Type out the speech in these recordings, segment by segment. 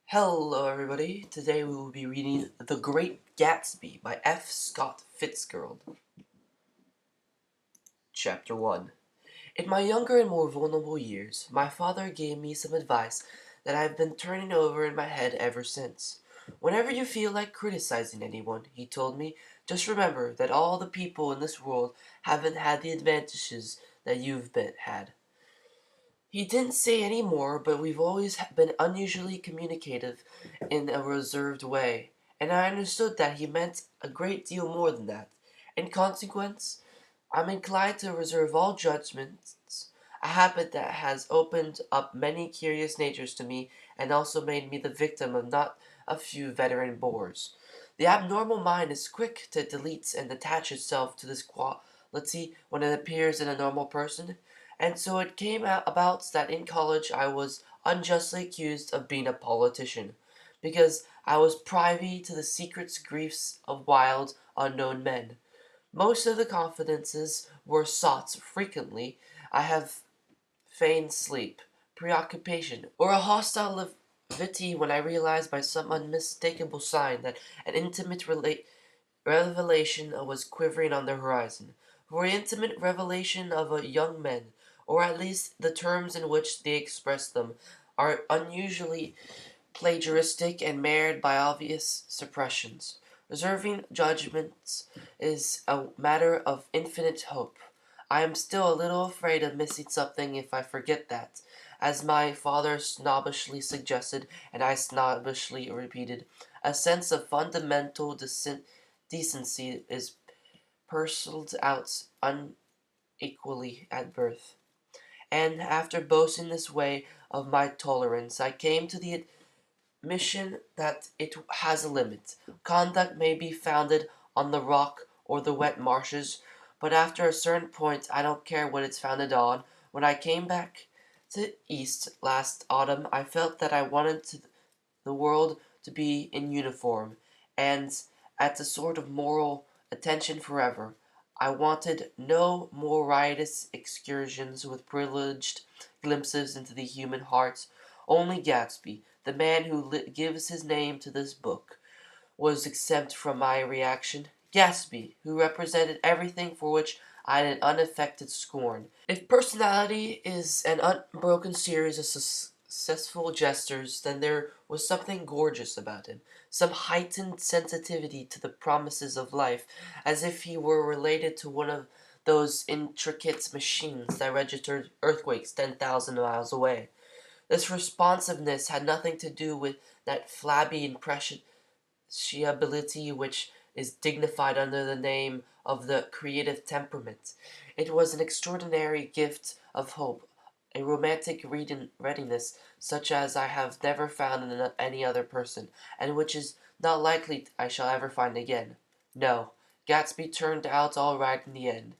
Hello, everybody. Today we will be reading The Great Gatsby by F. Scott Fitzgerald. Chapter 1. In my younger and more vulnerable years, my father gave me some advice that I've been turning over in my head ever since. Whenever you feel like criticizing anyone, he told me, just remember that all the people in this world haven't had the advantages that had. He didn't say any more, but we've always been unusually communicative in a reserved way, and I understood that he meant a great deal more than that. In consequence, I'm inclined to reserve all judgments, a habit that has opened up many curious natures to me and also made me the victim of not a few veteran bores. The abnormal mind is quick to delete and attach itself to this quality when it appears in a normal person, and so it came about that in college I was unjustly accused of being a politician, because I was privy to the secrets griefs of wild, unknown men. Most of the confidences were sought frequently. I have feigned sleep, preoccupation, or a hostile levity when I realized by some unmistakable sign that an intimate revelation was quivering on the horizon. For the intimate revelation of a young men, or at least the terms in which they express them, are unusually plagiaristic and marred by obvious suppressions. Reserving judgments is a matter of infinite hope. I am still a little afraid of missing something if I forget that, as my father snobbishly suggested, and I snobbishly repeated, a sense of fundamental decency is parceled out unequally at birth. And after boasting this way of my tolerance, I came to the admission that it has a limit. Conduct may be founded on the rock or the wet marshes, but after a certain point I don't care what it's founded on. When I came back to East last autumn, I felt that I wanted the world to be in uniform, and at a sort of moral attention forever. I wanted no more riotous excursions with privileged glimpses into the human heart. Only Gatsby, the man who gives his name to this book, was exempt from my reaction. Gatsby, who represented everything for which I had an unaffected scorn. If personality is an unbroken series of successful gestures, then there was something gorgeous about him, some heightened sensitivity to the promises of life, as if he were related to one of those intricate machines that registered earthquakes 10,000 miles away. This responsiveness had nothing to do with that flabby impressionability which is dignified under the name of the creative temperament. It was an extraordinary gift of hope, a romantic readiness such as I have never found in any other person, and which is not likely I shall ever find again. No, Gatsby turned out all right in the end.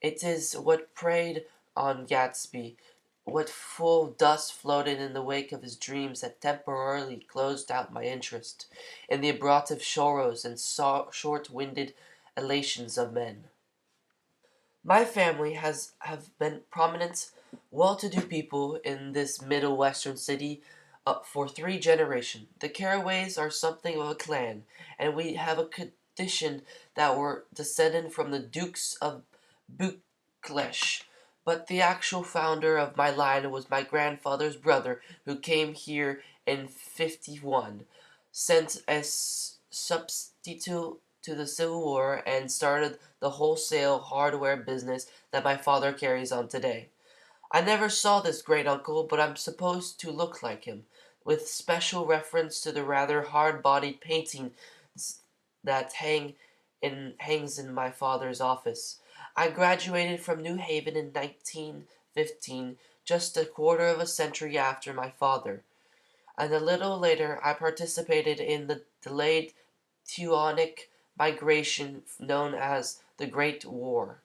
It is what preyed on Gatsby, what full dust floated in the wake of his dreams that temporarily closed out my interest in the abortive sorrows and short-winded elations of men. My family have been prominent, well-to-do people in this middle western city for 3 generations. The Caraways are something of a clan, and we have a tradition that we're descended from the Dukes of Buccleuch. But the actual founder of my line was my grandfather's brother, who came here in '51, sent as substitute to the Civil War, and started the wholesale hardware business that my father carries on today. I never saw this great uncle, but I'm supposed to look like him, with special reference to the rather hard-bodied painting that hangs in my father's office. I graduated from New Haven in 1915, just a quarter of a century after my father, and a little later I participated in the delayed Teutonic migration known as the Great War.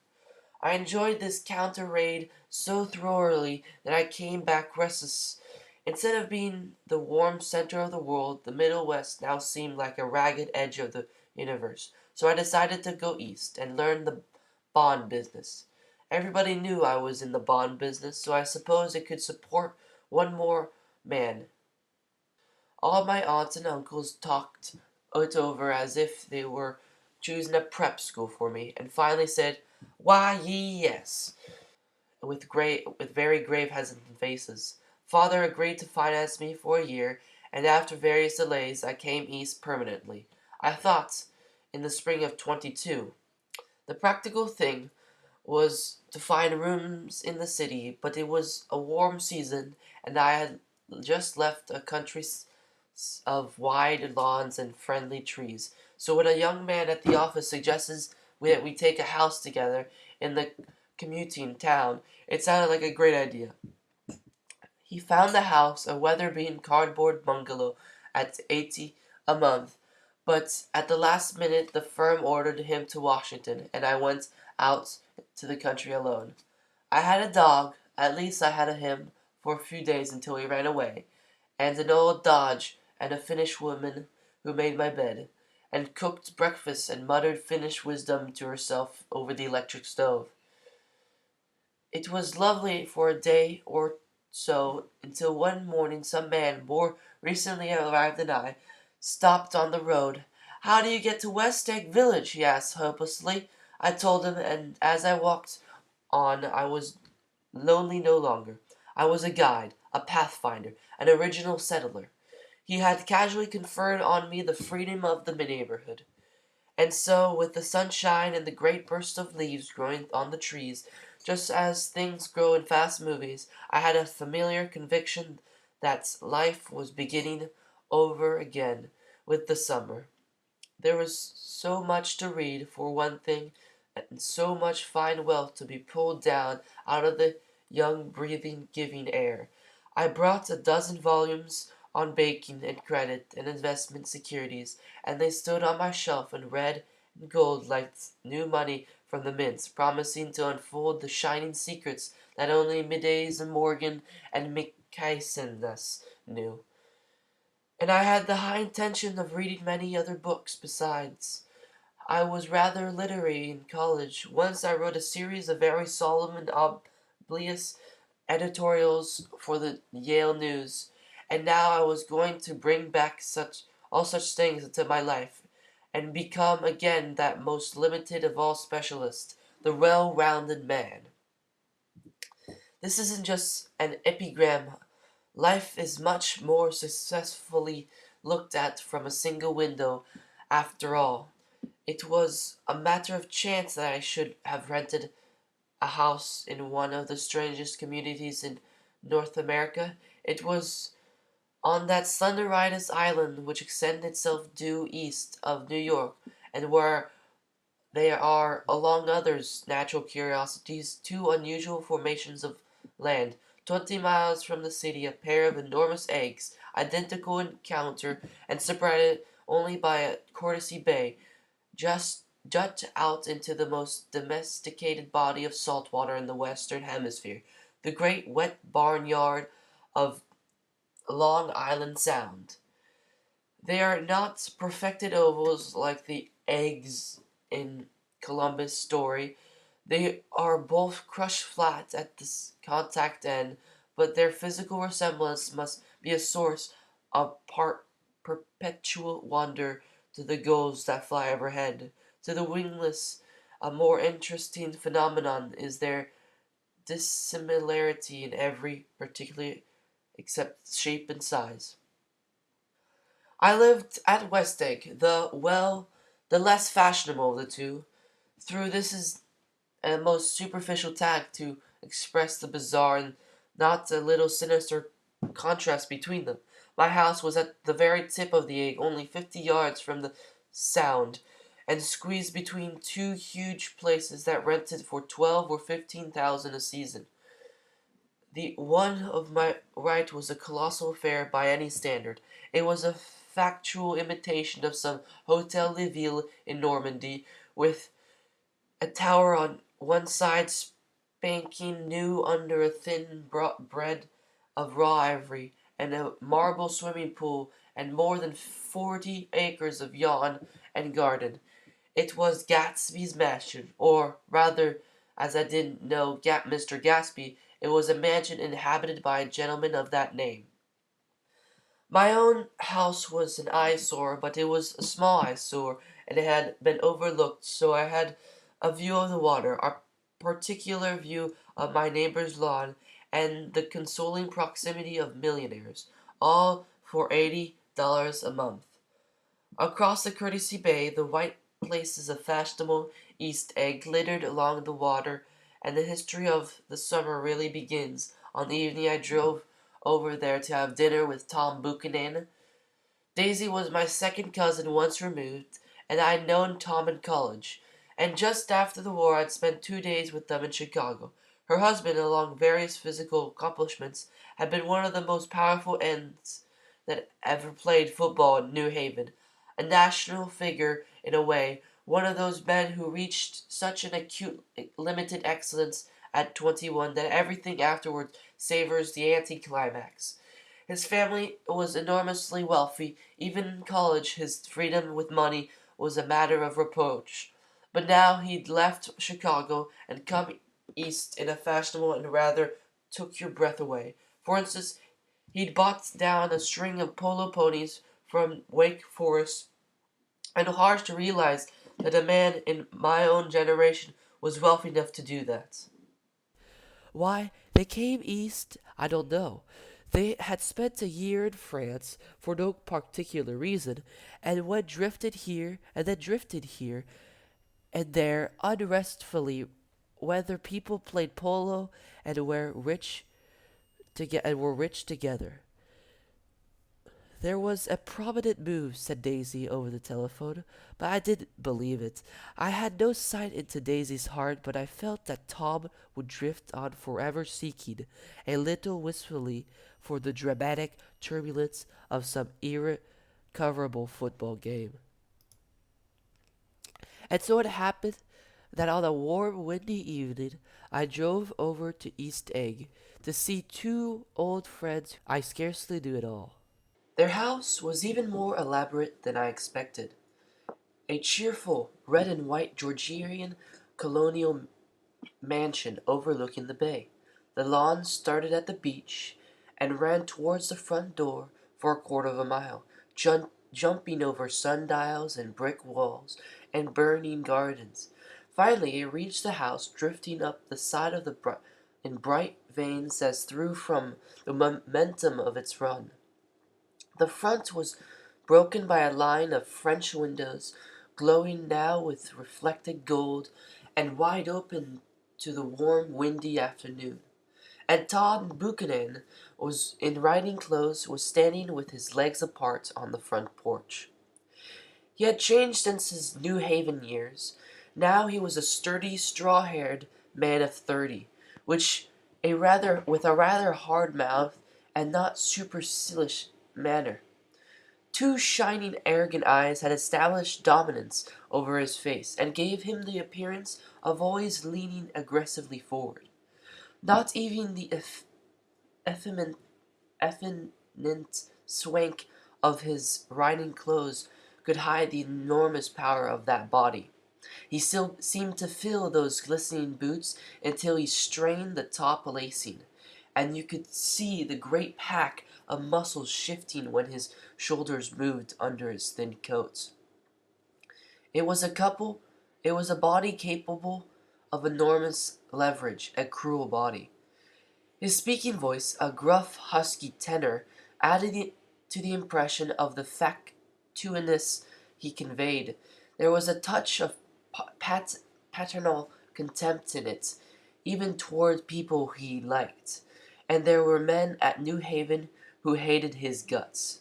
I enjoyed this counter raid so thoroughly that I came back restless. Instead of being the warm center of the world, the Middle West now seemed like a ragged edge of the universe. So I decided to go east and learn the bond business. Everybody knew I was in the bond business, so I suppose it could support one more man. All my aunts and uncles talked it over as if they were choosing a prep school for me, and finally said, "Why, yes," with very grave, hesitant faces. Father agreed to finance me for a year, and after various delays, I came east permanently. I thought, in the spring of 22. The practical thing was to find rooms in the city, but it was a warm season, and I had just left a country of wide lawns and friendly trees. So when a young man at the office suggested that we take a house together in the commuting town, it sounded like a great idea. He found the house, a weather-beaten cardboard bungalow, at 80 a month, but at the last minute the firm ordered him to Washington, and I went out to the country alone. I had a dog, at least I had him for a few days until he ran away, and an old Dodge, and a Finnish woman who made my bed, and cooked breakfast and muttered Finnish wisdom to herself over the electric stove. It was lovely for a day or so until one morning some man, more recently arrived than I, stopped on the road. "How do you get to West Egg Village?" he asked hopelessly. I told him, and as I walked on I was lonely no longer. I was a guide, a pathfinder, an original settler. He had casually conferred on me the freedom of the neighborhood. And so, with the sunshine and the great burst of leaves growing on the trees, just as things grow in fast movies, I had a familiar conviction that life was beginning over again with the summer. There was so much to read, for one thing, and so much fine wealth to be pulled down out of the young, breathing, giving air. I brought a dozen volumes on banking and credit and investment securities, and they stood on my shelf in red and gold like new money from the mints, promising to unfold the shining secrets that only Mides and Morgan and Micasenus knew. And I had the high intention of reading many other books besides. I was rather literary in college. Once I wrote a series of very solemn and oblivious editorials for the Yale News, and now I was going to bring back such things into my life, and become again that most limited of all specialists, the well-rounded man. This isn't just an epigram. Life is much more successfully looked at from a single window, after all. It was a matter of chance that I should have rented a house in one of the strangest communities in North America. It was on that slender-itis island which extends itself due east of New York, and where there are, among others natural curiosities, two unusual formations of land. 20 miles from the city, a pair of enormous eggs, identical in counter, and separated only by a courtesy bay, just jut out into the most domesticated body of salt water in the Western Hemisphere, the great wet barnyard of Long Island Sound. They are not perfected ovals like the eggs in Columbus' story. They are both crushed flat at the contact end, but their physical resemblance must be a source of perpetual wonder to the gulls that fly overhead. To the wingless, a more interesting phenomenon is their dissimilarity in every particular except shape and size. I lived at West Egg, the less fashionable of the two. Through this is a most superficial tag to express the bizarre and not a little sinister contrast between them. My house was at the very tip of the egg, only 50 yards from the Sound, and squeezed between two huge places that rented for 12 or 15,000 a season. The one of my right was a colossal affair by any standard. It was a factual imitation of some Hotel de Ville in Normandy, with a tower on one side spanking new under a thin bread of raw ivory, and a marble swimming pool, and more than 40 acres of lawn and garden. It was Gatsby's mansion, or rather, as I didn't know Mr. Gatsby, it was a mansion inhabited by a gentleman of that name. My own house was an eyesore, but it was a small eyesore, and it had been overlooked, so I had a view of the water, a particular view of my neighbor's lawn, and the consoling proximity of millionaires, all for $80 a month. Across the Courtesy Bay, the white places of fashionable East Egg glittered along the water, and the history of the summer really begins on the evening I drove over there to have dinner with Tom Buchanan. Daisy was my second cousin once removed, and I'd known Tom in college, and just after the war I'd spent 2 days with them in Chicago. Her husband, along various physical accomplishments, had been one of the most powerful ends that ever played football in New Haven, a national figure in a way, one of those men who reached such an acute limited excellence at 21 that everything afterward savors the anticlimax. His family was enormously wealthy. Even in college, his freedom with money was a matter of reproach. But now he'd left Chicago and come east in a fashionable and rather took your breath away. For instance, he'd bought down a string of polo ponies from Wake Forest, and hard to realize that a man in my own generation was wealthy enough to do that. Why they came east, I don't know. They had spent a year in France for no particular reason, and one drifted here and then drifted here and there unrestfully, whether people played polo and were rich together. There was a prominent move, said Daisy over the telephone, but I didn't believe it. I had no sight into Daisy's heart, but I felt that Tom would drift on forever seeking, a little wistfully, for the dramatic turbulence of some irrecoverable football game. And so it happened that on a warm, windy evening I drove over to East Egg to see two old friends I scarcely knew at all. Their house was even more elaborate than I expected. A cheerful red and white Georgian colonial mansion overlooking the bay. The lawn started at the beach and ran towards the front door for a quarter of a mile, jumping over sundials and brick walls and burning gardens. Finally, it reached the house, drifting up the side of in bright veins as through from the momentum of its run. The front was broken by a line of French windows, glowing now with reflected gold, and wide open to the warm, windy afternoon. And Tom Buchanan was in riding clothes, was standing with his legs apart on the front porch. He had changed since his New Haven years. Now he was a sturdy, straw-haired man of 30, with a rather hard mouth and not supercilious manner. Two shining, arrogant eyes had established dominance over his face, and gave him the appearance of always leaning aggressively forward. Not even the effeminate, effeminate swank of his riding clothes could hide the enormous power of that body. He still seemed to feel those glistening boots until he strained the top lacing, and you could see the great pack of muscles shifting when his shoulders moved under his thin coat. It was a couple, it was a body capable of enormous leverage, a cruel body. His speaking voice, a gruff, husky tenor, added to the impression of the facetiousness he conveyed. There was a touch of paternal contempt in it, even toward people he liked, and there were men at New Haven who hated his guts.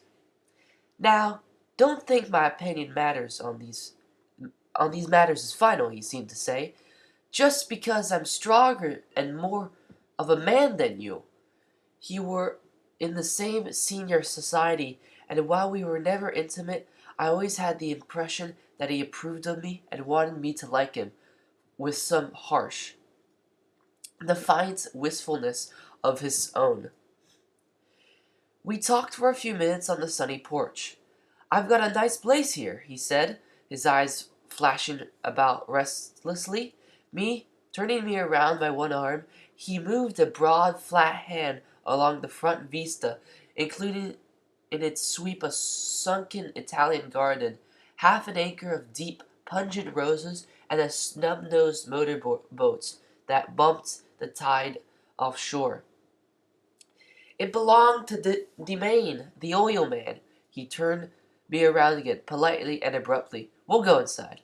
Now, don't think my opinion matters on these matters is final, he seemed to say. Just because I'm stronger and more of a man than you. He were in the same senior society, and while we were never intimate, I always had the impression that he approved of me and wanted me to like him, with some harsh, defiant wistfulness of his own. We talked for a few minutes on the sunny porch. I've got a nice place here, he said, his eyes flashing about restlessly. Turning me around by one arm, he moved a broad, flat hand along the front vista, including in its sweep a sunken Italian garden, half an acre of deep, pungent roses, and a snub-nosed motor boats that bumped the tide offshore. It belonged to the main, the oil man. He turned me around again, politely and abruptly. We'll go inside.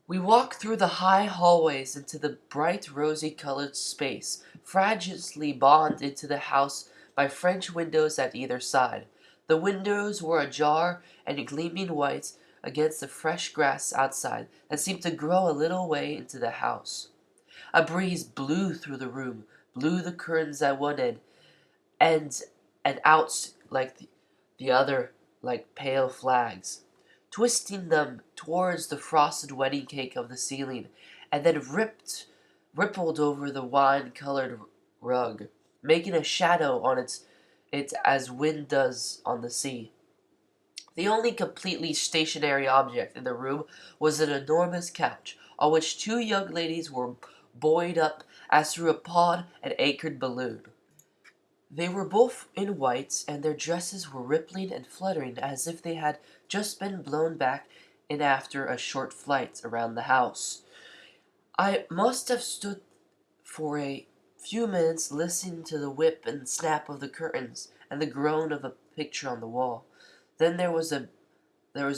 We walked through the high hallways into the bright rosy-colored space, fragilely bonded into the house by French windows at either side. The windows were ajar and gleaming white against the fresh grass outside that seemed to grow a little way into the house. A breeze blew through the room, blew the curtains at one end, and out like the other like pale flags, twisting them towards the frosted wedding cake of the ceiling, and then rippled over the wine-colored rug, making a shadow on it as wind does on the sea. The only completely stationary object in the room was an enormous couch, on which two young ladies were buoyed up as through a an anchored balloon. They were both in white, and their dresses were rippling and fluttering as if they had just been blown back in after a short flight around the house. I must have stood for a few minutes listening to the whip and snap of the curtains and the groan of a picture on the wall. Then there was a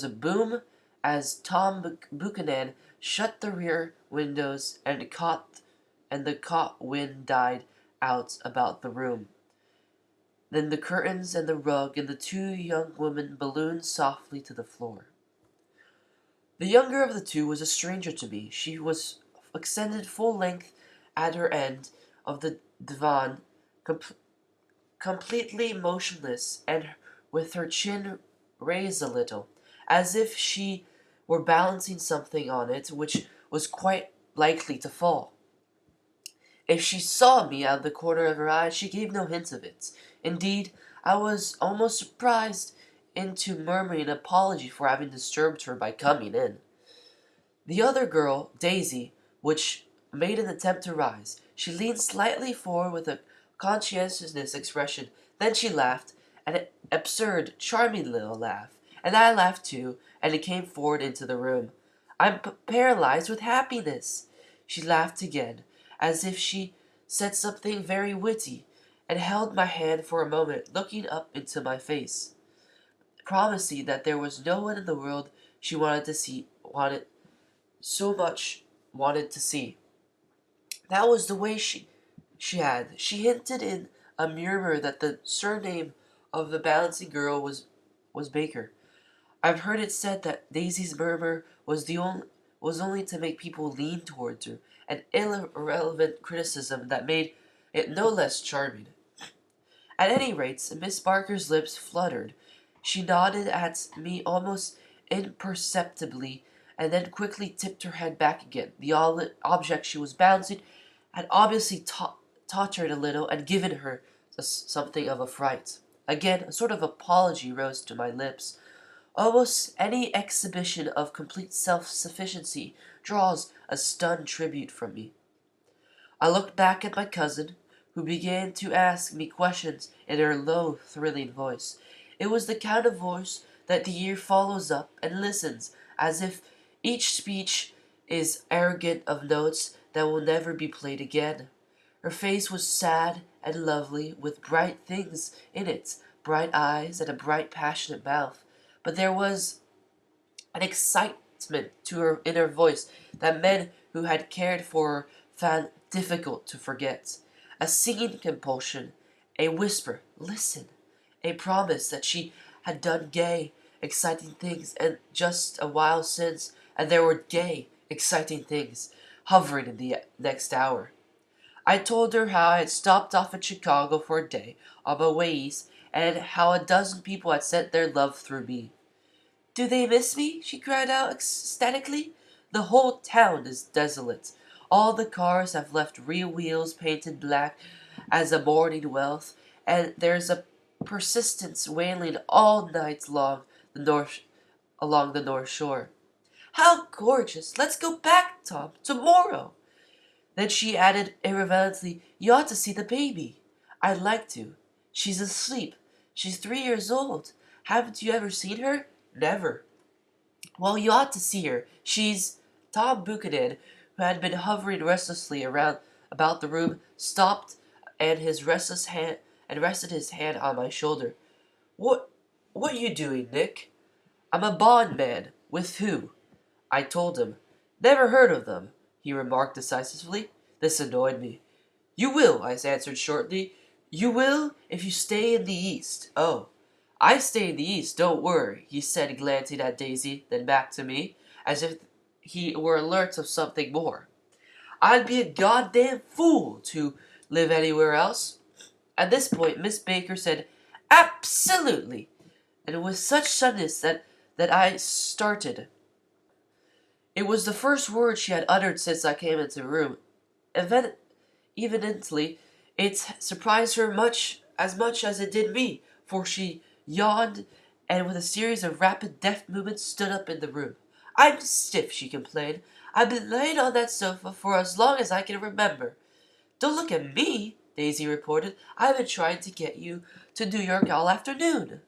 boom as Tom Buchanan shut the rear windows and the caught wind died out about the room. Then the curtains and the rug and the two young women ballooned softly to the floor. The younger of the two was a stranger to me. She was extended full length at her end of the divan, com- completely motionless, and with her chin raised a little, as if she were balancing something on it which was quite likely to fall. If she saw me out of the corner of her eye, she gave no hint of it. Indeed, I was almost surprised into murmuring an apology for having disturbed her by coming in. The other girl, Daisy, which made an attempt to rise. She leaned slightly forward with a conscientious expression. Then she laughed, an absurd, charming little laugh. And I laughed too, and it came forward into the room. I'm paralyzed with happiness. She laughed again, as if she said something very witty, and held my hand for a moment, looking up into my face, promising that there was no one in the world she wanted to see. That was the way she hinted in a murmur that the surname of the balancing girl was Baker. I've heard it said that Daisy's murmur was only to make people lean towards her, an irrelevant criticism that made it no less charming. At any rate, Miss Barker's lips fluttered. She nodded at me almost imperceptibly, and then quickly tipped her head back again. The object she was bouncing had obviously tottered a little and given her something of a fright. Again, a sort of apology rose to my lips. Almost any exhibition of complete self-sufficiency draws a stunned tribute from me. I looked back at my cousin, who began to ask me questions in her low, thrilling voice. It was the kind of voice that the ear follows up and listens, as if each speech is arrogant of notes that will never be played again. Her face was sad and lovely, with bright things in it, bright eyes and a bright, passionate mouth. But there was an excitement in her voice that men who had cared for her found difficult to forget. A singing compulsion, a whisper, listen, a promise that she had done gay, exciting things, and just a while since, and there were gay, exciting things hovering in the next hour. I told her how I had stopped off in Chicago for a day on my way east, and how a dozen people had sent their love through me. Do they miss me? She cried out ecstatically. The whole town is desolate. All the cars have left rear wheels painted black as a mourning wealth, and there's a persistent wailing all night long the north along the North Shore. How gorgeous! Let's go back, Tom, tomorrow. Then she added irrelevantly, you ought to see the baby. I'd like to. She's asleep. She's 3 years old. Haven't you ever seen her? Never. Well, you ought to see her. She's Tom Buchanan, who had been hovering restlessly around about the room, stopped and his restless hand and rested his hand on my shoulder. What you doing, Nick? I'm a bondman. With who? I told him. Never heard of them, he remarked decisively. This annoyed me. You will, I answered shortly. You will if you stay in the East. Oh, I stay in the East, don't worry, he said, glancing at Daisy, then back to me, as if he were alert of something more. I'd be a goddamn fool to live anywhere else. At this point, Miss Baker said, Absolutely, and with such suddenness that I started. It was the first word she had uttered since I came into the room. Evidently, it surprised her much as it did me, for she yawned and with a series of rapid, deft movements stood up in the room. I'm stiff, she complained. I've been laying on that sofa for as long as I can remember. Don't look at me, Daisy reported. I've been trying to get you to New York all afternoon.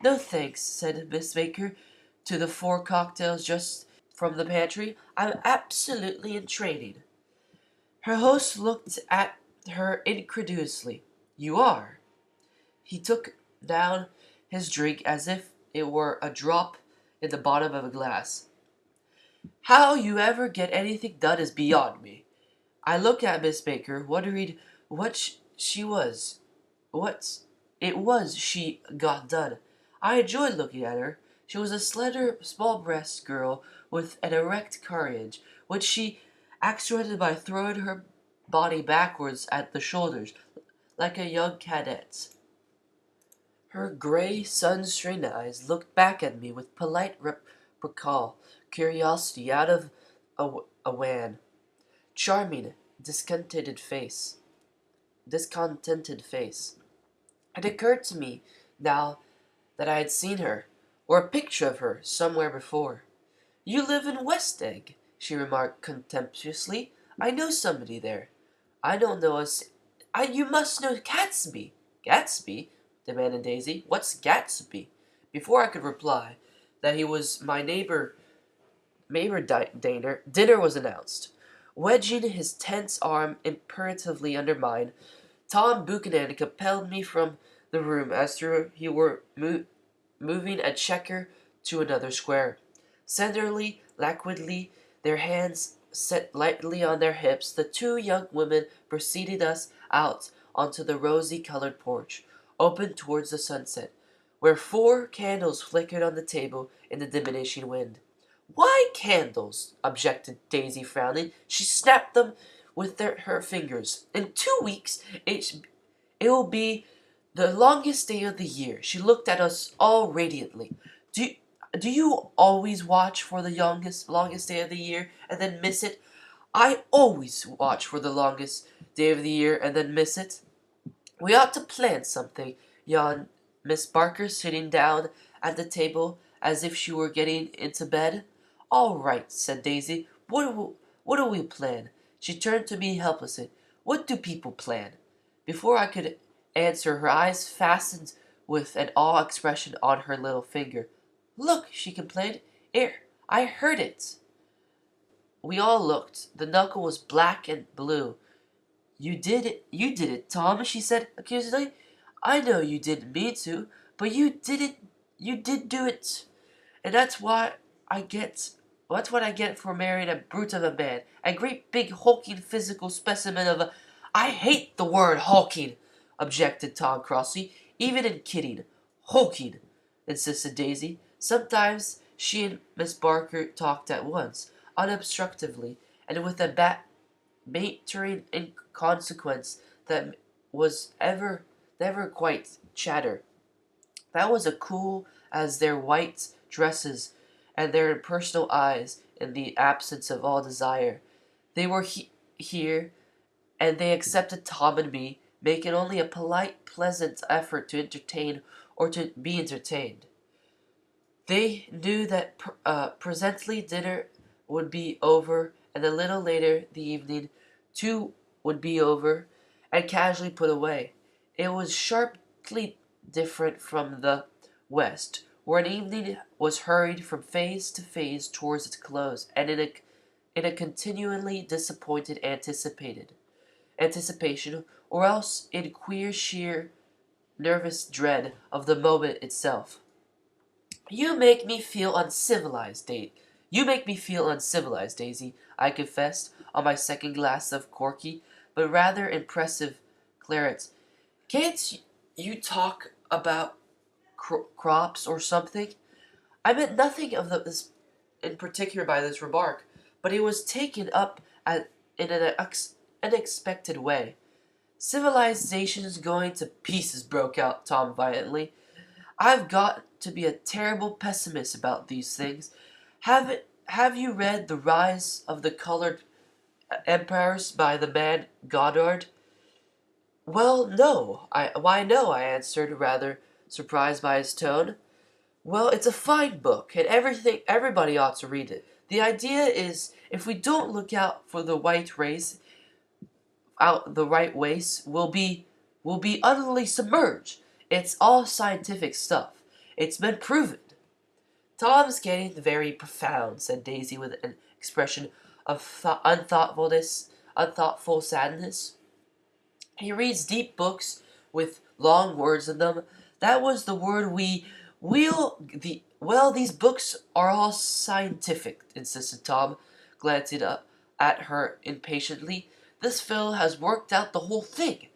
No thanks, said Miss Baker to the 4 cocktails just from the pantry. I'm absolutely in training. Her host looked at her incredulously. You are. He took down his drink as if it were a drop in the bottom of a glass. How you ever get anything done is beyond me. I looked at Miss Baker, wondering what it was she got done. I enjoyed looking at her. She was a slender, small-breasted girl with an erect carriage, which she accentuated by throwing her body backwards at the shoulders, like a young cadet's. Her gray, sun-strained eyes looked back at me with polite reproachful curiosity out of a wan, charming, discontented face. It occurred to me now that I had seen her, or a picture of her, somewhere before. You live in West Egg, she remarked contemptuously. I know somebody there. I don't know us. You must know Gatsby. Gatsby? Demanded Daisy. What's Gatsby? Before I could reply that he was my dinner was announced. Wedging his tense arm imperatively under mine, Tom Buchanan compelled me from the room as though he were moving a checker to another square. Senderly, languidly, their hands set lightly on their hips, the 2 young women preceded us out onto the rosy-colored porch, open towards the sunset, where 4 candles flickered on the table in the diminishing wind. Why candles? Objected Daisy, frowning. She snapped them with her fingers. In 2 weeks, it will be the longest day of the year. She looked at us all radiantly. Do, do you always watch for the longest day of the year and then miss it? I always watch for the longest day of the year and then miss it. We ought to plan something, yawned Miss Barker, sitting down at the table as if she were getting into bed. All right, said Daisy. What do we plan? She turned to me helplessly. What do people plan? Before I could answer, her eyes fastened with an awe expression on her little finger. Look, she complained. I heard it. We all looked. The knuckle was black and blue. You did it, Tom, she said accusingly. I know you didn't mean to, but you did do it. And that's what I get for marrying a brute of a man. A great big hulking physical specimen of a I hate the word hulking, objected Tom crossly. Even in kidding. Hulking, insisted Daisy. Sometimes she and Miss Barker talked at once, unobstructively, and with a bantering inconsequence that was never quite chatter. That was as cool as their white dresses and their impersonal eyes in the absence of all desire. They were here, and they accepted Tom and me, making only a polite, pleasant effort to entertain or to be entertained. They knew that presently dinner would be over, and a little later the evening, too, would be over, and casually put away. It was sharply different from the West, where an evening was hurried from phase to phase towards its close, and in a continually disappointed anticipation, or else in queer sheer nervous dread of the moment itself. You make me feel uncivilized, You make me feel uncivilized, Daisy, I confessed, on my second glass of corky, but rather impressive claret. Can't you talk about crops or something? I meant nothing of this in particular by this remark, but it was taken up in an unexpected way. Civilization's going to pieces, broke out Tom violently. I've got to be a terrible pessimist about these things. Have you read The Rise of the Colored Empires by the man Goddard? Well, no. Why no, I answered, rather surprised by his tone. Well, it's a fine book, and everybody ought to read it. The idea is, if we don't look out for the white race, out the right ways, we'll be utterly submerged. It's all scientific stuff. It's been proven. Tom's getting very profound, said Daisy with an expression of unthoughtful sadness. He reads deep books with long words in them. That was the word these books are all scientific, insisted Tom, glancing up at her impatiently. This fellow has worked out the whole thing.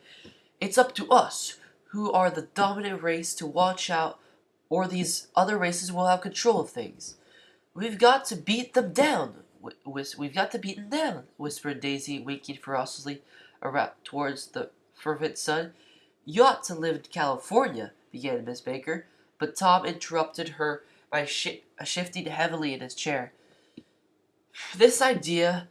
It's up to us, who are the dominant race, to watch out, or these other races will have control of things. We've got to beat them down. We've got to beat them down, whispered Daisy, winking ferociously around towards the fervent sun. You ought to live in California, began Miss Baker, but Tom interrupted her by shifting heavily in his chair. This idea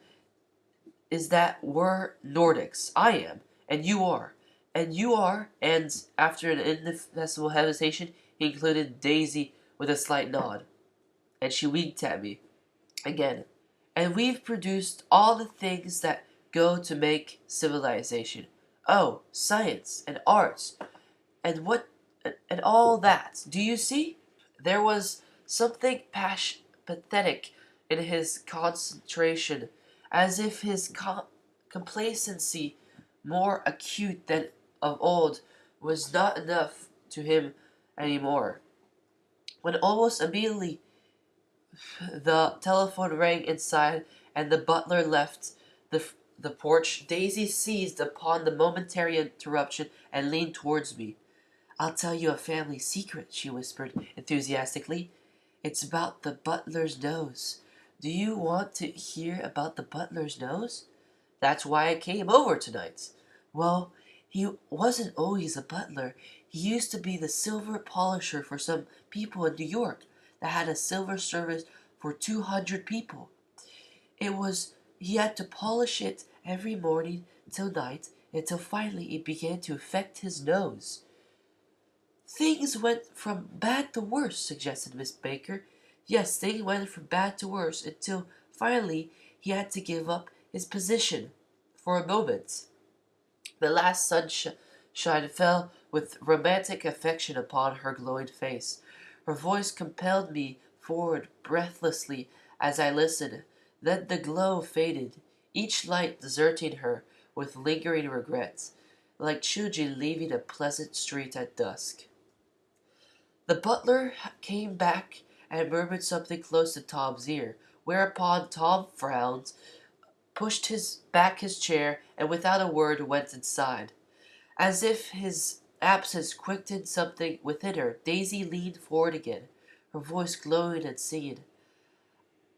is that we're Nordics. I am, and you are. And you are, and after an indefensible hesitation, he included Daisy with a slight nod. And she winked at me again. And we've produced all the things that go to make civilization. Oh, science and arts and what and all that. Do you see? There was something pathetic in his concentration, as if his complacency, more acute than of old, was not enough to him any more. When almost immediately the telephone rang inside and the butler left the porch, Daisy seized upon the momentary interruption and leaned towards me. I'll tell you a family secret, she whispered enthusiastically. It's about the butler's nose. Do you want to hear about the butler's nose? That's why I came over tonight. Well, he wasn't always a butler. He used to be the silver polisher for some people in New York that had a silver service for 200 people. He had to polish it every morning till night until finally it began to affect his nose. Things went from bad to worse, suggested Miss Baker. Yes, things went from bad to worse until finally he had to give up his position for a moment. The last sunshine fell with romantic affection upon her glowing face. Her voice compelled me forward breathlessly as I listened. Then the glow faded, each light deserting her with lingering regrets, like children leaving a pleasant street at dusk. The butler came back and murmured something close to Tom's ear, whereupon Tom frowned, pushed back his chair, and without a word went inside. As if his absence quickened something within her, Daisy leaned forward again, her voice glowing and singing.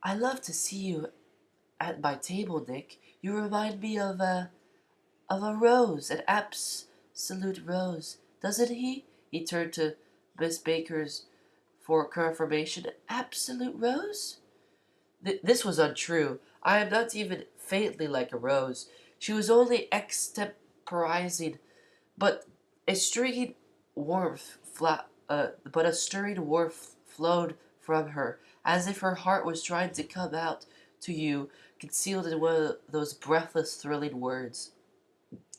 I love to see you at my table, Nick. You remind me of a rose, an absolute rose, doesn't he? He turned to Miss Baker's for confirmation. Absolute rose? This was untrue. I am not even faintly like a rose. She was only extemporizing, but a stirring warmth flowed from her, as if her heart was trying to come out to you, concealed in one of those breathless, thrilling words.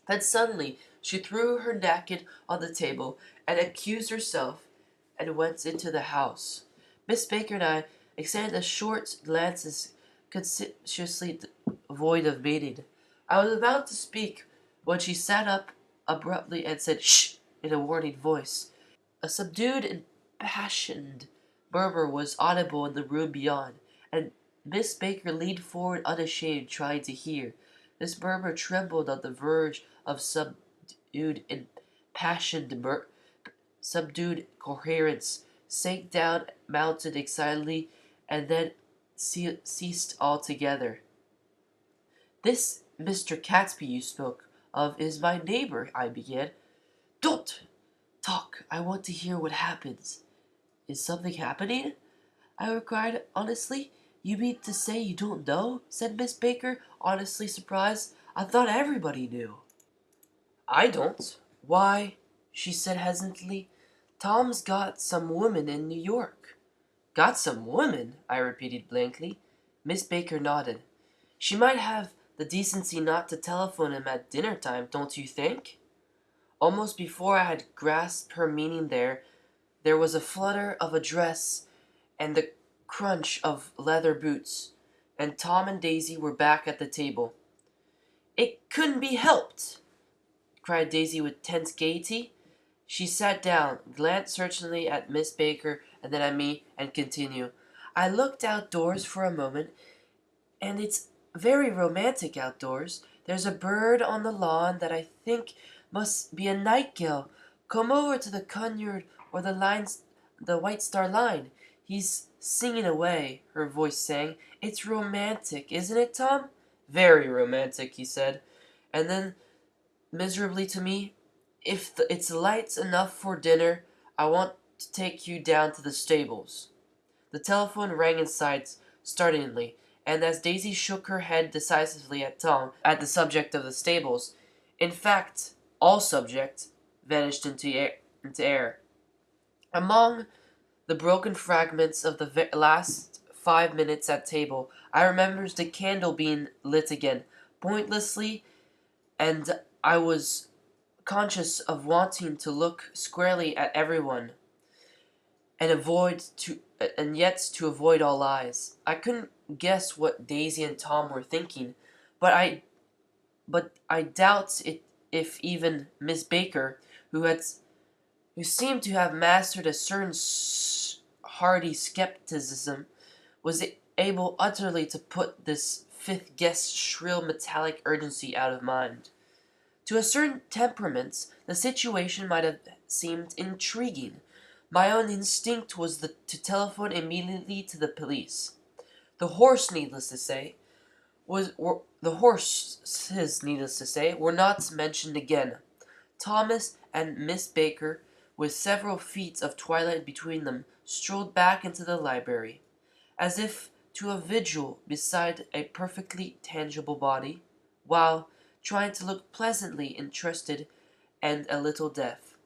Then suddenly She threw her napkin on the table and accused herself and went into the house. Miss Baker and I exchanged a short glances consciously void of meaning. I was about to speak when she sat up abruptly and said, "Shh!" in a warning voice. A subdued, impassioned murmur was audible in the room beyond, and Miss Baker leaned forward unashamed, trying to hear. This murmur trembled on the verge of subdued coherence, sank down, mounted excitedly, and then ceased altogether. "This Mr. Catesby you spoke of is my neighbor," I began. "Don't talk. I want to hear what happens." "Is something happening?" I cried honestly. "You mean to say you don't know?" said Miss Baker, honestly surprised. "I thought everybody knew." "I don't." "Why," she said hesitantly, "Tom's got some woman in New York." "Got some woman?" I repeated blankly. Miss Baker nodded. "She might have the decency not to telephone him at dinner time, don't you think?" Almost before I had grasped her meaning there was a flutter of a dress and the crunch of leather boots, and Tom and Daisy were back at the table. "It couldn't be helped!" cried Daisy with tense gaiety. She sat down, glanced searchingly at Miss Baker and then at me, and continued. "I looked outdoors for a moment, and it's very romantic outdoors. There's a bird on the lawn that I think must be a nightingale. Come over to the Cunard or the White Star Line. He's singing away," her voice sang. "It's romantic, isn't it, Tom?" "Very romantic," he said. And then, miserably to me, "If it's light enough for dinner, I want to take you down to the stables." The telephone rang inside startlingly, and as Daisy shook her head decisively at Tom at the subject of the stables, in fact, all subject vanished into air. Among the broken fragments of the last 5 minutes at table, I remembered the candle being lit again, pointlessly, and I was conscious of wanting to look squarely at everyone and yet to avoid all eyes. I couldn't guess what Daisy and Tom were thinking, but I doubt it if even Miss Baker, who seemed to have mastered a certain hardy skepticism, was able utterly to put this fifth guest's shrill metallic urgency out of mind. To a certain temperament, the situation might have seemed intriguing. My own instinct was to telephone immediately to the police. The horse, needless to say, the horses, needless to say, were not mentioned again. Thomas and Miss Baker, with several feet of twilight between them, strolled back into the library, as if to a vigil beside a perfectly tangible body, while trying to look pleasantly interested and a little deaf.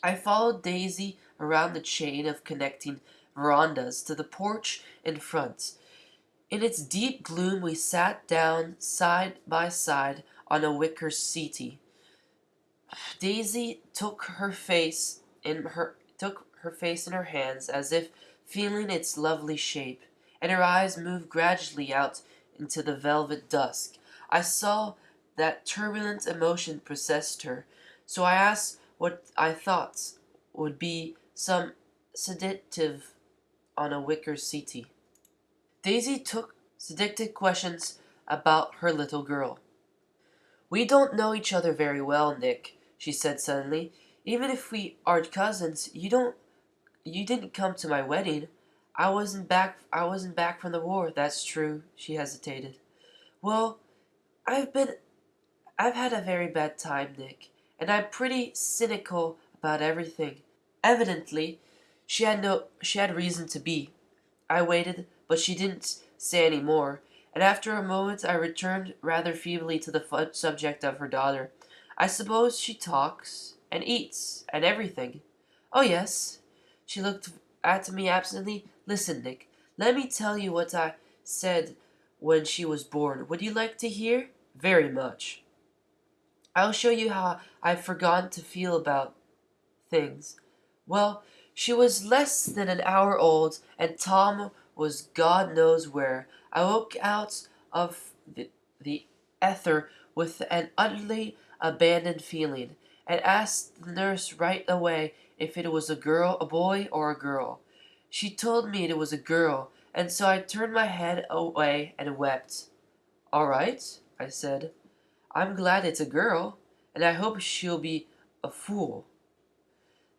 I followed Daisy around the chain of connecting verandas to the porch in front. In its deep gloom we sat down side by side on a wicker settee. Daisy took her face in her hands as if feeling its lovely shape, and her eyes moved gradually out into the velvet dusk. I saw that turbulent emotion possessed her, so I asked what I thought would be some sedative on a wicker settee. Daisy took seductive questions about her little girl. "We don't know each other very well, Nick," she said suddenly. "Even if we are cousins, you didn't come to my wedding." I wasn't back from the war, that's true," she hesitated. "Well, I've been I've had a very bad time, Nick, and I'm pretty cynical about everything." Evidently, she had reason to be. I waited, but she didn't say any more, and after a moment I returned rather feebly to the subject of her daughter. "I suppose she talks, and eats, and everything." "Oh, yes." She looked at me absently. "Listen, Nick, let me tell you what I said when she was born. Would you like to hear?" "Very much." I'll show you how I've forgotten to feel about things. Well, she was less than an hour old, and Tom was God knows where. I woke out of the ether with an utterly abandoned feeling, and asked the nurse right away if it was a boy, or a girl. She told me it was a girl, and so I turned my head away and wept. All right, I said. I'm glad it's a girl, and I hope she'll be a fool.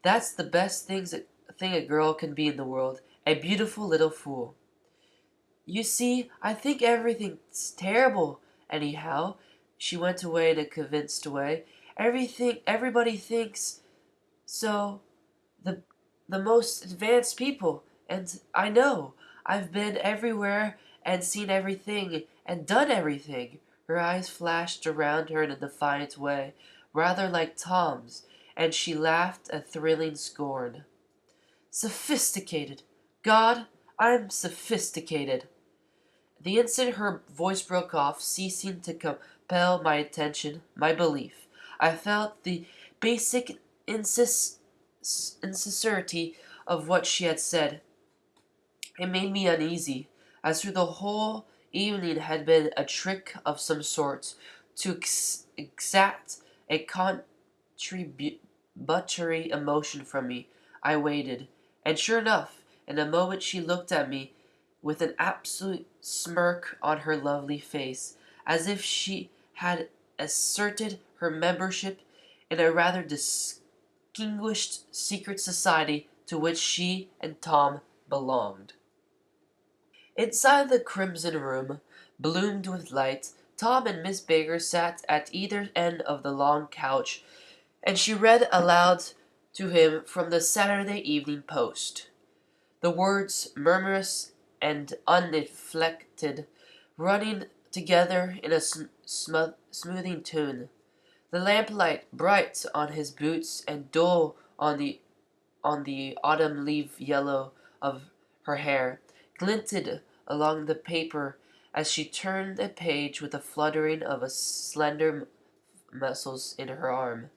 That's the best thing a girl can be in the world, a beautiful little fool. You see, I think everything's terrible, anyhow. She went away in a convinced way. Everybody thinks so. The, the most advanced people, and I know. I've been everywhere and seen everything and done everything. Her eyes flashed around her in a defiant way, rather like Tom's, and she laughed a thrilling scorn. Sophisticated! God, I'm sophisticated! The instant her voice broke off, ceasing to compel my attention, my belief, I felt the basic insincerity of what she had said. It made me uneasy, as through the whole evening had been a trick of some sort to exact a contributory emotion from me. I waited, and sure enough, in a moment she looked at me with an absolute smirk on her lovely face, as if she had asserted her membership in a rather distinguished secret society to which she and Tom belonged. Inside the crimson room, bloomed with light, Tom and Miss Baker sat at either end of the long couch, and she read aloud to him from the Saturday Evening Post. The words, murmurous and uninflected, running together in a smoothing tune. The lamplight, bright on his boots and dull on the autumn leaf yellow of her hair, glinted along the paper as she turned a page with a fluttering of a slender muscles in her arm.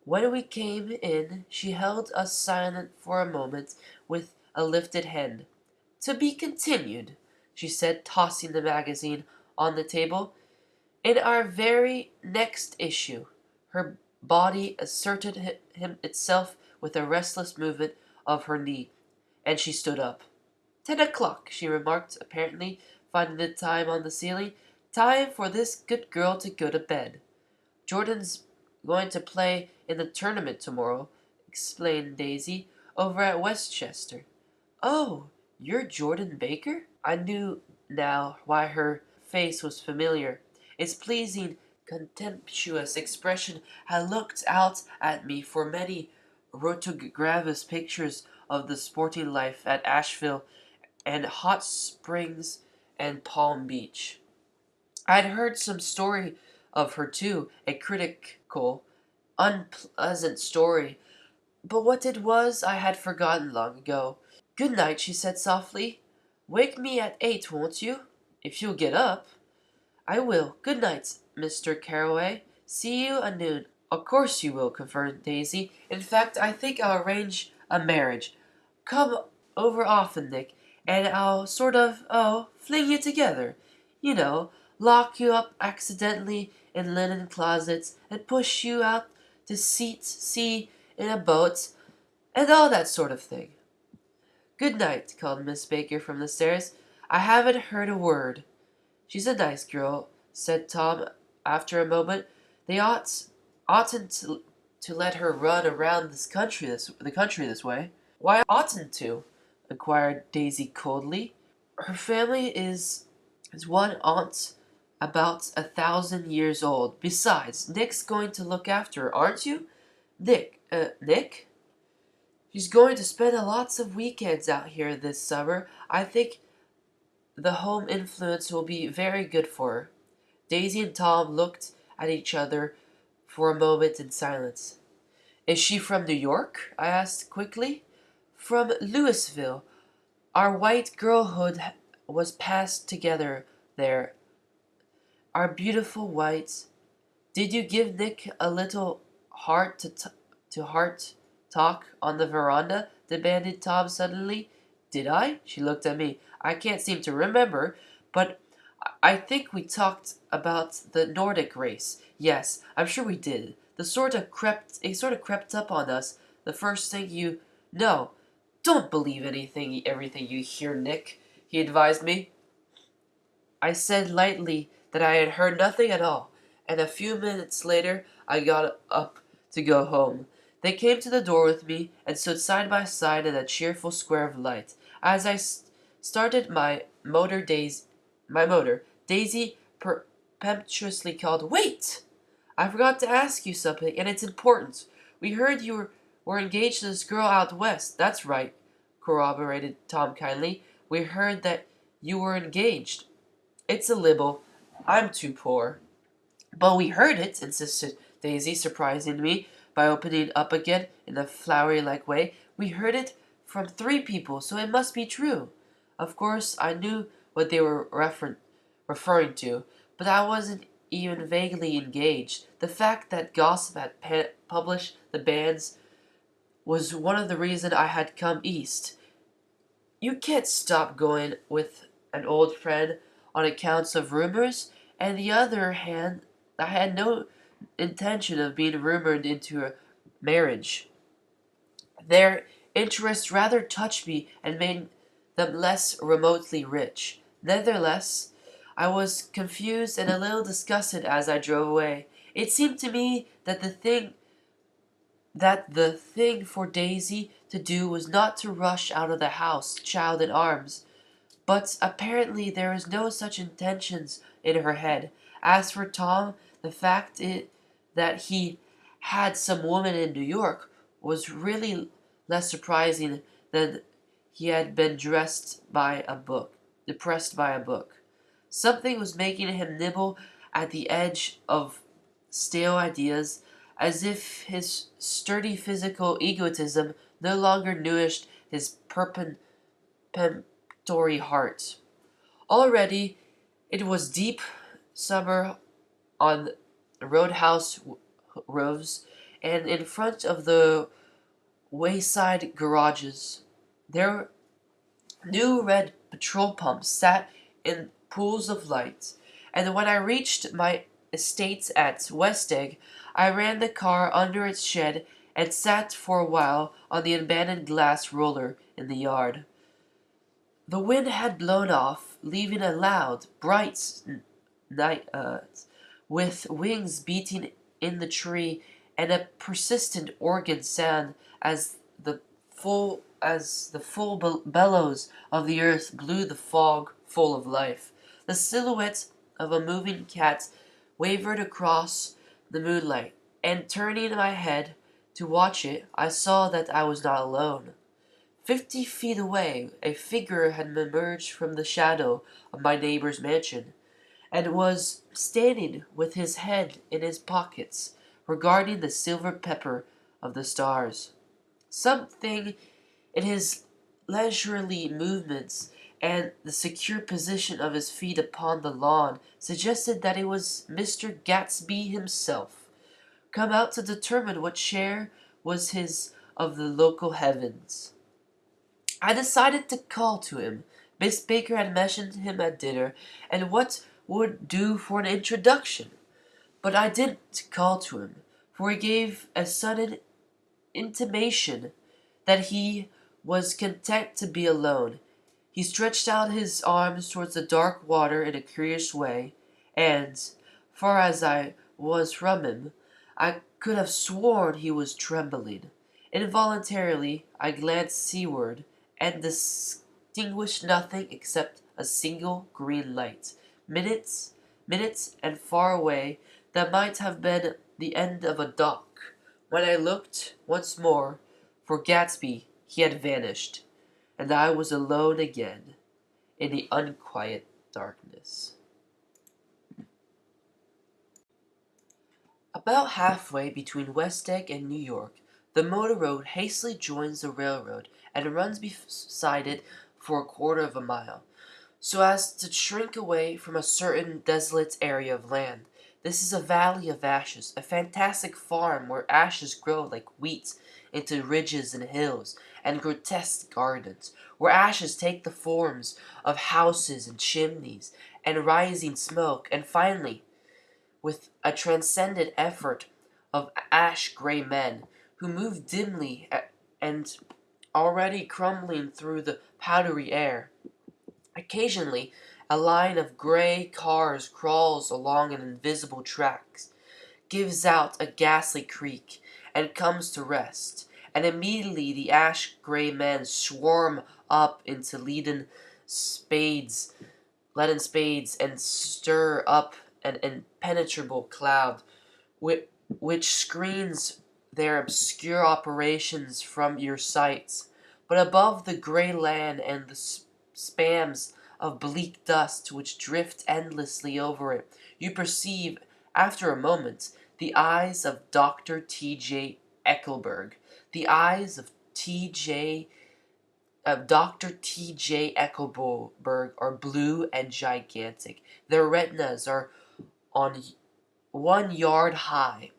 When we came in, she held us silent for a moment with a lifted hand. To be continued, she said, tossing the magazine on the table. In our very next issue. Her body asserted itself with a restless movement of her knee, and she stood up. 10 o'clock, she remarked, apparently finding the time on the ceiling. Time for this good girl to go to bed. Jordan's going to play in the tournament tomorrow, explained Daisy, over at Westchester. Oh, you're Jordan Baker? I knew now why her face was familiar. Its pleasing, contemptuous expression had looked out at me for many rotogravous pictures of the sporting life at Asheville and Hot Springs and Palm Beach. I'd heard some story of her too, a critical, unpleasant story, but what it was I had forgotten long ago. Good night, she said softly. Wake me at 8, won't you? If you'll get up. I will. Good night, Mr. Carroway. See you at noon. Of course you will, confirmed Daisy. In fact, I think I'll arrange a marriage. Come over often, Nick, and I'll sort of, fling you together. You know, lock you up accidentally in linen closets and push you out to sea in a boat and all that sort of thing. Good night, called Miss Baker from the stairs. I haven't heard a word. She's a nice girl, said Tom after a moment. They oughtn't to let her run around the country this way. Why oughtn't to? Inquired Daisy coldly. Her family is one aunt about 1,000 years old. Besides, Nick's going to look after her, aren't you? Nick? She's going to spend lots of weekends out here this summer. I think the home influence will be very good for her. Daisy and Tom looked at each other for a moment in silence. Is she from New York? I asked quickly. From Louisville. Our white girlhood was passed together there. Our beautiful white Did you give Nick a little heart talk on the veranda? Demanded Tom suddenly. Did I? She looked at me. I can't seem to remember, but I think we talked about the Nordic race. Yes, I'm sure we did. It sort of crept up on us. The first thing you No, don't believe everything you hear, Nick, he advised me. I said lightly that I had heard nothing at all, and a few minutes later I got up to go home. They came to the door with me and stood side by side in a cheerful square of light. As I started my motor, Daisy peremptuously called, "Wait! I forgot to ask you something, and it's important. We heard were engaged to this girl out west." "That's right," corroborated Tom kindly. "We heard that you were engaged." "It's a libel. I'm too poor." "But we heard it," insisted Daisy, surprising me by opening up again in a flowery-like way. "We heard it from 3 people, so it must be true." Of course, I knew what they were referring to, but I wasn't even vaguely engaged. The fact that gossip had published the banns was one of the reasons I had come east. You can't stop going with an old friend on accounts of rumors. And the other hand, I had no intention of being rumored into a marriage. Their interests rather touched me and made them less remotely rich. Nevertheless, I was confused and a little disgusted as I drove away. It seemed to me that the thing for Daisy to do was not to rush out of the house, child in arms. But apparently there was no such intentions in her head. As for Tom, the that he had some woman in New York was really less surprising than he had been depressed by a book. Something was making him nibble at the edge of stale ideas, as if his sturdy physical egotism no longer nourished his peremptory heart. Already it was deep summer on roadhouse roofs, and in front of the wayside garages their new red petrol pumps sat in pools of light. And when I reached my estates at West Egg, I ran the car under its shed and sat for a while on the abandoned glass roller in the yard. The wind had blown off, leaving a loud, bright night with wings beating in the tree and a persistent organ sound as the full bellows of the earth blew the fog full of life. The silhouette of a moving cat wavered across the moonlight, and turning my head to watch it, I saw that I was not alone. 50 feet away, a figure had emerged from the shadow of my neighbor's mansion, and was standing with his head in his pockets, regarding the silver pepper of the stars. Something in his leisurely movements and the secure position of his feet upon the lawn suggested that it was Mr. Gatsby himself, come out to determine what share was his of the local heavens. I decided to call to him. Miss Baker had mentioned him at dinner, and what would do for an introduction? But I didn't call to him, for he gave a sudden intimation that he was content to be alone. He stretched out his arms towards the dark water in a curious way, and, far as I was from him, I could have sworn he was trembling. Involuntarily I glanced seaward, and distinguished nothing except a single green light, minutes and far away, that might have been the end of a dock. When I looked once more for Gatsby, he had vanished, and I was alone again in the unquiet darkness. About halfway between West Egg and New York, the motor road hastily joins the railroad and runs beside it for a quarter of a mile, so as to shrink away from a certain desolate area of land. This is a valley of ashes, a fantastic farm where ashes grow like wheat into ridges and hills and grotesque gardens, where ashes take the forms of houses and chimneys and rising smoke, and finally, with a transcendent effort of ash-gray men who move dimly and already crumbling through the powdery air. Occasionally, a line of gray cars crawls along an invisible track, gives out a ghastly creak, and comes to rest, and immediately the ash-gray men swarm up into leaden spades, and stir up an impenetrable cloud which screens their obscure operations from your sight. But above the grey land and the spams of bleak dust which drift endlessly over it, you perceive, after a moment, the eyes of Dr. T.J. Eckelberg, the eyes of Dr. T.J. Eckelberg are blue and gigantic. Their retinas are on 1 yard high.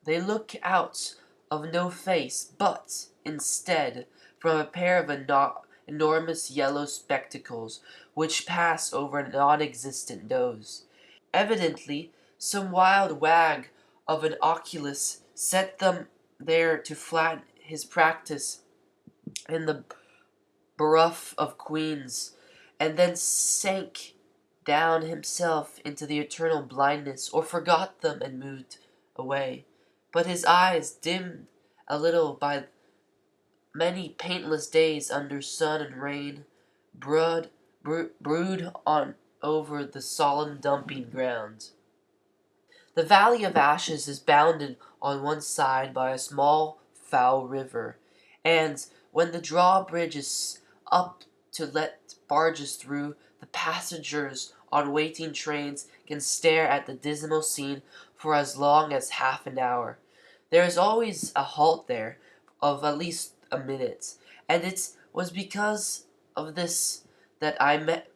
They look out of no face, but, instead, from a pair of enormous yellow spectacles which pass over a non-existent nose. Evidently, some wild wag of an oculist set them there to flatten his practice in the Borough of Queens, and then sank down himself into the eternal blindness, or forgot them and moved away. But his eyes, dimmed a little by many paintless days under sun and rain, brood on over the solemn dumping ground. The Valley of Ashes is bounded on one side by a small foul river, and when the drawbridge is up to let barges through, the passengers on waiting trains can stare at the dismal scene for as long as half an hour. There is always a halt there of at least a minute, and it was because of this that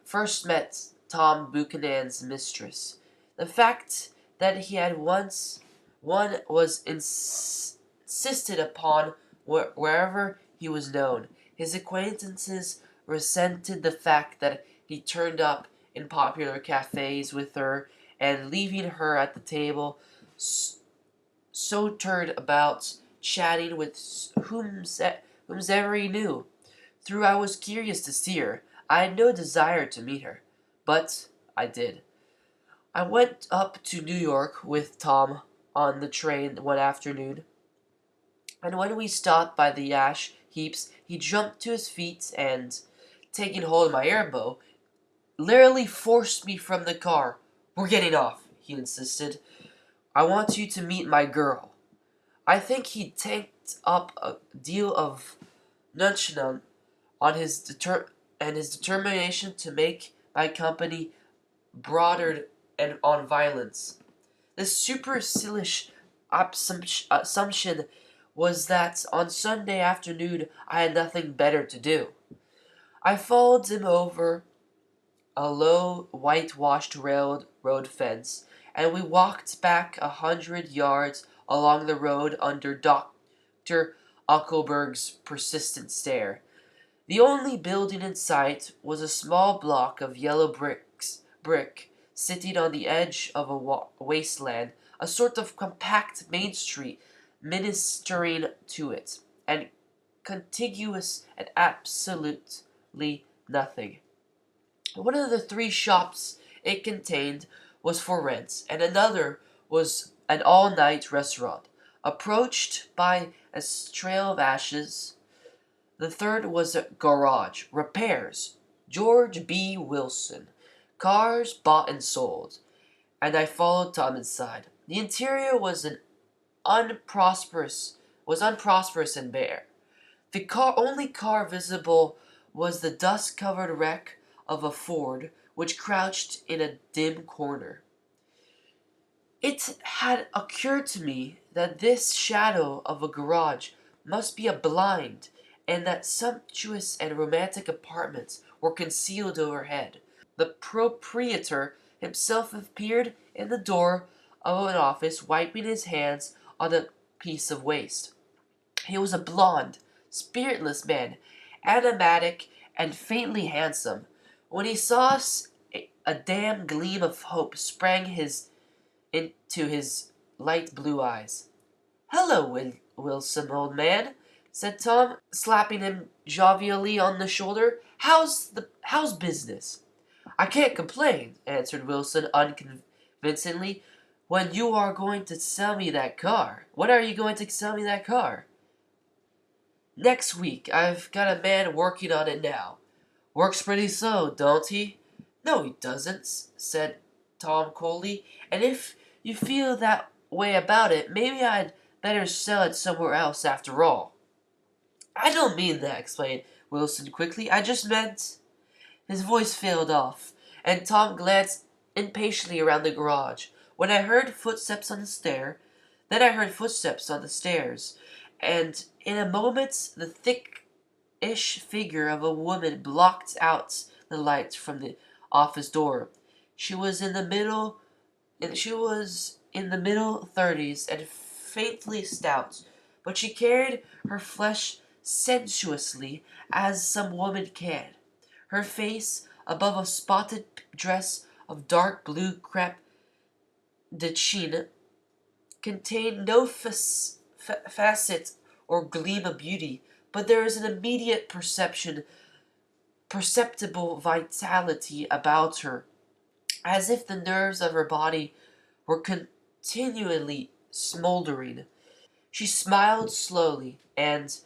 first met Tom Buchanan's mistress. The fact that he had once one was insisted upon wherever he was known. His acquaintances resented the fact that he turned up in popular cafes with her, and leaving her at the table, sauntered about, chatting with whomsoever he knew. Though I was curious to see her, I had no desire to meet her, but I did. I went up to New York with Tom on the train one afternoon, and when we stopped by the ash heaps, he jumped to his feet and, taking hold of my elbow, literally forced me from the car. "We're getting off," he insisted. "I want you to meet my girl." I think he tanked up a deal of nonchalance on his determination to make my company broader and on violence. This supercilious assumption was that on Sunday afternoon I had nothing better to do. I followed him over a low whitewashed railroad fence, and we walked back 100 yards along the road under Dr. Uckelberg's persistent stare. The only building in sight was a small block of yellow brick, sitting on the edge of a wasteland, a sort of compact main street ministering to it, and contiguous and absolutely nothing. One of the three shops it contained was for rent, and another was an all-night restaurant, approached by a trail of ashes. The third was a garage. Repairs. George B. Wilson. Cars bought and sold. And I followed Tom inside. The interior unprosperous and bare. The only car visible was the dust-covered wreck of a Ford, which crouched in a dim corner. It had occurred to me that this shadow of a garage must be a blind, and that sumptuous and romantic apartments were concealed overhead. The proprietor himself appeared in the door of an office, wiping his hands on a piece of waste. He was a blond, spiritless man, enigmatic and faintly handsome. When he saw us, a dim gleam of hope sprang into his light blue eyes. "Hello, Wilson, old man," said Tom, slapping him jovially on the shoulder. How's business?" "I can't complain," answered Wilson unconvincingly. "When you are going to sell me that car? When are you going to sell me that car?" "Next week. I've got a man working on it now." "Works pretty slow, don't he?" "No, he doesn't," said Tom coldly. "And if you feel that way about it, maybe I'd better sell it somewhere else after all." "I don't mean that," explained Wilson quickly. "I just meant—" His voice failed off, and Tom glanced impatiently around the garage. When I heard footsteps on the stair, then I heard footsteps on the stairs, and in a moment the thick-ish figure of a woman blocked out the light from the office door. She was in the middle thirties and faintly stout, but she carried her flesh sensuously as some woman can. Her face, above a spotted dress of dark blue crepe de chine, contained no facet or gleam of beauty, but there is an immediate perceptible vitality about her, as if the nerves of her body were continually smoldering. She smiled slowly, and,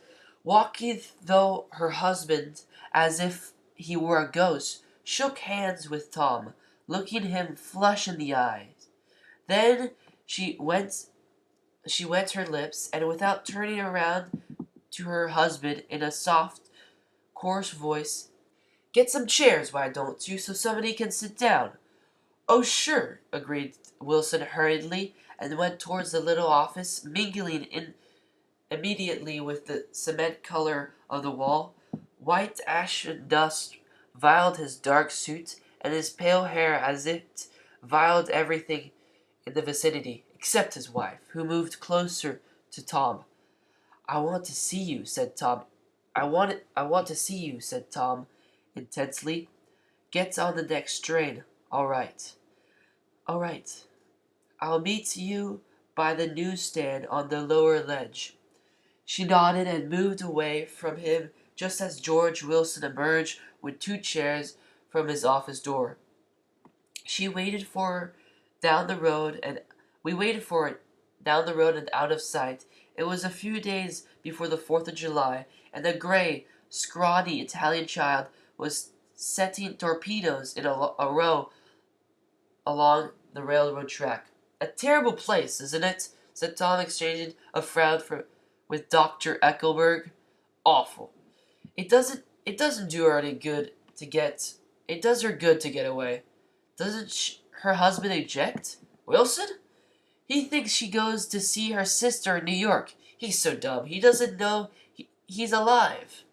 walking though her husband as if he were a ghost, shook hands with Tom, looking him flush in the eyes. Then she wet her lips, and without turning around to her husband in a soft, coarse voice, "Get some chairs, why don't you, so somebody can sit down?" "Oh, sure," agreed Wilson hurriedly, and went towards the little office, mingling immediately with the cement color of the wall. White ashen dust veiled his dark suit, and his pale hair as it veiled everything in the vicinity, except his wife, who moved closer to Tom. "I want to see you," said Tom. I want to see you," said Tom intensely. "Get on the next train." "All right." "All right. I'll meet you by the newsstand on the lower ledge." She nodded and moved away from him just as George Wilson emerged with two chairs from his office door. She waited for down the road and we waited for it down the road and out of sight. It was a few days before the 4th of July, and the gray, scrawny Italian child was setting torpedoes in a row along the railroad track. "A terrible place, isn't it?" said Tom, exchanging a frown with Dr. Eckelberg. "Awful. It doesn't do her any good to get. It does her good to get away." "Doesn't her husband eject? Wilson? He thinks she goes to see her sister in New York. He's so dumb. He doesn't know he's alive."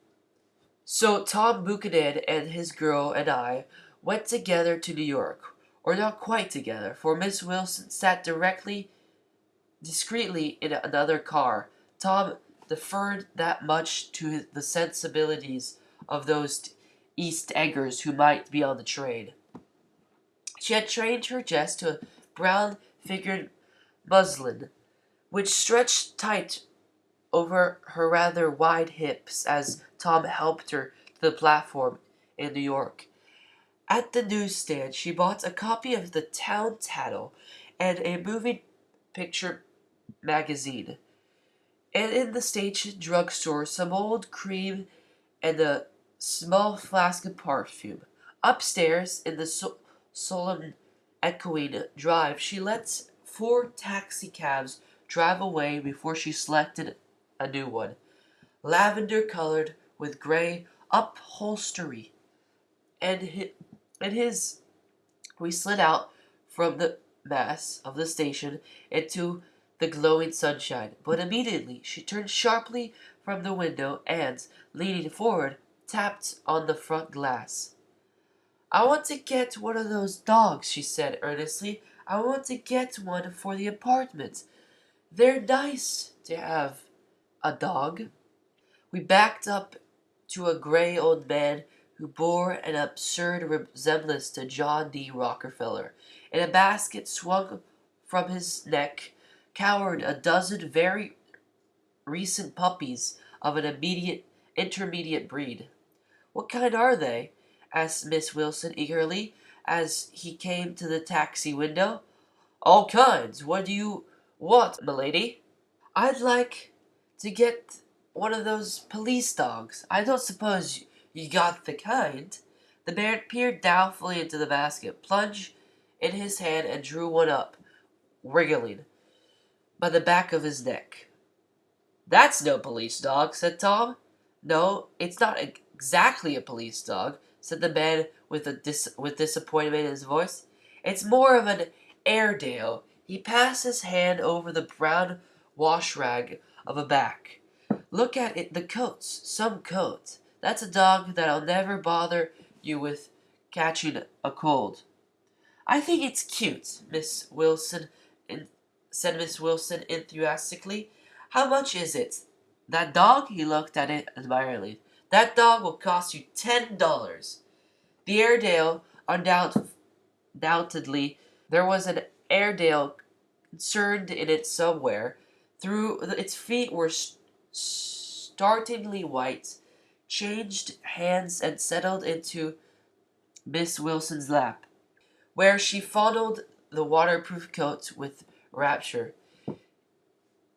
So Tom Buchanan and his girl and I went together to New York, or not quite together, for Miss Wilson sat discreetly in another car. Tom deferred that much to the sensibilities of those East Eggers who might be on the train. She had trained her dress to a brown-figured muslin, which stretched tight over her rather wide hips as Tom helped her to the platform in New York. At the newsstand, she bought a copy of the Town Tattle and a moving picture magazine, and in the station drugstore some old cream and a small flask of perfume. Upstairs, in the solemn, echoing drive, she let 4 taxicabs drive away before she selected a new one, lavender-colored with gray upholstery. And his we slid out from the mass of the station into the glowing sunshine, but immediately she turned sharply from the window and, leaning forward, tapped on the front glass. "I want to get one of those dogs," she said earnestly. I want to get one for the apartment. They're nice to have a dog. We backed up to a gray old man who bore an absurd resemblance to John D. Rockefeller. In a basket swung from his neck cowered a dozen very recent puppies of an intermediate breed. "What kind are they?" asked Miss Wilson eagerly as he came to the taxi window. "All kinds. What do you want, milady?" "I'd like to get one of those police dogs. I don't suppose you got the kind." The man peered doubtfully into the basket, plunged in his hand, and drew one up, wriggling by the back of his neck. "That's no police dog," said Tom. "No, it's not exactly a police dog," said the man with disappointment in his voice. "It's more of an Airedale." He passed his hand over the brown wash rag of a back. "Look at it, the coats. Some coat. That's a dog that'll never bother you with catching a cold." "I think it's cute," said Miss Wilson enthusiastically. "How much is it?" "That dog?" He looked at it admiringly. "That dog will cost you $10." The Airedale, undoubtedly, there was an Airedale concerned in it somewhere. Through its feet were startlingly white, changed hands and settled into Miss Wilson's lap, where she fondled the waterproof coat with rapture.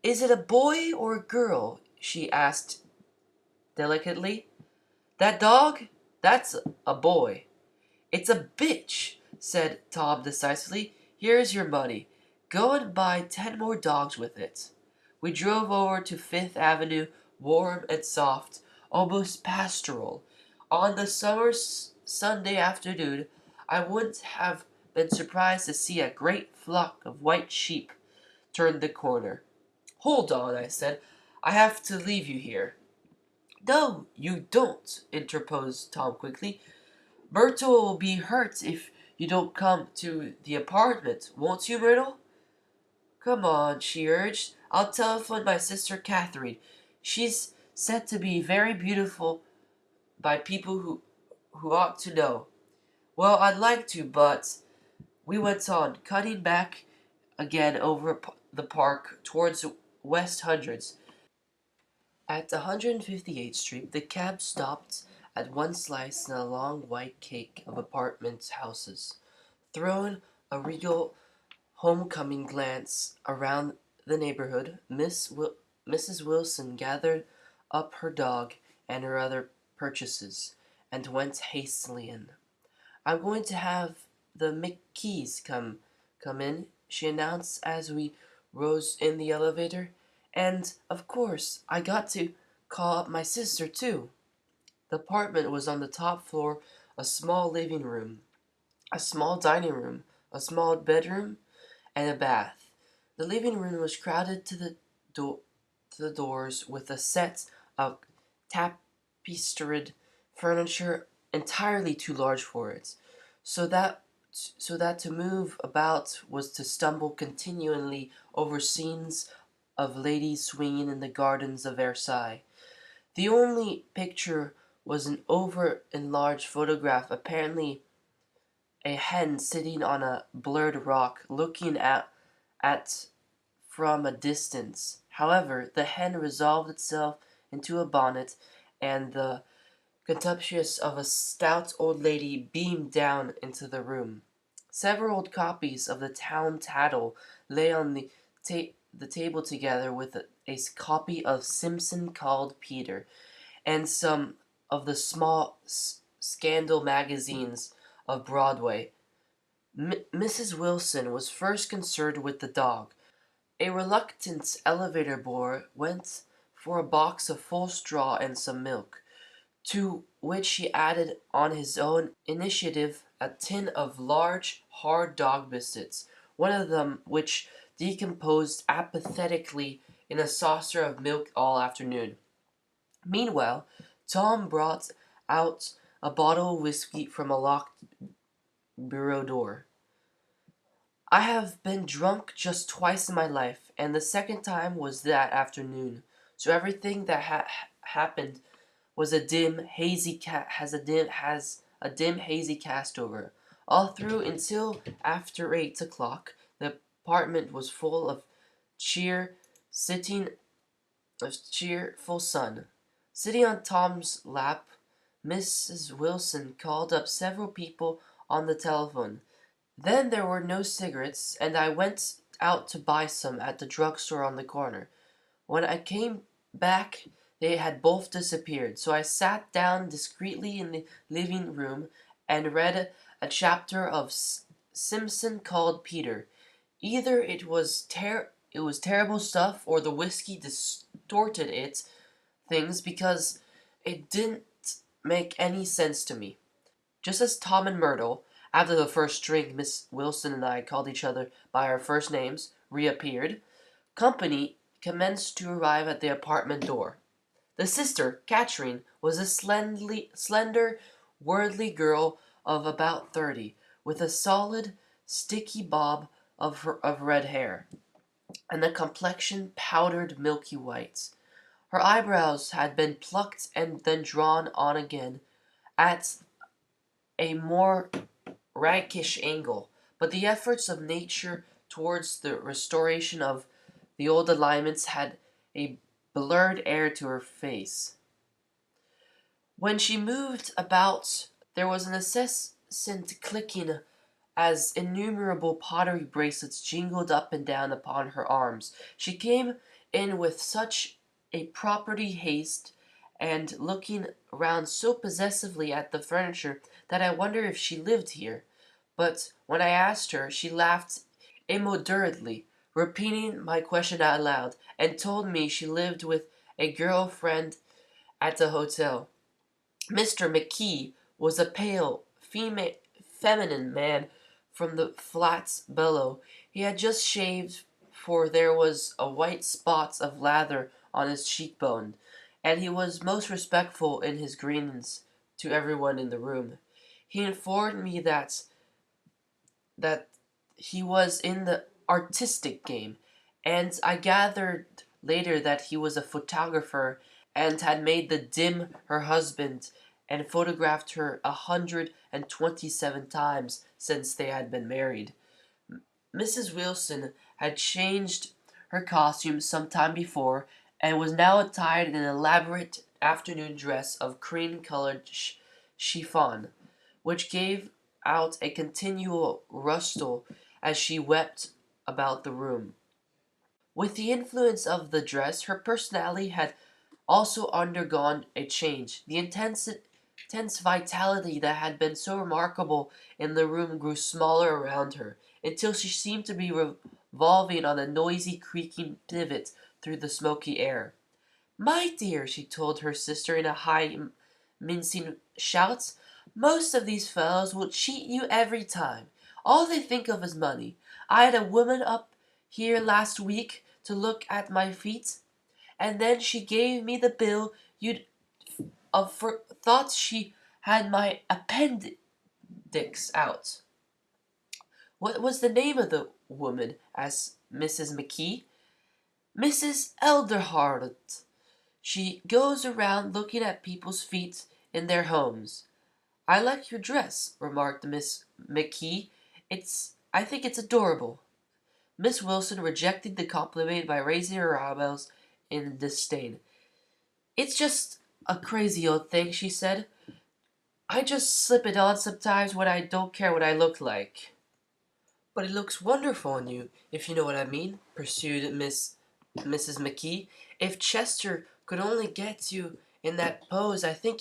"Is it a boy or a girl?" she asked delicately. "That dog? That's a boy." "It's a bitch," said Tom decisively. "Here's your money. Go and buy 10 more dogs with it." We drove over to Fifth Avenue, warm and soft, almost pastoral. On the summer Sunday afternoon, I wouldn't have been surprised to see a great flock of white sheep turn the corner. "Hold on," I said. "I have to leave you here." "No, you don't," interposed Tom quickly. "Myrtle will be hurt if you don't come to the apartment, won't you, Myrtle?" "Come on," she urged. "I'll telephone my sister Catherine. She's said to be very beautiful by people who ought to know." "Well, I'd like to, but—" We went on, cutting back again over the park towards West Hundreds. At 158th Street, the cab stopped at one slice in a long white cake of apartment houses. Throwing a regal homecoming glance around the neighborhood, Mrs. Wilson gathered up her dog and her other purchases and went hastily in. "I'm going to have the McKees come in," she announced as we rose in the elevator. "And, of course, I got to call up my sister, too." The apartment was on the top floor, a small living room, a small dining room, a small bedroom, and a bath. The living room was crowded to the doors with a set of tapestried furniture entirely too large for it, so that to move about was to stumble continually over scenes of ladies swinging in the gardens of Versailles. The only picture was an over-enlarged photograph, apparently a hen sitting on a blurred rock, looking at from a distance. However, the hen resolved itself into a bonnet, and the contemptuous of a stout old lady beamed down into the room. Several old copies of the Town Tattle lay on the table together with a copy of Simpson Called Peter, and some of the small scandal magazines of Broadway. Mrs. Wilson was first concerned with the dog. A reluctant elevator boy went for a box of full straw and some milk, to which he added on his own initiative a tin of large, hard dog biscuits, one of them which decomposed apathetically in a saucer of milk all afternoon. Meanwhile, Tom brought out a bottle of whiskey from a locked bureau door. I have been drunk just twice in my life, and the second time was that afternoon. So everything that happened was a dim, hazy has a dim, hazy cast over. All through until after 8 o'clock, the apartment was full of cheer, sitting of cheerful sun. Sitting on Tom's lap, Mrs. Wilson called up several people on the telephone. Then there were no cigarettes, and I went out to buy some at the drugstore on the corner. When I came back, they had both disappeared, so I sat down discreetly in the living room and read a chapter of Simpson Called Peter. Either it was terrible stuff, or the whiskey distorted things because it didn't make any sense to me. Just as Tom and Myrtle, after the first drink Miss Wilson and I called each other by our first names, reappeared, company commenced to arrive at the apartment door. The sister, Katrin, was a slender, worldly girl of about 30, with a solid, sticky bob of red hair, and a complexion powdered milky white. Her eyebrows had been plucked and then drawn on again at a more rakish angle, but the efforts of nature towards the restoration of the old alignments had a blurred air to her face. When she moved about, there was an incessant clicking as innumerable pottery bracelets jingled up and down upon her arms. She came in with such a property haste and looking round so possessively at the furniture that I wonder if she lived here. But when I asked her, she laughed immoderately, repeating my question out loud, and told me she lived with a girl friend at the hotel. Mr. McKee was a pale, feminine man from the flats below. He had just shaved, for there was a white spot of lather on his cheekbone, and he was most respectful in his greetings to everyone in the room. He informed me that he was in the artistic game, and I gathered later that he was a photographer and had made the dim her husband and photographed her 127 times since they had been married. Mrs. Wilson had changed her costume some time before and was now attired in an elaborate afternoon dress of cream-colored chiffon, which gave out a continual rustle as she wept about the room. With the influence of the dress, her personality had also undergone a change. The intense vitality that had been so remarkable in the room grew smaller around her, until she seemed to be revolving on a noisy, creaking pivot through the smoky air. My dear, she told her sister in a high, mincing shout, most of these fellows will cheat you every time. All they think of is money. I had a woman up here last week to look at my feet, and then she gave me the bill you'd for thought she had my appendix out. What was the name of the woman? Asked Mrs. McKee. Mrs. Elderhart. She goes around looking at people's feet in their homes. I like your dress, remarked Miss McKee. I think it's adorable. Miss Wilson rejected the compliment by raising her eyebrows in disdain. It's just a crazy old thing, she said. I just slip it on sometimes when I don't care what I look like. But it looks wonderful on you, if you know what I mean, pursued Mrs. McKee. If Chester could only get you in that pose, I think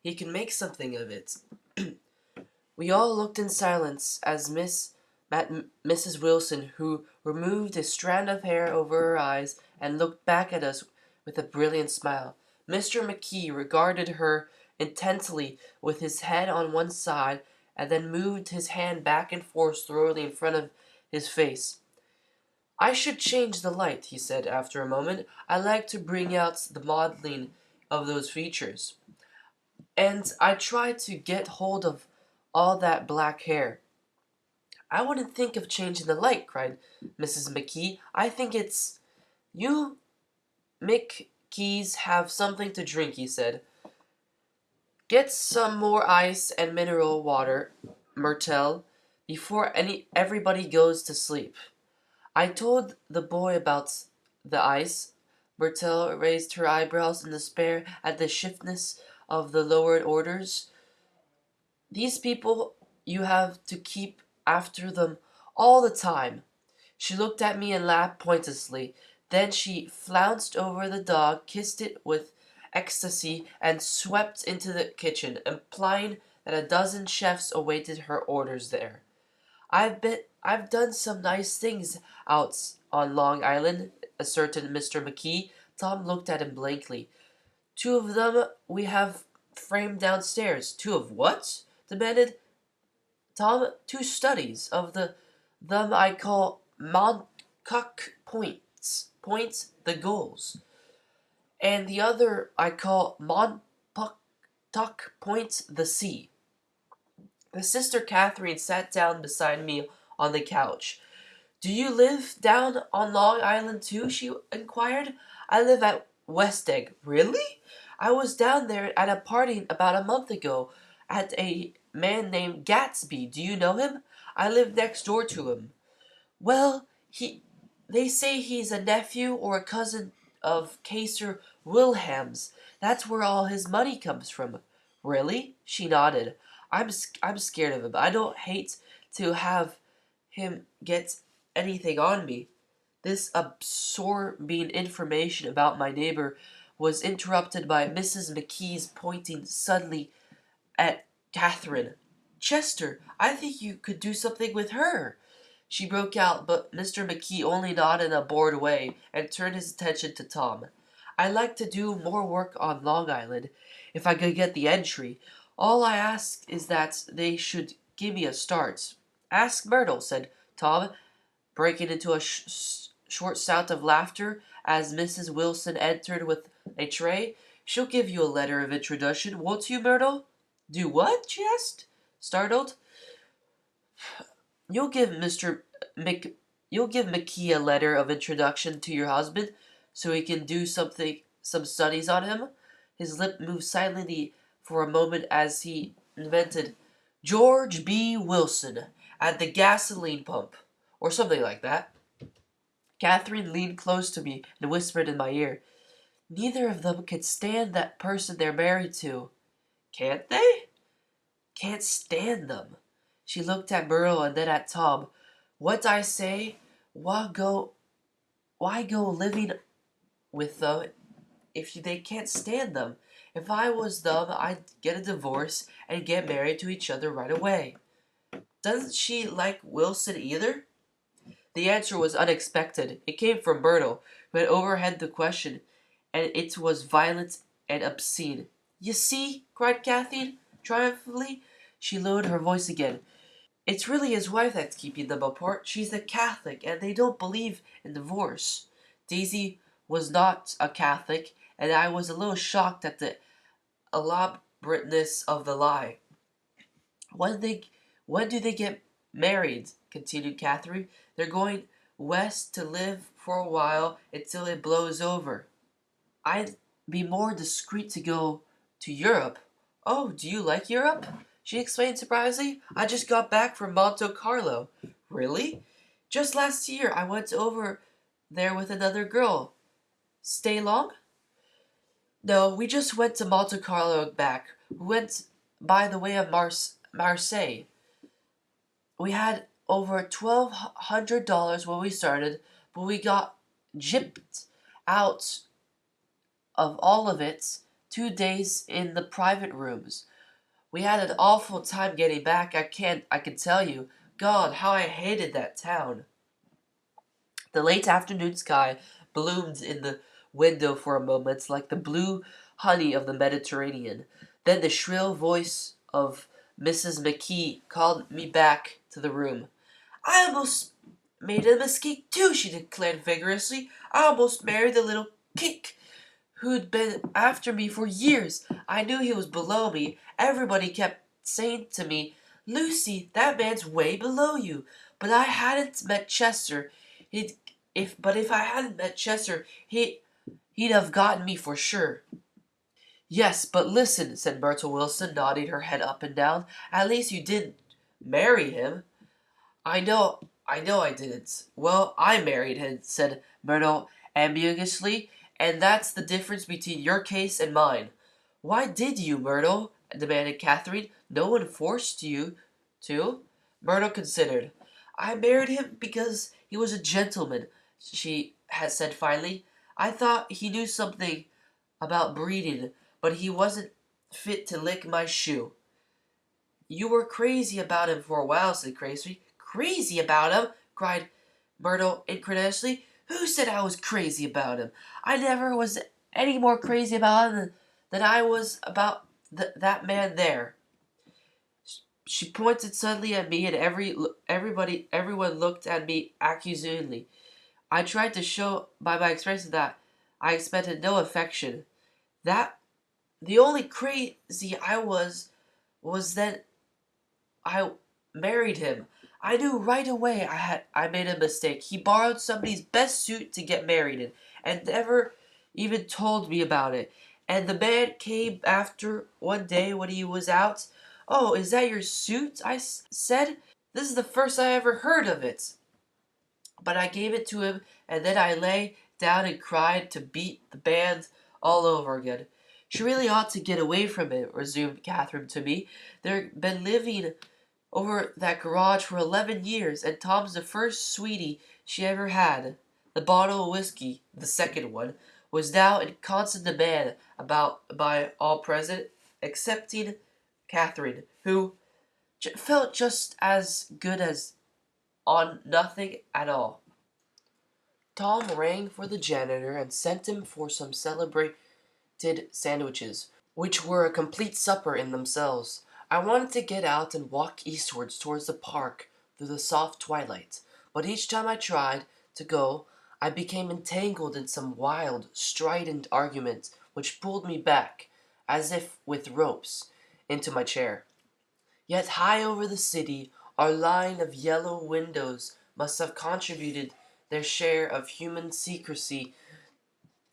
he can make something of it. We all looked in silence as Mrs. Wilson, who removed a strand of hair over her eyes and looked back at us with a brilliant smile. Mr. McKee regarded her intently with his head on one side and then moved his hand back and forth slowly in front of his face. I should change the light, he said after a moment. I like to bring out the modeling of those features. And I tried to get hold of all that black hair. I wouldn't think of changing the light, cried Mrs. McKee. I think it's you McKees have something to drink, he said. Get some more ice and mineral water, Myrtle, before everybody goes to sleep. I told the boy about the ice. Myrtle raised her eyebrows in despair at the stiffness of the lowered orders. These people, you have to keep after them all the time. She looked at me and laughed pointlessly. Then she flounced over the dog, kissed it with ecstasy, and swept into the kitchen, implying that a dozen chefs awaited her orders there. I've done some nice things out on Long Island, asserted Mr. McKee. Tom looked at him blankly. Two of them we have framed downstairs. Two of what? Demanded Tom. Two studies of them I call Montauk points, the goals, and the other I call Montauk points, the sea. The sister Catherine sat down beside me on the couch. Do you live down on Long Island too? She inquired. I live at West Egg. Really? I was down there at a party about a month ago at a man named Gatsby. Do you know him? I live next door to him. Well, they say he's a nephew or a cousin of Kaiser Wilhelm's. That's where all his money comes from. Really? She nodded. I'm scared of him. I don't hate to have him get anything on me. This absorbing information about my neighbor was interrupted by Mrs. McKee's pointing suddenly at Catherine. Chester, I think you could do something with her. She broke out, but Mr. McKee only nodded in a bored way and turned his attention to Tom. I'd like to do more work on Long Island, if I could get the entry. All I ask is that they should give me a start. Ask Myrtle, said Tom, breaking into a short shout of laughter as Mrs. Wilson entered with a tray. She'll give you a letter of introduction, won't you, Myrtle? Do what? She asked, startled. You'll give Mr. Mc you'll give McKee a letter of introduction to your husband so he can do some studies on him. His lip moved silently for a moment as he invented George B. Wilson at the gasoline pump, or something like that. Catherine leaned close to me and whispered in my ear, Neither of them can stand that person they're married to. Can't they? Can't stand them. She looked at Myrtle and then at Tom. What I say? Why go living with them if they can't stand them? If I was them, I'd get a divorce and get married to each other right away. Doesn't she like Wilson either? The answer was unexpected. It came from Myrtle, who had overheard the question, and it was violent and obscene. You see, cried Kathleen triumphantly. She lowered her voice again. It's really his wife that's keeping them apart. She's a Catholic, and they don't believe in divorce. Daisy was not a Catholic, and I was a little shocked at the elaborateness of the lie. When they when do they get married? Continued Catherine. They're going west to live for a while until it blows over. I'd be more discreet to go to Europe. Oh, do you like Europe? She explained surprisingly. I just got back from Monte Carlo. Really? Just last year I went over there with another girl. Stay long? No, we just went to Monte Carlo and back. We went by the way of Marseille. We had over $1,200 when we started, but we got gypped out of all of it 2 days in the private rooms. We had an awful time getting back. I can tell you. God, how I hated that town. The late afternoon sky bloomed in the window for a moment like the blue honey of the Mediterranean. Then the shrill voice of Mrs. McKee called me back to the room. I almost made a mistake too, she declared vigorously. I almost married the little kick who'd been after me for years. I knew he was below me. Everybody kept saying to me, Lucy, that man's way below you. But I hadn't met Chester. He'd if I hadn't met Chester, he'd have gotten me for sure. Yes, but listen, said Myrtle Wilson, nodding her head up and down. At least you didn't marry him. I know I didn't. Well, I married him, said Myrtle ambiguously, and that's the difference between your case and mine. Why did you, Myrtle? Demanded Catherine. No one forced you to. Myrtle considered. I married him because he was a gentleman, she had said finally. I thought he knew something about breeding, but he wasn't fit to lick my shoe. You were crazy about him for a while, said Crazy. Crazy about him? Cried Myrtle incredulously. Who said I was crazy about him? I never was any more crazy about him than I was about that man there. She pointed suddenly at me, and everyone looked at me accusingly. I tried to show by my expression that I expected no affection. That the only crazy I was then I married him. I knew right away I made a mistake. He borrowed somebody's best suit to get married in and never even told me about it. And the man came after one day when he was out. Oh, is that your suit? Said. This is the first I ever heard of it. But I gave it to him, and then I lay down and cried to beat the band all over again. She really ought to get away from it, resumed Catherine to me. They've been living over that garage for 11 years, and Tom's the first sweetie she ever had. The bottle of whiskey, the second one, was now in constant demand about by all present, excepting Catherine, who felt just as good as on nothing at all. Tom rang for the janitor and sent him for some celebrated sandwiches, which were a complete supper in themselves. I wanted to get out and walk eastwards towards the park through the soft twilight, but each time I tried to go, I became entangled in some wild, strident argument which pulled me back, as if with ropes, into my chair. Yet high over the city, our line of yellow windows must have contributed their share of human secrecy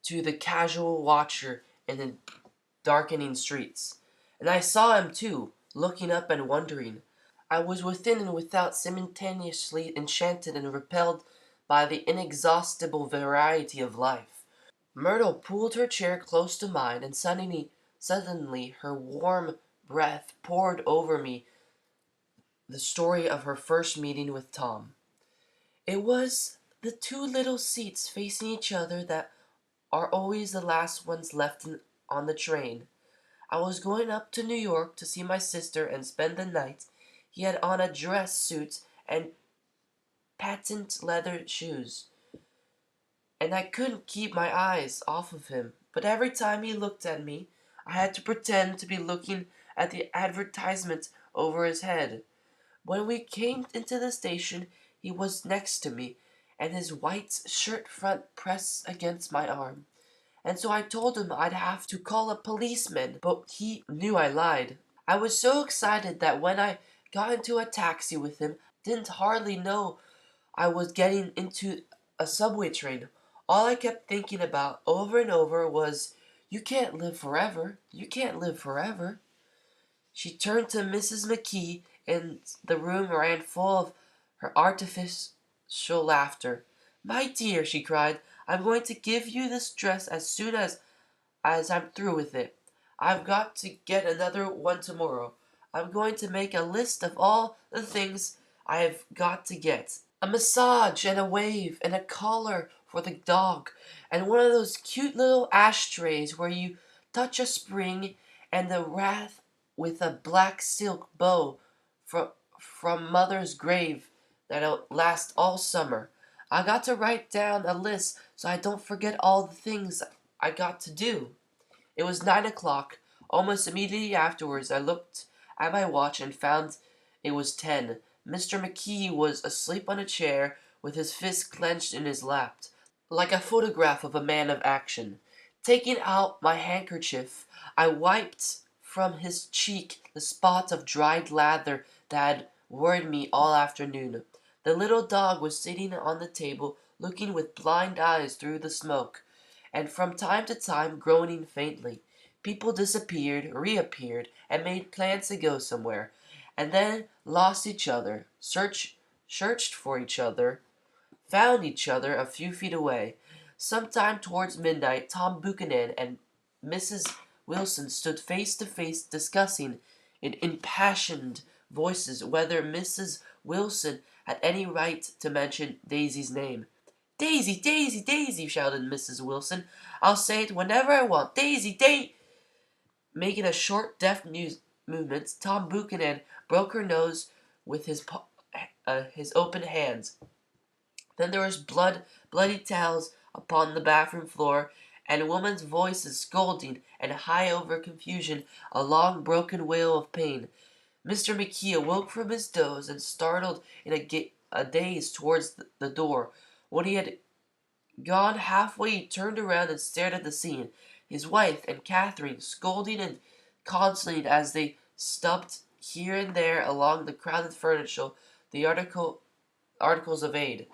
to the casual watcher in the darkening streets. And I saw him too, looking up and wondering. I was within and without simultaneously enchanted and repelled by the inexhaustible variety of life. Myrtle pulled her chair close to mine, and suddenly her warm breath poured over me the story of her first meeting with Tom. It was the two little seats facing each other that are always the last ones left on the train. I was going up to New York to see my sister and spend the night. He had on a dress suit and patent leather shoes, and I couldn't keep my eyes off of him. But every time he looked at me, I had to pretend to be looking at the advertisement over his head. When we came into the station, he was next to me, and his white shirt front pressed against my arm. And so I told him I'd have to call a policeman, but he knew I lied. I was so excited that when I got into a taxi with him, didn't hardly know I was getting into a subway train. All I kept thinking about over and over was, you can't live forever. You can't live forever. She turned to Mrs. McKee, and the room ran full of her artificial laughter. My dear, she cried, I'm going to give you this dress as soon as I'm through with it. I've got to get another one tomorrow. I'm going to make a list of all the things I've got to get. A massage and a wave and a collar for the dog and one of those cute little ashtrays where you touch a spring and the wreath with a black silk bow from mother's grave that'll last all summer. I got to write down a list so I don't forget all the things I got to do. It was 9 o'clock. Almost immediately afterwards, I looked at my watch and found it was 10. Mr. McKee was asleep on a chair with his fist clenched in his lap, like a photograph of a man of action. Taking out my handkerchief, I wiped from his cheek the spots of dried lather that had worried me all afternoon. The little dog was sitting on the table, looking with blind eyes through the smoke, and from time to time groaning faintly. People disappeared, reappeared, and made plans to go somewhere, and then lost each other, searched for each other, found each other a few feet away. Sometime towards midnight, Tom Buchanan and Mrs. Wilson stood face to face discussing in impassioned voices whether Mrs. Wilson had any right to mention Daisy's name. Daisy, Daisy, Daisy, shouted Mrs. Wilson. I'll say it whenever I want. Daisy, Daisy. Making a short, deft movement, Tom Buchanan broke her nose with his open hands. Then there was bloody towels upon the bathroom floor, and women's voices scolding, and high over confusion a long broken wail of pain. Mr. McKee awoke from his doze and startled in a daze towards the door. When he had gone halfway, he turned around and stared at the scene. His wife and Catherine scolding and consoling as they stubbed here and there along the crowded furniture the articles of aid,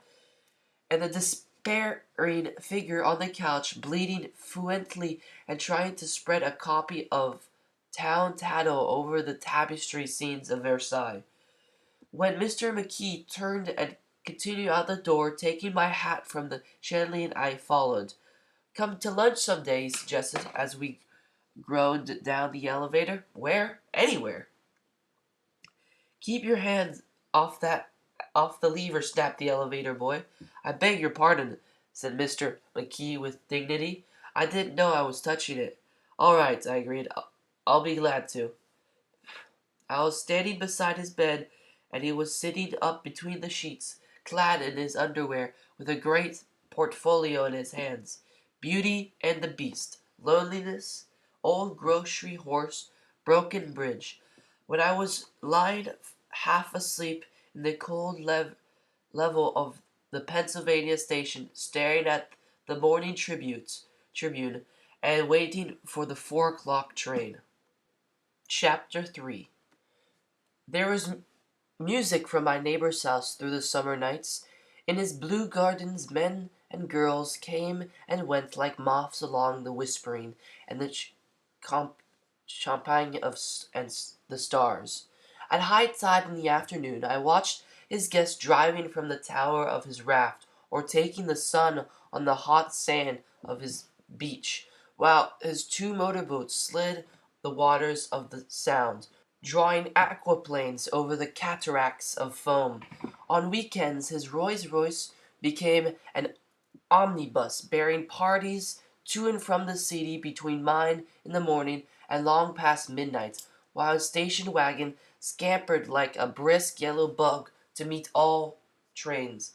and the despairing figure on the couch, bleeding fluently and trying to spread a copy of Town Tattle over the tapestry scenes of Versailles. When Mr. McKee turned and continued out the door, taking my hat from the chandelier, I followed. Come to lunch some day, he suggested as we groaned down the elevator. Where? Anywhere. Keep your hands off the lever, snapped the elevator boy. I beg your pardon, said Mr. McKee with dignity. I didn't know I was touching it. All right, I agreed. I'll be glad to. I was standing beside his bed, and he was sitting up between the sheets, clad in his underwear, with a great portfolio in his hands. Beauty and the Beast, Loneliness, Old Grocery Horse, Broken Bridge. When I was lying half asleep in the cold level of the Pennsylvania station, staring at the morning Tribune, and waiting for the 4 o'clock train. Chapter 3. There was music from my neighbor's house through the summer nights. In his blue gardens, men and girls came and went like moths along the whispering and the champagne and the stars. At high tide in the afternoon, I watched his guests driving from the tower of his raft or taking the sun on the hot sand of his beach, while his two motorboats slid the waters of the Sound, drawing aquaplanes over the cataracts of foam. On weekends, his Rolls Royce became an omnibus bearing parties to and from the city between 9 in the morning and long past midnight, while his station wagon scampered like a brisk yellow bug to meet all trains.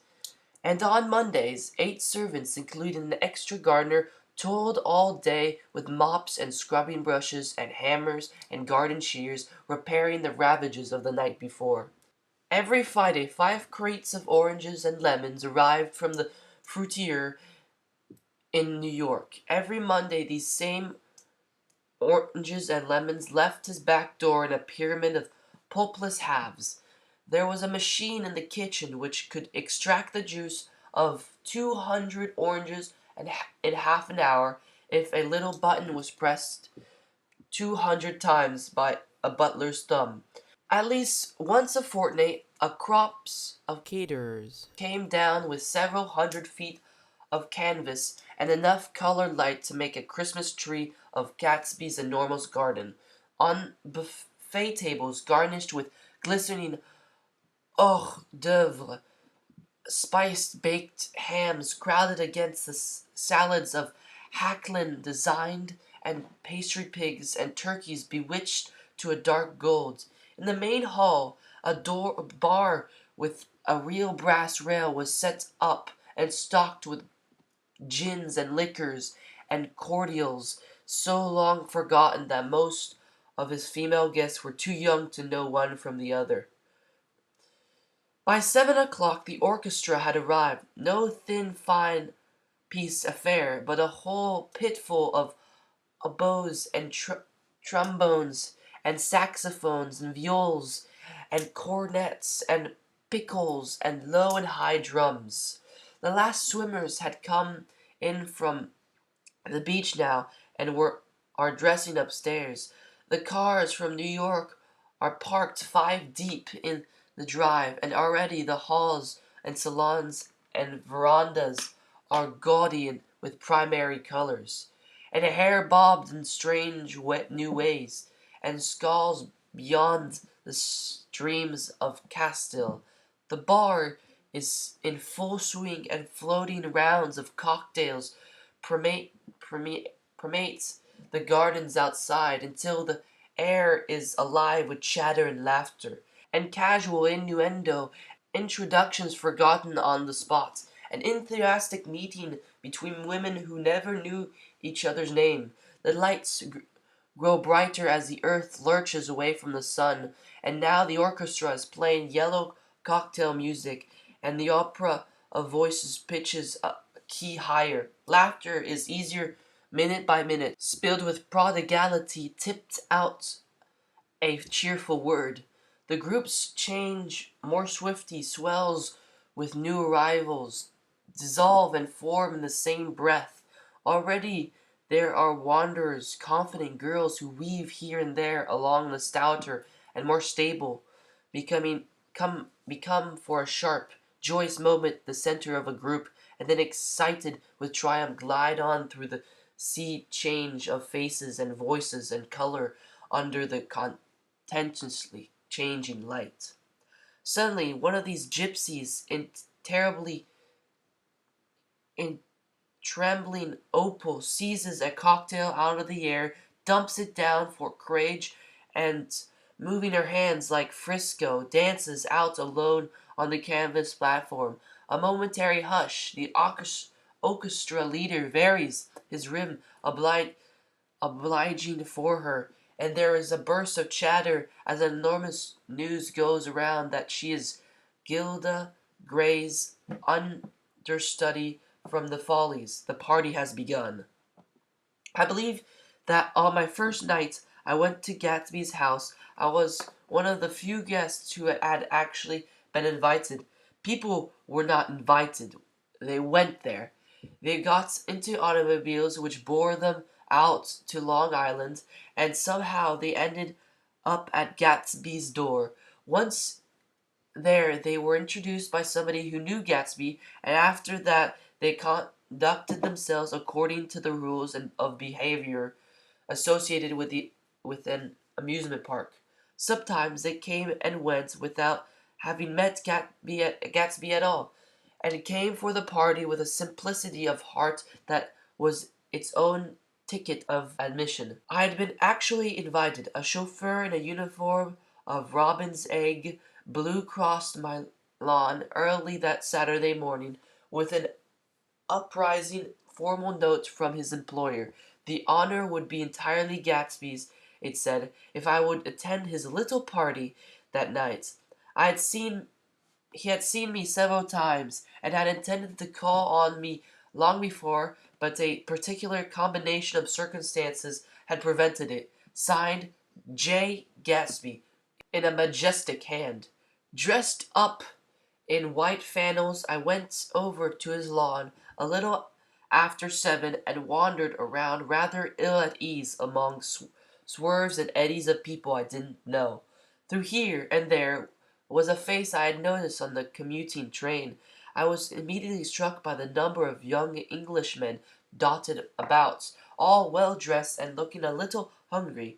And on Mondays, 8 servants, including an extra gardener, toiled all day with mops and scrubbing brushes and hammers and garden shears, repairing the ravages of the night before. Every Friday, 5 crates of oranges and lemons arrived from the fruiterer in New York. Every Monday, these same oranges and lemons left his back door in a pyramid of pulpless halves. There was a machine in the kitchen which could extract the juice of 200 oranges in half an hour if a little button was pressed 200 times by a butler's thumb. At least once a fortnight, a crops of Caterers. came down with several hundred feet of canvas and enough colored light to make a Christmas tree of Gatsby's enormous garden. On buffet tables garnished with glistening hors d'oeuvre, spiced baked hams crowded against the salads of Hacklin designed, and pastry pigs and turkeys bewitched to a dark gold. In the main hall, a bar with a real brass rail was set up and stocked with gins and liquors and cordials so long forgotten that most of his female guests were too young to know one from the other. By 7 o'clock the orchestra had arrived, no thin fine piece affair, but a whole pitful of oboes and trombones and saxophones and viols and cornets and pickles, and low and high drums. The last swimmers had come in from the beach now and are dressing upstairs. The cars from New York are parked 5 deep in the drive, and already the halls and salons and verandas are gaudy with primary colors, and hair bobbed in strange wet new ways, and skulls beyond the streams of Castile. The bar is in full swing, and floating rounds of cocktails permeate permeates the gardens outside until the air is alive with chatter and laughter, and casual innuendo, introductions forgotten on the spot, an enthusiastic meeting between women who never knew each other's name. The lights grow brighter as the earth lurches away from the sun, and now the orchestra is playing yellow cocktail music, and the opera of voices pitches a key higher. Laughter is easier minute by minute, spilled with prodigality, tipped out a cheerful word. The groups change more swiftly, swells with new arrivals, dissolve and form in the same breath. Already there are wanderers, confident girls who weave here and there along the stouter and more stable, become for a sharp, joyous moment the center of a group, and then excited with triumph glide on through the sea change of faces and voices and color under the contentiously changing light. Suddenly, one of these gypsies, terribly in trembling opal, seizes a cocktail out of the air, dumps it down for courage, and, moving her hands like Frisco, dances out alone on the canvas platform. A momentary hush. The orchestra leader varies his rhythm, obliging for her, and there is a burst of chatter as enormous news goes around that she is Gilda Gray's understudy from the Follies. The party has begun. I believe that on my first night I went to Gatsby's house, I was one of the few guests who had actually been invited. People were not invited, they went there. They got into automobiles which bore them out to Long Island, and somehow they ended up at Gatsby's door. Once there they were introduced by somebody who knew Gatsby, and after that they conducted themselves according to the rules of behavior associated with an amusement park. Sometimes they came and went without having met Gatsby at all, and came for the party with a simplicity of heart that was its own ticket of admission. I had been actually invited. A chauffeur in a uniform of robin's egg blue crossed my lawn early that Saturday morning with an uprising formal note from his employer. The honor would be entirely Gatsby's, it said, if I would attend his little party that night. I had seen He had seen me several times, and had intended to call on me long before, but a particular combination of circumstances had prevented it. Signed, J. Gatsby, in a majestic hand. Dressed up in white flannels, I went over to his lawn a little after 7 and wandered around rather ill at ease among swerves and eddies of people I didn't know. Through here and there was a face I had noticed on the commuting train. I was immediately struck by the number of young Englishmen dotted about, all well dressed and looking a little hungry,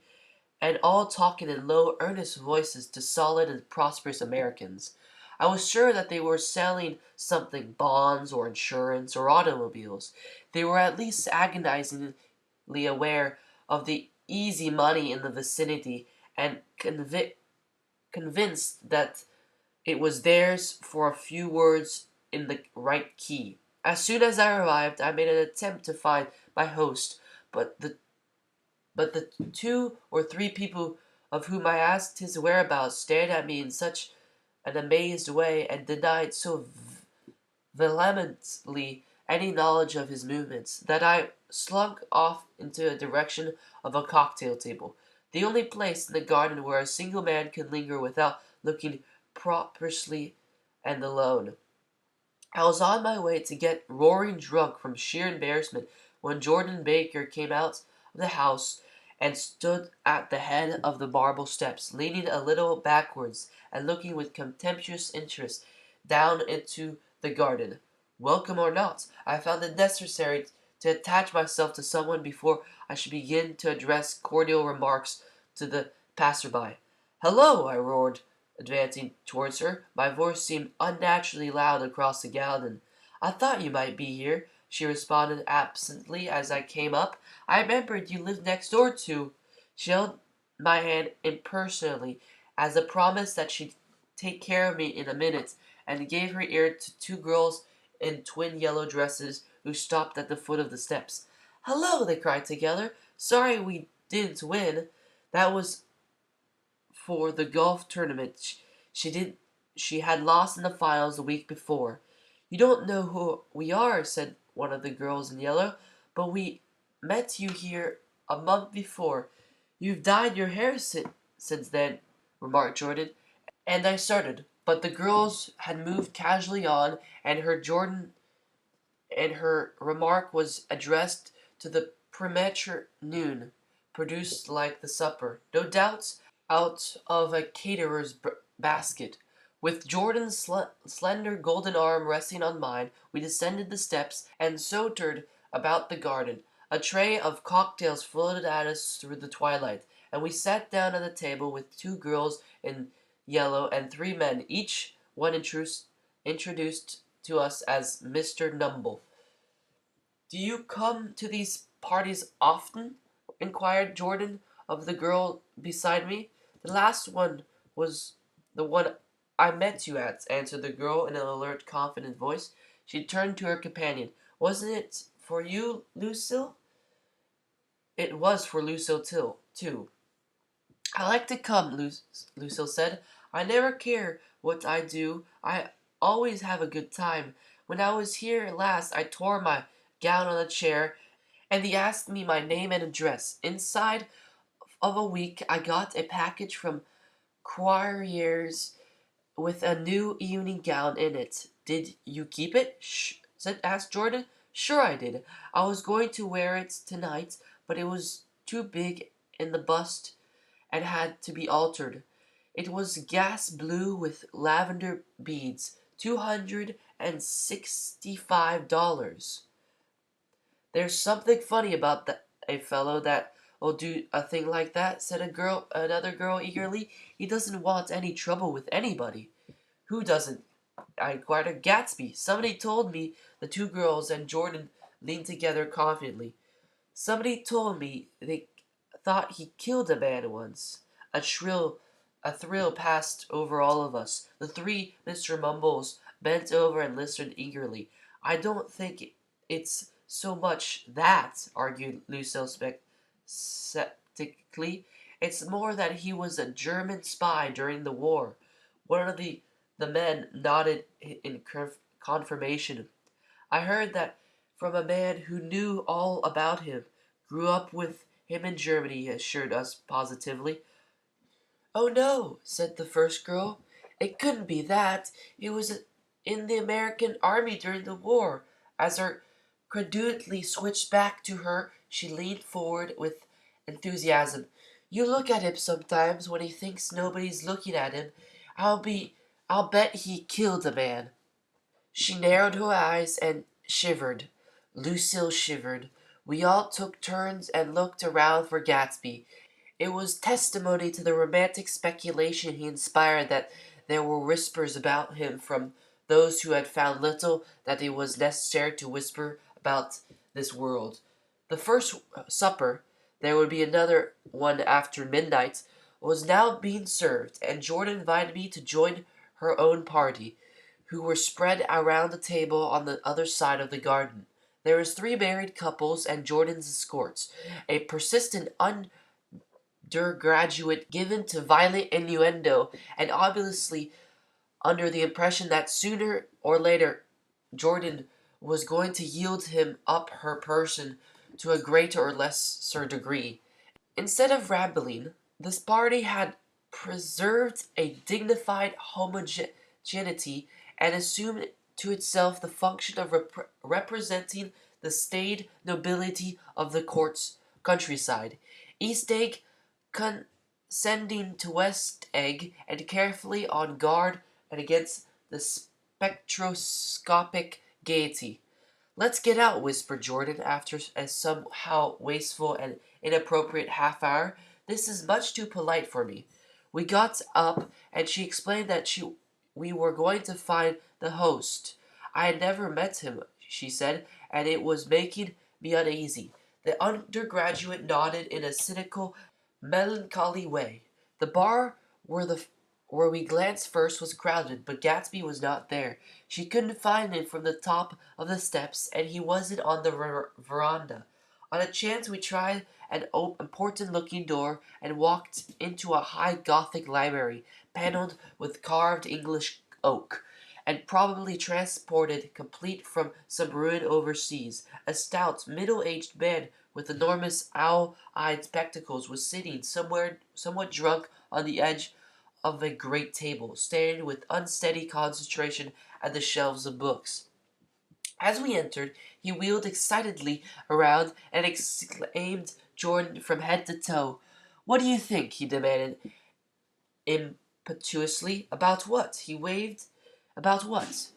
and all talking in low, earnest voices to solid and prosperous Americans. I was sure that they were selling something, bonds or insurance or automobiles. They were at least agonizingly aware of the easy money in the vicinity, and convinced that it was theirs for a few words in the right key. As soon as I arrived, I made an attempt to find my host, but the 2 or 3 people of whom I asked his whereabouts stared at me in such an amazed way, and denied so vehemently any knowledge of his movements, that I slunk off into the direction of a cocktail table, the only place in the garden where a single man could linger without looking prosperously and alone. I was on my way to get roaring drunk from sheer embarrassment when Jordan Baker came out of the house and stood at the head of the marble steps, leaning a little backwards and looking with contemptuous interest down into the garden. Welcome or not, I found it necessary to attach myself to someone before I should begin to address cordial remarks to the passerby. Hello, I roared, advancing towards her. My voice seemed unnaturally loud across the garden. I thought you might be here, she responded absently as I came up. I remembered you lived next door to. She held my hand impersonally as a promise that she'd take care of me in a minute, and gave her ear to two girls in twin yellow dresses who stopped at the foot of the steps. Hello, they cried together. Sorry we didn't win. That was for the golf tournament she had lost in the finals the week before. You don't know who we are, said one of the girls in yellow, but we met you here a month before. You've dyed your hair since then, remarked Jordan, and I started. But the girls had moved casually on, and her remark was addressed to the premature noon, produced like the supper, no doubt out of a caterer's basket. With Jordan's slender golden arm resting on mine, we descended the steps and sauntered about the garden. A tray of cocktails floated at us through the twilight, and we sat down at a table with two girls in yellow and three men, each one introduced to us as Mr. Numble. Do you come to these parties often? Inquired Jordan of the girl beside me. The last one was the one I met you at, answered the girl in an alert, confident voice. She turned to her companion. Wasn't it for you, Lucille? It was for Lucille too. I like to come, Lucille said. I never care what I do. I always have a good time. When I was here last, I tore my gown on a chair, and he asked me my name and address. Inside of a week, I got a package from Quarriers with a new evening gown in it. Did you keep it? Asked Jordan. Sure I did. I was going to wear it tonight, but it was too big in the bust and had to be altered. It was gas blue with lavender beads. $265. There's something funny about a fellow that will do a thing like that, said another girl eagerly. He doesn't want any trouble with anybody. Who doesn't? I inquired. Gatsby. Somebody told me. The two girls and Jordan leaned together confidently. Somebody told me they thought he killed a man once. A thrill passed over all of us. The three Mr. Mumbles bent over and listened eagerly. I don't think it's so much that, argued Lucille skeptically. It's more that he was a German spy during the war. One of the men nodded in confirmation. I heard that from a man who knew all about him. Grew up with him in Germany, he assured us positively. Oh no, said the first girl. It couldn't be that. He was in the American army during the war. As her credulity switched back to her, she leaned forward with enthusiasm. You look at him sometimes when he thinks nobody's looking at him. I'll bet he killed a man. She narrowed her eyes and shivered. Lucille shivered. We all took turns and looked around for Gatsby. It was testimony to the romantic speculation he inspired that there were whispers about him from those who had found little that it was necessary to whisper about this world. The first supper, there would be another one after midnight, was now being served, and Jordan invited me to join her own party, who were spread around the table on the other side of the garden. There was three married couples and Jordan's escorts, a persistent undergraduate given to violent innuendo, and obviously under the impression that sooner or later Jordan was going to yield him up her person to a greater or lesser degree. Instead of rambling, this party had preserved a dignified homogeneity and assumed to itself the function of representing the staid nobility of the court's countryside. East Egg condescending to West Egg, and carefully on guard and against the spectroscopic gaiety. "Let's get out," whispered Jordan, after a somehow wasteful and inappropriate half hour. "This is much too polite for me." We got up, and she explained that we were going to find the host. I had never met him, she said, and it was making me uneasy. The undergraduate nodded in a cynical, melancholy way. The bar where we glanced first was crowded, but Gatsby was not there. She couldn't find him from the top of the steps, and he wasn't on the veranda. On a chance, we tried an important-looking door and walked into a high Gothic library, paneled with carved English oak, and probably transported complete from some ruin overseas. A stout, middle-aged man with enormous owl-eyed spectacles was sitting somewhere, somewhat drunk, on the edge of a great table, staring with unsteady concentration at the shelves of books. As we entered, he wheeled excitedly around and exclaimed Jordan from head to toe. "What do you think?" he demanded impetuously. "About what?" About what?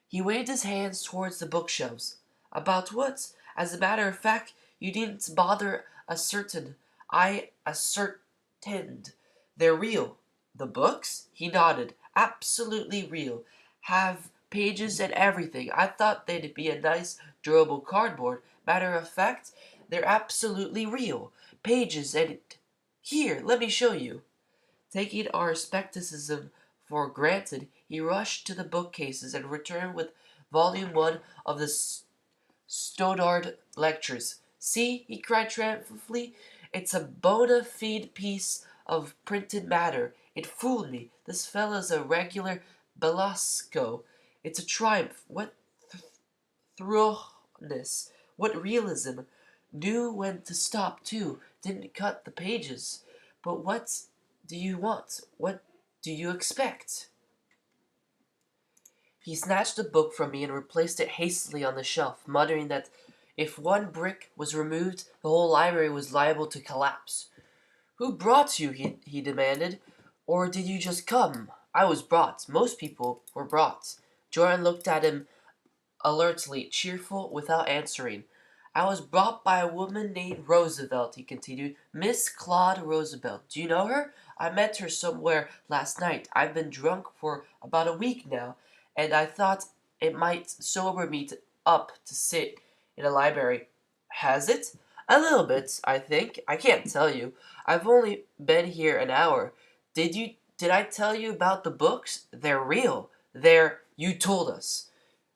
He waved his hands towards the bookshelves. "About what? As a matter of fact, you needn't bother ascertain. I ascertained. They're real." "The books?" He nodded. "Absolutely real. Have pages and everything. I thought they'd be a nice, durable cardboard. Matter of fact, they're absolutely real. Pages and here, let me show you." Taking our skepticism for granted, he rushed to the bookcases and returned with volume 1 of the Stoddard Lectures. "See," he cried triumphantly, "it's a bona fide piece of printed matter. It fooled me. This fellow's a regular Belasco. It's a triumph. What thoroughness! What realism! Knew when to stop, too. Didn't cut the pages. But what do you want? What do you expect?" He snatched the book from me and replaced it hastily on the shelf, muttering that if one brick was removed, the whole library was liable to collapse. "Who brought you?" he demanded. "Or did you just come?" "I was brought. Most people were brought." Jordan looked at him alertly, cheerful, without answering. "I was brought by a woman named Roosevelt," he continued. "Miss Claude Roosevelt. Do you know her? I met her somewhere last night. I've been drunk for about a week now, and I thought it might sober me up to sit in a library." "Has it?" "A little bit, I think. I can't tell you. I've only been here an hour. Did I tell you about the books? They're real. You told us."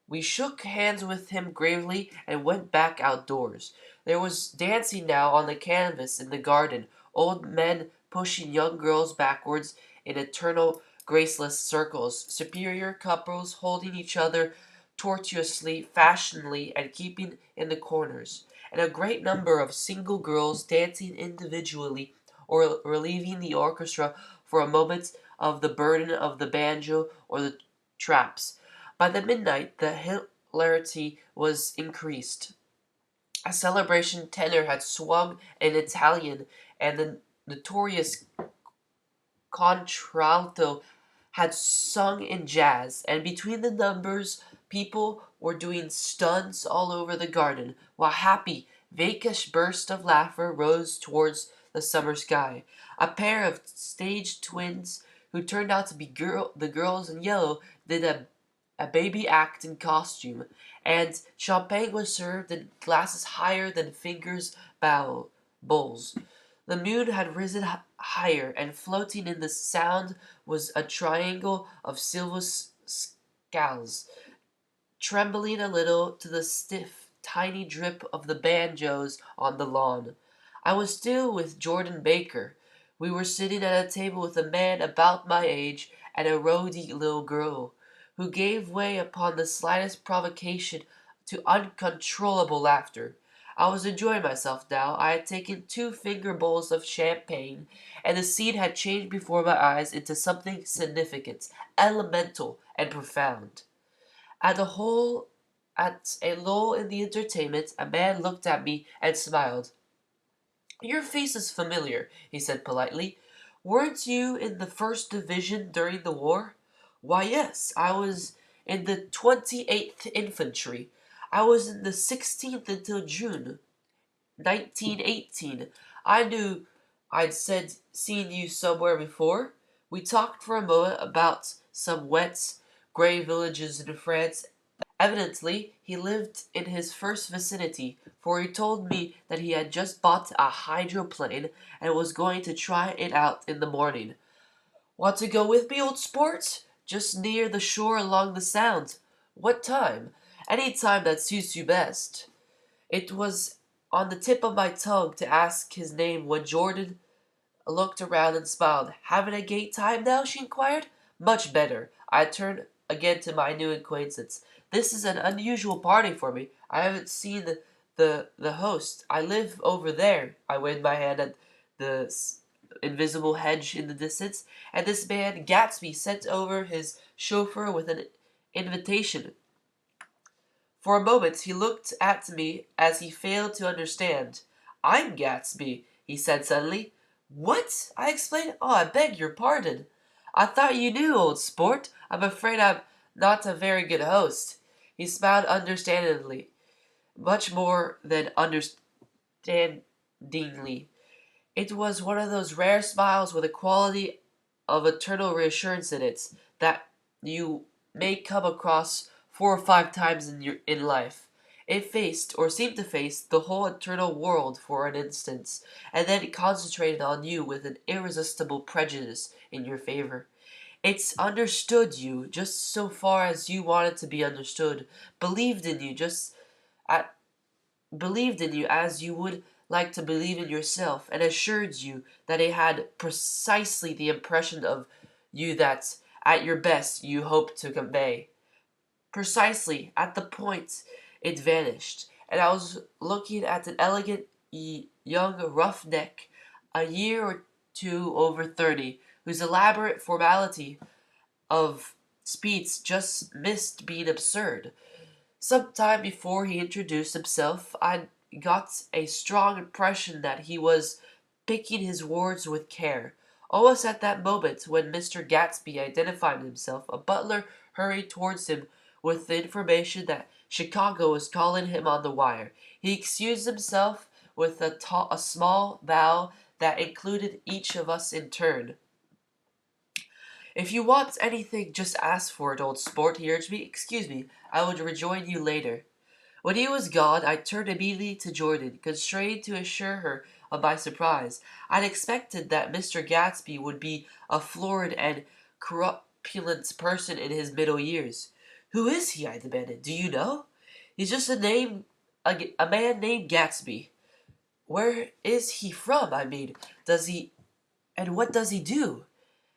We shook hands with him gravely and went back outdoors. There was dancing now on the canvas in the garden, old men pushing young girls backwards in eternal graceless circles, superior couples holding each other tortuously, fashionably, and keeping in the corners, and a great number of single girls dancing individually or relieving the orchestra for a moment of the burden of the banjo or the traps. By the midnight the hilarity was increased. A celebration tenor had swung in Italian, and the notorious contralto had sung in jazz, and between the numbers people were doing stunts all over the garden, while happy, vacuous bursts of laughter rose towards the summer sky. A pair of stage twins, who turned out to be the girls in yellow, did a baby act in costume, and champagne was served in glasses higher than fingers' bowls. The moon had risen higher, and floating in the sound was a triangle of silver scales, trembling a little to the stiff, tiny drip of the banjos on the lawn. I was still with Jordan Baker. We were sitting at a table with a man about my age and a rowdy little girl, who gave way upon the slightest provocation to uncontrollable laughter. I was enjoying myself now. I had taken 2 finger bowls of champagne, and the scene had changed before my eyes into something significant, elemental, and profound. At a hole at a lull in the entertainment, a man looked at me and smiled. Your face is familiar, he said politely. Weren't you in the first division during the war? Why, yes, I was in the 28th Infantry. I was in the 16th until June 1918. I knew I'd said seen you somewhere before. We talked for a moment about some wet, grey villages in France. Evidently, he lived in his first vicinity, for he told me that he had just bought a hydroplane and was going to try it out in the morning. Want to go with me, old sport? Just near the shore along the Sound. What time? Any time that suits you best. It was on the tip of my tongue to ask his name when Jordan looked around and smiled. Having a gay time now? She inquired. Much better. I turned again to my new acquaintance. This is an unusual party for me. I haven't seen the host. I live over there. I waved my hand at the invisible hedge in the distance, and this man Gatsby sent over his chauffeur with an invitation. For a moment he looked at me as he failed to understand. I'm Gatsby, he said suddenly. What? I explained. Oh, I beg your pardon. I thought you knew, old sport. I'm afraid I'm not a very good host. He smiled understandingly, much more than understandingly. It was one of those rare smiles with a quality of eternal reassurance in it that you may come across 4 or 5 times in life. It faced, or seemed to face, the whole eternal world for an instant, and then it concentrated on you with an irresistible prejudice in your favor. It's understood you just so far as you wanted to be understood, believed in you just at believed in you as you would like to believe in yourself, and assured you that it had precisely the impression of you that, at your best, you hoped to convey. Precisely at the point it vanished, and I was looking at an elegant young roughneck, a year or two over 30, whose elaborate formality of speech just missed being absurd. Some time before he introduced himself, I got a strong impression that he was picking his words with care. Almost at that moment, when Mr. Gatsby identified himself, a butler hurried towards him with the information that Chicago was calling him on the wire. He excused himself with a small bow that included each of us in turn. If you want anything, just ask for it, old sport, he urged me. Excuse me, I will rejoin you later. When he was gone, I turned immediately to Jordan, constrained to assure her of my surprise. I'd expected that Mr. Gatsby would be a florid and corpulent person in his middle years. Who is he? I demanded. Do you know? He's just a man named Gatsby. Where is he from? I mean, does he, and what does he do?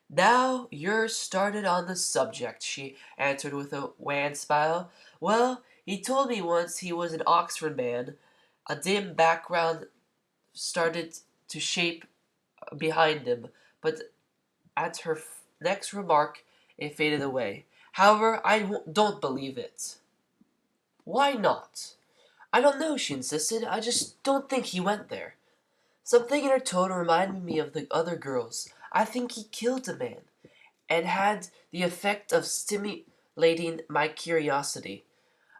Now you're started on the subject, she answered with a wan smile. Well, he told me once he was an Oxford man. A dim background started to shape behind him, but at her next remark it faded away. However, don't believe it. Why not? I don't know, she insisted. I just don't think he went there. Something in her tone reminded me of the other girls. I think he killed a man, and had the effect of stimulating my curiosity.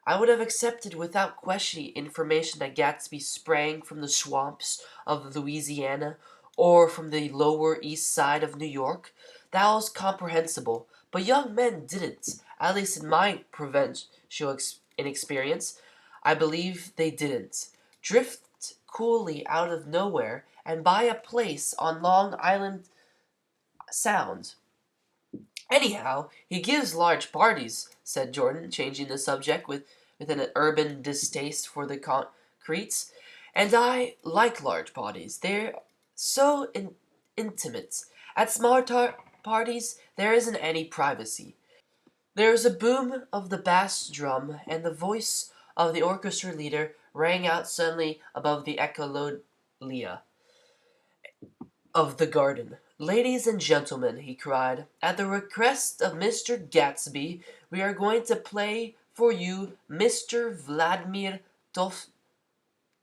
I would have accepted without question information that Gatsby sprang from the swamps of Louisiana or from the lower east side of New York. That was comprehensible, but young men didn't, at least in my provincial inexperience. I believe they didn't. Drift coolly out of nowhere and buy a place on Long Island Sound. Anyhow, he gives large parties, said Jordan, changing the subject with an urban distaste for the concretes. And I like large parties. They're so intimate. At smaller parties, there isn't any privacy. There is a boom of the bass drum, and the voice of the orchestra leader rang out suddenly above the echolalia of the garden. Ladies and gentlemen, he cried, at the request of Mr. Gatsby, we are going to play for you Mr. Vladimir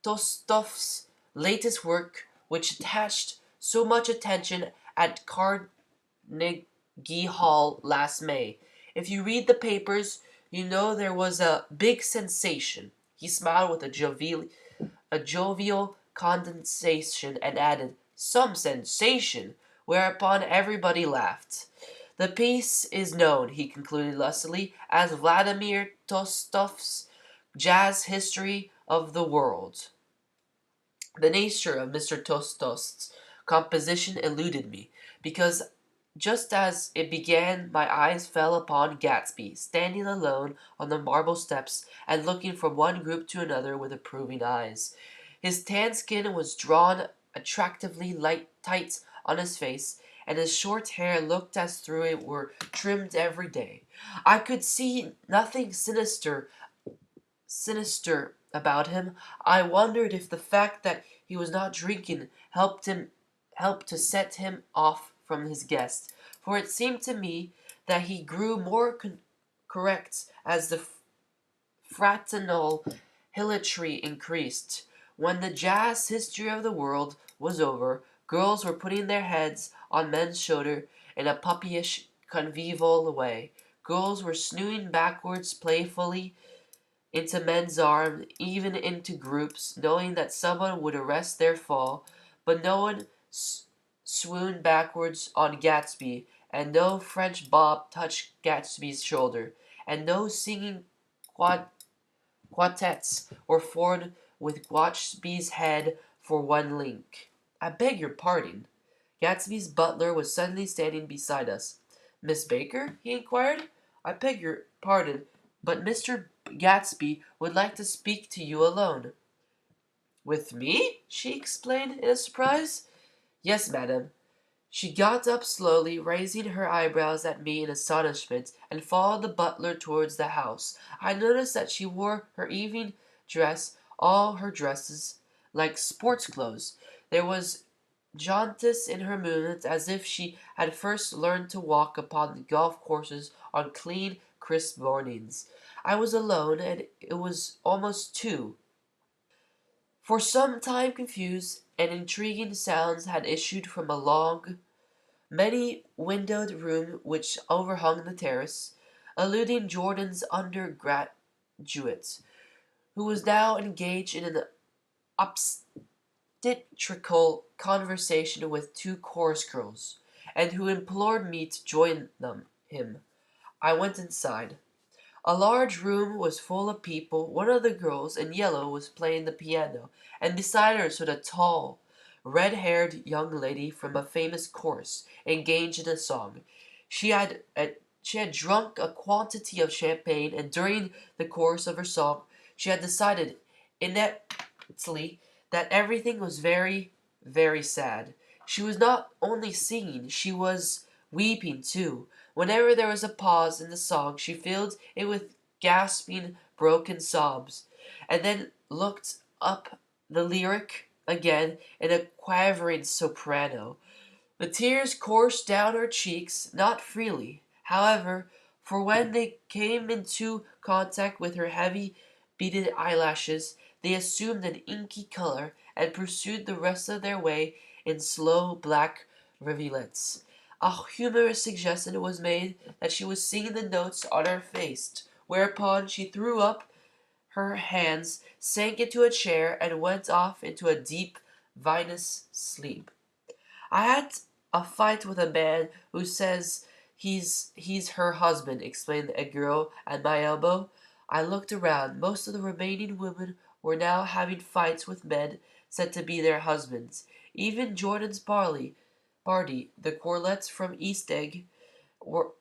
Tostov's latest work, which attached so much attention at Carnegie Hall last May. If you read the papers, you know there was a big sensation." He smiled with a jovial condensation and added, "Some sensation," whereupon everybody laughed. "The piece is known," he concluded lustily, "as Vladimir Tostov's Jazz History of the World." The nature of Mr. Tostost's composition eluded me, because just as it began my eyes fell upon Gatsby, standing alone on the marble steps and looking from one group to another with approving eyes. His tan skin was drawn attractively tight on his face, and his short hair looked as though it were trimmed every day. I could see nothing sinister about him. I wondered if the fact that he was not drinking helped to set him off from his guests, for it seemed to me that he grew more correct as the fraternal hilitry increased. When the jazz history of the world was over, girls were putting their heads on men's shoulders in a puppyish, convivial way. Girls were snooing backwards playfully into men's arms, even into groups, knowing that someone would arrest their fall, but no one swooned backwards on Gatsby, and no French bob touched Gatsby's shoulder, and no singing quad quartets were formed with Gatsby's head for one link. "I beg your pardon." Gatsby's butler was suddenly standing beside us. "Miss Baker?" he inquired. "I beg your pardon, but Mr. Gatsby would like to speak to you alone." "With me?" she exclaimed in surprise. "Yes, madam." She got up slowly, raising her eyebrows at me in astonishment, and followed the butler towards the house. I noticed that she wore her evening dress, all her dresses, like sports clothes. There was jauntiness in her movements, as if she had first learned to walk upon the golf courses on clean, crisp mornings. I was alone, and it was almost 2. For some time confused and intriguing sounds had issued from a long, many-windowed room which overhung the terrace, eluding Jordan's undergraduate, who was now engaged in an obstetrical conversation with 2 chorus girls, and who implored me to join him. I went inside. A large room was full of people. One of the girls in yellow was playing the piano, and beside her stood a tall, red-haired young lady from a famous chorus, engaged in a song. She had she had drunk a quantity of champagne, and during the course of her song she had decided ineptly that everything was very, very sad. She was not only singing, she was weeping too. Whenever there was a pause in the song, she filled it with gasping, broken sobs, and then looked up the lyric again in a quavering soprano. The tears coursed down her cheeks, not freely, however, for when they came into contact with her heavy, beaded eyelashes, they assumed an inky color and pursued the rest of their way in slow black rivulets. A humorous suggestion was made that she was singing the notes on her face, whereupon she threw up her hands, sank into a chair, and went off into a deep, vinous sleep. "I had a fight with a man who says he's her husband," explained a girl at my elbow. I looked around. Most of the remaining women were now having fights with men said to be their husbands. Even Jordan's party, the Corlettes from East Egg, were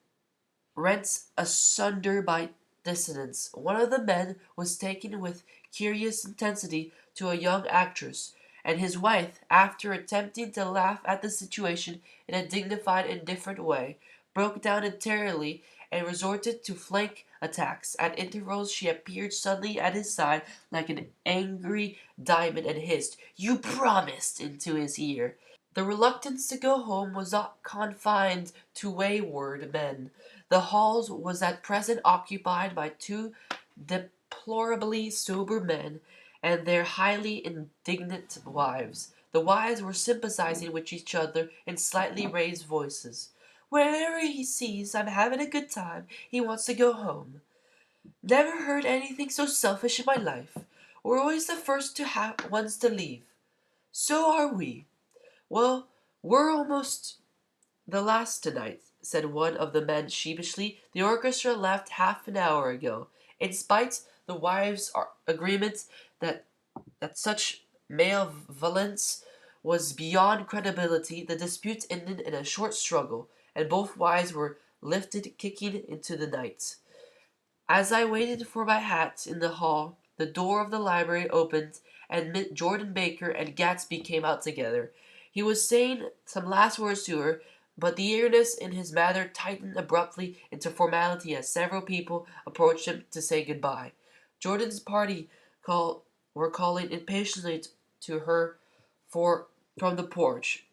rent asunder by dissonance. One of the men was taken with curious intensity to a young actress, and his wife, after attempting to laugh at the situation in a dignified, indifferent way, broke down entirely and resorted to flank attacks. At intervals she appeared suddenly at his side like an angry diamond and hissed, "You promised!" into his ear. The reluctance to go home was not confined to wayward men. The hall was at present occupied by 2 deplorably sober men and their highly indignant wives. The wives were sympathizing with each other in slightly raised voices. Whenever he sees I'm having a good time, he wants to go home. Never heard anything so selfish in my life. We're always the first to have ones to leave. So are we. Well, we're almost the last tonight, said one of the men sheepishly. The orchestra left half an hour ago. In spite the wives' agreement that such malevolence was beyond credibility, the dispute ended in a short struggle, and both wives were lifted kicking into the night. As I waited for my hat in the hall, the door of the library opened, and Jordan Baker and Gatsby came out together. He was saying some last words to her, but the eagerness in his manner tightened abruptly into formality as several people approached him to say goodbye. Jordan's party were calling impatiently to her for from the porch,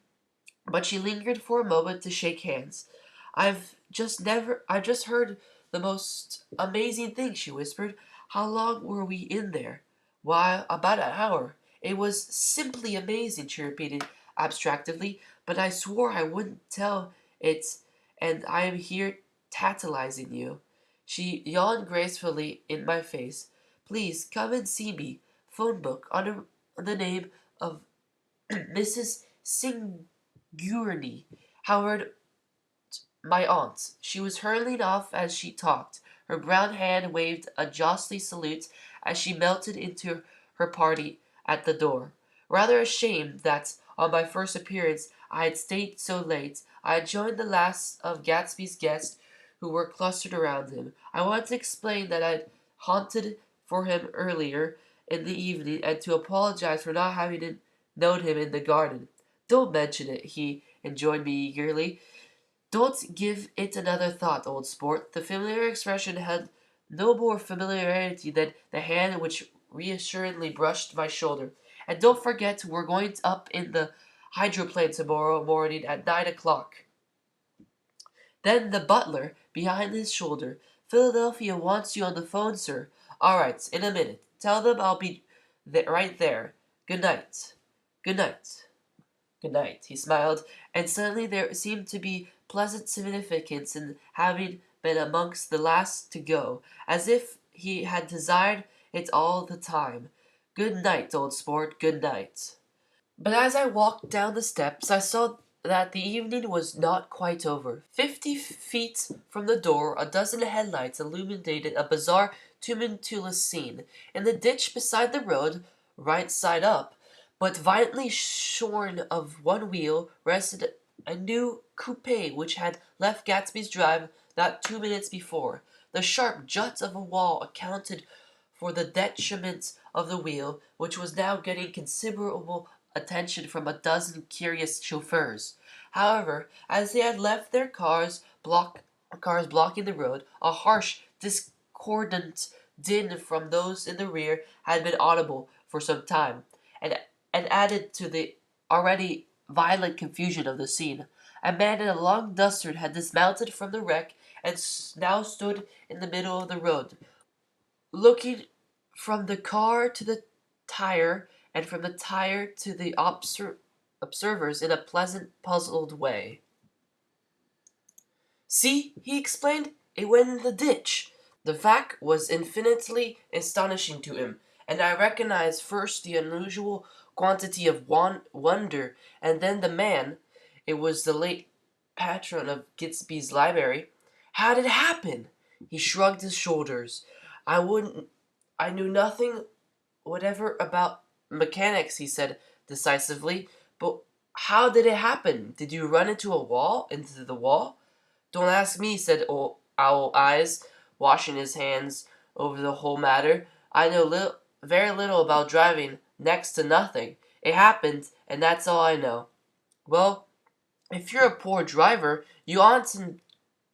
but she lingered for a moment to shake hands. I've just heard the most amazing thing, she whispered. How long were we in there? Why, about an hour. It was simply amazing, she repeated abstractedly, but I swore I wouldn't tell it, and I am here tantalizing you. She yawned gracefully in my face. Please come and see me. Phone book under the name of Mrs. Gurney, Howard, my aunt. She was hurrying off as she talked. Her brown hand waved a ghostly salute as she melted into her party at the door. Rather ashamed that, on my first appearance, I had stayed so late, I had joined the last of Gatsby's guests who were clustered around him. I wanted to explain that I'd haunted for him earlier in the evening and to apologize for not having known him in the garden. Don't mention it, he enjoined me eagerly. Don't give it another thought, old sport. The familiar expression had no more familiarity than the hand which reassuringly brushed my shoulder. And don't forget, we're going up in the hydroplane tomorrow morning at 9 o'clock. Then the butler, behind his shoulder. Philadelphia wants you on the phone, sir. All right, in a minute. Tell them I'll be right there. Good night. Good night. Good night, he smiled, and suddenly there seemed to be pleasant significance in having been amongst the last to go, as if he had desired it all the time. Good night, old sport, good night. But as I walked down the steps, I saw that the evening was not quite over. 50 feet from the door, a dozen headlights illuminated a bizarre, tumultuous scene. In the ditch beside the road, right side up, but violently shorn of one wheel, rested a new coupe which had left Gatsby's drive not 2 minutes before. The sharp jut of a wall accounted for the detriment of the wheel, which was now getting considerable attention from a dozen curious chauffeurs. However, as they had left their cars blocking the road, a harsh, discordant din from those in the rear had been audible for some time, and added to the already violent confusion of the scene. A man in a long duster had dismounted from the wreck and now stood in the middle of the road, looking from the car to the tire and from the tire to the observers in a pleasant, puzzled way. See, he explained, it went in the ditch. The fact was infinitely astonishing to him, and I recognized first the unusual quantity of wonder, and then the man. It was the late patron of Gatsby's library. How did it happen? He shrugged his shoulders. I wouldn't. I knew nothing whatever about mechanics, he said decisively. But how did it happen? Did you run into the wall? Don't ask me, said Owl Eyes, washing his hands over the whole matter. I know very little about driving, next to nothing. It happened, and that's all I know. Well, if you're a poor driver, you oughtn't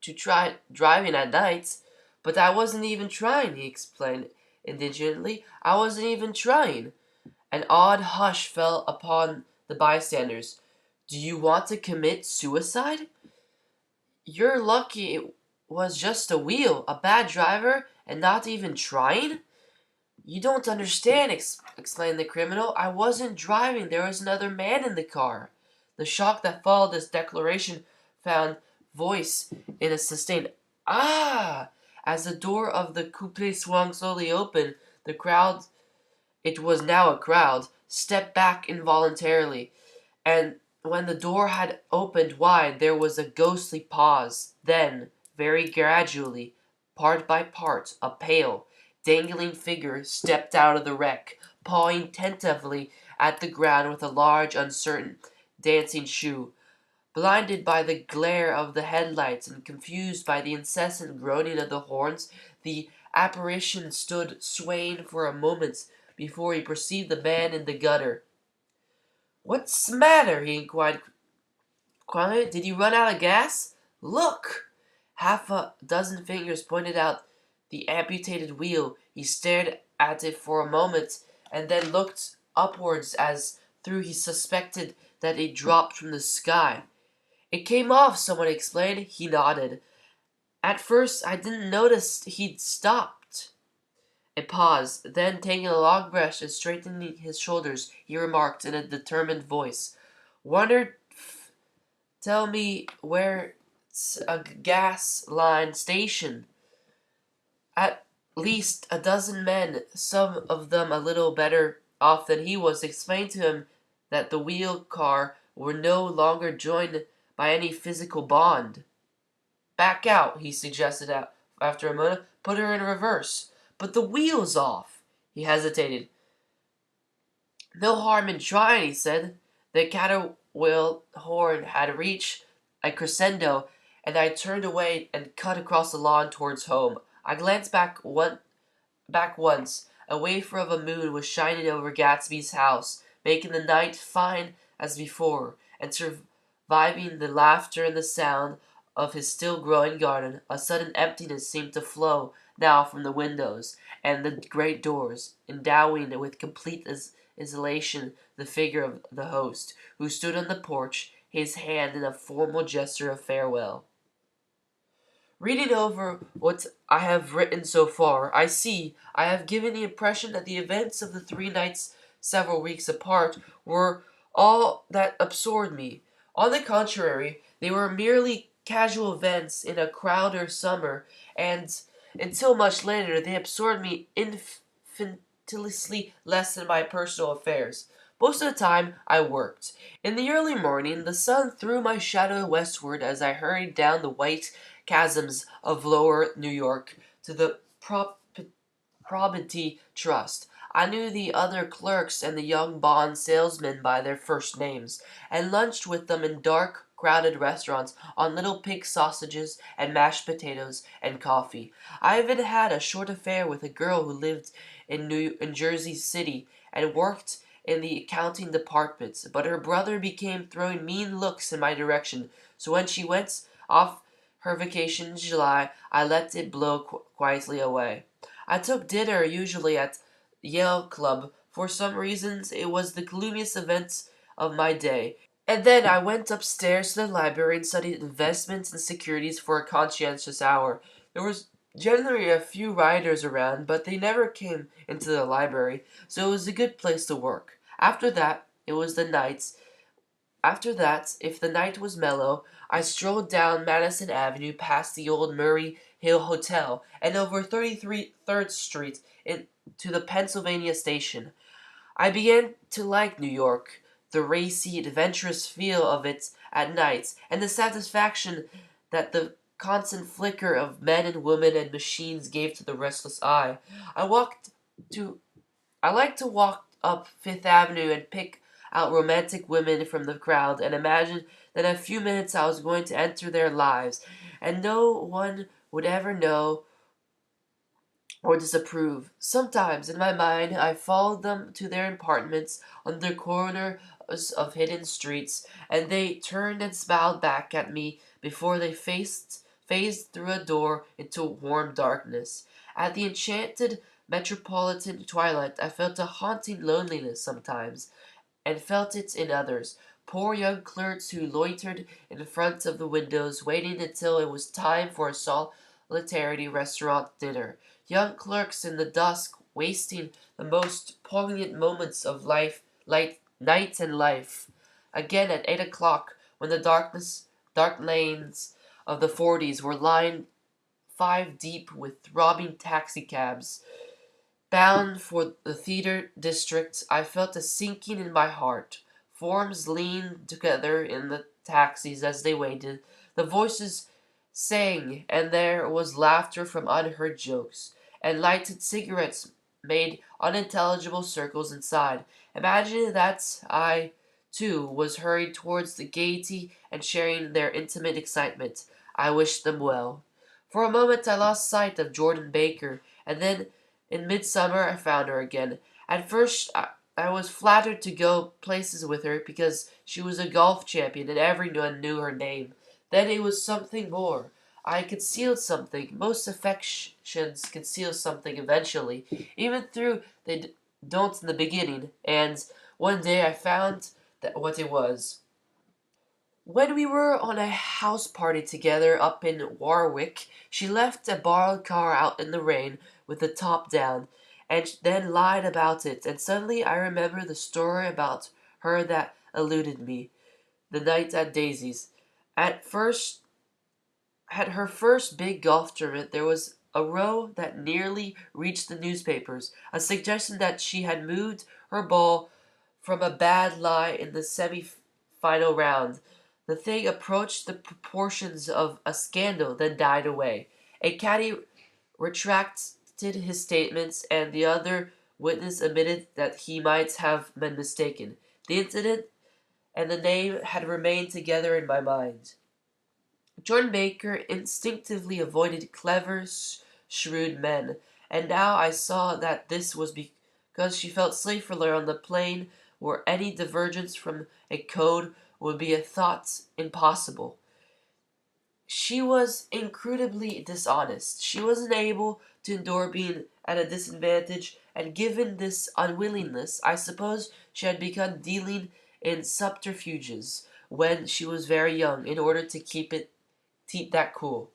to try driving at night. But I wasn't even trying, he explained indignantly. I wasn't even trying. An odd hush fell upon the bystanders. Do you want to commit suicide? You're lucky was just a wheel, a bad driver, and not even trying? You don't understand, explained the criminal. I wasn't driving. There was another man in the car. The shock that followed this declaration found voice in a sustained "Ah!" As the door of the coupe swung slowly open, the crowd, it was now a crowd, stepped back involuntarily, and when the door had opened wide there was a ghostly pause. Then, very gradually, part by part, a pale, dangling figure stepped out of the wreck, pawing tentatively at the ground with a large, uncertain, dancing shoe. Blinded by the glare of the headlights and confused by the incessant groaning of the horns, the apparition stood swaying for a moment before he perceived the man in the gutter. "What's the matter?" he inquired quietly. "Did you run out of gas? Look!" Half a dozen fingers pointed out the amputated wheel. He stared at it for a moment and then looked upwards as though he suspected that it dropped from the sky. "It came off," someone explained. He nodded. "At first I didn't notice he'd stopped." A pause. Then, taking a long breath and straightening his shoulders, he remarked in a determined voice, "Wondered, tell me where's a gas line station?" At least a dozen men, some of them a little better off than he was, explained to him that the wheel car were no longer joined by any physical bond. "Back out," he suggested after a moment. "Put her in reverse." "But the wheel's off." He hesitated. "No harm in trying," he said. The caterwauling horn had reached a crescendo, and I turned away and cut across the lawn towards home. I glanced back once. A wafer of a moon was shining over Gatsby's house, making the night fine as before, and surviving the laughter and the sound of his still growing garden. A sudden emptiness seemed to flow now from the windows and the great doors, endowing with complete isolation the figure of the host, who stood on the porch, his hand in a formal gesture of farewell. Reading over what I have written so far, I see I have given the impression that the events of the 3 nights several weeks apart were all that absorbed me. On the contrary, they were merely casual events in a crowded summer, and until much later they absorbed me infinitesimally less than my personal affairs. Most of the time I worked. In the early morning the sun threw my shadow westward as I hurried down the white chasms of lower New York to the Probity Trust. I knew the other clerks and the young bond salesmen by their first names, and lunched with them in dark, crowded restaurants on little pig sausages and mashed potatoes and coffee. I even had a short affair with a girl who lived in Jersey City and worked in the accounting department, but her brother began throwing mean looks in my direction, so when she went off her vacation in July, I let it blow quietly away. I took dinner usually at Yale Club. For some reasons, it was the gloomiest event of my day. And then I went upstairs to the library and studied investments and securities for a conscientious hour. There was generally a few writers around, but they never came into the library, so it was a good place to work. After that, if the night was mellow, I strolled down Madison Avenue past the old Murray Hill Hotel and over 33rd Street to the Pennsylvania Station. I began to like New York, the racy, adventurous feel of it at night, and the satisfaction that the constant flicker of men and women and machines gave to the restless eye. I walked to I like to walk up Fifth Avenue and pick out romantic women from the crowd and imagine that in a few minutes I was going to enter their lives, and no one would ever know or disapprove. Sometimes, in my mind, I followed them to their apartments on the corners of hidden streets, and they turned and smiled back at me before they phased through a door into warm darkness. At the enchanted metropolitan twilight, I felt a haunting loneliness sometimes, and felt it in others. poor young clerks who loitered in front of the windows, waiting until it was time for a solitary restaurant dinner. Young clerks in the dusk, wasting the most poignant moments of night and life. Again at 8 o'clock, when the dark lanes of the 40s were lined 5 deep with throbbing taxicabs, bound for the theater district, I felt a sinking in my heart. Forms leaned together in the taxis as they waited. The voices sang, and there was laughter from unheard jokes, and lighted cigarettes made unintelligible circles inside. Imagining that I, too, was hurried towards the gaiety and sharing their intimate excitement, I wished them well. For a moment I lost sight of Jordan Baker, and then in midsummer I found her again. At first I was flattered to go places with her because she was a golf champion and everyone knew her name. Then it was something more. I concealed something. Most affections conceal something eventually, even though they don't in the beginning. And one day I found that what it was. When we were on a house party together up in Warwick, she left a borrowed car out in the rain with the top down, and then lied about it, and suddenly I remember the story about her that eluded me, the night at Daisy's. At first At her first big golf tournament, there was a row that nearly reached the newspapers, a suggestion that she had moved her ball from a bad lie in the semi-final round. The thing approached the proportions of a scandal, then died away. A caddy retracted his statements, and the other witness admitted that he might have been mistaken. The incident and the name had remained together in my mind. Jordan Baker instinctively avoided clever, shrewd men, and now I saw that this was because she felt safer on the plane where any divergence from a code would be a thought impossible. She was incredibly dishonest. She wasn't able to endure being at a disadvantage, and given this unwillingness, I suppose she had begun dealing in subterfuges when she was very young in order to keep that cool.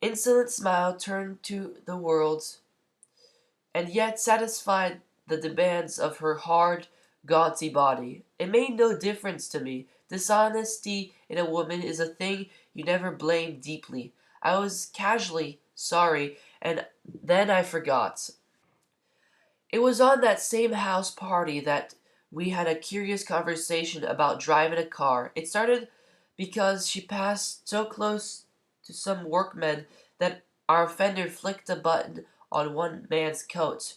Insolent smile turned to the world, and yet satisfied the demands of her hard, gaudy body. It made no difference to me. Dishonesty in a woman is a thing you never blame deeply. I was casually sorry, and then I forgot. It was on that same house party that we had a curious conversation about driving a car. It started because she passed so close to some workmen that our offender flicked a button on one man's coat.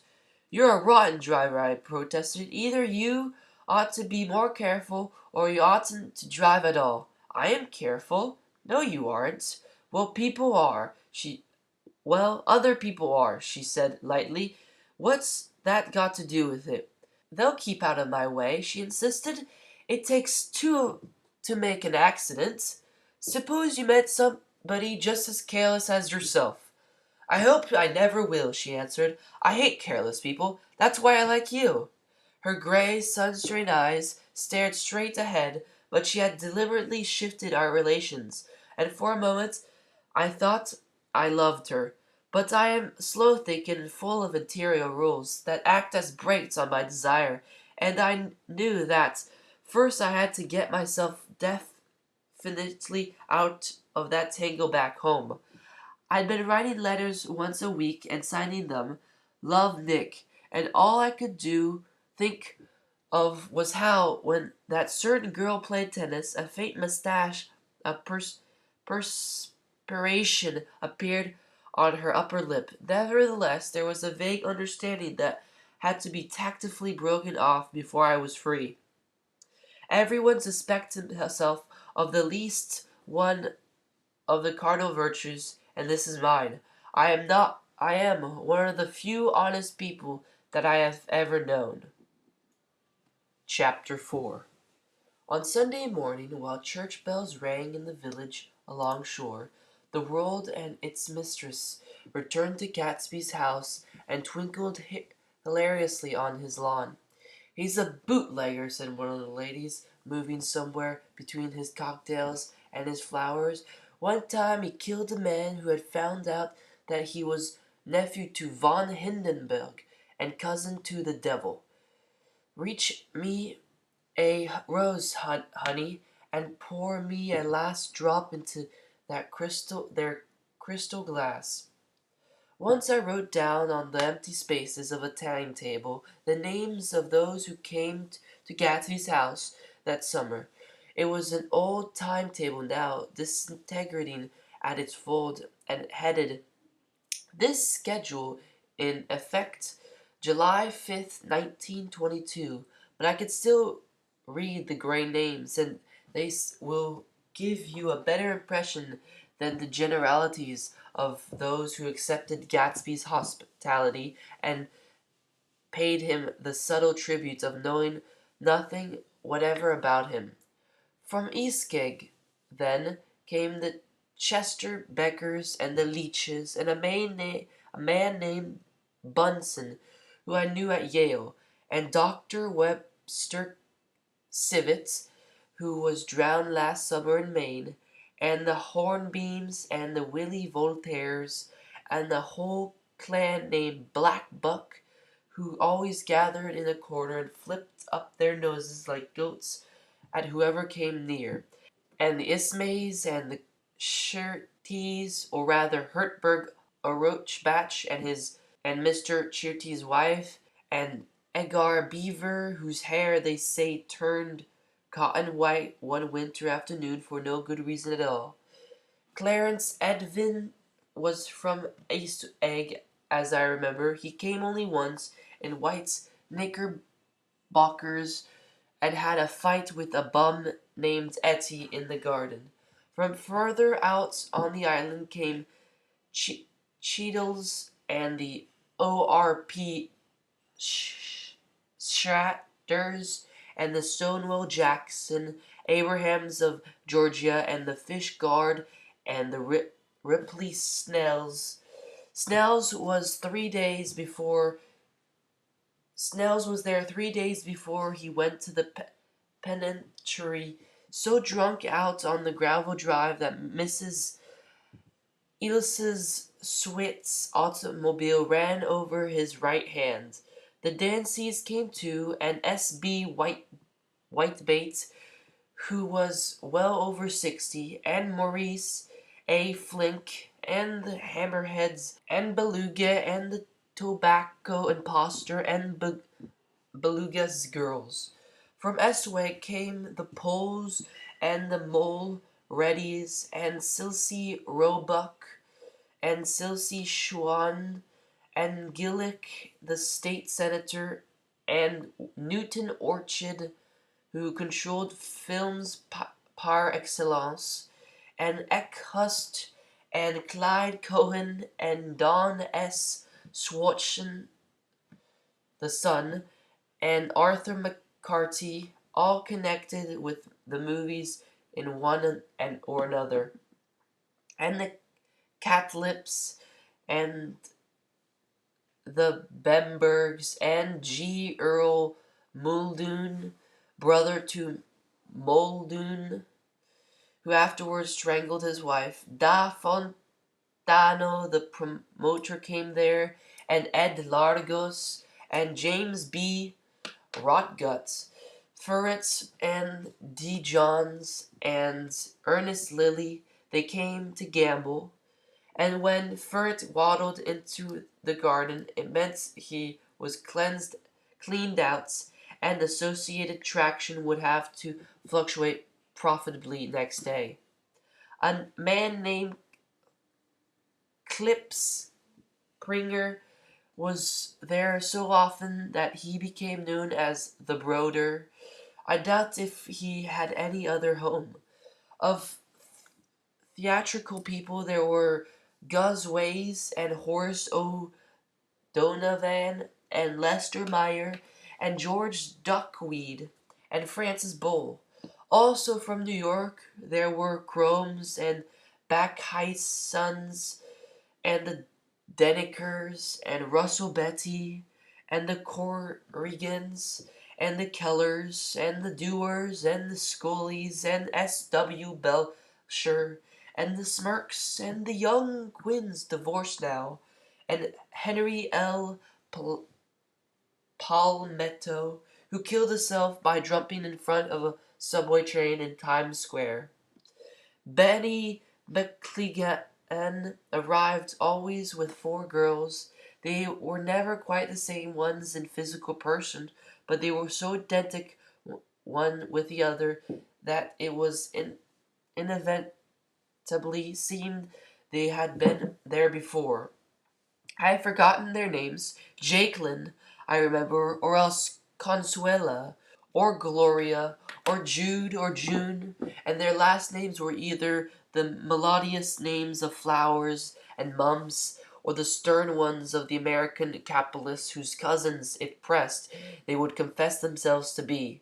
"You're a rotten driver," I protested. "Either you ought to be more careful, or you oughtn't to drive at all." "I am careful." "No, you aren't." "Well, people are." "Well, other people are," she said lightly. "What's that got to do with it?" "They'll keep out of my way," she insisted. "It takes two to make an accident. Suppose you met somebody just as careless as yourself." "I hope I never will," she answered. "I hate careless people. That's why I like you." Her gray, sun-strained eyes stared straight ahead, but she had deliberately shifted our relations, and for a moment I thought I loved her. But I am slow-thinking and full of interior rules that act as brakes on my desire, and I knew that first I had to get myself definitely out of that tangle back home. I'd been writing letters once a week and signing them "Love, Nick," and all I could think of was how, when that certain girl played tennis, a faint mustache of perspiration appeared on her upper lip. Nevertheless, there was a vague understanding that had to be tactfully broken off before I was free. Everyone suspects himself of the least one of the cardinal virtues, and this is mine. I am one of the few honest people that I have ever known. Chapter 4. On Sunday morning, while church bells rang in the village along shore, the world and its mistress returned to Gatsby's house and twinkled hilariously on his lawn. "He's a bootlegger," said one of the ladies, moving somewhere between his cocktails and his flowers. One time he killed a man who had found out that he was nephew to von Hindenburg and cousin to the devil. Reach me a rose, honey, and pour me a last drop into their crystal glass. Once I wrote down on the empty spaces of a timetable the names of those who came to Gatsby's house that summer. It was an old timetable now, disintegrating at its fold, and headed this schedule in effect July 5th, 1922, but I could still read the gray names, and they will give you a better impression than the generalities of those who accepted Gatsby's hospitality and paid him the subtle tribute of knowing nothing whatever about him. From Eastgate, then, came the Chester Beckers and the Leaches, and a man named Bunsen, who I knew at Yale, and Dr. Webster Civets, who was drowned last summer in Maine, and the Hornbeams and the Willie Voltaires, and the whole clan named Black Buck, who always gathered in a corner and flipped up their noses like goats at whoever came near, and the Ismays and the Shirties, or rather Hertberg Orochbach and Mr. Chirty's wife, and Edgar Beaver, whose hair they say turned cotton white one winter afternoon for no good reason at all. Clarence Edvin was from East Egg, as I remember. He came only once in White's knickerbockers and had a fight with a bum named Etty in the garden. From further out on the island came Cheadles and the O.R.P. Shatters and the Stonewall Jackson Abrahams of Georgia and the Fish Guard and the Ripley Snells. Snells was there 3 days before he went to the penitentiary, so drunk out on the gravel drive that Mrs. Elis's Switz automobile ran over his right hand. The Danceys came too, and S.B. Whitebait, who was well over 60, and Maurice A. Flink, and the Hammerheads, and Beluga, and the Tobacco Imposter, and Beluga's girls. From Esweg came the Poles and the Mole Reddies, and Silsey Roebuck, and Silsey Schwann, and Gillick, the state senator, and Newton Orchid, who controlled films par excellence, and Eckhust, and Clyde Cohen, and Don S. Swatchen, the son, and Arthur McCarty, all connected with the movies in one and or another, and the Catlips, and the Bembergs, and G. Earl Muldoon, brother to Muldoon, who afterwards strangled his wife. Da Fontano, the promoter, came there, and Ed Largos, and James B. Rotguts, Furretts, and D. Johns, and Ernest Lilly. They came to gamble, and when Furret waddled into the garden, it meant he was cleaned out, and associated traction would have to fluctuate profitably next day. A man named Clips Pringer was there so often that he became known as the Broder. I doubt if he had any other home. Of theatrical people there were Gus Ways and Horace O'Donovan and Lester Meyer and George Duckweed and Francis Bull. Also from New York there were Cromes and Backheights sons and the Denekers and Russell Betty and the Corrigans and the Kellers, and the Dewars, and the Scullies, and S.W. Belcher, and the Smirks, and the young Quinns divorced now, and Henry L. Palmetto, who killed himself by jumping in front of a subway train in Times Square. Benny McClegan arrived always with four girls. They were never quite the same ones in physical person, but they were so identical one with the other that it was inevitably seemed they had been there before. I have forgotten their names. Jacqueline, I remember, or else Consuela, or Gloria, or Jude, or June, and their last names were either the melodious names of flowers and mums, or the stern ones of the American capitalists whose cousins, if pressed, they would confess themselves to be.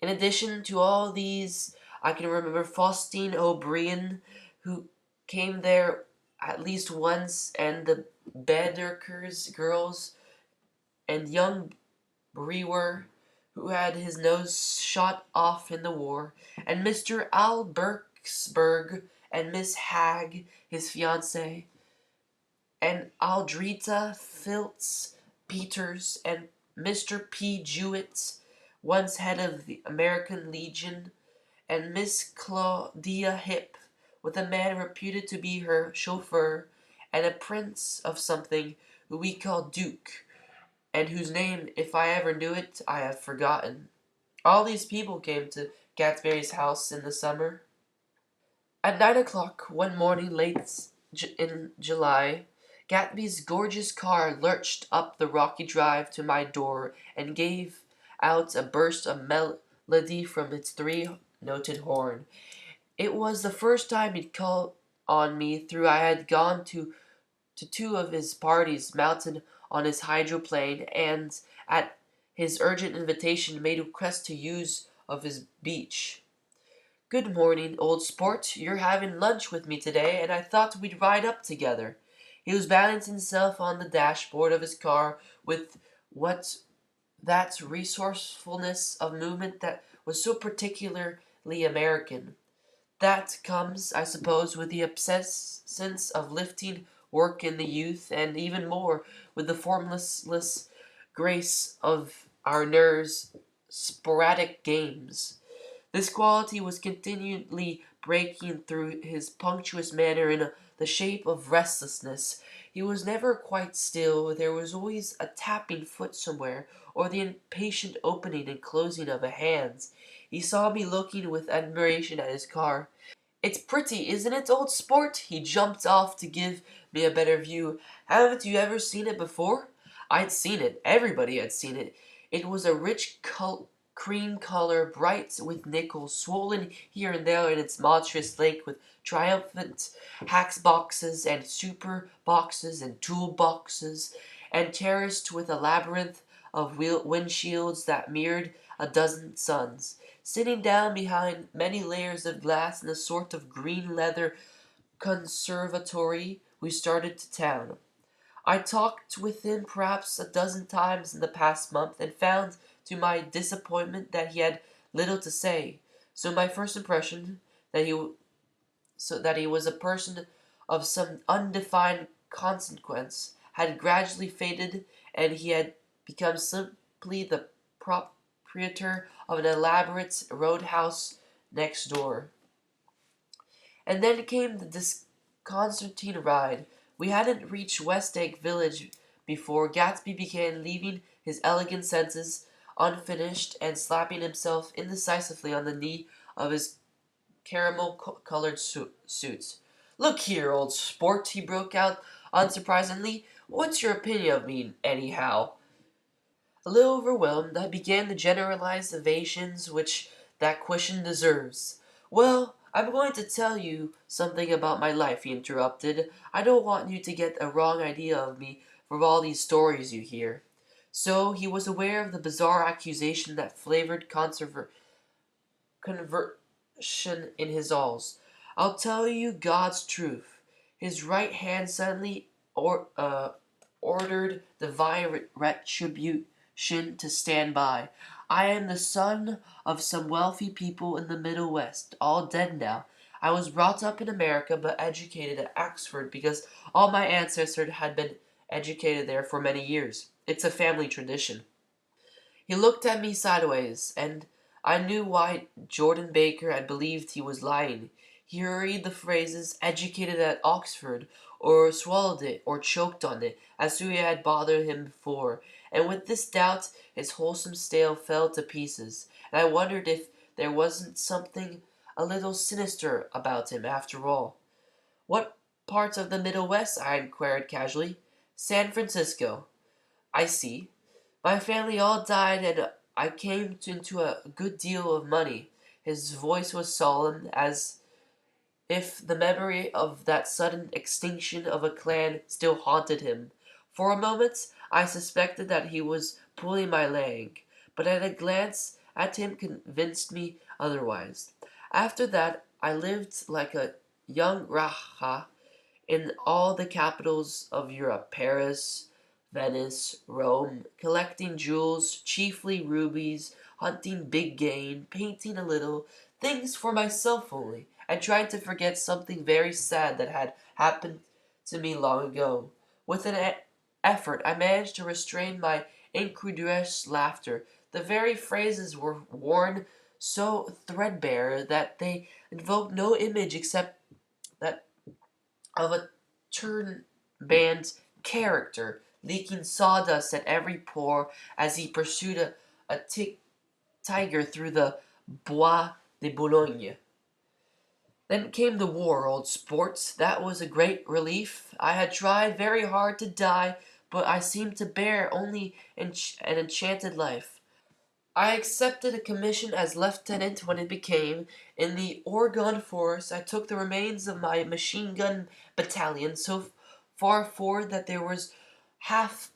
In addition to all these, I can remember Faustine O'Brien, who came there at least once, and the Baedeker's girls, and young Brewer, who had his nose shot off in the war, and Mr. Albertsberg, and Miss Hagg, his fiancée, and Aldrita Filtz Peters, and Mr. P. Jewett, once head of the American Legion, and Miss Claudia Hip, with a man reputed to be her chauffeur, and a prince of something who we call Duke, and whose name, if I ever knew it, I have forgotten. All these people came to Gatsby's house in the summer. At 9 o'clock one morning late in July, Gatsby's gorgeous car lurched up the rocky drive to my door and gave out a burst of melody from its three-noted horn. It was the first time he'd called on me through I had gone to two of his parties mounted on his hydroplane, and at his urgent invitation made request to use of his beach. Good morning, old sport. You're having lunch with me today, and I thought we'd ride up together. He was balancing himself on the dashboard of his car with what that resourcefulness of movement that was so particularly American. That comes, I suppose, with the obsessence of lifting work in the youth, and even more with the formless grace of our nerves' sporadic games. This quality was continually breaking through his punctuous manner in the shape of restlessness. He was never quite still. There was always a tapping foot somewhere, or the impatient opening and closing of a hand. He saw me looking with admiration at his car. "It's pretty, isn't it, old sport?" He jumped off to give me a better view. "Haven't you ever seen it before?" I'd seen it. Everybody had seen it. It was a rich cream color, bright with nickel, swollen here and there in its monstrous lake with triumphant hax boxes and super boxes and tool boxes, and terraced with a labyrinth of windshields that mirrored a dozen suns. Sitting down behind many layers of glass in a sort of green leather conservatory, we started to town. I talked with him perhaps a dozen times in the past month, and found to my disappointment that he had little to say. So my first impression that he was a person of some undefined consequence had gradually faded, and he had become simply the proprietor of an elaborate roadhouse next door. And then came the disconcerting ride. We hadn't reached West Egg Village before Gatsby began leaving his elegant senses unfinished and slapping himself indecisively on the knee of his caramel-colored suits. "Look here, old sport," he broke out unsurprisingly. "What's your opinion of me, anyhow?" A little overwhelmed, I began the generalized evasions which that question deserves. "Well, I'm going to tell you something about my life," he interrupted. "I don't want you to get a wrong idea of me from all these stories you hear." So he was aware of the bizarre accusation that flavored conversion in his alls. "I'll tell you God's truth." His right hand suddenly ordered divine retribution to stand by. I am the son of some wealthy people in the Middle West, all dead now. I was brought up in America but educated at Oxford because all my ancestors had been educated there for many years. It's a family tradition. He looked at me sideways, and I knew why Jordan Baker had believed he was lying. He hurried the phrases educated at Oxford, or swallowed it, or choked on it, as Surya had bothered him before, and with this doubt his wholesome stale fell to pieces, and I wondered if there wasn't something a little sinister about him after all. What part of the Middle West? I inquired casually. San Francisco. I see. My family all died, and I came into a good deal of money. His voice was solemn, as if the memory of that sudden extinction of a clan still haunted him. For a moment I suspected that he was pulling my leg, but a glance at him convinced me otherwise. After that I lived like a young Raja in all the capitals of Europe, Paris, Venice, Rome, collecting jewels, chiefly rubies, hunting big game, painting a little, things for myself only, and trying to forget something very sad that had happened to me long ago. With an effort, I managed to restrain my incredulous laughter. The very phrases were worn so threadbare that they invoked no image except that of a turn-band character, leaking sawdust at every pore as he pursued a tiger through the Bois de Boulogne. Then came the war, old sports. That was a great relief. I had tried very hard to die, but I seemed to bear only an enchanted life. I accepted a commission as lieutenant when it became. In the Oregon forest, I took the remains of my machine gun battalion so far forward that half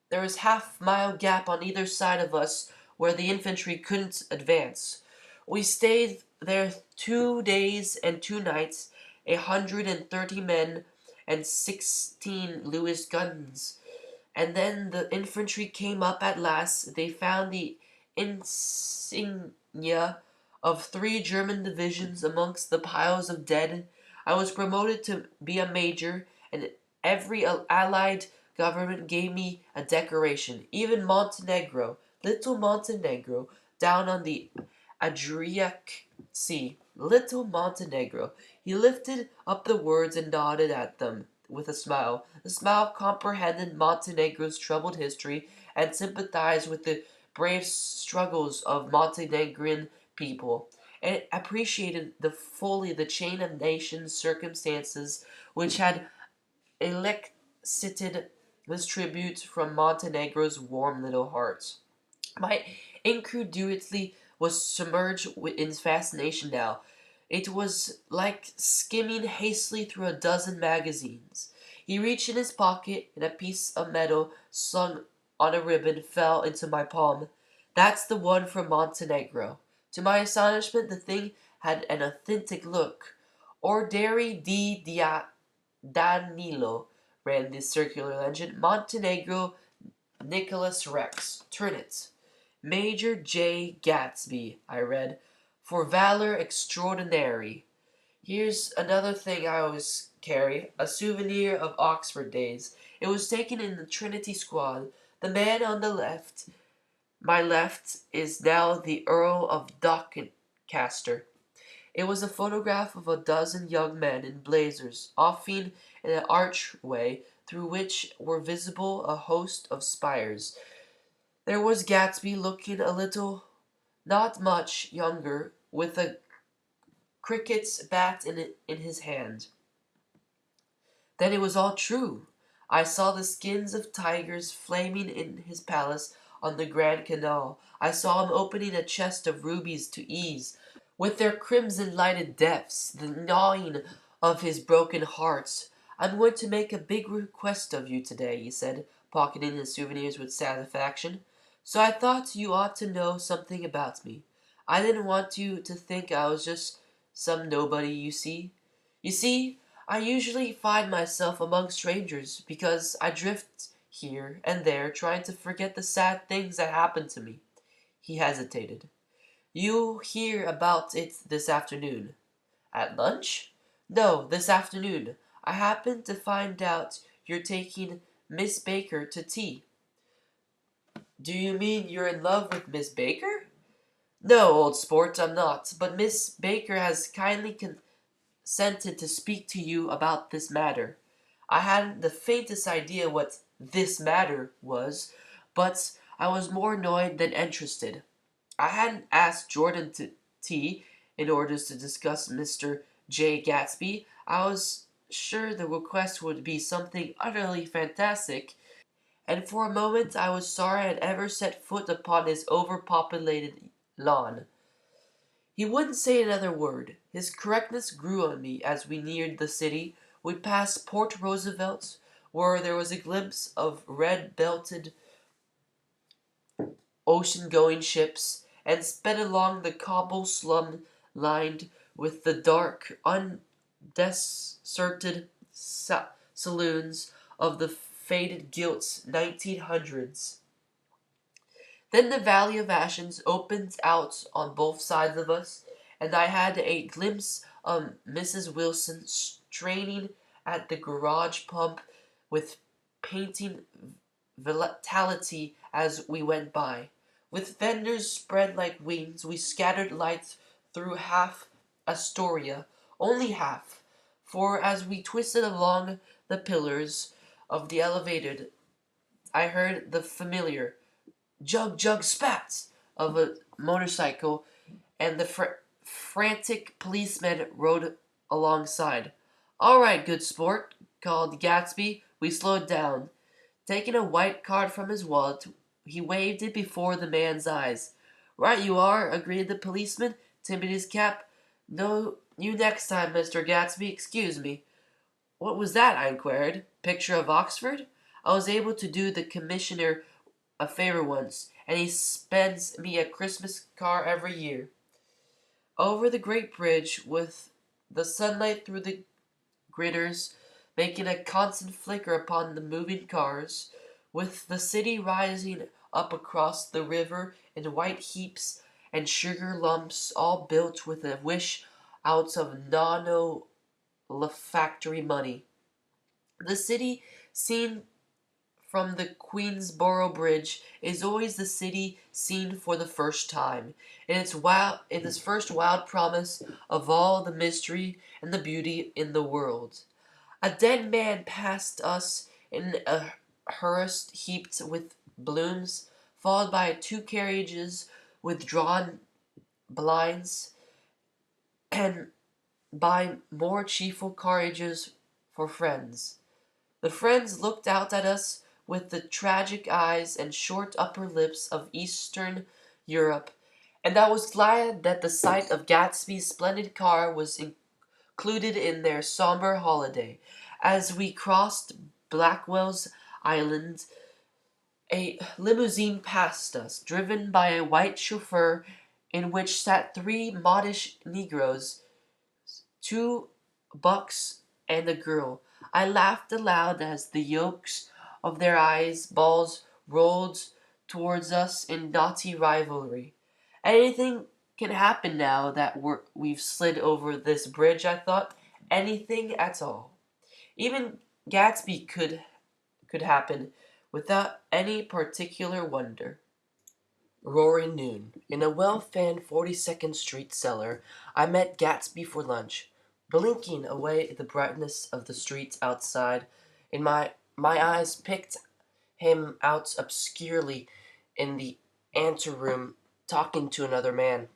there was half-mile gap on either side of us where the infantry couldn't advance. We stayed there 2 days and 2 nights, 130 men and 16 Lewis guns. And then the infantry came up at last. They found the insignia of 3 German divisions amongst the piles of dead. I was promoted to be a major, and every allied government gave me a decoration. Even Montenegro, little Montenegro, down on the Adriatic Sea. Little Montenegro. He lifted up the words and nodded at them with a smile. The smile comprehended Montenegro's troubled history and sympathized with the brave struggles of Montenegrin people, and it appreciated fully the chain of nations circumstances which had elicited this tribute from Montenegro's warm little heart. My incredulity was submerged in fascination now. It was like skimming hastily through a dozen magazines. He reached in his pocket, and a piece of metal slung on a ribbon fell into my palm. That's the one from Montenegro. To my astonishment, the thing had an authentic look. Orderi di Danilo, ran the circular legend. Montenegro Nicholas Rex. Turn it. Major J. Gatsby, I read, for valor extraordinary. Here's another thing I always carry, a souvenir of Oxford days. It was taken in the Trinity squad. The man on the left, my left, is now the Earl of Doncaster. It was a photograph of a dozen young men in blazers, offing in an archway through which were visible a host of spires. There was Gatsby, looking a little, not much, younger, with a cricket's bat in his hand. Then it was all true. I saw the skins of tigers flaming in his palace on the Grand Canal. I saw him opening a chest of rubies to ease, with their crimson lighted depths, the gnawing of his broken heart. I'm going to make a big request of you today, he said, pocketing his souvenirs with satisfaction. So I thought you ought to know something about me. I didn't want you to think I was just some nobody, you see. You see, I usually find myself among strangers because I drift here and there trying to forget the sad things that happened to me. He hesitated. "You hear about it this afternoon." "At lunch?" "No, this afternoon. I happened to find out you're taking Miss Baker to tea." "Do you mean you're in love with Miss Baker?" "No, old sport, I'm not, but Miss Baker has kindly consented to speak to you about this matter." I hadn't the faintest idea what "this matter" was, but I was more annoyed than interested. I hadn't asked Jordan to tea in order to discuss Mr. J. Gatsby. I was sure the request would be something utterly fantastic, and for a moment I was sorry I had ever set foot upon his overpopulated lawn. He wouldn't say another word. His correctness grew on me as we neared the city. We passed Port Roosevelt, where there was a glimpse of red-belted ocean-going ships, and sped along the cobble slum lined with the dark, undeserted saloons of the faded gilt 1900s. Then the Valley of Ashes opened out on both sides of us, and I had a glimpse of Mrs. Wilson straining at the garage pump with panting vitality as we went by. With vendors spread like wings, we scattered lights through half Astoria, only half, for as we twisted along the pillars of the elevated, I heard the familiar jug jug spats of a motorcycle, and the frantic policeman rode alongside. "All right, good sport," called Gatsby. We slowed down. Taking a white card from his wallet, he waved it before the man's eyes. "Right you are," agreed the policeman, tipping his cap. "No, you next time, Mr. Gatsby. Excuse me." "What was that?" I inquired. "Picture of Oxford?" "I was able to do the commissioner a favor once, and he spends me a Christmas car every year." Over the great bridge, with the sunlight through the gritters making a constant flicker upon the moving cars, with the city rising up across the river in white heaps and sugar lumps, all built with a wish out of non-olfactory money. The city seen from the Queensboro Bridge is always the city seen for the first time, in its first wild promise of all the mystery and the beauty in the world. A dead man passed us in a hearse heaped with blooms, followed by two carriages with drawn blinds, and by more cheerful carriages for friends. The friends looked out at us with the tragic eyes and short upper lips of Eastern Europe, and I was glad that the sight of Gatsby's splendid car was included in their somber holiday. As we crossed Blackwell's Island, a limousine passed us, driven by a white chauffeur in which sat three modish Negroes, two bucks and a girl. I laughed aloud as the yolks of their eyeballs rolled towards us in naughty rivalry. Anything can happen now that we've slid over this bridge, I thought. Anything at all. Even Gatsby could happen without any particular wonder. Roaring noon. In a well-fanned 42nd Street cellar, I met Gatsby for lunch, blinking away at the brightness of the streets outside. In my eyes picked him out obscurely in the anteroom, talking to another man.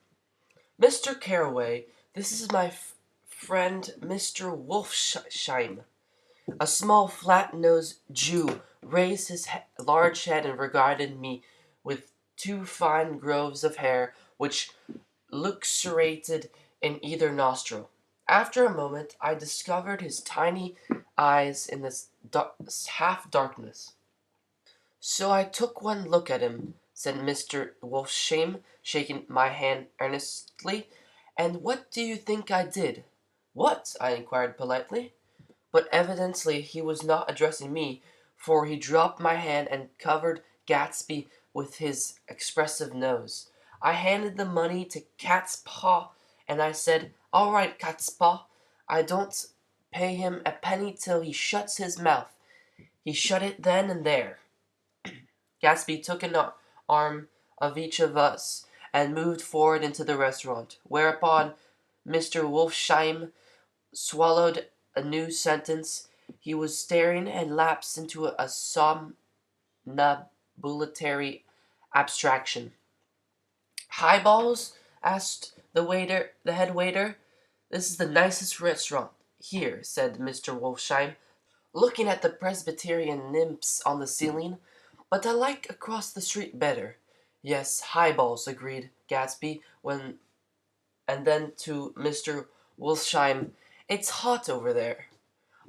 "Mr. Carroway, this is my friend Mr. Wolfsheim." A small, flat-nosed Jew raised his large head and regarded me with two fine groves of hair which luxuriated in either nostril. After a moment I discovered his tiny eyes in this half-darkness. "So I took one look at him," said Mr. Wolfsheim, shaking my hand earnestly. "And what do you think I did?" "What?" I inquired politely. But evidently he was not addressing me, for he dropped my hand and covered Gatsby with his expressive nose. I handed the money to Cat's Paw, and I said, "All right, Cat's Paw, I don't pay him a penny till he shuts his mouth." He shut it then and there. Gatsby took an arm of each of us and moved forward into the restaurant, whereupon Mr. Wolfsheim swallowed a new sentence. He was staring and lapsed into a somnambulatory abstraction. "Highballs?" asked the head waiter. "This is the nicest restaurant here," said Mr. Wolfsheim, looking at the Presbyterian nymphs on the ceiling, "but I like across the street better." "Yes, highballs," agreed Gatsby, and then to Mr. Wolfsheim, "It's hot over there."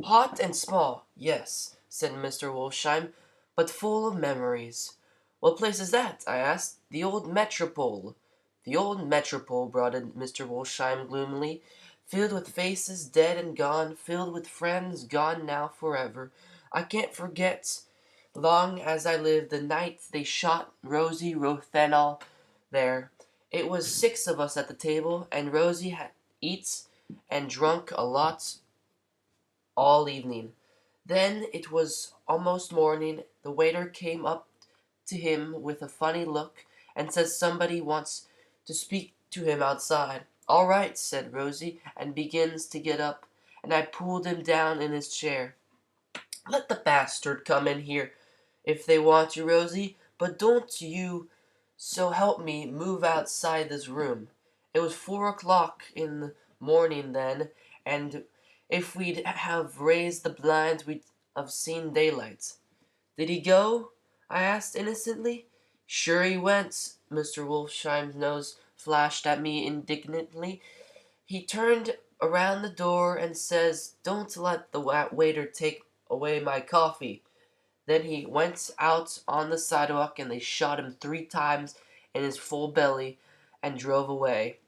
"Hot and small, yes," said Mr. Wolfsheim, "but full of memories." "What place is that?" I asked. "The old Metropole." "The old Metropole," brooded Mr. Wolfsheim gloomily, "filled with faces dead and gone, filled with friends gone now forever. I can't forget, long as I live, the night they shot Rosie Rothenall there. It was 6 of us at the table, and Rosie had eats and drunk a lot all evening. Then it was almost morning. The waiter came up to him with a funny look and says somebody wants to speak to him outside. "All right," said Rosie, and begins to get up, and I pulled him down in his chair. "Let the bastard come in here if they want you, Rosie, but don't you, so help me, move outside this room." It was 4 o'clock in the morning then, and if we'd have raised the blinds we'd have seen daylight. "Did he go?" I asked innocently. "Sure he went." Mr. Wolfsheim's nose flashed at me indignantly. "He turned around the door and says, 'Don't let the waiter take away my coffee.' Then he went out on the sidewalk and they shot him 3 times in his full belly and drove away."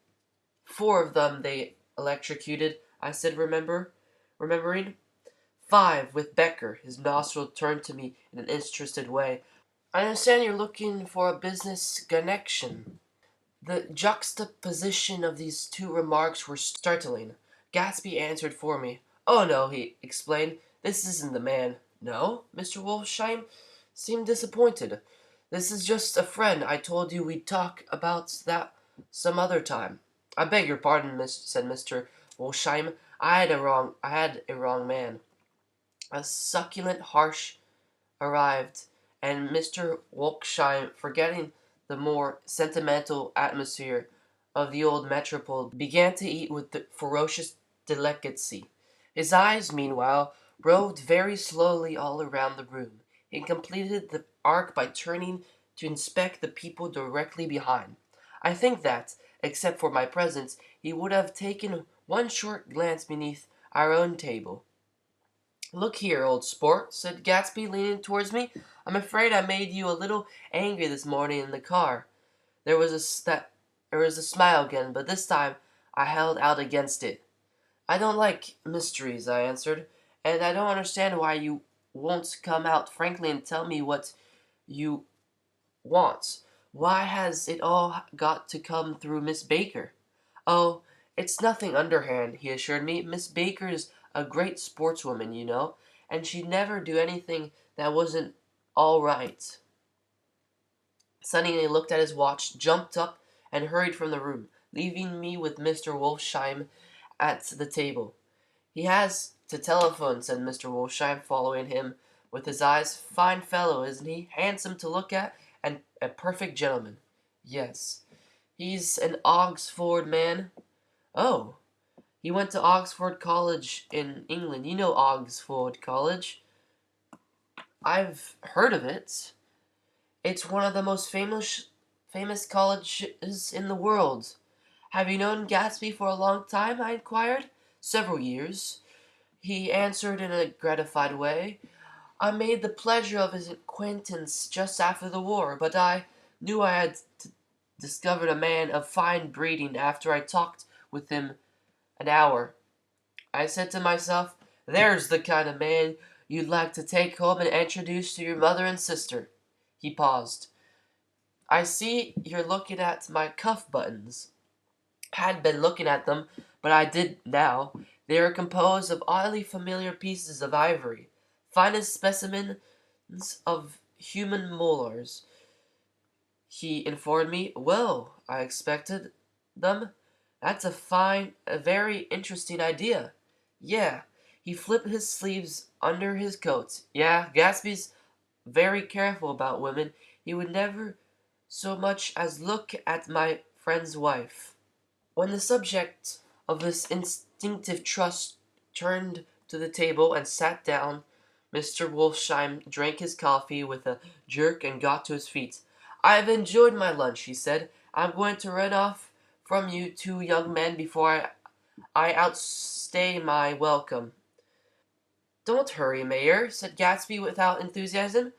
"4 of them they electrocuted," I said, remembering. "5, with Becker." His nostril turned to me in an interested way. "I understand you're looking for a business connection." The juxtaposition of these two remarks were startling. Gatsby answered for me. "Oh, no," he explained. "This isn't the man." "No?" Mr. Wolfsheim seemed disappointed. "This is just a friend. I told you we'd talk about that some other time." "I beg your pardon, said Mr. Wolfsheim. I had a wrong man." A succulent harsh arrived, and Mr. Wolfsheim, forgetting the more sentimental atmosphere of the old metropole, began to eat with ferocious delicacy. His eyes, meanwhile, roved very slowly all around the room. He completed the arc by turning to inspect the people directly behind. I think that, except for my presence, he would have taken one short glance beneath our own table. "Look here, old sport," said Gatsby, leaning towards me. "I'm afraid I made you a little angry this morning in the car." There was a smile again, but this time I held out against it. "I don't like mysteries," I answered, "and I don't understand why you won't come out frankly and tell me what you want. Why has it all got to come through Miss Baker?" "Oh, it's nothing underhand," he assured me. "Miss Baker's a great sportswoman, you know, and she'd never do anything that wasn't all right." Suddenly he looked at his watch, jumped up, and hurried from the room, leaving me with Mr. Wolfsheim at the table. "He has to telephone," said Mr. Wolfsheim, following him with his eyes. "Fine fellow, isn't he? Handsome to look at, and a perfect gentleman." "Yes." "He's an Oxford man." "Oh, he went to Oxford College in England. You know Oxford College?" "I've heard of it. It's one of the most famous colleges in the world." "Have you known Gatsby for a long time?" I inquired. "Several years," he answered in a gratified way. "I made the pleasure of his acquaintance just after the war, but I knew I had discovered a man of fine breeding after I talked with him an hour. I said to myself, 'There's the kind of man you'd like to take home and introduce to your mother and sister.'" He paused. I see you're looking at my cuff buttons. Hadn't been looking at them, but I did now. They are composed of oddly familiar pieces of ivory, finest specimens of human molars, he informed me. Well, I expected them. That's a very interesting idea. Yeah, he flipped his sleeves under his coat. Yeah, Gatsby's very careful about women. He would never so much as look at my friend's wife. When the subject of this instinctive trust turned to the table and sat down, Mr. Wolfsheim drank his coffee with a jerk and got to his feet. "I've enjoyed my lunch," he said. "I'm going to run off from you two young men before I outstay my welcome." "Don't hurry, Mayor," said Gatsby without enthusiasm.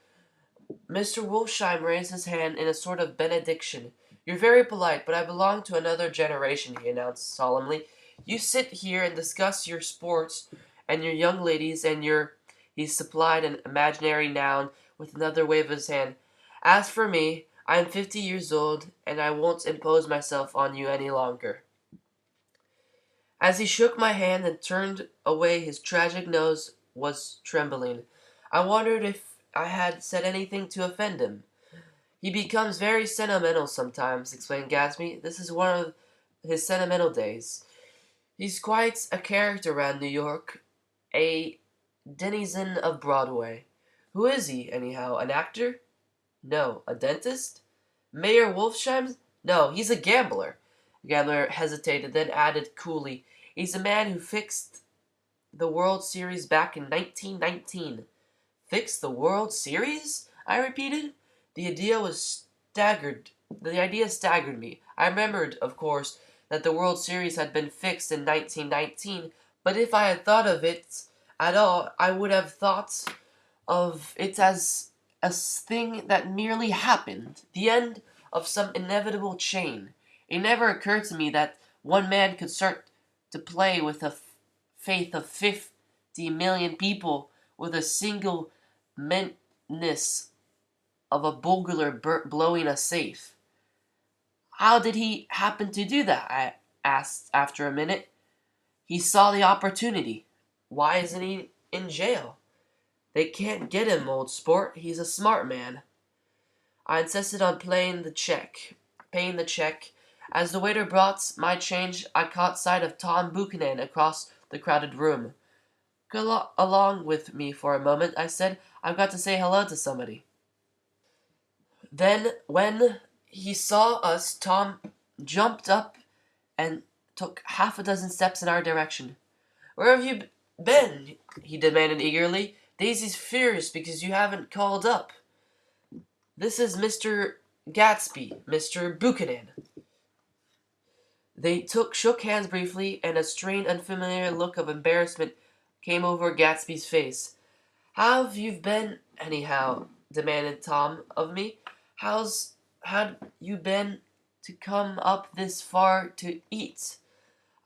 Mr. Wolfsheim raised his hand in a sort of benediction. "You're very polite, but I belong to another generation," he announced solemnly. "You sit here and discuss your sports and your young ladies and your—" He supplied an imaginary noun with another wave of his hand. "As for me, I am 50 years old, and I won't impose myself on you any longer." As he shook my hand and turned away, his tragic nose was trembling. I wondered if I had said anything to offend him. "He becomes very sentimental sometimes," explained Gatsby. "This is one of his sentimental days. He's quite a character around New York, a denizen of Broadway." "Who is he, anyhow? An actor?" "No." "A dentist?" "Mayor Wolfsheim?" "No, he's a gambler." The gambler hesitated, then added coolly, "He's a man who fixed the World Series back in 1919. "Fix the World Series?" I repeated. The idea staggered me. I remembered, of course, that the World Series had been fixed in 1919, but if I had thought of it at all, I would have thought of it as a thing that merely happened, the end of some inevitable chain. It never occurred to me that one man could start to play with a faith of 50 million people with a single menace of a burglar blowing a safe. "How did he happen to do that?" I asked after a minute. "He saw the opportunity." "Why isn't he in jail?" "They can't get him, old sport. He's a smart man." I insisted on paying the check. As the waiter brought my change, I caught sight of Tom Buchanan across the crowded room. "Go along with me for a moment," I said. "I've got to say hello to somebody." Then, when he saw us, Tom jumped up and took half a dozen steps in our direction. "Where have you been?" he demanded eagerly. "Daisy's furious because you haven't called up. This is Mr. Gatsby, Mr. Buchanan." They shook hands briefly, and a strained, unfamiliar look of embarrassment came over Gatsby's face. "How've you been, anyhow?" demanded Tom of me. How'd you been to come up this far to eat?"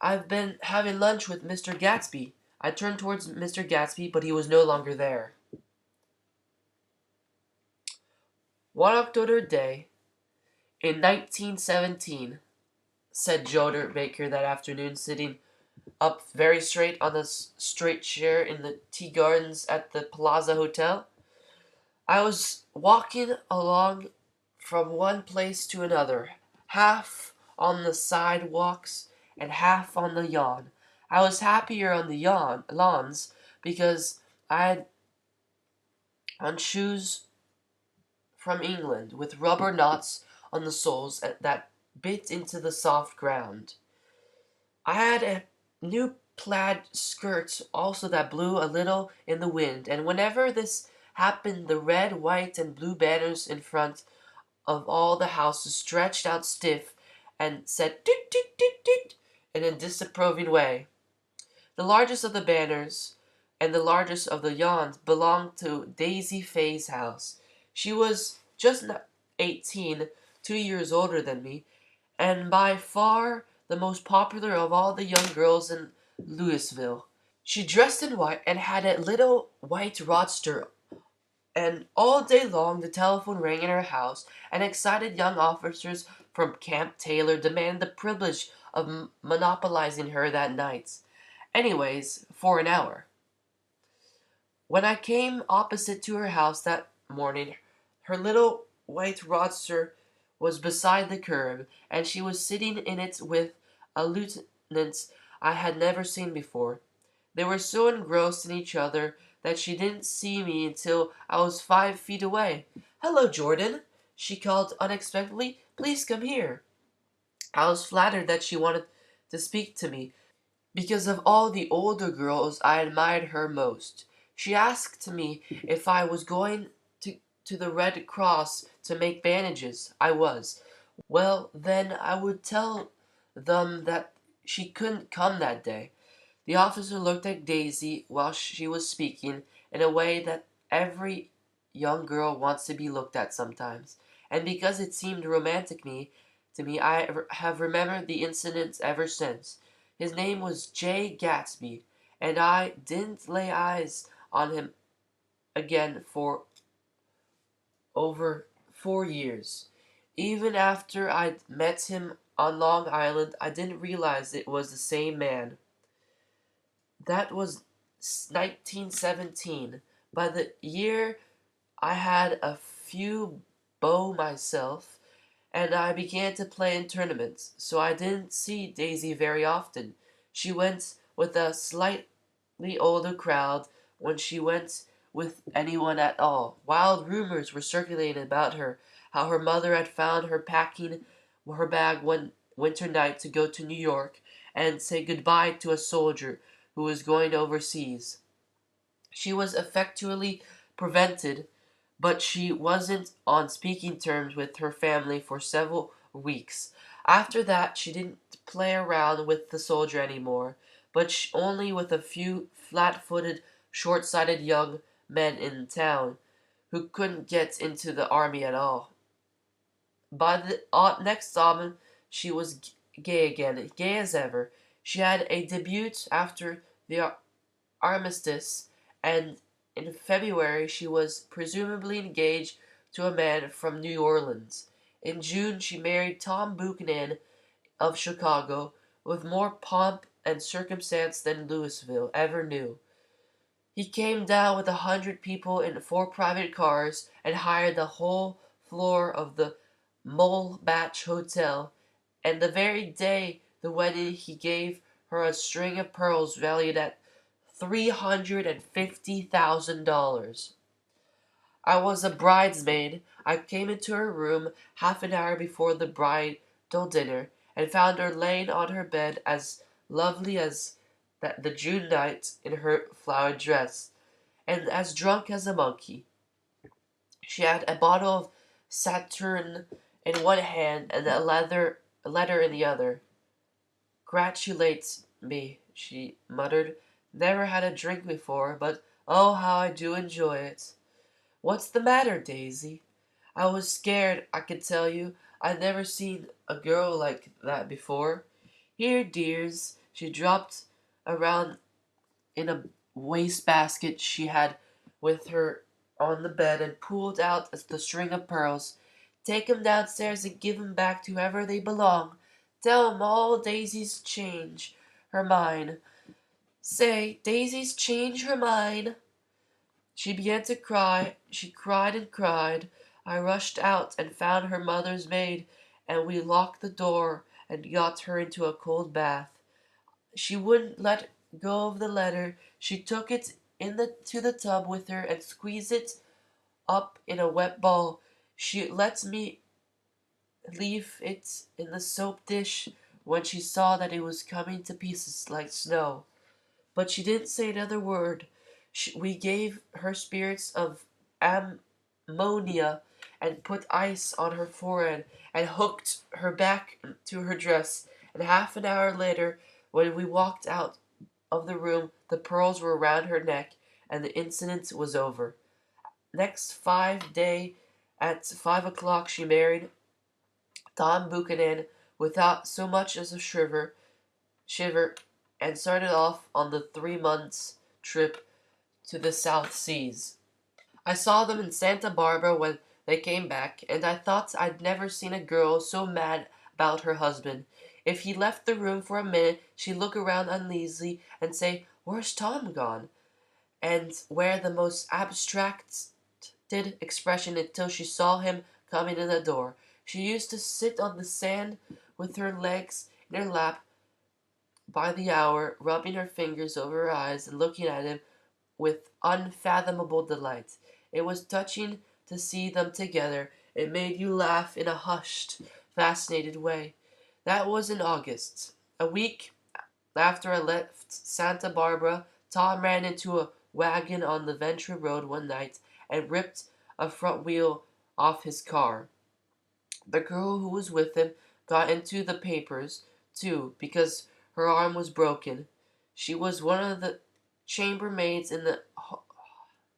"I've been having lunch with Mr. Gatsby." I turned towards Mr. Gatsby, but he was no longer there. "One October day in 1917, said Joder Baker that afternoon, sitting up very straight on the straight chair in the tea gardens at the Plaza Hotel. "I was walking along from one place to another, half on the sidewalks and half on the lawn. I was happier on the lawns because I had on shoes from England with rubber knots on the soles that bit into the soft ground. I had a new plaid skirt also that blew a little in the wind, and whenever this happened the red, white, and blue banners in front of all the houses stretched out stiff and said toot toot toot toot in a disapproving way. The largest of the banners and the largest of the yawns belonged to Daisy Fay's house. She was just 18, 2 years older than me, and by far the most popular of all the young girls in Louisville. She dressed in white and had a little white roadster And all day long the telephone rang in her house, and excited young officers from Camp Taylor demanded the privilege of monopolizing her that night. Anyways, for an hour. When I came opposite to her house that morning, her little white roadster was beside the curb, and she was sitting in it with a lieutenant I had never seen before. They were so engrossed in each other that she didn't see me until I was 5 feet away. "Hello, Jordan," she called unexpectedly. "Please come here." I was flattered that she wanted to speak to me, because of all the older girls I admired her most. She asked me if I was going to the Red Cross to make bandages. I was. Well, then I would tell them that she couldn't come that day. The officer looked at Daisy while she was speaking in a way that every young girl wants to be looked at sometimes, and because it seemed romantic to me, have remembered the incident ever since. His name was J. Gatsby, and I didn't lay eyes on him again for over 4 years. Even after I'd met him on Long Island, I didn't realize it was the same man. That was 1917. By the year I had a few beaux myself, and I began to play in tournaments, so I didn't see Daisy very often. She went with a slightly older crowd when she went with anyone at all. Wild rumors were circulating about her, how her mother had found her packing her bag one winter night to go to New York and say goodbye to a soldier who was going overseas. She was effectually prevented, but she wasn't on speaking terms with her family for several weeks. After that, she didn't play around with the soldier anymore, but only with a few flat-footed, short-sighted young men in town who couldn't get into the army at all. By the next autumn, she was gay again, gay as ever. She had a debut after the armistice, and in February she was presumably engaged to a man from New Orleans. In June she married Tom Buchanan of Chicago with more pomp and circumstance than Louisville ever knew. He came down with 100 people in 4 private cars and hired the whole floor of the Mulbach Hotel, and the very day the wedding he gave her a string of pearls valued at $350,000. I was a bridesmaid. I came into her room half an hour before the bridal dinner, and found her laying on her bed as lovely as the June night in her flowered dress, and as drunk as a monkey. She had a bottle of Sauterne in one hand and a letter in the other. "Gratulate me," she muttered. "Never had a drink before, but oh, how I do enjoy it. What's the matter, Daisy?" I was scared, I can tell you. I'd never seen a girl like that before. "Here, dears." She dropped around in a wastebasket she had with her on the bed and pulled out the string of pearls. "Take 'em downstairs and give 'em back to whoever they belong. Tell 'em all Daisy's changed her mind. Say, Daisy's changed her mind." She began to cry. She cried and cried. I rushed out and found her mother's maid, and we locked the door and got her into a cold bath. She wouldn't let go of the letter. She took it to the tub with her and squeezed it up in a wet ball. She let me leave it in the soap dish when she saw that it was coming to pieces like snow. But she didn't say another word. We gave her spirits of ammonia and put ice on her forehead and hooked her back to her dress. And half an hour later, when we walked out of the room, the pearls were around her neck, and the incident was over. Next 5 day at 5 o'clock she married Tom Buchanan without so much as a shiver, and started off on the 3 months trip to the South Seas. I saw them in Santa Barbara when they came back, and I thought I'd never seen a girl so mad about her husband. If he left the room for a minute, she'd look around uneasily and say, "Where's Tom gone?" and wear the most abstracted expression until she saw him coming in the door. She used to sit on the sand with her legs in her lap by the hour, rubbing her fingers over her eyes and looking at him with unfathomable delight. It was touching to see them together. It made you laugh in a hushed, fascinated way. That was in August. A week after I left Santa Barbara, Tom ran into a wagon on the Ventura Road one night and ripped a front wheel off his car. The girl who was with him got into the papers, too, because her arm was broken. She was one of the chambermaids in the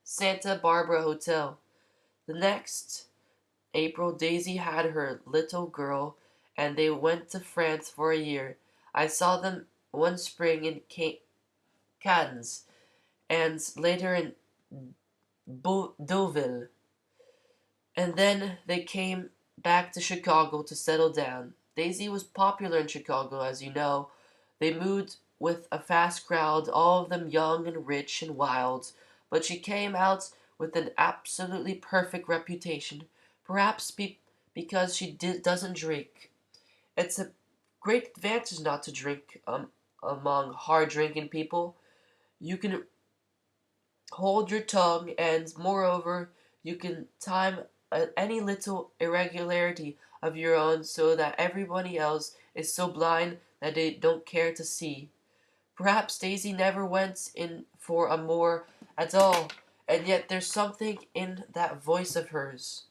Santa Barbara Hotel. The next April, Daisy had her little girl, and they went to France for a year. I saw them one spring in Cannes, and later in Deauville, and then they came back to Chicago to settle down. Daisy was popular in Chicago, as you know. They moved with a fast crowd, all of them young and rich and wild, but she came out with an absolutely perfect reputation, perhaps because she doesn't drink. It's a great advantage not to drink among hard drinking people. You can hold your tongue, and moreover, you can time any little irregularity of your own so that everybody else is so blind that they don't care to see. Perhaps Daisy never went in for a more at all, and yet there's something in that voice of hers.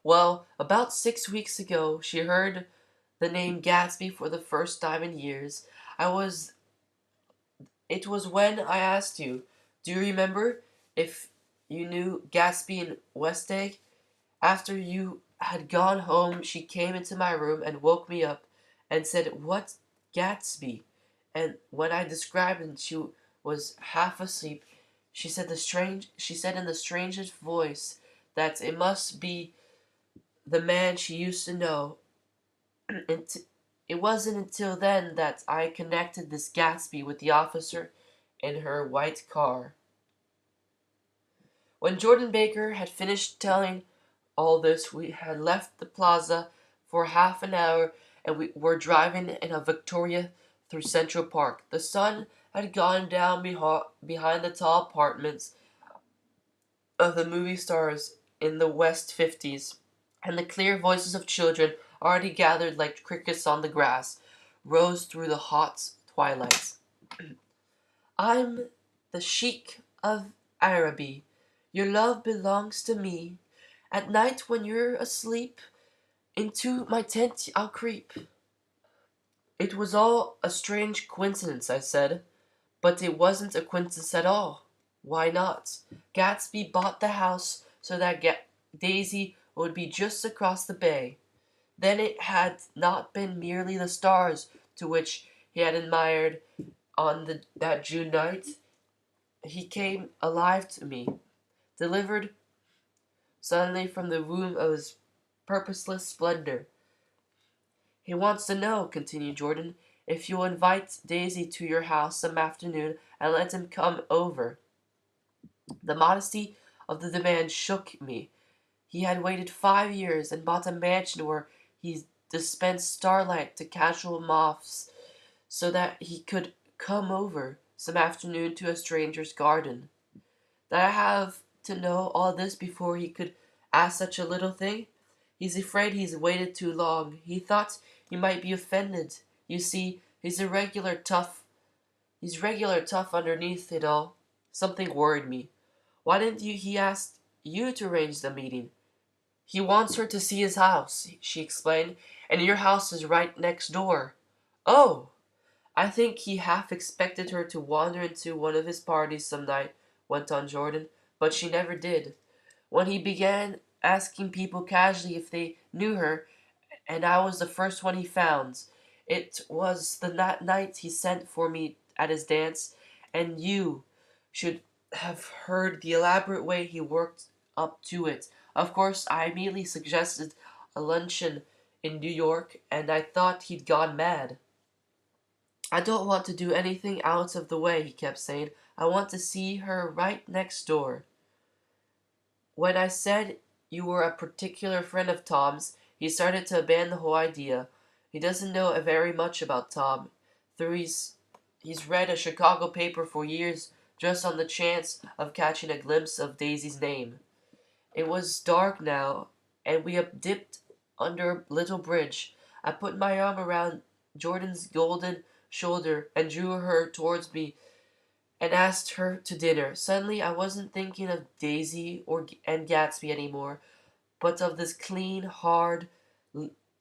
Well, about 6 weeks ago, she heard the name Gatsby for the first time in years. I was It was when I asked you, do you remember, if you knew Gatsby in West Egg? After you had gone home, she came into my room and woke me up and said, "What Gatsby?" And when I described and she was half asleep, she said in the strangest voice that it must be the man she used to know. It wasn't until then that I connected this Gatsby with the officer in her white car. When Jordan Baker had finished telling all this, we had left the plaza for half an hour and we were driving in a Victoria through Central Park. The sun had gone down behind the tall apartments of the movie stars in the West 50s, and the clear voices of children, already gathered like crickets on the grass, rose through the hot twilight. "I'm the Sheik of Araby. Your love belongs to me. At night when you're asleep, into my tent I'll creep." It was all a strange coincidence, I said, but it wasn't a coincidence at all. Why not? Gatsby bought the house so that Daisy would be just across the bay. Then it had not been merely the stars to which he had admired on that June night. He came alive to me, delivered suddenly from the womb of his purposeless splendor. "He wants to know," continued Jordan, "if you'll invite Daisy to your house some afternoon and let him come over." The modesty of the demand shook me. He had waited 5 years and bought a mansion where he dispensed starlight to casual moths so that he could come over some afternoon to a stranger's garden. Did I have to know all this before he could ask such a little thing? He's afraid he's waited too long. He thought you might be offended. You see, he's regular tough underneath it all. Something worried me. Why didn't he ask you to arrange the meeting? He wants her to see his house, she explained, and your house is right next door. Oh! I think he half expected her to wander into one of his parties some night, went on Jordan, but she never did. When he began asking people casually if they knew her, and I was the first one he found. It was the night he sent for me at his dance, and you should have heard the elaborate way he worked up to it. Of course, I immediately suggested a luncheon in New York, and I thought he'd gone mad. I don't want to do anything out of the way, he kept saying. I want to see her right next door. When I said you were a particular friend of Tom's, he started to abandon the whole idea. He doesn't know very much about Tom, though he's read a Chicago paper for years just on the chance of catching a glimpse of Daisy's name. It was dark now, and we had dipped under a little bridge. I put my arm around Jordan's golden shoulder and drew her towards me and asked her to dinner. Suddenly, I wasn't thinking of Daisy and Gatsby anymore, but of this clean, hard,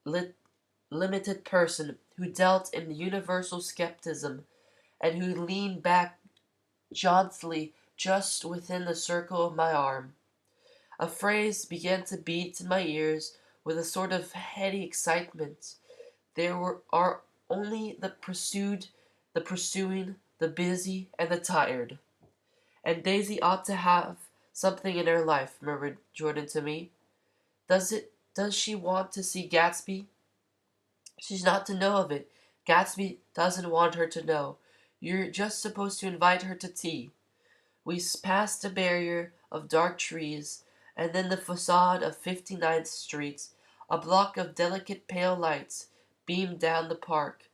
li- limited person who dealt in universal skepticism and who leaned back jauntily just within the circle of my arm. A phrase began to beat in my ears with a sort of heady excitement. Are only the pursued, the pursuing, the busy, and the tired. And Daisy ought to have something in her life, murmured Jordan to me. Does she want to see Gatsby? She's not to know of it. Gatsby doesn't want her to know. You're just supposed to invite her to tea. We passed a barrier of dark trees, and then the facade of 59th Street. A block of delicate pale lights beamed down the park.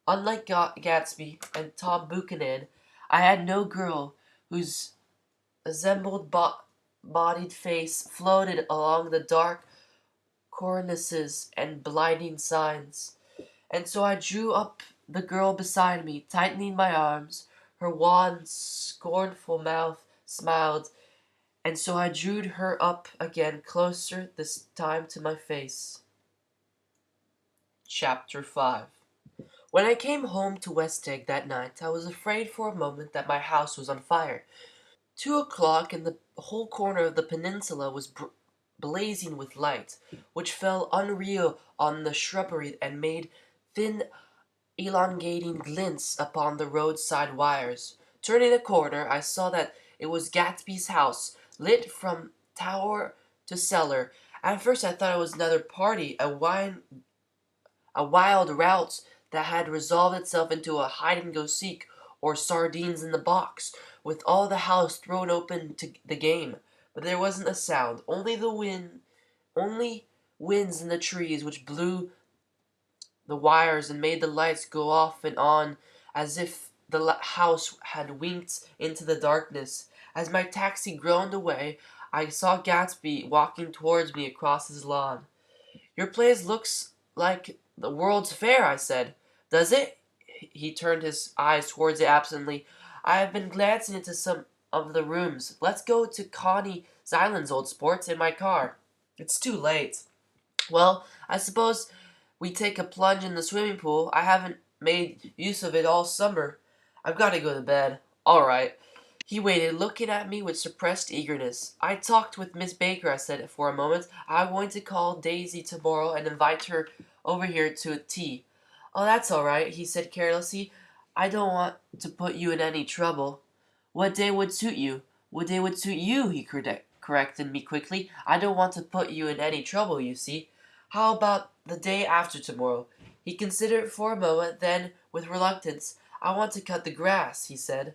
Unlike Gatsby and Tom Buchanan, I had no girl whose assembled bodied face floated along the dark cornices and blinding signs. And so I drew up the girl beside me, tightening my arms. Her wan, scornful mouth smiled, and so I drew her up again, closer this time to my face. Chapter 5. When I came home to West Egg that night, I was afraid for a moment that my house was on fire. 2 o'clock, and the whole corner of the peninsula was blazing with light, which fell unreal on the shrubbery and made thin, elongating glints upon the roadside wires. Turning a corner, I saw that it was Gatsby's house, lit from tower to cellar. At first I thought it was another party, a wild rout that had resolved itself into a hide-and-go-seek or sardines in the box, with all the house thrown open to the game. But there wasn't a sound, only winds in the trees which blew the wires and made the lights go off and on as if the house had winked into the darkness. As my taxi groaned away, I saw Gatsby walking towards me across his lawn. Your place looks like the World's Fair, I said. Does it? He turned his eyes towards it absently. I have been glancing into some of the rooms. Let's go to Coney Island's, old sports, in my car. It's too late. Well, I suppose we take a plunge in the swimming pool. I haven't made use of it all summer. I've got to go to bed. All right. He waited, looking at me with suppressed eagerness. I talked with Miss Baker, I said for a moment. I'm going to call Daisy tomorrow and invite her over here to tea. Oh, that's all right, he said carelessly. I don't want to put you in any trouble. What day would suit you? What day would suit you? He corrected me quickly. I don't want to put you in any trouble, you see. How about the day after tomorrow? He considered for a moment, then, with reluctance, I want to cut the grass, he said.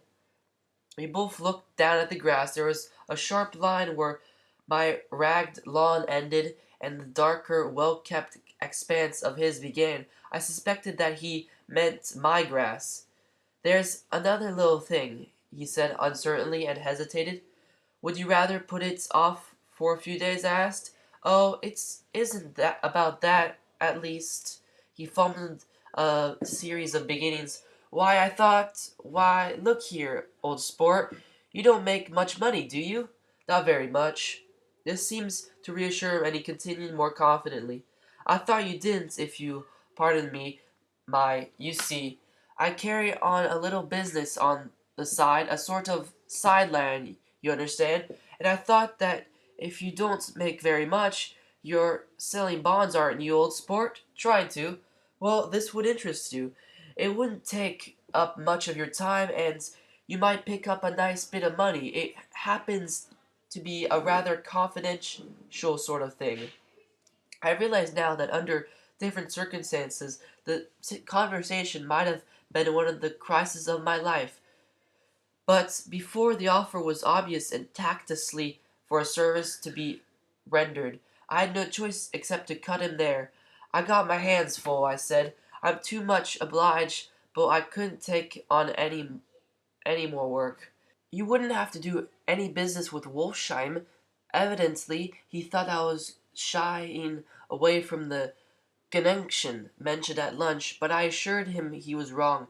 We both looked down at the grass. There was a sharp line where my ragged lawn ended and the darker, well-kept expanse of his began. I suspected that he meant my grass. There's another little thing, he said uncertainly, and hesitated. Would you rather put it off for a few days? I asked. Oh, isn't that about that, at least. He fumbled a series of beginnings. Why, look here, old sport. You don't make much money, do you? Not very much. This seems to reassure him, and he continued more confidently. I thought you didn't, if you pardon me, you see, I carry on a little business on the side, a sort of sideline, you understand? And I thought that if you don't make very much, you're selling bonds, aren't you, old sport? Trying to. Well, this would interest you. It wouldn't take up much of your time, and you might pick up a nice bit of money. It happens to be a rather confidential sort of thing. I realize now that under different circumstances, the conversation might have been one of the crises of my life. But before the offer was obvious and tactlessly for a service to be rendered, I had no choice except to cut him there. I got my hands full, I said. I'm too much obliged, but I couldn't take on any more work. You wouldn't have to do any business with Wolfsheim. Evidently, he thought I was shying away from the connection mentioned at lunch, but I assured him he was wrong.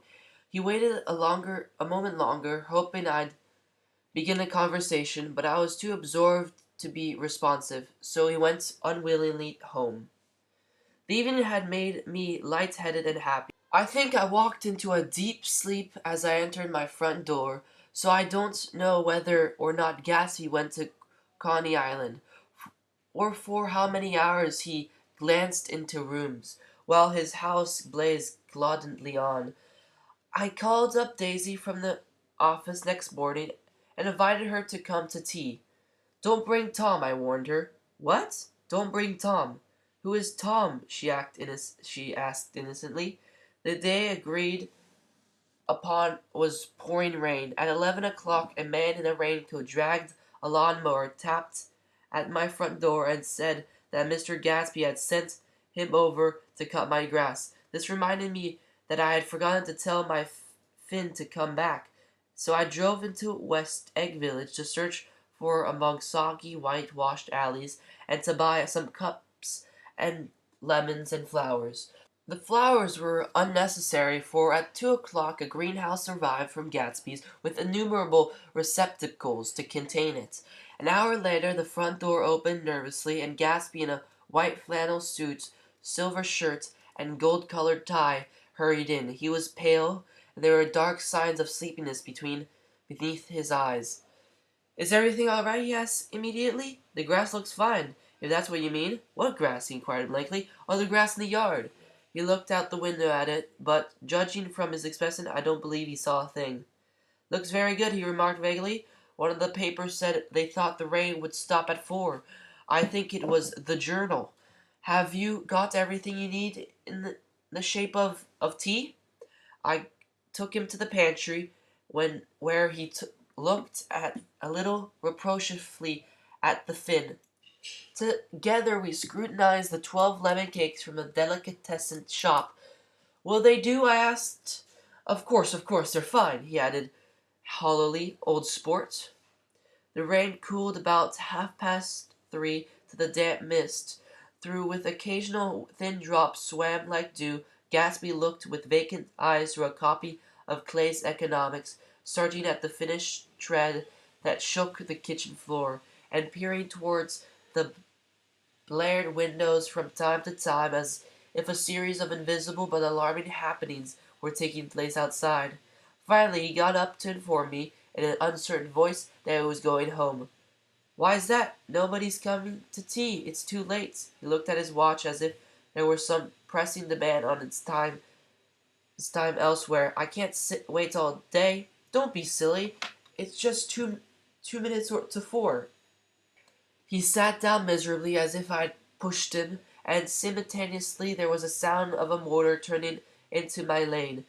He waited a moment longer, hoping I'd begin a conversation, but I was too absorbed to be responsive, so he went unwillingly home. The evening had made me light-headed and happy. I think I walked into a deep sleep as I entered my front door, so I don't know whether or not Gatsby went to Coney Island, or for how many hours he glanced into rooms, while his house blazed gallantly on. I called up Daisy from the office next morning and invited her to come to tea. Don't bring Tom, I warned her. What? Don't bring Tom. Who is Tom? She asked innocently. The day agreed upon was pouring rain. At 11 o'clock, a man in a raincoat dragged a lawnmower, tapped at my front door, and said that Mr. Gatsby had sent him over to cut my grass. This reminded me that I had forgotten to tell my Finn to come back, so I drove into West Egg Village to search for among soggy, whitewashed alleys and to buy some cups and lemons and flowers. The flowers were unnecessary, for at 2 o'clock a greenhouse arrived from Gatsby's with innumerable receptacles to contain it. An hour later the front door opened nervously, and Gatsby, in a white flannel suit, silver shirt, and gold-colored tie, hurried in. He was pale, and there were dark signs of sleepiness beneath his eyes. "Is everything all right?" he asked immediately. "The grass looks fine, if that's what you mean." "What grass?" he inquired blankly. "Oh, the grass in the yard." He looked out the window at it, but, judging from his expression, I don't believe he saw a thing. "Looks very good," he remarked vaguely. "One of the papers said they thought the rain would stop at 4. I think it was the Journal. Have you got everything you need in the shape of tea?" I took him to the pantry, where he looked at a little reproachfully at the Finn. Together we scrutinized the 12 lemon cakes from the delicatessen shop. "Will they do?" I asked. Of course, they're fine," he added hollowly. "Old sport." The rain cooled about 3:30 to the damp mist, through with occasional thin drops swam like dew. Gatsby looked with vacant eyes through a copy of Clay's Economics, starting at the finished tread that shook the kitchen floor, and peering towards the blared windows from time to time, as if a series of invisible but alarming happenings were taking place outside. Finally he got up to inform me, in an uncertain voice, that he was going home. "Why's that?" "Nobody's coming to tea. It's too late." He looked at his watch as if there were some pressing demand on its time elsewhere. "I can't wait all day." "Don't be silly. It's just two minutes to 4." He sat down miserably, as if I'd pushed him, and simultaneously there was a sound of a motor turning into my lane.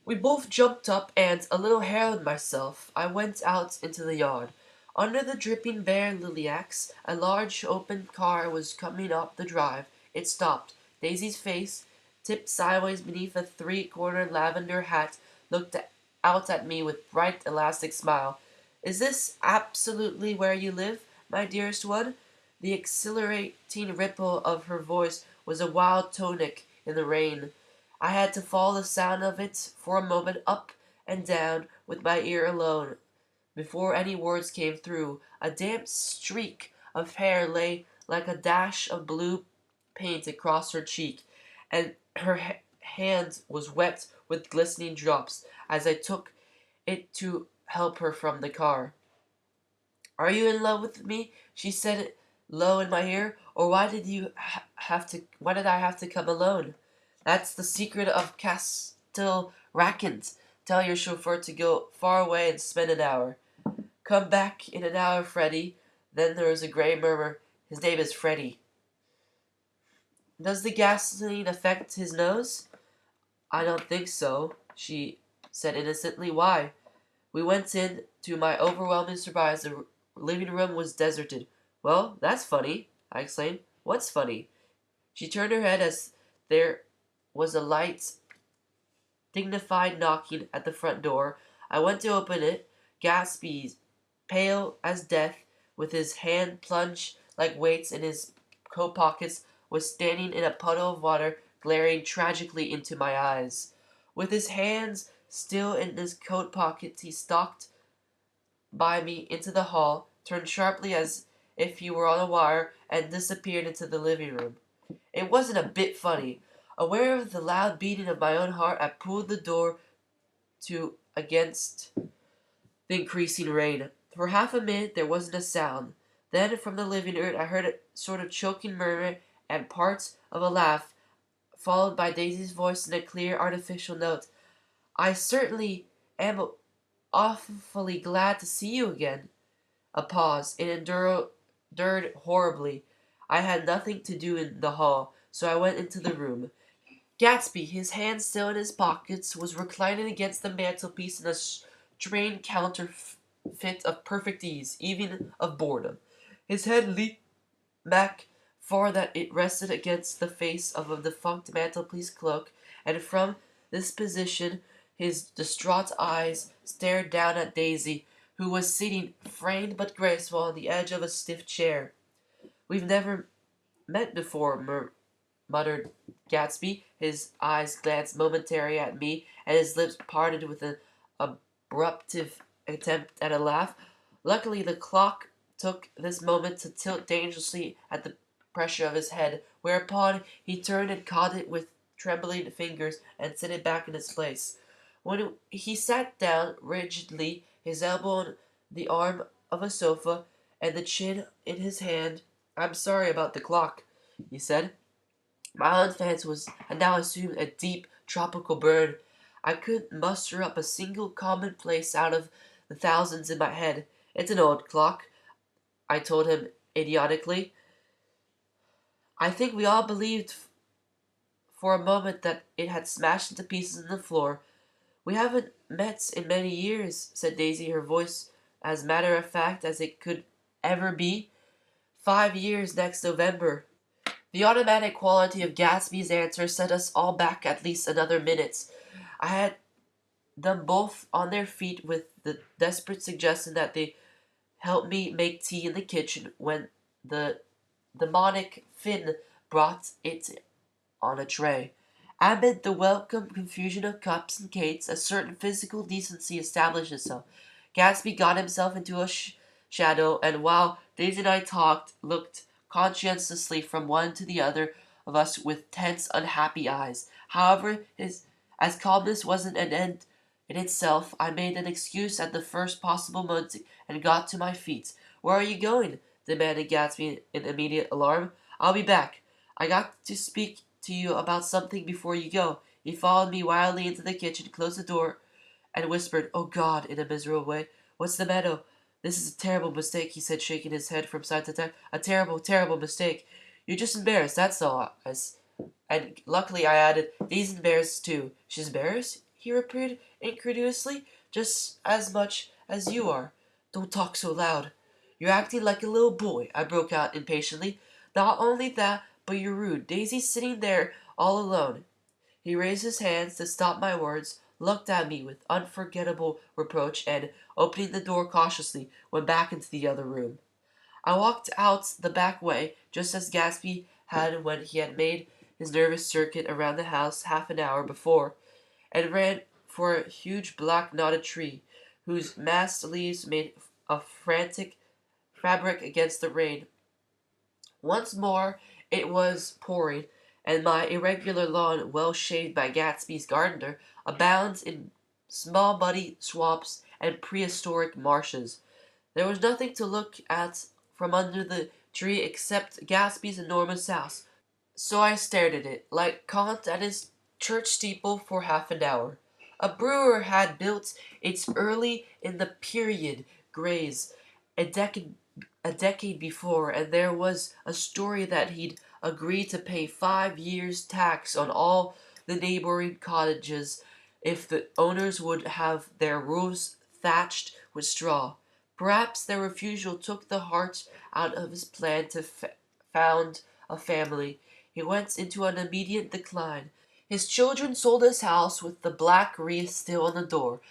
We both jumped up, and, a little harrowed myself, I went out into the yard. Under the dripping bare lilacs, a large open car was coming up the drive. It stopped. Daisy's face, tipped sideways beneath a three-cornered lavender hat, looked out at me with bright, elastic smile. "Is this absolutely where you live, my dearest one?" The exhilarating ripple of her voice was a wild tonic in the rain. I had to follow the sound of it for a moment, up and down, with my ear alone. Before any words came through, a damp streak of hair lay like a dash of blue paint across her cheek, and her hand was wet with glistening drops as I took it to help her from the car. "Are you in love with me?" she said low in my ear. "Or why did I have to come alone?" "That's the secret of Castle Rackant," Tell your chauffeur to go far away and spend an hour. Come back in an hour, Freddie. Then there was a gray murmur. His name is Freddie. Does the gasoline affect his nose? I don't think so, she said innocently. Why? We went in. To my overwhelming surprise, the living room was deserted. Well, that's funny, I exclaimed. What's funny? She turned her head as there was a light, dignified knocking at the front door. I went to open it. Gatsby, pale as death, with his hand plunged like weights in his coat pockets, was standing in a puddle of water, glaring tragically into my eyes. With his hands still in his coat pockets, he stalked by me into the hall, turned sharply as if he were on a wire, and disappeared into the living room. It wasn't a bit funny. Aware of the loud beating of my own heart, I pulled the door to against the increasing rain. For half a minute there wasn't a sound. Then from the living room I heard a sort of choking murmur and parts of a laugh, followed by Daisy's voice in a clear artificial note. I certainly am awfully glad to see you again. A pause. It endured horribly. I had nothing to do in the hall, so I went into the room. Gatsby, his hands still in his pockets, was reclining against the mantelpiece in a strained counterfeit of perfect ease, even of boredom. His head leaped back far that it rested against the face of a defunct mantelpiece cloak, and from this position his distraught eyes stared down at Daisy, who was sitting, framed but graceful, on the edge of a stiff chair. We've never met before, muttered Gatsby. His eyes glanced momentarily at me, and his lips parted with an abruptive attempt at a laugh. Luckily, the clock took this moment to tilt dangerously at the pressure of his head, whereupon he turned and caught it with trembling fingers and set it back in its place. When he sat down rigidly, his elbow on the arm of a sofa and the chin in his hand, I'm sorry about the clock, he said. My own fancy had now assumed a deep tropical burn. I couldn't muster up a single commonplace out of the thousands in my head. It's an old clock, I told him idiotically. I think we all believed for a moment that it had smashed into pieces on the floor. We haven't met in many years, said Daisy, her voice as matter of fact as it could ever be. 5 years next November. The automatic quality of Gatsby's answer set us all back at least another minute. I had them both on their feet with the desperate suggestion that they help me make tea in the kitchen when the demonic Finn brought it on a tray. Amid the welcome confusion of cups and cakes, a certain physical decency established itself. Gatsby got himself into a shadow, and while Daisy and I talked, looked conscientiously from one to the other of us with tense, unhappy eyes. However, as calmness wasn't an end in itself, I made an excuse at the first possible moment and got to my feet. Where are you going? Demanded Gatsby in immediate alarm. I'll be back. I got to speak to you about something before you go. He followed me wildly into the kitchen, closed the door, and whispered, Oh God, in a miserable way. What's the matter? This is a terrible mistake, he said, shaking his head from side to side. A terrible, terrible mistake. You're just embarrassed, that's all. And luckily, I added, Daisy's embarrassed too. She's embarrassed? He repeated incredulously. Just as much as you are. Don't talk so loud. You're acting like a little boy, I broke out impatiently. Not only that, but you're rude. Daisy's sitting there all alone. He raised his hands to stop my words, looked at me with unforgettable reproach, and, opening the door cautiously, went back into the other room. I walked out the back way, just as Gatsby had when he had made his nervous circuit around the house half an hour before, and ran for a huge black knotted tree, whose massed leaves made a frantic fabric against the rain. Once more it was pouring, and my irregular lawn, well shaded by Gatsby's gardener, abounds in small muddy swamps and prehistoric marshes. There was nothing to look at from under the tree except Gatsby's enormous house, so I stared at it, like Kant at his church steeple, for half an hour. A brewer had built its early in the period Grays a decade before, and there was a story that he'd agreed to pay 5 years' tax on all the neighboring cottages if the owners would have their roofs thatched with straw. Perhaps their refusal took the heart out of his plan to found a family. He went into an immediate decline. His children sold his house with the black wreath still on the door.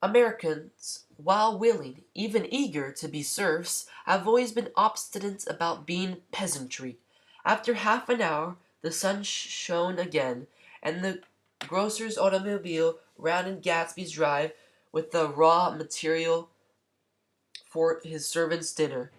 Americans, while willing, even eager, to be serfs, have always been obstinate about being peasantry. After half an hour, the sun shone again, and the grocer's automobile rounded Gatsby's drive with the raw material for his servant's dinner.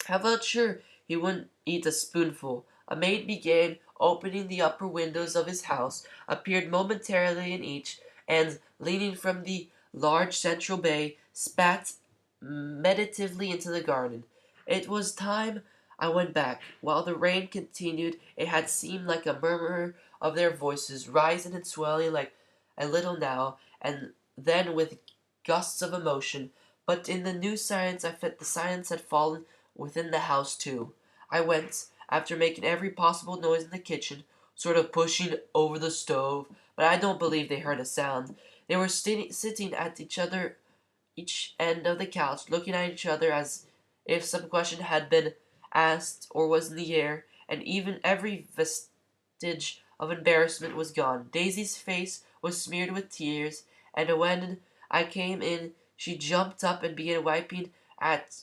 I felt sure he wouldn't eat a spoonful. A maid began opening the upper windows of his house, appeared momentarily in each, and, leaning from the large central bay, spat meditatively into the garden. It was time I went back. While the rain continued, it had seemed like a murmur of their voices, rising and swelling like a little now, and then with gusts of emotion. But in the new silence I felt the silence had fallen within the house too. I went, after making every possible noise in the kitchen, sort of pushing over the stove, but I don't believe they heard a sound. They were sitting at each end of the couch, looking at each other as if some question had been asked or was in the air, and even every vestige of embarrassment was gone. Daisy's face was smeared with tears, and when I came in, she jumped up and began wiping at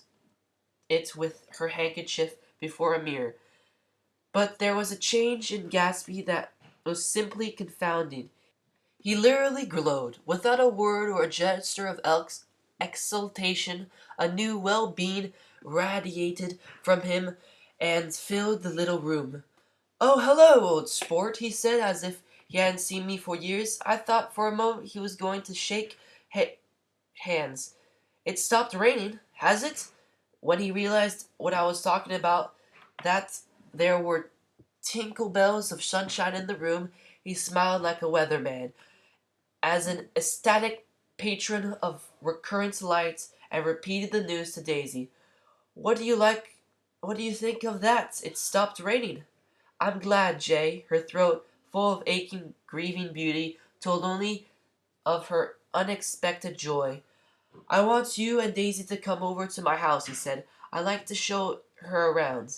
it with her handkerchief before a mirror. But there was a change in Gatsby that was simply confounding. He literally glowed. Without a word or a gesture of exultation, a new well-being radiated from him and filled the little room. "Oh, hello, old sport," he said, as if he hadn't seen me for years. I thought for a moment he was going to shake hands. "It stopped raining, has it?" When he realized what I was talking about, that there were tinkle bells of sunshine in the room, he smiled like a weatherman, as an ecstatic patron of recurrent lights, and repeated the news to Daisy. "What do you like? What do you think of that? It stopped raining." "I'm glad, Jay." Her throat, full of aching, grieving beauty, told only of her unexpected joy. "I want you and Daisy to come over to my house," he said. "I'd like to show her around."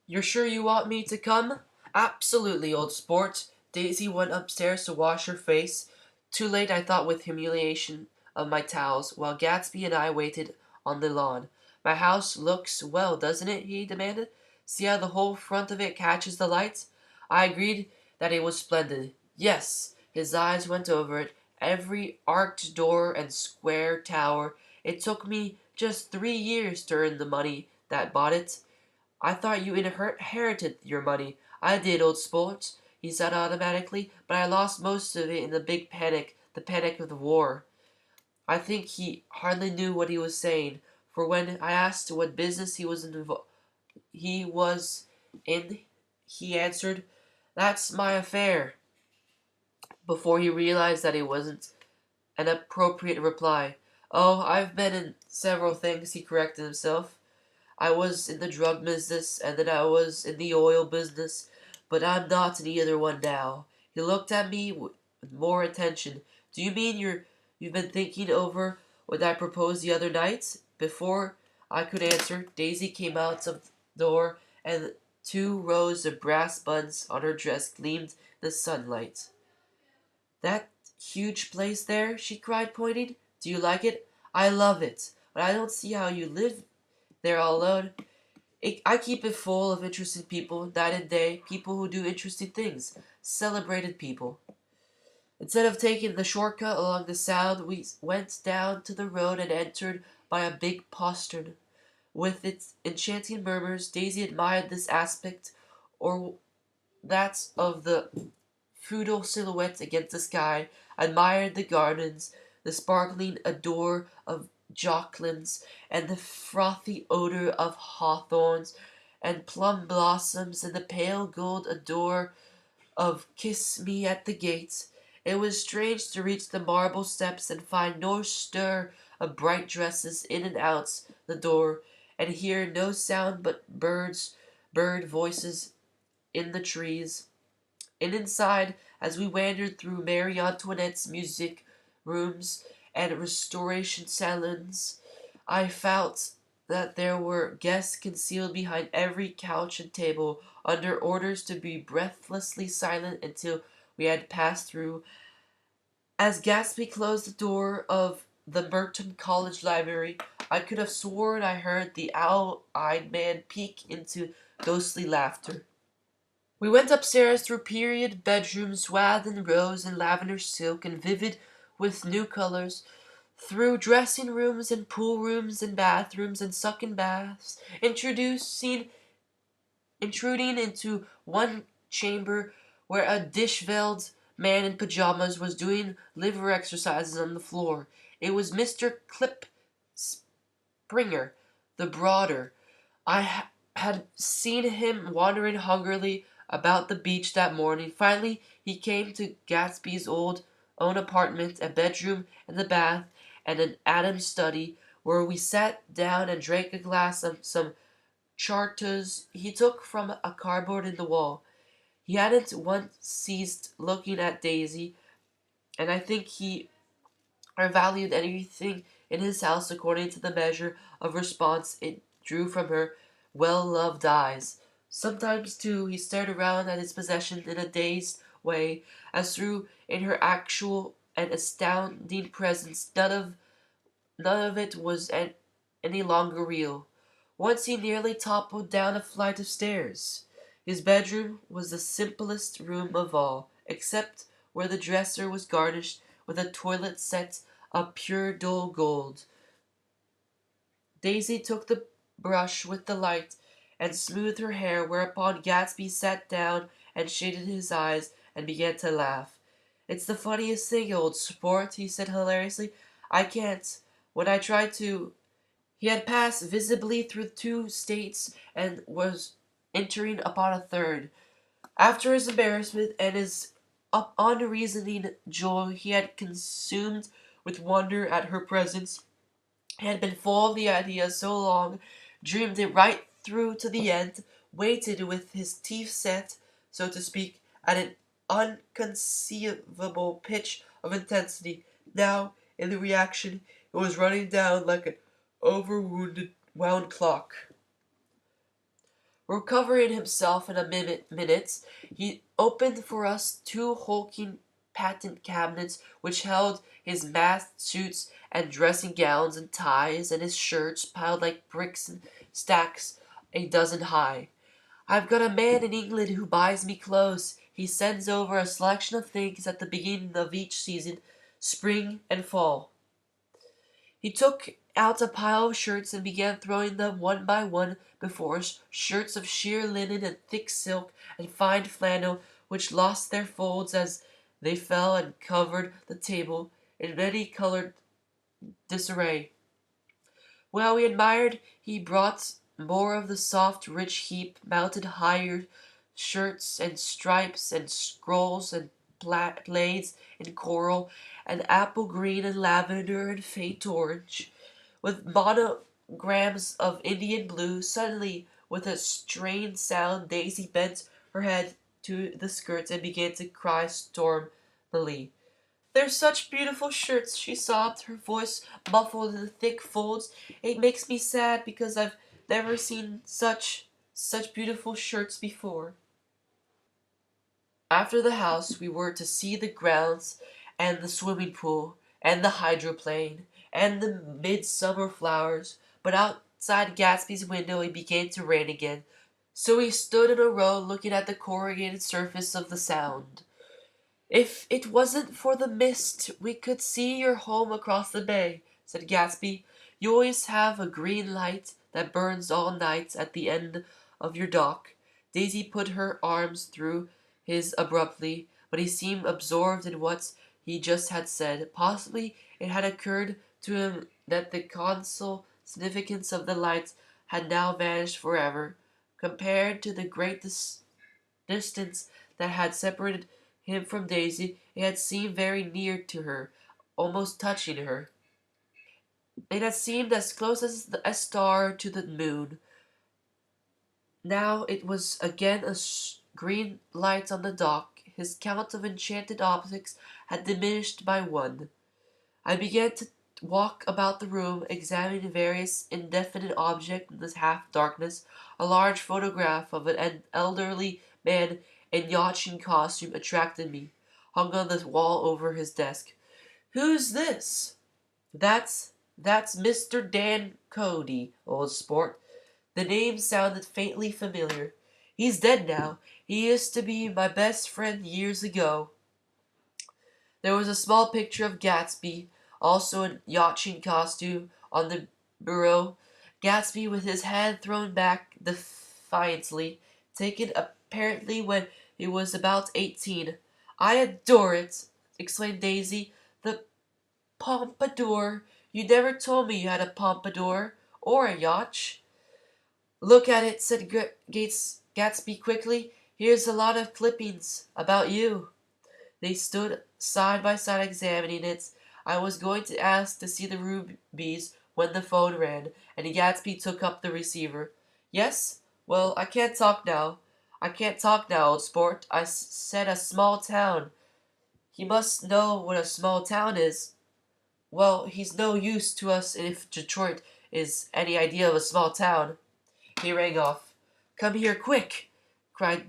"You're sure you want me to come?" "Absolutely, old sport." Daisy went upstairs to wash her face, too late I thought with humiliation of my towels, while Gatsby and I waited on the lawn. "My house looks well, doesn't it?" he demanded. "See how the whole front of it catches the light?" I agreed that it was splendid. "Yes." His eyes went over it, every arched door and square tower. "It took me just 3 years to earn the money that bought it." "I thought you inherited your money." "I did, old sport," he said automatically, "but I lost most of it in the big panic, the panic of the war." I think he hardly knew what he was saying, for when I asked what business he was in, he answered, "That's my affair," before he realized that it wasn't an appropriate reply. "Oh, I've been in several things," he corrected himself. "I was in the drug business, and then I was in the oil business, but I'm not in either one now." He looked at me with more attention. "Do you mean you've been thinking over what I proposed the other night?" Before I could answer, Daisy came out of the door, and 2 rows of brass buttons on her dress gleamed in the sunlight. "That huge place there?" she cried, pointing. "Do you like it?" "I love it, but I don't see how you live there all alone." I keep it full of interesting people, night and day, people who do interesting things, celebrated people." Instead of taking the shortcut along the Sound, we went down to the road and entered by a big postern. With its enchanting murmurs, Daisy admired this aspect or that of the feudal silhouette against the sky, admired the gardens, the sparkling odor of jacquelines, and the frothy odor of hawthorns and plum blossoms, and the pale gold odor of kiss me at the gate. It was strange to reach the marble steps and find no stir of bright dresses in and out the door, and hear no sound but bird voices in the trees. And inside, as we wandered through Marie Antoinette's music rooms and restoration salons, I felt that there were guests concealed behind every couch and table, under orders to be breathlessly silent until we had passed through. As Gatsby closed the door of the Merton College library, I could have sworn I heard the owl-eyed man peak into ghostly laughter. We went upstairs through period bedrooms swathed in rose and lavender silk and vivid with new colors, through dressing rooms and pool rooms and bathrooms and sunken baths, intruding into one chamber where a dish-veiled man in pajamas was doing liver exercises on the floor. It was Mr. Clip Springer, the broader. I had seen him wandering hungrily about the beach that morning. Finally, he came to Gatsby's own apartment, a bedroom and a bath, and an Adam's study, where we sat down and drank a glass of some chartreuse he took from a cardboard in the wall. He hadn't once ceased looking at Daisy, and I think he valued anything in his house according to the measure of response it drew from her well-loved eyes. Sometimes, too, he stared around at his possessions in a dazed way, as through in her actual and astounding presence none of it was any longer real. Once he nearly toppled down a flight of stairs. His bedroom was the simplest room of all, except where the dresser was garnished with a toilet set of pure dull gold. Daisy took the brush with the light and smoothed her hair, whereupon Gatsby sat down and shaded his eyes and began to laugh. "It's the funniest thing, you old sport," he said hilariously. "I can't. When I try to—" He had passed visibly through 2 states and was entering upon a third. After his embarrassment and his unreasoning joy, he had consumed with wonder at her presence. He had been full of the idea so long, dreamed it right through to the end, waited with his teeth set, so to speak, at an unconceivable pitch of intensity. Now, in the reaction, it was running down like an overwound clock. Recovering himself in a minute, he opened for us 2 hulking patent cabinets which held his masked suits and dressing gowns and ties, and his shirts piled like bricks in stacks a dozen high. "I've got a man in England who buys me clothes. He sends over a selection of things at the beginning of each season, spring and fall." He took out a pile of shirts and began throwing them one by one before us, shirts of sheer linen and thick silk and fine flannel, which lost their folds as they fell and covered the table in many-colored disarray. While we admired, he brought more of the soft, rich heap, mounted higher, shirts and stripes and scrolls and plaids in coral and apple green and lavender and faint orange, with monograms of Indian blue. Suddenly, with a strained sound, Daisy bent her head to the skirts and began to cry stormily. "They're such beautiful shirts," she sobbed, her voice muffled in the thick folds. "It makes me sad because I've never seen such beautiful shirts before." After the house we were to see the grounds and the swimming pool and the hydroplane and the midsummer flowers, but outside Gatsby's window it began to rain again, so we stood in a row looking at the corrugated surface of the Sound. "If it wasn't for the mist, we could see your home across the bay," said Gatsby. "You always have a green light that burns all night at the end of your dock." Daisy put her arms through his abruptly, but he seemed absorbed in what he just had said. Possibly it had occurred to him that the console significance of the light had now vanished forever, compared to the great distance that had separated him from Daisy, it had seemed very near to her, almost touching her. It had seemed as close as a star to the moon. Now it was again a green light on the dock. His count of enchanted objects had diminished by one. I began to walk about the room, examining various indefinite objects in the half darkness. A large photograph of an elderly man in yachting costume attracted me, hung on the wall over his desk. Who's this? That's Mr. Dan Cody, old sport. The name sounded faintly familiar. He's dead now. He used to be my best friend years ago. There was a small picture of Gatsby, also in yachting costume, on the bureau. Gatsby with his hand thrown back defiantly, taken apparently when he was about 18. I adore it, exclaimed Daisy. The pompadour. You never told me you had a pompadour or a yacht. Look at it, said Gatsby quickly. Here's a lot of clippings about you. They stood side by side examining it. I was going to ask to see the rubies when the phone rang, and Gatsby took up the receiver. Yes? Well, I can't talk now. I can't talk now, old sport. I said a small town. He must know what a small town is. Well, he's no use to us if Detroit is any idea of a small town. He rang off. Come here, quick! Cried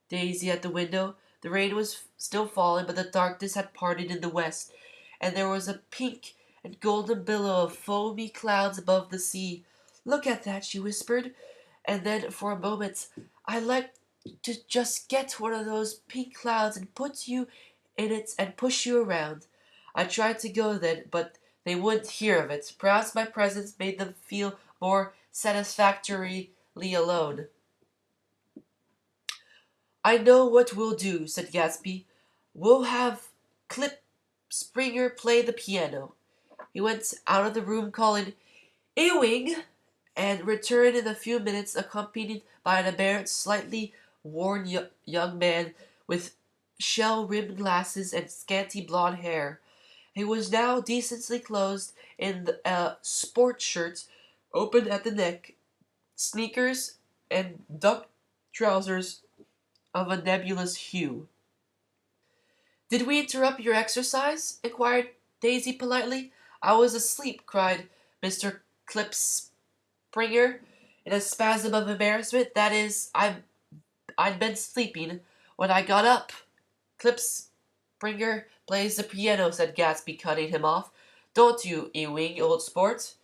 Daisy at the window. The rain was still falling, but the darkness had parted in the west, and there was a pink and golden billow of foamy clouds above the sea. Look at that, she whispered, and then for a moment I'd like to just get one of those pink clouds and put you in it and push you around. I tried to go then, but they wouldn't hear of it. Perhaps my presence made them feel more satisfactorily alone. I know what we'll do, said Gatsby. We'll have Clip Springer play the piano. He went out of the room calling, Ewing! And returned in a few minutes accompanied by an apparent slightly worn young man with shell-rimmed glasses and scanty blond hair. He was now decently clothed in a sport shirt open at the neck, sneakers, and duck trousers of a nebulous hue. Did we interrupt your exercise? Inquired Daisy politely. I was asleep, cried Mr. Klipspringer in a spasm of embarrassment. That is, I'd been sleeping when I got up. Klipspringer plays the piano, said Gatsby, cutting him off. Don't you, Ewing, old sport?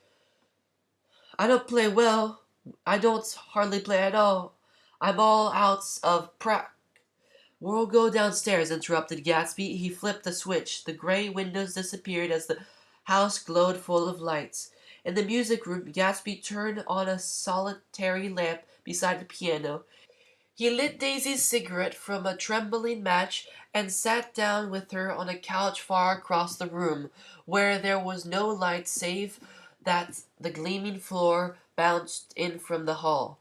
I don't play well. I don't hardly play at all. I'm all out of practice. We'll go downstairs, interrupted Gatsby. He flipped a switch. The gray windows disappeared as the house glowed full of lights. In the music room, Gatsby turned on a solitary lamp beside the piano. He lit Daisy's cigarette from a trembling match and sat down with her on a couch far across the room, where there was no light save that the gleaming floor bounced in from the hall.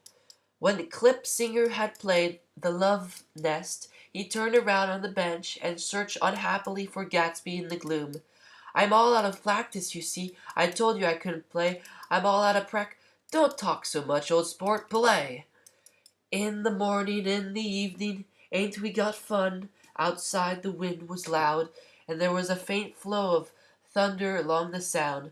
When Clip Singer had played The Love Nest, he turned around on the bench and searched unhappily for Gatsby in the gloom. I'm all out of practice, you see. I told you I couldn't play. I'm all out of Don't talk so much, old sport. Play. In the morning, in the evening, ain't we got fun? Outside the wind was loud, and there was a faint flow of thunder along the sound.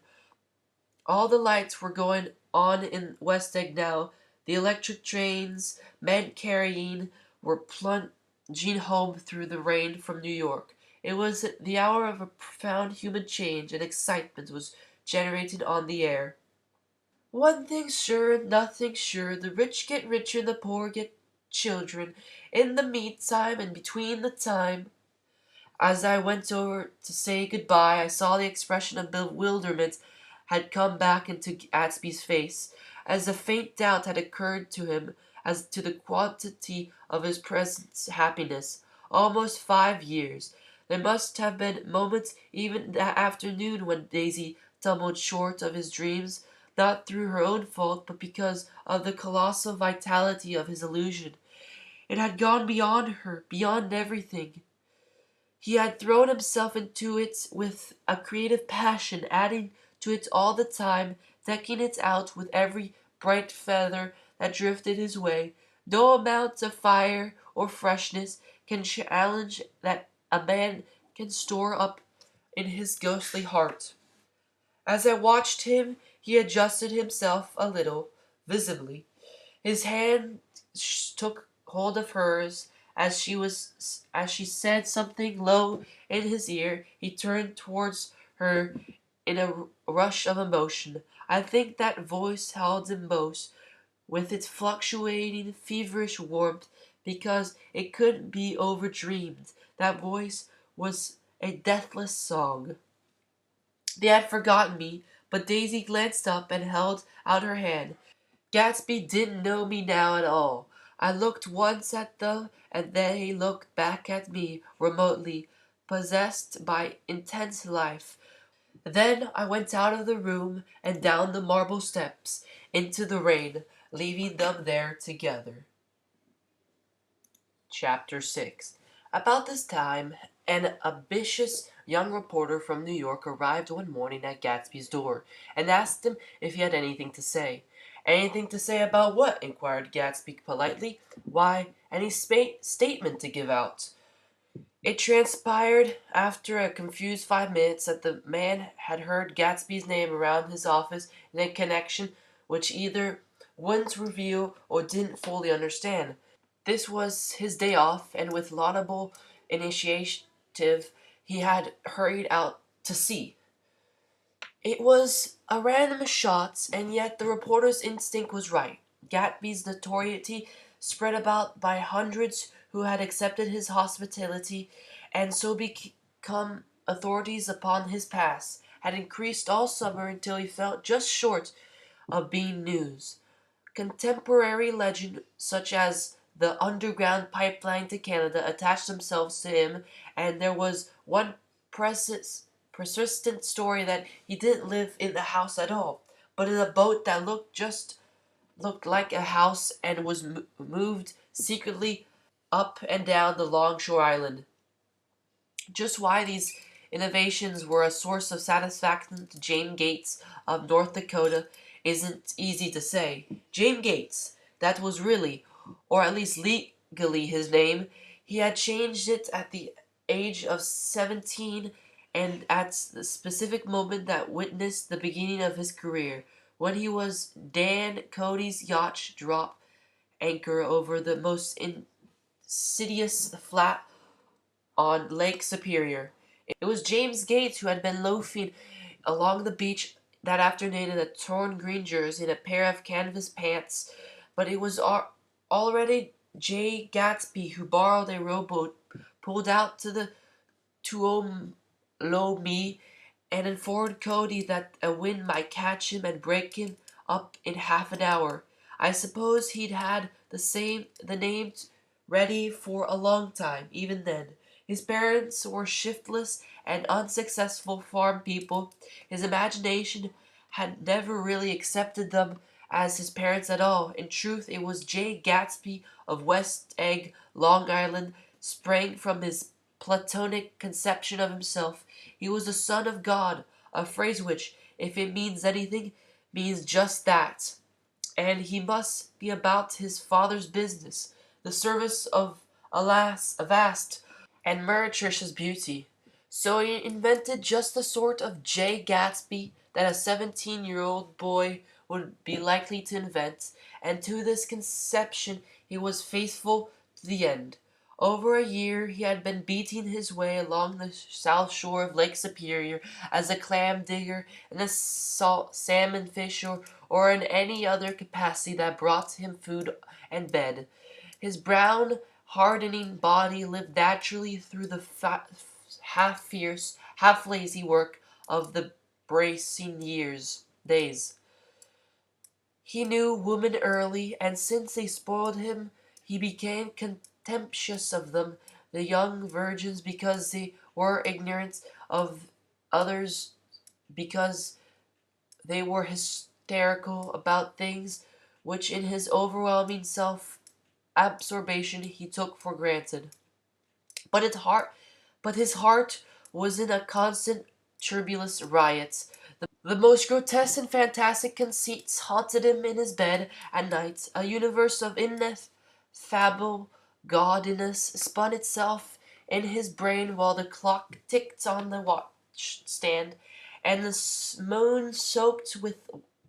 All the lights were going on in West Egg now. The electric trains, men carrying, were plunging home through the rain from New York. It was the hour of a profound human change, and excitement was generated on the air. One thing's sure and nothing's sure, the rich get richer and the poor get children. In the meantime and between the time, as I went over to say good-bye, I saw the expression of bewilderment had come back into Gatsby's face, as a faint doubt had occurred to him as to the quantity of his present happiness. Almost 5 years. There must have been moments even that afternoon when Daisy tumbled short of his dreams, not through her own fault, but because of the colossal vitality of his illusion. It had gone beyond her, beyond everything. He had thrown himself into it with a creative passion, adding to it all the time, decking it out with every bright feather that drifted his way. No amount of fire or freshness can challenge that a man can store up in his ghostly heart. As I watched him, he adjusted himself a little, visibly. His hand took hold of hers as she said something low in his ear. He turned towards her in a rush of emotion. I think that voice held him most, with its fluctuating, feverish warmth, because it couldn't be overdreamed. That voice was a deathless song. They had forgotten me, but Daisy glanced up and held out her hand. Gatsby didn't know me now at all. I looked once at them, and then he looked back at me remotely, possessed by intense life. Then I went out of the room and down the marble steps into the rain, leaving them there together. Chapter 6. About this time, an ambitious young reporter from New York arrived one morning at Gatsby's door and asked him if he had anything to say. Anything to say about what? Inquired Gatsby politely. Why, any statement to give out. It transpired after a confused 5 minutes that the man had heard Gatsby's name around his office in a connection which either wouldn't reveal or didn't fully understand. This was his day off, and with laudable initiative he had hurried out to see. It was a random shot, and yet the reporter's instinct was right. Gatsby's notoriety spread about by hundreds who had accepted his hospitality and so become authorities upon his past, had increased all summer until he felt just short of being news. Contemporary legends such as the underground pipeline to Canada attached themselves to him, and there was one persistent story that he didn't live in the house at all, but in a boat that looked like a house and was moved secretly up and down the Longshore Island. Just why these innovations were a source of satisfaction to James Gates of North Dakota isn't easy to say. James Gates, that was really, or at least legally, his name. He had changed it at the age of 17 and at the specific moment that witnessed the beginning of his career, when he was Dan Cody's yacht drop anchor over the most insidious flat on Lake Superior. It was James Gates who had been loafing along the beach that afternoon in a torn green jersey and a pair of canvas pants, but it was already Jay Gatsby who borrowed a rowboat, pulled out to the Tuolumne, and informed Cody that a wind might catch him and break him up in half an hour. I suppose he'd had the name ready for a long time, even then. His parents were shiftless and unsuccessful farm people. His imagination had never really accepted them as his parents at all. In truth, it was Jay Gatsby of West Egg, Long Island, sprang from his Platonic conception of himself. He was the son of God, a phrase which, if it means anything, means just that. And he must be about his father's business, the service of, alas, a vast and meretricious beauty. So he invented just the sort of Jay Gatsby that a 17-year-old boy would be likely to invent, and to this conception he was faithful to the end. Over a year he had been beating his way along the south shore of Lake Superior as a clam digger and a salt salmon fisher, or in any other capacity that brought him food and bed. His brown, hardening body lived naturally through the half fierce, half lazy work of the bracing days. He knew women early, and since they spoiled him, he became contemptuous of them, the young virgins, because they were ignorant of others, because they were hysterical about things which in his overwhelming self absorption he took for granted. But but his heart was in a constant turbulent riot. The most grotesque and fantastic conceits haunted him in his bed at night. A universe of ineffable gaudiness spun itself in his brain while the clock ticked on the watch stand, and the moon soaked with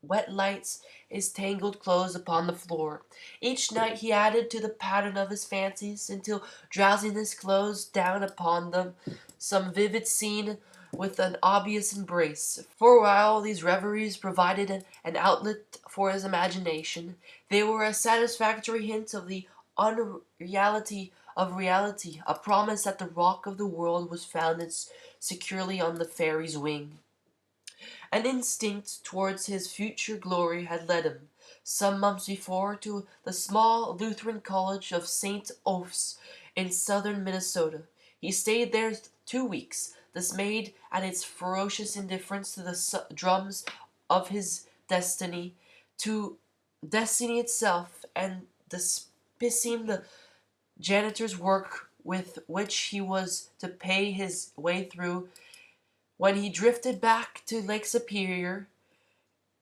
wet lights his tangled clothes upon the floor. Each night he added to the pattern of his fancies until drowsiness closed down upon them, some vivid scene with an obvious embrace. For a while these reveries provided an outlet for his imagination. They were a satisfactory hint of the unreality of reality, a promise that the rock of the world was founded securely on the fairy's wing. An instinct towards his future glory had led him, some months before, to the small Lutheran college of St. Oph's in southern Minnesota. He stayed there 2 weeks, dismayed at its ferocious indifference to the drums of his destiny, to destiny itself, and despising the janitor's work with which he was to pay his way through. When he drifted back to Lake Superior,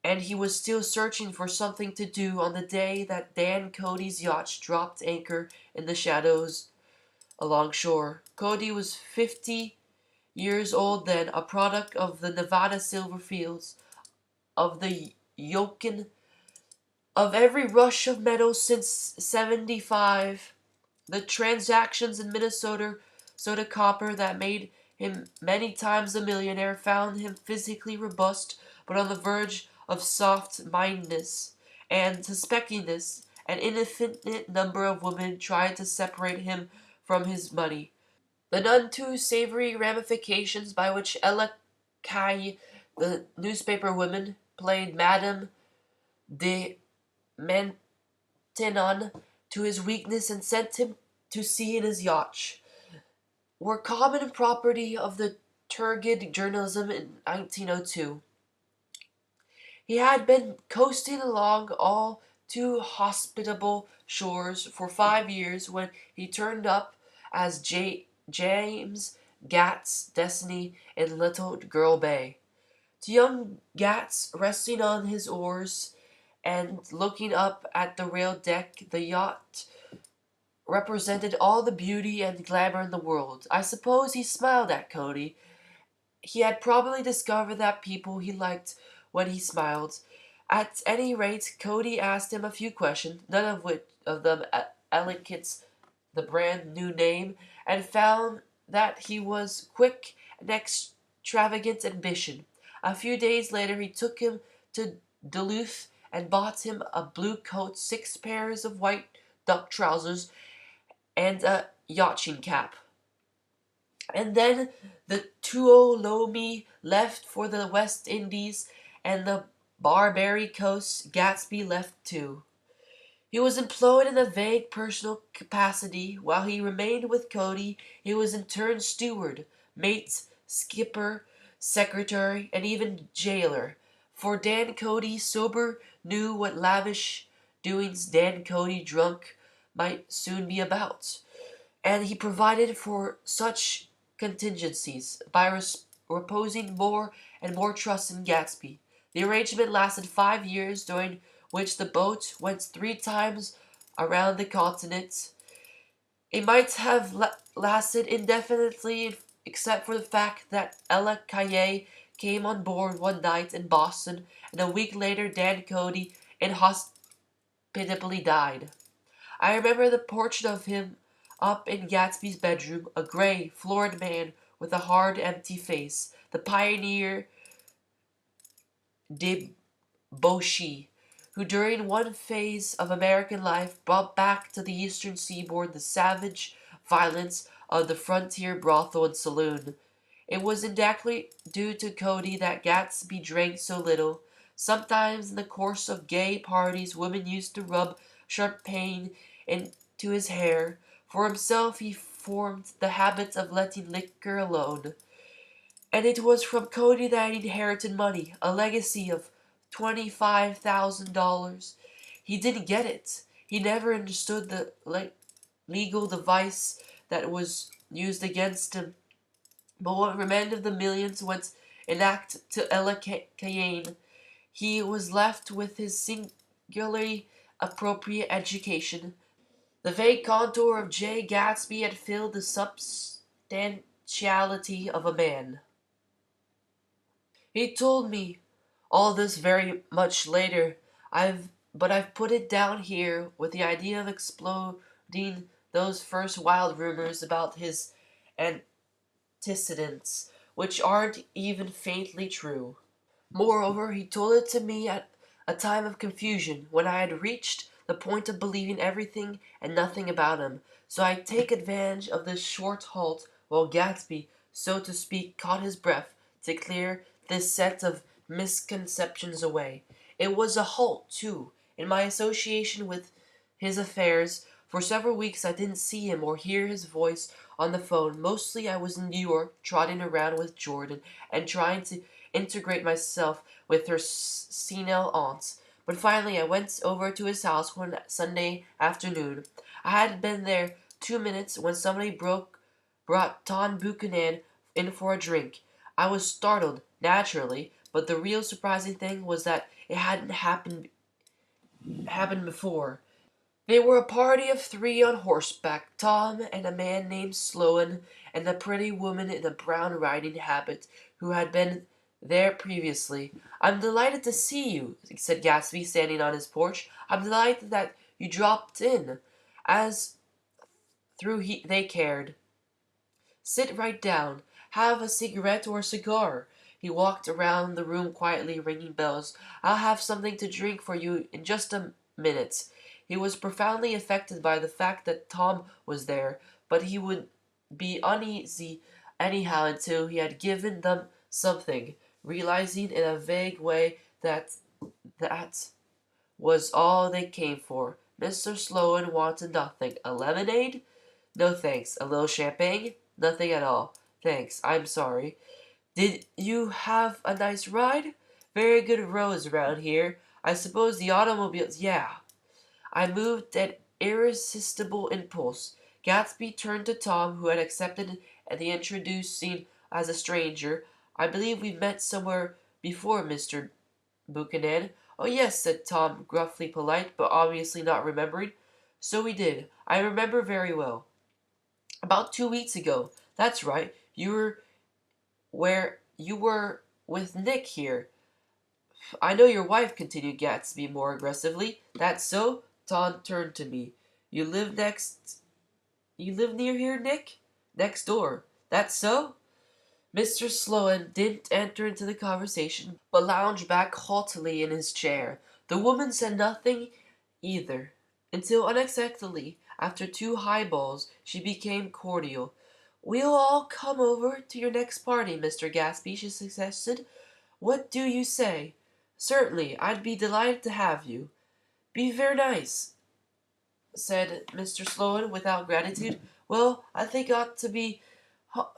and he was still searching for something to do on the day that Dan Cody's yacht dropped anchor in the shadows along shore. Cody was 50 years old then, a product of the Nevada silver fields, of the Yukon, of every rush of metal since '75. The transactions in Minnesota soda copper that made him many times a millionaire found him physically robust, but on the verge of soft-mindedness, and suspecting this, an infinite number of women tried to separate him from his money. The none too savory ramifications by which Ella Caille, the newspaper woman, played Madame de Maintenon to his weakness and sent him to sea in his yacht, were common property of the turgid journalism in 1902. He had been coasting along all too hospitable shores for 5 years when he turned up as James Gat's destiny in Little Girl Bay. To young Gat's, resting on his oars and looking up at the rail deck, the yacht represented all the beauty and glamour in the world. I suppose he smiled at Cody. He had probably discovered that people he liked when he smiled. At any rate, Cody asked him a few questions, none of which of them elicits the brand new name, and found that he was quick and extravagant ambition. A few days later he took him to Duluth and bought him a blue coat, 6 pairs of white duck trousers, and a yachting cap. And then the Tuolomne left for the West Indies, and the Barbary Coast. Gatsby left too. He was employed in a vague personal capacity. While he remained with Cody, he was in turn steward, mate, skipper, secretary, and even jailer. For Dan Cody, sober, knew what lavish doings Dan Cody, drunk, might soon be about, and he provided for such contingencies by reposing more and more trust in Gatsby. The arrangement lasted 5 years, during which the boat went 3 times around the continent. It might have lasted indefinitely except for the fact that Ella Caille came on board one night in Boston, and a week later Dan Cody inhospitably died. I remember the portrait of him up in Gatsby's bedroom, a gray, florid man with a hard, empty face, the pioneer debauchee, who during one phase of American life brought back to the eastern seaboard the savage violence of the frontier brothel and saloon. It was indirectly due to Cody that Gatsby drank so little. Sometimes in the course of gay parties women used to rub champagne into his hair. For himself he formed the habit of letting liquor alone. And it was from Cody that he inherited money, a legacy of $25,000. He didn't get it. He never understood the legal device that was used against him. But what remained of the millions went in act to Ella Cayenne. He was left with his singularly appropriate education. The vague contour of J. Gatsby had filled the substantiality of a man. He told me all this very much later. I've put it down here with the idea of exploding those first wild rumors about his antecedents, which aren't even faintly true. Moreover, he told it to me at a time of confusion, when I had reached the point of believing everything and nothing about him. So I take advantage of this short halt while Gatsby, so to speak, caught his breath, to clear this set of misconceptions away. It was a halt, too, in my association with his affairs. For several weeks I didn't see him or hear his voice on the phone. Mostly I was in New York, trotting around with Jordan and trying to integrate myself with her senile aunts. But finally I went over to his house one Sunday afternoon. I hadn't been there 2 minutes when somebody brought Tom Buchanan in for a drink. I was startled, naturally, but the real surprising thing was that it hadn't happened before. They were a party of three on horseback, Tom and a man named Sloan, and a pretty woman in a brown riding habit who had been there previously. "I'm delighted to see you," said Gatsby, standing on his porch. "I'm delighted that you dropped in, as they cared. Sit right down. Have a cigarette or a cigar?" He walked around the room quietly, ringing bells. "I'll have something to drink for you in just a minute." He was profoundly affected by the fact that Tom was there, but he would be uneasy anyhow until he had given them something, realizing in a vague way that was all they came for. Mr. Sloan wanted nothing. A lemonade? No thanks. A little champagne? Nothing at all. Thanks. I'm sorry. Did you have a nice ride? Very good roads around here. I suppose the automobiles. Yeah. I moved an irresistible impulse. Gatsby turned to Tom, who had accepted the introducing as a stranger. "I believe we've met somewhere before, Mr. Buchanan." "Oh, yes," said Tom, gruffly polite, but obviously not remembering. "So we did. I remember very well. About 2 weeks ago. That's right. You were with Nick here. I know your wife," continued Gatsby more aggressively. "That's so?" Tom turned to me. You live near here, Nick?" "Next door." "That's so?" Mr. Sloan didn't enter into the conversation, but lounged back haughtily in his chair. The woman said nothing either, until unexpectedly, after two highballs, she became cordial. "We'll all come over to your next party, Mr. Gatsby," she suggested. "What do you say?" "Certainly, I'd be delighted to have you." "Be very nice," said Mr. Sloan, without gratitude. "Well, I think I ought to be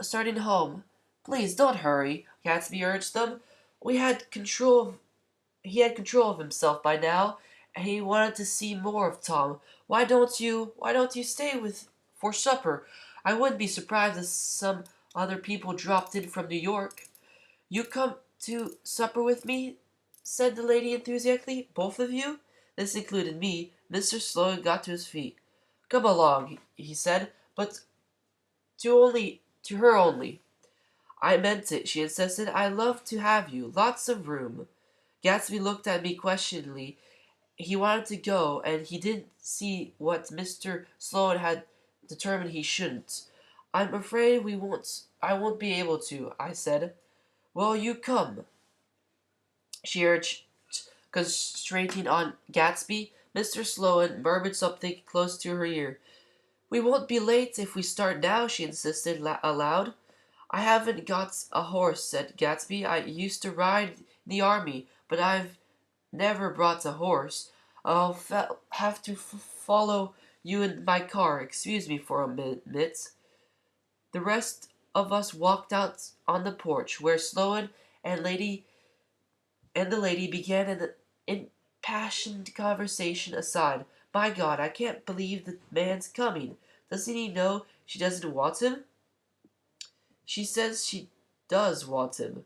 starting home." "Please don't hurry," Gatsby urged them. We had control of, he had control of himself by now, and he wanted to see more of Tom. Why don't you stay with for supper? I wouldn't be surprised if some other people dropped in from New York." "You come to supper with me?" said the lady enthusiastically. "Both of you?" This included me. Mr. Sloan got to his feet. "Come along," he said, "but to her only." "I meant it," she insisted. "I'd love to have you. Lots of room." Gatsby looked at me questioningly. He wanted to go, and he didn't see what Mr. Sloan had determined he shouldn't. "I'm afraid I won't be able to," I said. "Well, you come," she urged, concentrating on Gatsby. Mr. Sloan murmured something close to her ear. "We won't be late if we start now," she insisted aloud. "I haven't got a horse," said Gatsby. "I used to ride in the army, but I've never brought a horse. I'll have to follow you in my car. Excuse me for a minute." The rest of us walked out on the porch, where Sloan and the lady began an impassioned conversation aside. "My God, I can't believe the man's coming. Doesn't he know she doesn't want him?" She says she does want him.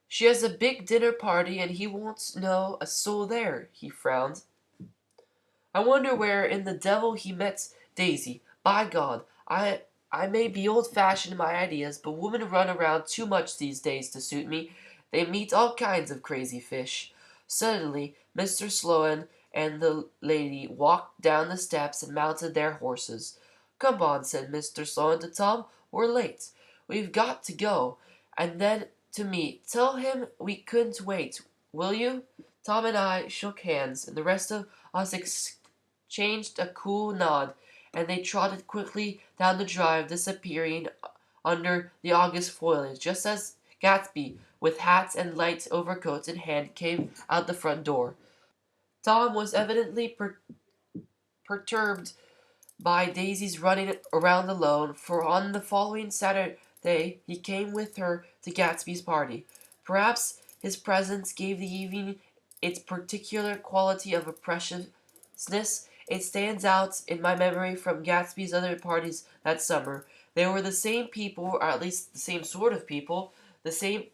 She has a big dinner party and he won't know a soul there. He frowned. I wonder where in the devil he met Daisy. By God, I may be old-fashioned in my ideas, but women run around too much these days to suit me. They meet all kinds of crazy fish. Suddenly, Mr. Sloan and the lady walked down the steps and mounted their horses. Come on, said Mr. Sloan to Tom. We're late. We've got to go. And then to me, tell him we couldn't wait, will you? Tom and I shook hands, and the rest of us exchanged a cool nod, and they trotted quickly down the drive, disappearing under the August foliage, just as Gatsby, with hat and light overcoat in hand, came out the front door. Tom was evidently perturbed by Daisy's running around alone, for on the following Saturday he came with her to Gatsby's party. Perhaps his presence gave the evening its particular quality of oppressiveness. It stands out in my memory from Gatsby's other parties that summer. They were the same people, or at least the same sort of people, the same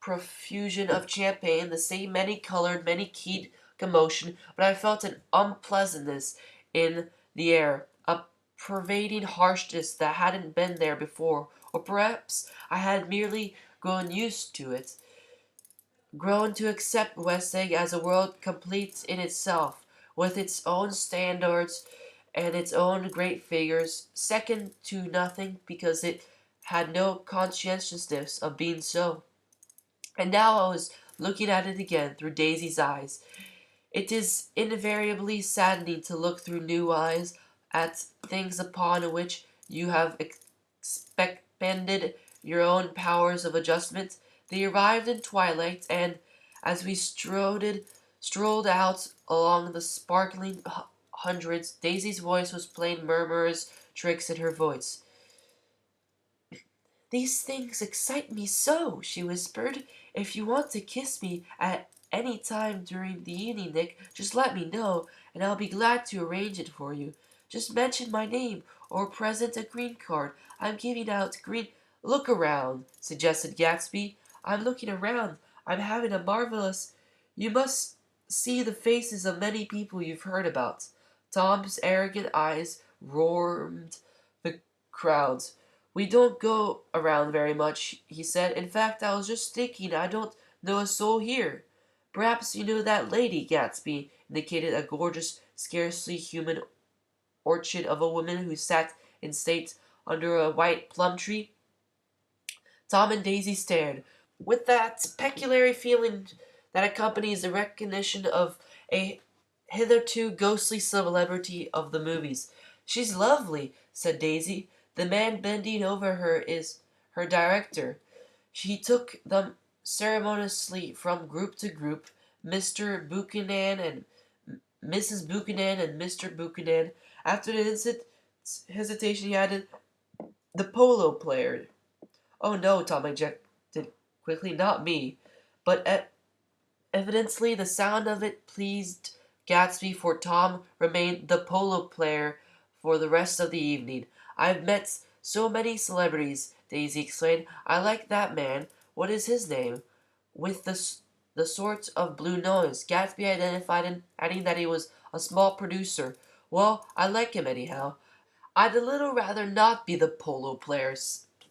profusion of champagne, the same many-colored, many-keyed commotion, but I felt an unpleasantness in the air, a pervading harshness that hadn't been there before, or perhaps I had merely grown used to it, grown to accept Westegg as a world complete in itself, with its own standards and its own great figures, second to nothing because it had no consciousness of being so. And now I was looking at it again through Daisy's eyes. It is invariably saddening to look through new eyes at things upon which you have expended your own powers of adjustment. They arrived in twilight, and as we strolled out along the sparkling hundreds, Daisy's voice was playing murmurous tricks in her voice. These things excite me so, she whispered. If you want to kiss me at any time during the evening, Nick, just let me know, and I'll be glad to arrange it for you. Just mention my name, or present a green card. I'm giving out green. Look around, suggested Gatsby. I'm looking around. I'm having a marvelous. You must see the faces of many people you've heard about. Tom's arrogant eyes roamed the crowds. We don't go around very much, he said. In fact, I was just thinking I don't know a soul here. Perhaps you know that lady, Gatsby indicated a gorgeous, scarcely human orchid of a woman who sat in state under a white plum tree. Tom and Daisy stared, with that peculiar feeling that accompanies the recognition of a hitherto ghostly celebrity of the movies. She's lovely, said Daisy. The man bending over her is her director. She took them ceremoniously from group to group, Mr. Buchanan and Mrs. Buchanan and Mr. Buchanan. After an instant hesitation, he added, the polo player. Oh no, Tom ejected quickly, not me. But evidently the sound of it pleased Gatsby, for Tom remained the polo player for the rest of the evening. I've met so many celebrities, Daisy explained. I like that man. What is his name? With the sort of blue nose. Gatsby identified him, adding that he was a small producer. Well, I like him anyhow. I'd a little rather not be the polo player,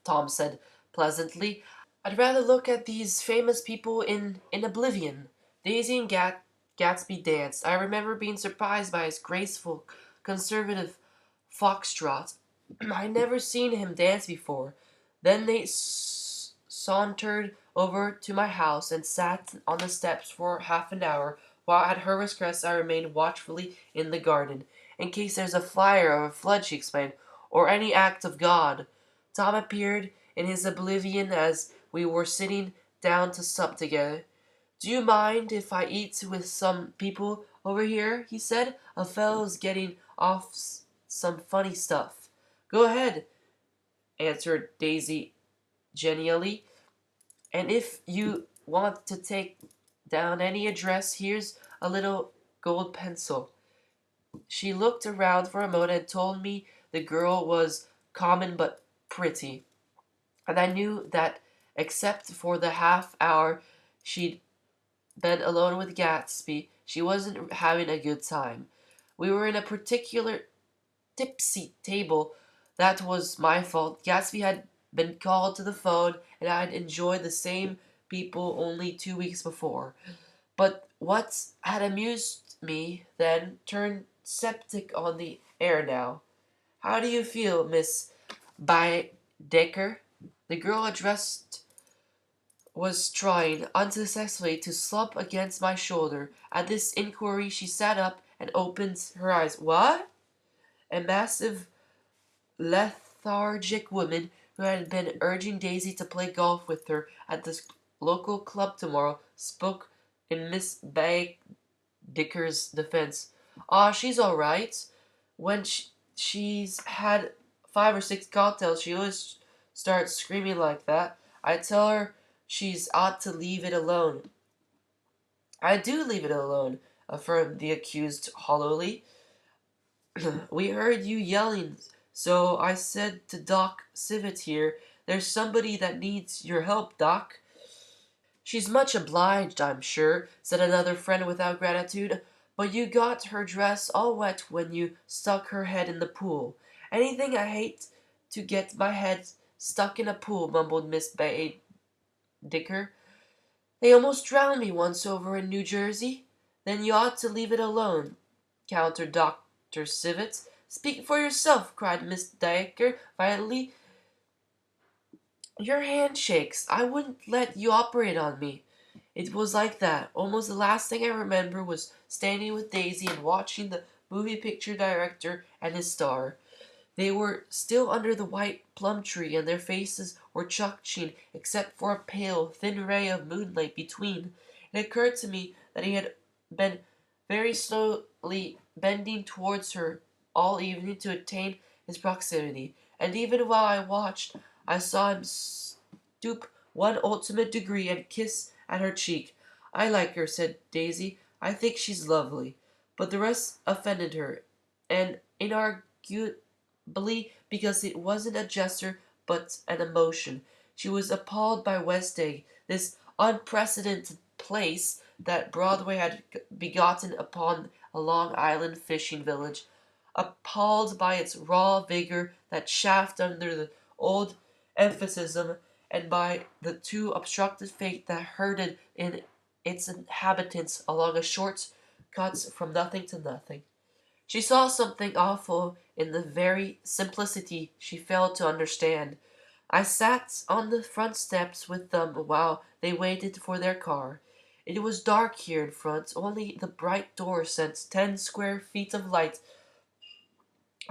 Tom said pleasantly. I'd rather look at these famous people in oblivion. Daisy and Gatsby danced. I remember being surprised by his graceful, conservative foxtrot. I'd never seen him dance before. Then they sauntered over to my house and sat on the steps for half an hour, while at her request I remained watchfully in the garden. In case there's a fire or a flood, she explained, or any act of God. Tom appeared in his oblivion as we were sitting down to sup together. Do you mind if I eat with some people over here? He said. A fellow's getting off some funny stuff. Go ahead, answered Daisy genially. And if you want to take down any address, here's a little gold pencil. She looked around for a moment and told me the girl was common but pretty. and I knew that except for the half hour she'd been alone with Gatsby, she wasn't having a good time. We were in a particular tipsy table. That was my fault. Gatsby had been called to the phone, and I'd enjoyed the same people only 2 weeks before. But what had amused me then turned septic on the air now. How do you feel, Miss Baedeker? The girl addressed was trying unsuccessfully to slump against my shoulder. At this inquiry, she sat up and opened her eyes. What? A massive, lethargic woman who had been urging Daisy to play golf with her at the local club tomorrow spoke in Miss Baedeker's defense. Ah, she's all right. When she's had 5 or 6 cocktails, she always starts screaming like that. I tell her she's ought to leave it alone. I do leave it alone, affirmed the accused hollowly. We heard you yelling, so I said to Doc Civet here, there's somebody that needs your help, Doc. She's much obliged, I'm sure, said another friend without gratitude, but you got her dress all wet when you stuck her head in the pool. Anything I hate to get my head stuck in a pool, mumbled Miss Dicker. They almost drowned me once over in New Jersey. Then you ought to leave it alone, countered Dr. Civet. Speak for yourself, cried Miss Dicker violently. Your hand shakes. I wouldn't let you operate on me. It was like that. Almost the last thing I remember was standing with Daisy and watching the movie picture director and his star. They were still under the white plum tree, and their faces were chalking except for a pale, thin ray of moonlight between. It occurred to me that he had been very slowly bending towards her all evening to attain his proximity, and even while I watched, I saw him stoop one ultimate degree and kiss at her cheek. I like her, said Daisy. I think she's lovely. But the rest offended her, and inarguably because it wasn't a gesture but an emotion. She was appalled by West Egg, this unprecedented place that Broadway had begotten upon a Long Island fishing village, appalled by its raw vigor, that shaft under the old emphasis, and by the too obstructed fate that herded in its inhabitants along a short cuts from nothing to nothing. She saw something awful in the very simplicity she failed to understand. I sat on the front steps with them while they waited for their car. It was dark here in front, only the bright door sent 10 square feet of light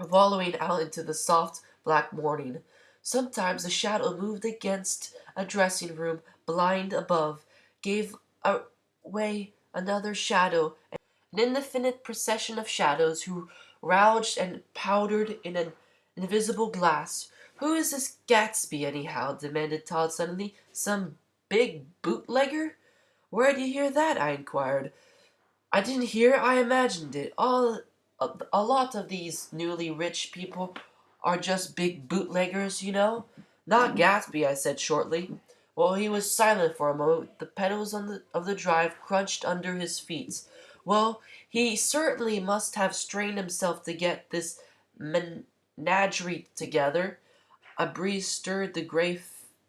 wallowing out into the soft black morning. Sometimes a shadow moved against a dressing room blind above, gave away another shadow, an infinite procession of shadows who rouged and powdered in an invisible glass. Who is this Gatsby, anyhow? Demanded Todd suddenly. Some big bootlegger? Where'd you hear that? I inquired. I didn't hear, I imagined it. A lot of these newly rich people are just big bootleggers, you know. Not Gatsby, I said shortly. Well, he was silent for a moment. The pedals of the drive crunched under his feet. Well, he certainly must have strained himself to get this menagerie together. A breeze stirred the gray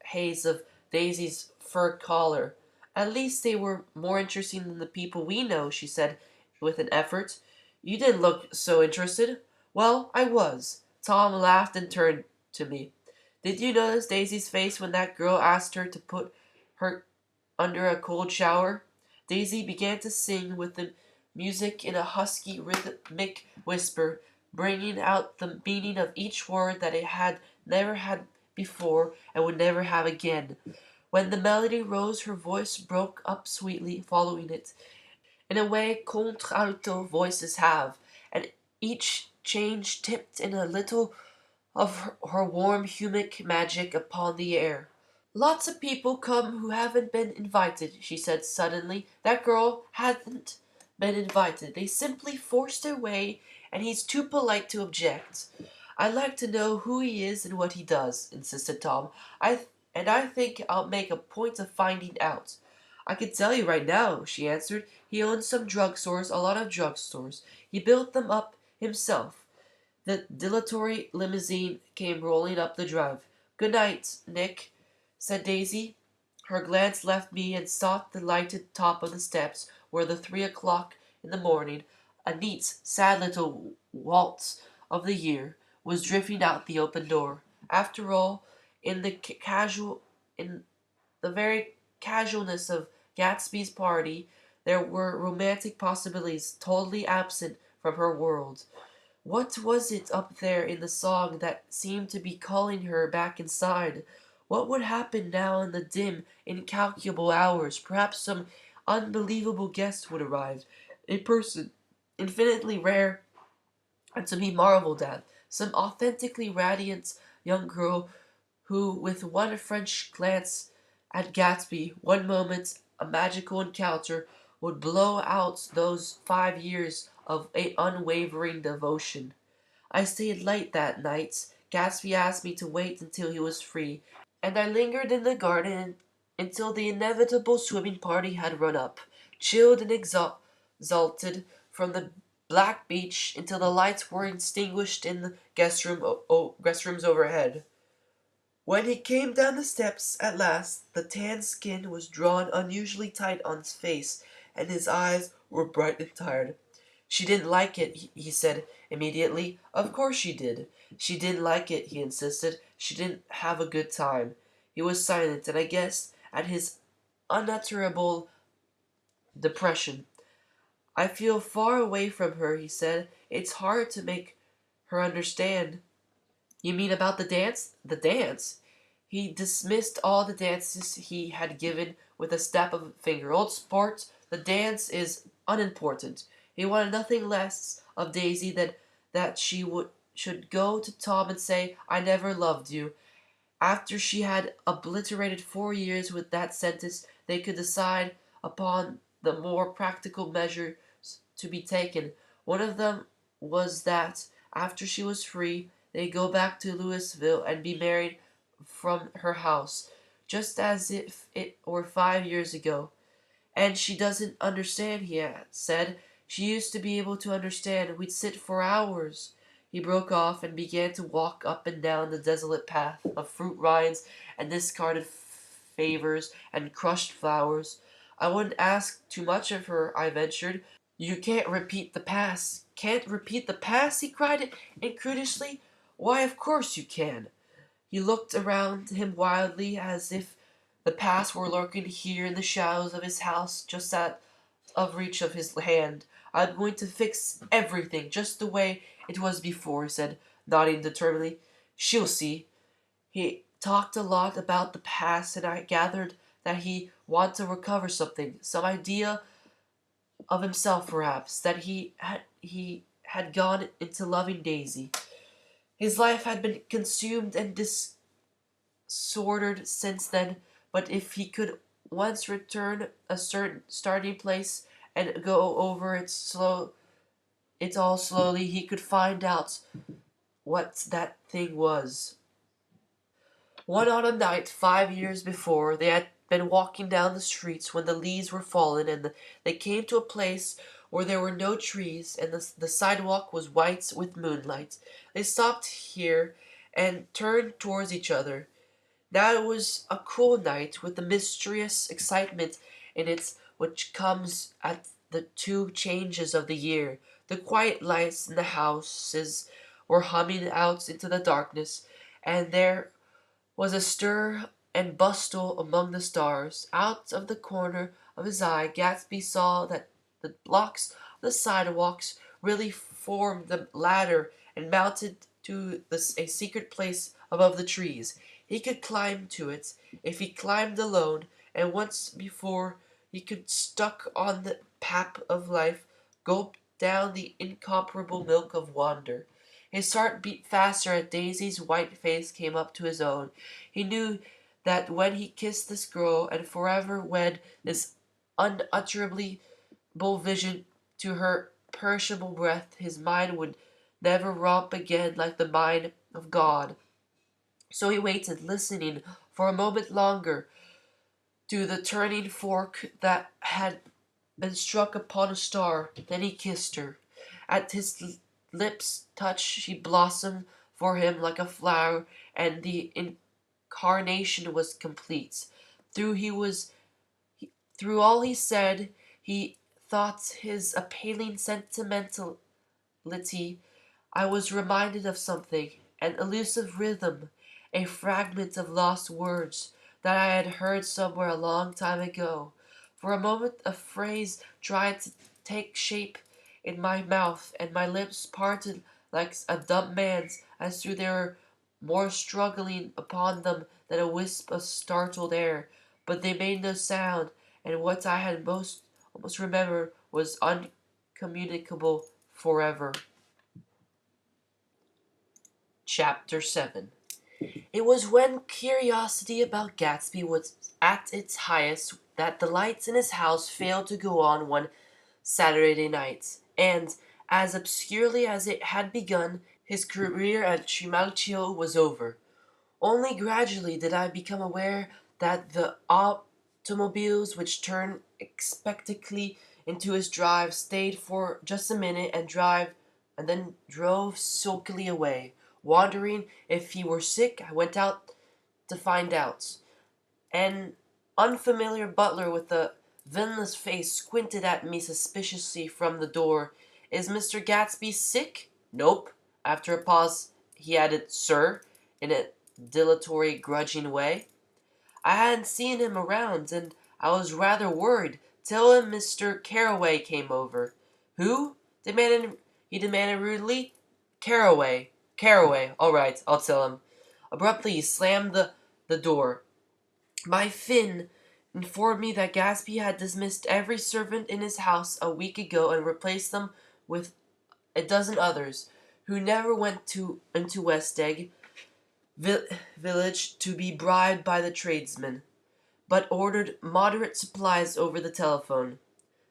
haze of Daisy's fur collar. At least they were more interesting than the people we know, she said with an effort. You didn't look so interested. Well, I was. Tom laughed and turned to me. Did you notice Daisy's face when that girl asked her to put her under a cold shower? Daisy began to sing with the music in a husky, rhythmic whisper, bringing out the meaning of each word that it had never had before and would never have again. When the melody rose, her voice broke up sweetly, following it, in a way contralto voices have, and each change tipped in a little of her warm, humid magic upon the air. Lots of people come who haven't been invited, she said suddenly. That girl hadn't been invited. They simply forced their way, and he's too polite to object. I'd like to know who he is and what he does, insisted Tom. I and I think I'll make a point of finding out. I can tell you right now, she answered. He owns some drugstores, a lot of drugstores. He built them up himself. The dilatory limousine came rolling up the drive. Good night, Nick, said Daisy. Her glance left me and sought the lighted top of the steps where the 3 o'clock in the morning, a neat, sad little waltz of the year, was drifting out the open door. After all, in the casual, in the very casualness of Gatsby's party, there were romantic possibilities totally absent from her world. What was it up there in the song that seemed to be calling her back inside? What would happen now in the dim, incalculable hours? Perhaps some unbelievable guest would arrive, a person infinitely rare and to be marveled at, some authentically radiant young girl who, with one French glance at Gatsby, one moment, a magical encounter, would blow out those 5 years of unwavering devotion. I stayed late that night. Gatsby asked me to wait until he was free, and I lingered in the garden until the inevitable swimming party had run up, chilled and exalted from the black beach until the lights were extinguished in the guest rooms overhead. When he came down the steps at last, the tanned skin was drawn unusually tight on his face, and his eyes were bright and tired. She didn't like it, he said immediately. Of course she did. She didn't like it, he insisted. She didn't have a good time. He was silent, and I guessed at his unutterable depression. I feel far away from her, he said. It's hard to make her understand. You mean about the dance? The dance? He dismissed all the dances he had given with a snap of a finger. Old sport, the dance is unimportant. He wanted nothing less of Daisy than that should go to Tom and say, I never loved you. After she had obliterated 4 years with that sentence, they could decide upon the more practical measures to be taken. One of them was that, after she was free, they'd go back to Louisville and be married from her house, just as if it were 5 years ago. And she doesn't understand, he had said. She used to be able to understand. We'd sit for hours. He broke off and began to walk up and down the desolate path of fruit rinds and discarded favors and crushed flowers. I wouldn't ask too much of her, I ventured. You can't repeat the past. Can't repeat the past? He cried incredulously. Why, of course you can. He looked around him wildly, as if the past were lurking here in the shadows of his house, just out of reach of his hand. I'm going to fix everything just the way it was before, he said, nodding determinedly. She'll see. He talked a lot about the past, and I gathered that he wanted to recover something, some idea of himself, perhaps, that he had gone into loving Daisy. His life had been consumed and disordered since then, but if he could once return a certain starting place and go over it all slowly, he could find out what that thing was. One autumn night, 5 years before, they had been walking down the streets when the leaves were fallen, and they came to a place where there were no trees, and the sidewalk was white with moonlight. They stopped here and turned towards each other. Now it was a cool night, with the mysterious excitement in it which comes at the two changes of the year. The quiet lights in the houses were humming out into the darkness, and there was a stir and bustle among the stars. Out of the corner of his eye, Gatsby saw that the blocks of the sidewalks really formed the ladder and mounted to a secret place above the trees. He could climb to it if he climbed alone, and once before he could stuck on the pap of life, gulp down the incomparable milk of wonder. His heart beat faster as Daisy's white face came up to his own. He knew that when he kissed this girl and forever wed this unutterable vision to her perishable breath, his mind would never romp again like the mind of God. So he waited, listening for a moment longer to the turning fork that had been struck upon a star. Then he kissed her. At his lips' touch, she blossomed for him like a flower, and the incarnation was complete. Through he was Through all he said, he thought his appealing sentimentality, I was reminded of something, an elusive rhythm, a fragment of lost words that I had heard somewhere a long time ago. For a moment a phrase tried to take shape in my mouth, and my lips parted like a dumb man's, as though there were more struggling upon them than a wisp of startled air. But they made no sound, and what I had almost remembered was uncommunicable forever. Chapter 7. It was when curiosity about Gatsby was at its highest that the lights in his house failed to go on one Saturday night, and, as obscurely as it had begun, his career at Trimalchio was over. Only gradually did I become aware that the automobiles which turned expectantly into his drive stayed for just a minute and then drove sulkily away. Wondering if he were sick, I went out to find out. An unfamiliar butler with a villainous face squinted at me suspiciously from the door. "Is Mr. Gatsby sick?" "Nope." After a pause, he added, "Sir," in a dilatory, grudging way. I hadn't seen him around, and I was rather worried. "Tell him Mr. Carroway came over." "Who?" he demanded rudely. "Carroway. Carroway. All right, I'll tell him." Abruptly he slammed the door. My Finn informed me that Gatsby had dismissed every servant in his house a week ago and replaced them with a dozen others, who never went into West Egg village to be bribed by the tradesmen, but ordered moderate supplies over the telephone.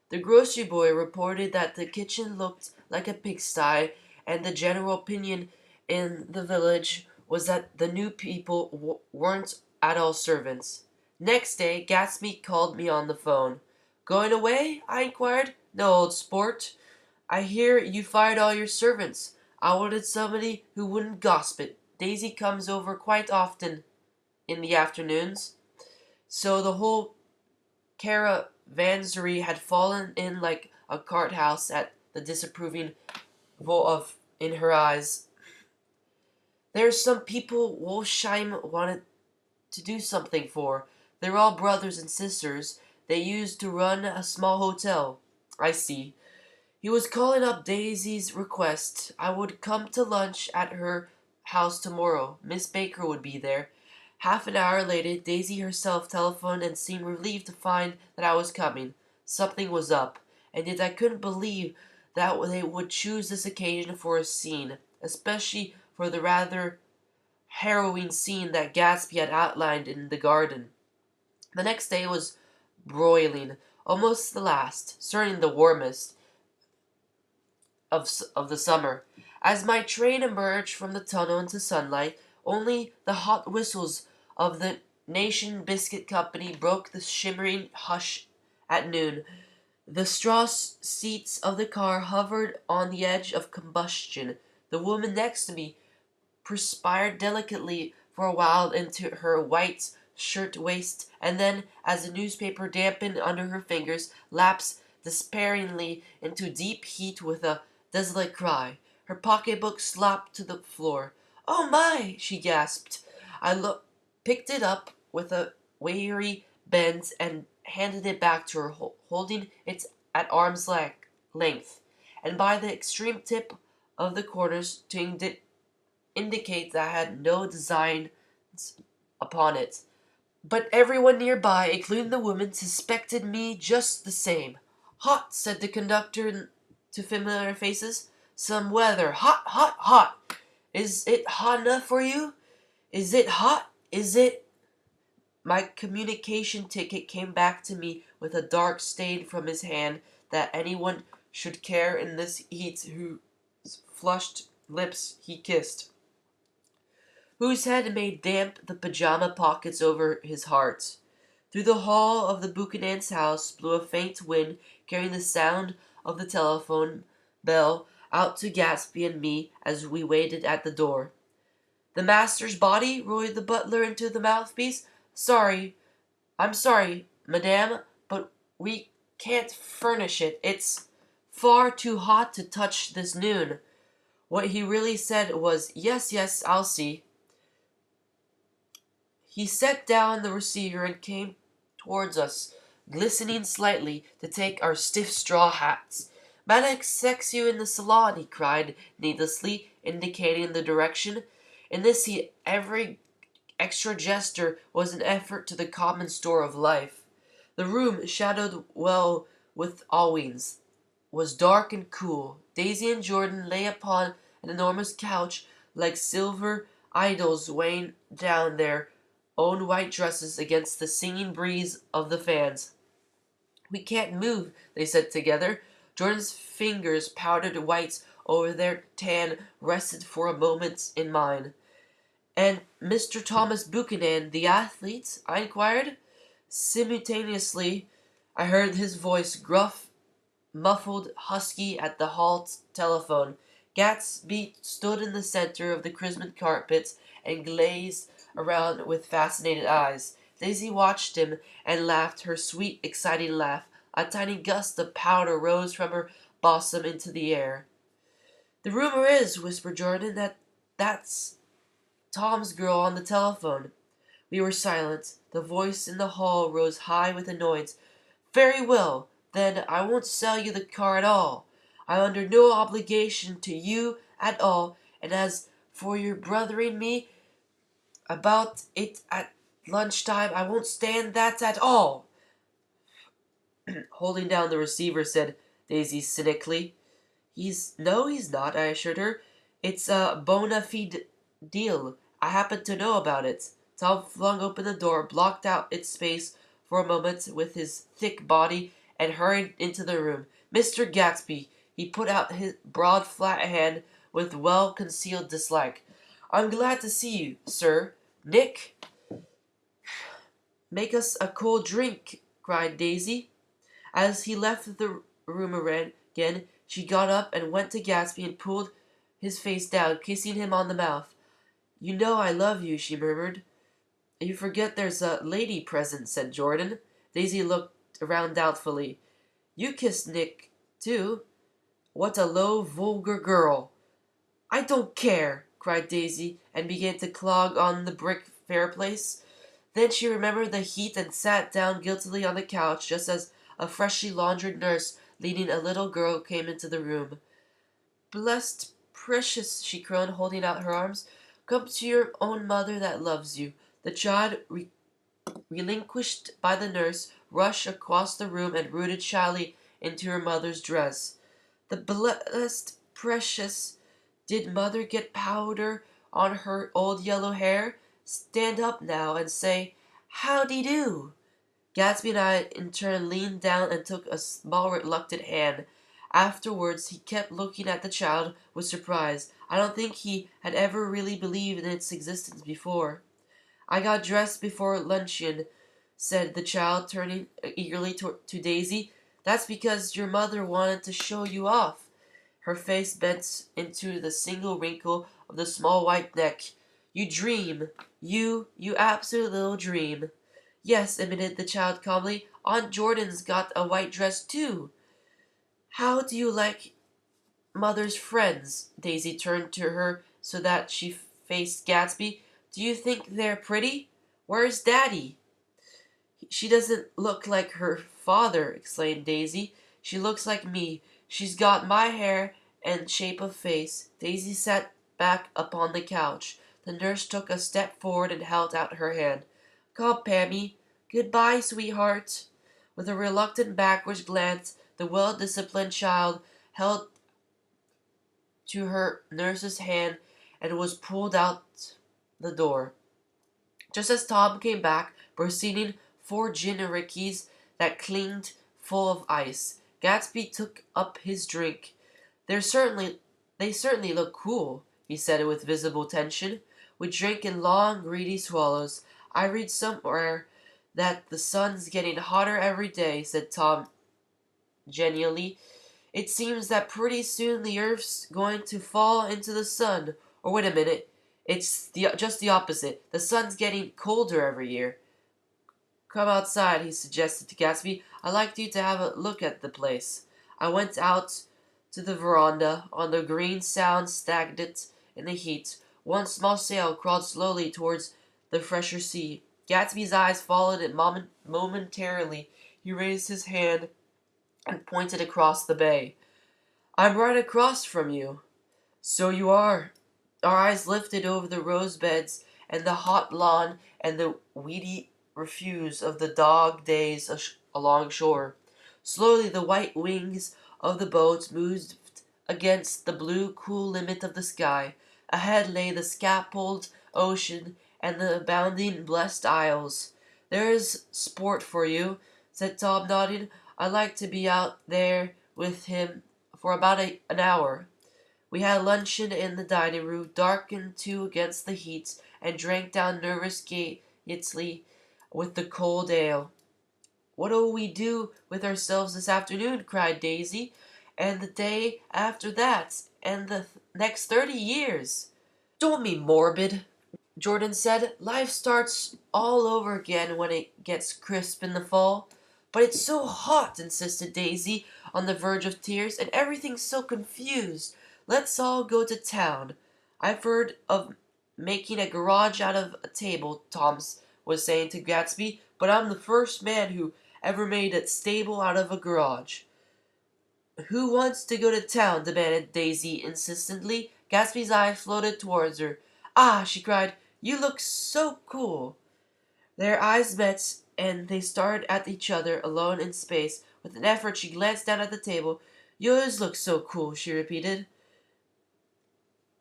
The grocery boy reported that the kitchen looked like a pigsty, and the general opinion in the village was that the new people weren't at all servants. Next day, Gatsby called me on the phone. "Going away?" I inquired. "No, old sport. I hear you fired all your servants. I wanted somebody who wouldn't gossip. Daisy comes over quite often in the afternoons." So the whole caravansary had fallen in like a cart house at the disapproving vote of in her eyes. "There's some people Wolfsheim wanted to do something for. They're all brothers and sisters. They used to run a small hotel." "I see." He was calling up Daisy's request. I would come to lunch at her house tomorrow. Miss Baker would be there. Half an hour later, Daisy herself telephoned and seemed relieved to find that I was coming. Something was up, and yet I couldn't believe that they would choose this occasion for a scene, especially for the rather harrowing scene that Gatsby had outlined in the garden. The next day was broiling, almost the last, certainly the warmest of the summer. As my train emerged from the tunnel into sunlight, only the hot whistles of the Nation Biscuit Company broke the shimmering hush at noon. The straw seats of the car hovered on the edge of combustion. The woman next to me perspired delicately for a while into her white shirt-waist, and then, as the newspaper dampened under her fingers, lapsed despairingly into deep heat with a desolate cry. Her pocketbook slopped to the floor. "Oh my!" she gasped. I picked it up with a weary bend and handed it back to her, holding it at arm's length, and by the extreme tip of the corners to indicate that I had no designs upon it. But everyone nearby, including the woman, suspected me just the same. "Hot," said the conductor to familiar faces. "Some weather. Hot, hot, hot. Is it hot enough for you? Is it hot? Is it—" My communication ticket came back to me with a dark stain from his hand that anyone should care in this heat whose flushed lips he kissed. whose head made damp the pajama pockets over his heart. Through the hall of the Buchanan's house blew a faint wind, carrying the sound of the telephone bell out to Gatsby and me as we waited at the door. "The master's body?" roared the butler into the mouthpiece. I'm sorry, madame, but we can't furnish it. It's far too hot to touch this noon." What he really said was, "Yes, yes, I'll see." He set down the receiver and came towards us, glistening slightly, to take our stiff straw hats. "Might I sex you in the salon?" he cried, needlessly indicating the direction. In this every extra gesture was an effort to the common store of life. The room, shadowed well with awnings, was dark and cool. Daisy and Jordan lay upon an enormous couch like silver idols weighing down their own white dresses against the singing breeze of the fans. "We can't move," they said together. Jordan's fingers, powdered white over their tan, rested for a moment in mine. "And Mr. Thomas Buchanan, the athlete?" I inquired. Simultaneously, I heard his voice, gruff, muffled, husky, at the hall telephone. Gatsby stood in the center of the crimson carpet and gazed around with fascinated eyes. Daisy watched him and laughed her sweet, exciting laugh. A tiny gust of powder rose from her bosom into the air. "The rumor is," whispered Jordan, that's Tom's girl on the telephone." We were silent. The voice in the hall rose high with annoyance. "Very well. Then I won't sell you the car at all. I'm under no obligation to you at all, and as for your bothering me about it at lunchtime, I won't stand that at all." Holding down the receiver, said Daisy cynically. He's not," I assured her. "It's a bona fide deal. I happen to know about it." Tom flung open the door, blocked out its space for a moment with his thick body, and hurried into the room. "Mr. Gatsby," he put out his broad, flat hand with well-concealed dislike. "I'm glad to see you, sir. Nick?" "Make us a cold drink," cried Daisy. As he left the room again, she got up and went to Gatsby and pulled his face down, kissing him on the mouth. "You know I love you," she murmured. "You forget there's a lady present," said Jordan. Daisy looked around doubtfully. "You kissed Nick, too. What a low, vulgar girl." "I don't care," cried Daisy, and began to clog on the brick fireplace. Then she remembered the heat and sat down guiltily on the couch just as a freshly laundered nurse leading a little girl came into the room. "Blessed precious," she groaned, holding out her arms. "Come to your own mother that loves you." The child, relinquished by the nurse, rushed across the room and rooted shyly into her mother's dress. "The blessed precious. Did mother get powder on her old yellow hair? Stand up now and say, 'Howdy-do.'" Gatsby and I in turn leaned down and took a small reluctant hand. Afterwards he kept looking at the child with surprise. I don't think he had ever really believed in its existence before. "I got dressed before luncheon," said the child, turning eagerly to Daisy. "That's because your mother wanted to show you off." Her face bent into the single wrinkle of the small white neck. "You dream. You absolute little dream." "Yes," admitted the child calmly. "Aunt Jordan's got a white dress, too." "How do you like mother's friends?" Daisy turned to her so that she faced Gatsby. "Do you think they're pretty? Where's Daddy?" "She doesn't look like her father," exclaimed Daisy. "She looks like me. She's got my hair and shape of face." Daisy sat back upon the couch. The nurse took a step forward and held out her hand. "Come, Pammy. Goodbye, sweetheart." With a reluctant backward glance, the well-disciplined child held to her nurse's hand and was pulled out the door. Just as Tom came back, proceeding 4 gin rickeys that clinged full of ice, Gatsby took up his drink. They certainly look cool," he said with visible tension. We drink in long, greedy swallows. I read somewhere that the sun's getting hotter every day, said Tom genially. It seems that pretty soon the Earth's going to fall into the sun. Or wait a minute, just the opposite. The sun's getting colder every year. Come outside, he suggested to Gatsby. I'd like you to have a look at the place. I went out to the veranda. On the green sound stagnant in the heat. One small sail crawled slowly towards the fresher sea. Gatsby's eyes followed it momentarily. He raised his hand and pointed across the bay. I'm right across from you. So you are. Our eyes lifted over the rose beds and the hot lawn and the weedy refuse of the dog days along shore. Slowly the white wings of the boat moved against the blue, cool limit of the sky. Ahead lay the scalped ocean and the abounding blessed isles. There's sport for you, said Tom, nodding. I'd like to be out there with him for about an hour. We had luncheon in the dining room, darkened too against the heat, and drank down nervous gaiety with the cold ale. What'll we do with ourselves this afternoon? Cried Daisy. And the day after that, and the next 30 years. Don't be morbid, Jordan said. Life starts all over again when it gets crisp in the fall. But it's so hot, insisted Daisy, on the verge of tears, and everything's so confused. Let's all go to town. I've heard of making a garage out of a table, Tom was saying to Gatsby, but I'm the first man who ever made a stable out of a garage. Who wants to go to town? Demanded Daisy insistently. Gatsby's eyes floated towards her. Ah, she cried, you look so cool. Their eyes met, and they stared at each other, alone in space. With an effort, she glanced down at the table. Yours look so cool, she repeated.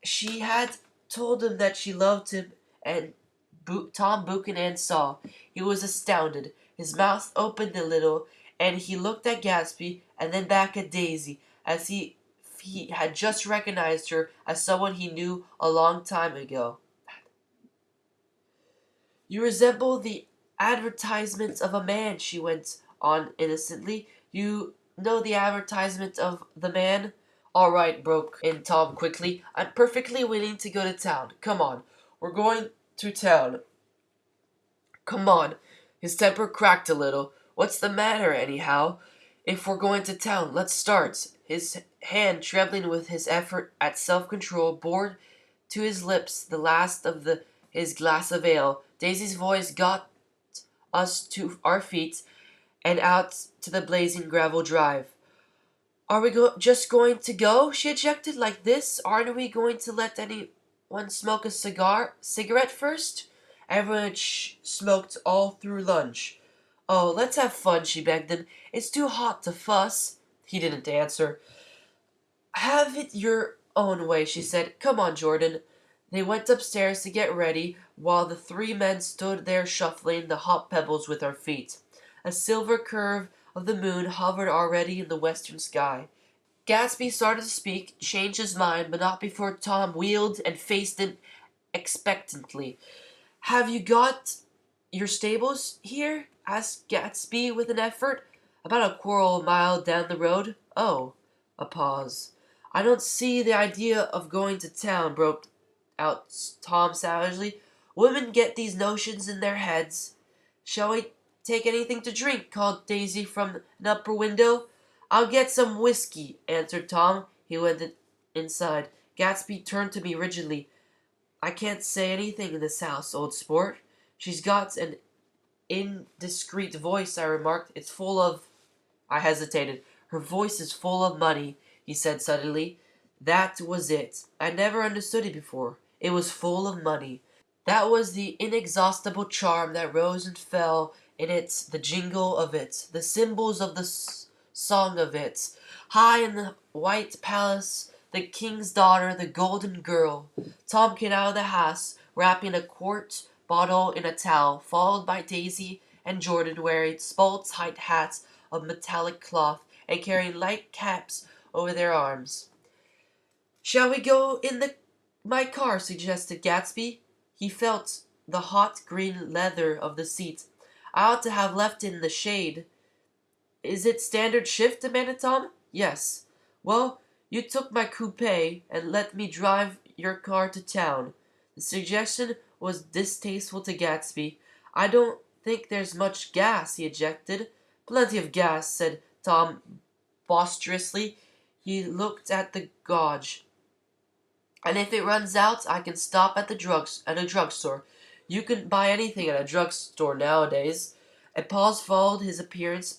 She had told him that she loved him, and Tom Buchanan saw. He was astounded. His mouth opened a little, and he looked at Gatsby and then back at Daisy, as he had just recognized her as someone he knew a long time ago. You resemble the advertisement of a man, she went on innocently. You know the advertisement of the man? All right, broke in Tom quickly. I'm perfectly willing to go to town. Come on. We're going to town. Come on. His temper cracked a little. What's the matter, anyhow? If we're going to town, let's start. His hand, trembling with his effort at self-control, bore to his lips the last of his glass of ale. Daisy's voice got us to our feet and out to the blazing gravel drive. Are we just going to go? She ejected. Like this? Aren't we going to let anyone smoke a cigarette first? Everyone smoked all through lunch. Oh, let's have fun, she begged him. It's too hot to fuss. He didn't answer. Have it your own way, she said. Come on, Jordan. They went upstairs to get ready, while the three men stood there shuffling the hot pebbles with their feet. A silver curve of the moon hovered already in the western sky. Gatsby started to speak, changed his mind, but not before Tom wheeled and faced him expectantly. Have you got your stables here? Asked Gatsby with an effort. About a quarter mile down the road. Oh. A pause. I don't see the idea of going to town, broke out Tom savagely. Women get these notions in their heads. Shall we take anything to drink? Called Daisy from an upper window. I'll get some whiskey, answered Tom. He went inside. Gatsby turned to me rigidly. I can't say anything in this house, old sport. She's got an indiscreet voice, I remarked. It's full of... I hesitated. Her voice is full of money, he said suddenly. That was it. I never understood it before. It was full of money. That was the inexhaustible charm that rose and fell in it, the jingle of it, the cymbals of the song of it. High in the white palace, the king's daughter, the golden girl. Tom came out of the house, wrapping a quart bottle in a towel, followed by Daisy and Jordan, wearing small-tight hats of metallic cloth and carrying light caps over their arms. Shall we go in my car? Suggested Gatsby. He felt the hot green leather of the seat. I ought to have left it in the shade. Is it standard shift? Demanded Tom. Yes. Well, you took my coupe and let me drive your car to town. The suggestion was distasteful to Gatsby. I don't think there's much gas, he ejected. Plenty of gas, said Tom boisterously. He looked at the gauge. And if it runs out, I can stop at a drugstore. You can buy anything at a drugstore nowadays. A pause followed his apparently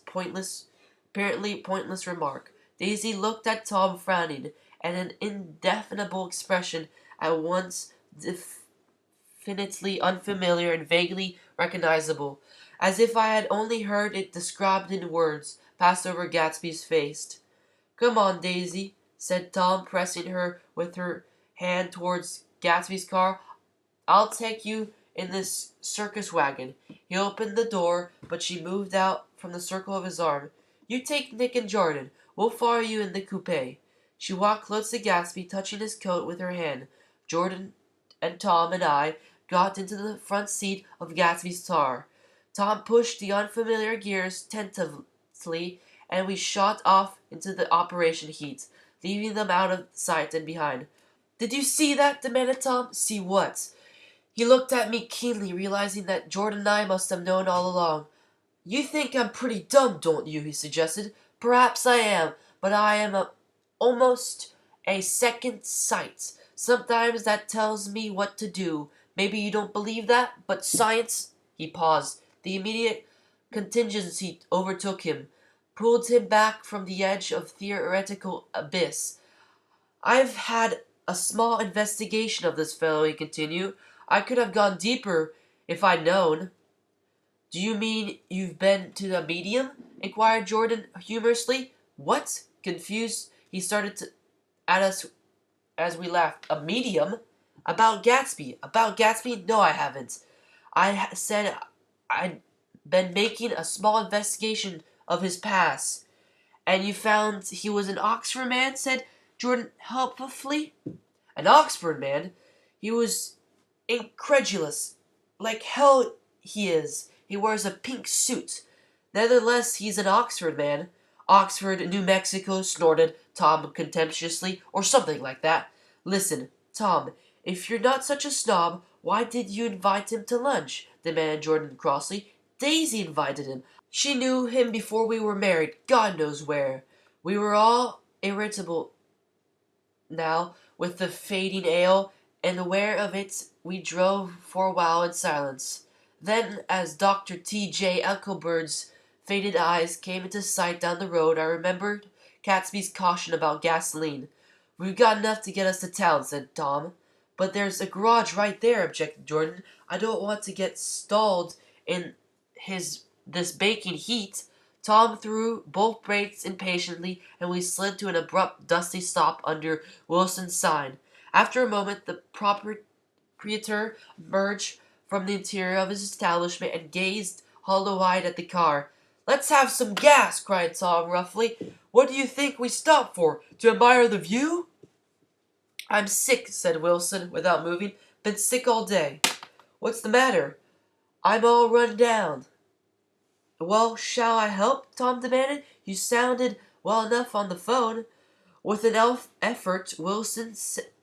pointless remark. Daisy looked at Tom frowning, and an indefinable expression at once definitely unfamiliar and vaguely recognizable, as if I had only heard it described in words, passed over Gatsby's face. Come on, Daisy, said Tom, pressing her with her hand towards Gatsby's car. I'll take you in this circus wagon. He opened the door, but she moved out from the circle of his arm. You take Nick and Jordan. We'll follow you in the coupe. She walked close to Gatsby, touching his coat with her hand. Jordan and Tom and I got into the front seat of Gatsby's car. Tom pushed the unfamiliar gears tentatively, and we shot off into the operation heat, leaving them out of sight and behind. Did you see that? Demanded Tom. See what? He looked at me keenly, realizing that Jordan and I must have known all along. You think I'm pretty dumb, don't you? He suggested. Perhaps I am, but I am almost a second sight. Sometimes that tells me what to do. Maybe you don't believe that, but science. He paused. The immediate contingency overtook him, pulled him back from the edge of theoretical abyss. I've had a small investigation of this fellow, he continued. I could have gone deeper if I'd known. Do you mean you've been to the medium? Inquired Jordan humorously. What? Confused, he started at us as we laughed. A medium? About Gatsby? About Gatsby? No, I haven't. Said I'd been making a small investigation of his past. And you found he was an Oxford man? Said Jordan helpfully. An Oxford man? He was incredulous. Like hell he is. He wears a pink suit. Nevertheless, he's an Oxford man. Oxford, New Mexico, snorted Tom contemptuously, or something like that. Listen, Tom, if you're not such a snob, why did you invite him to lunch? Demanded Jordan crossly. Daisy invited him. She knew him before we were married, God knows where. We were all irritable now with the fading ale, and aware of it, we drove for a while in silence. Then, as Dr. T.J. Ecclebird's faded eyes came into sight down the road, I remembered Gatsby's caution about gasoline. We've got enough to get us to town, said Tom. But there's a garage right there, objected Jordan. I don't want to get stalled in this baking heat. Tom threw both brakes impatiently, and we slid to an abrupt, dusty stop under Wilson's sign. After a moment, the proprietor emerged from the interior of his establishment and gazed hollow-eyed at the car. Let's have some gas, cried Tom roughly. What do you think we stopped for? To admire the view? I'm sick, said Wilson, without moving. Been sick all day. What's the matter? I'm all run down. Well, shall I help? Tom demanded. You sounded well enough on the phone. With an effort, Wilson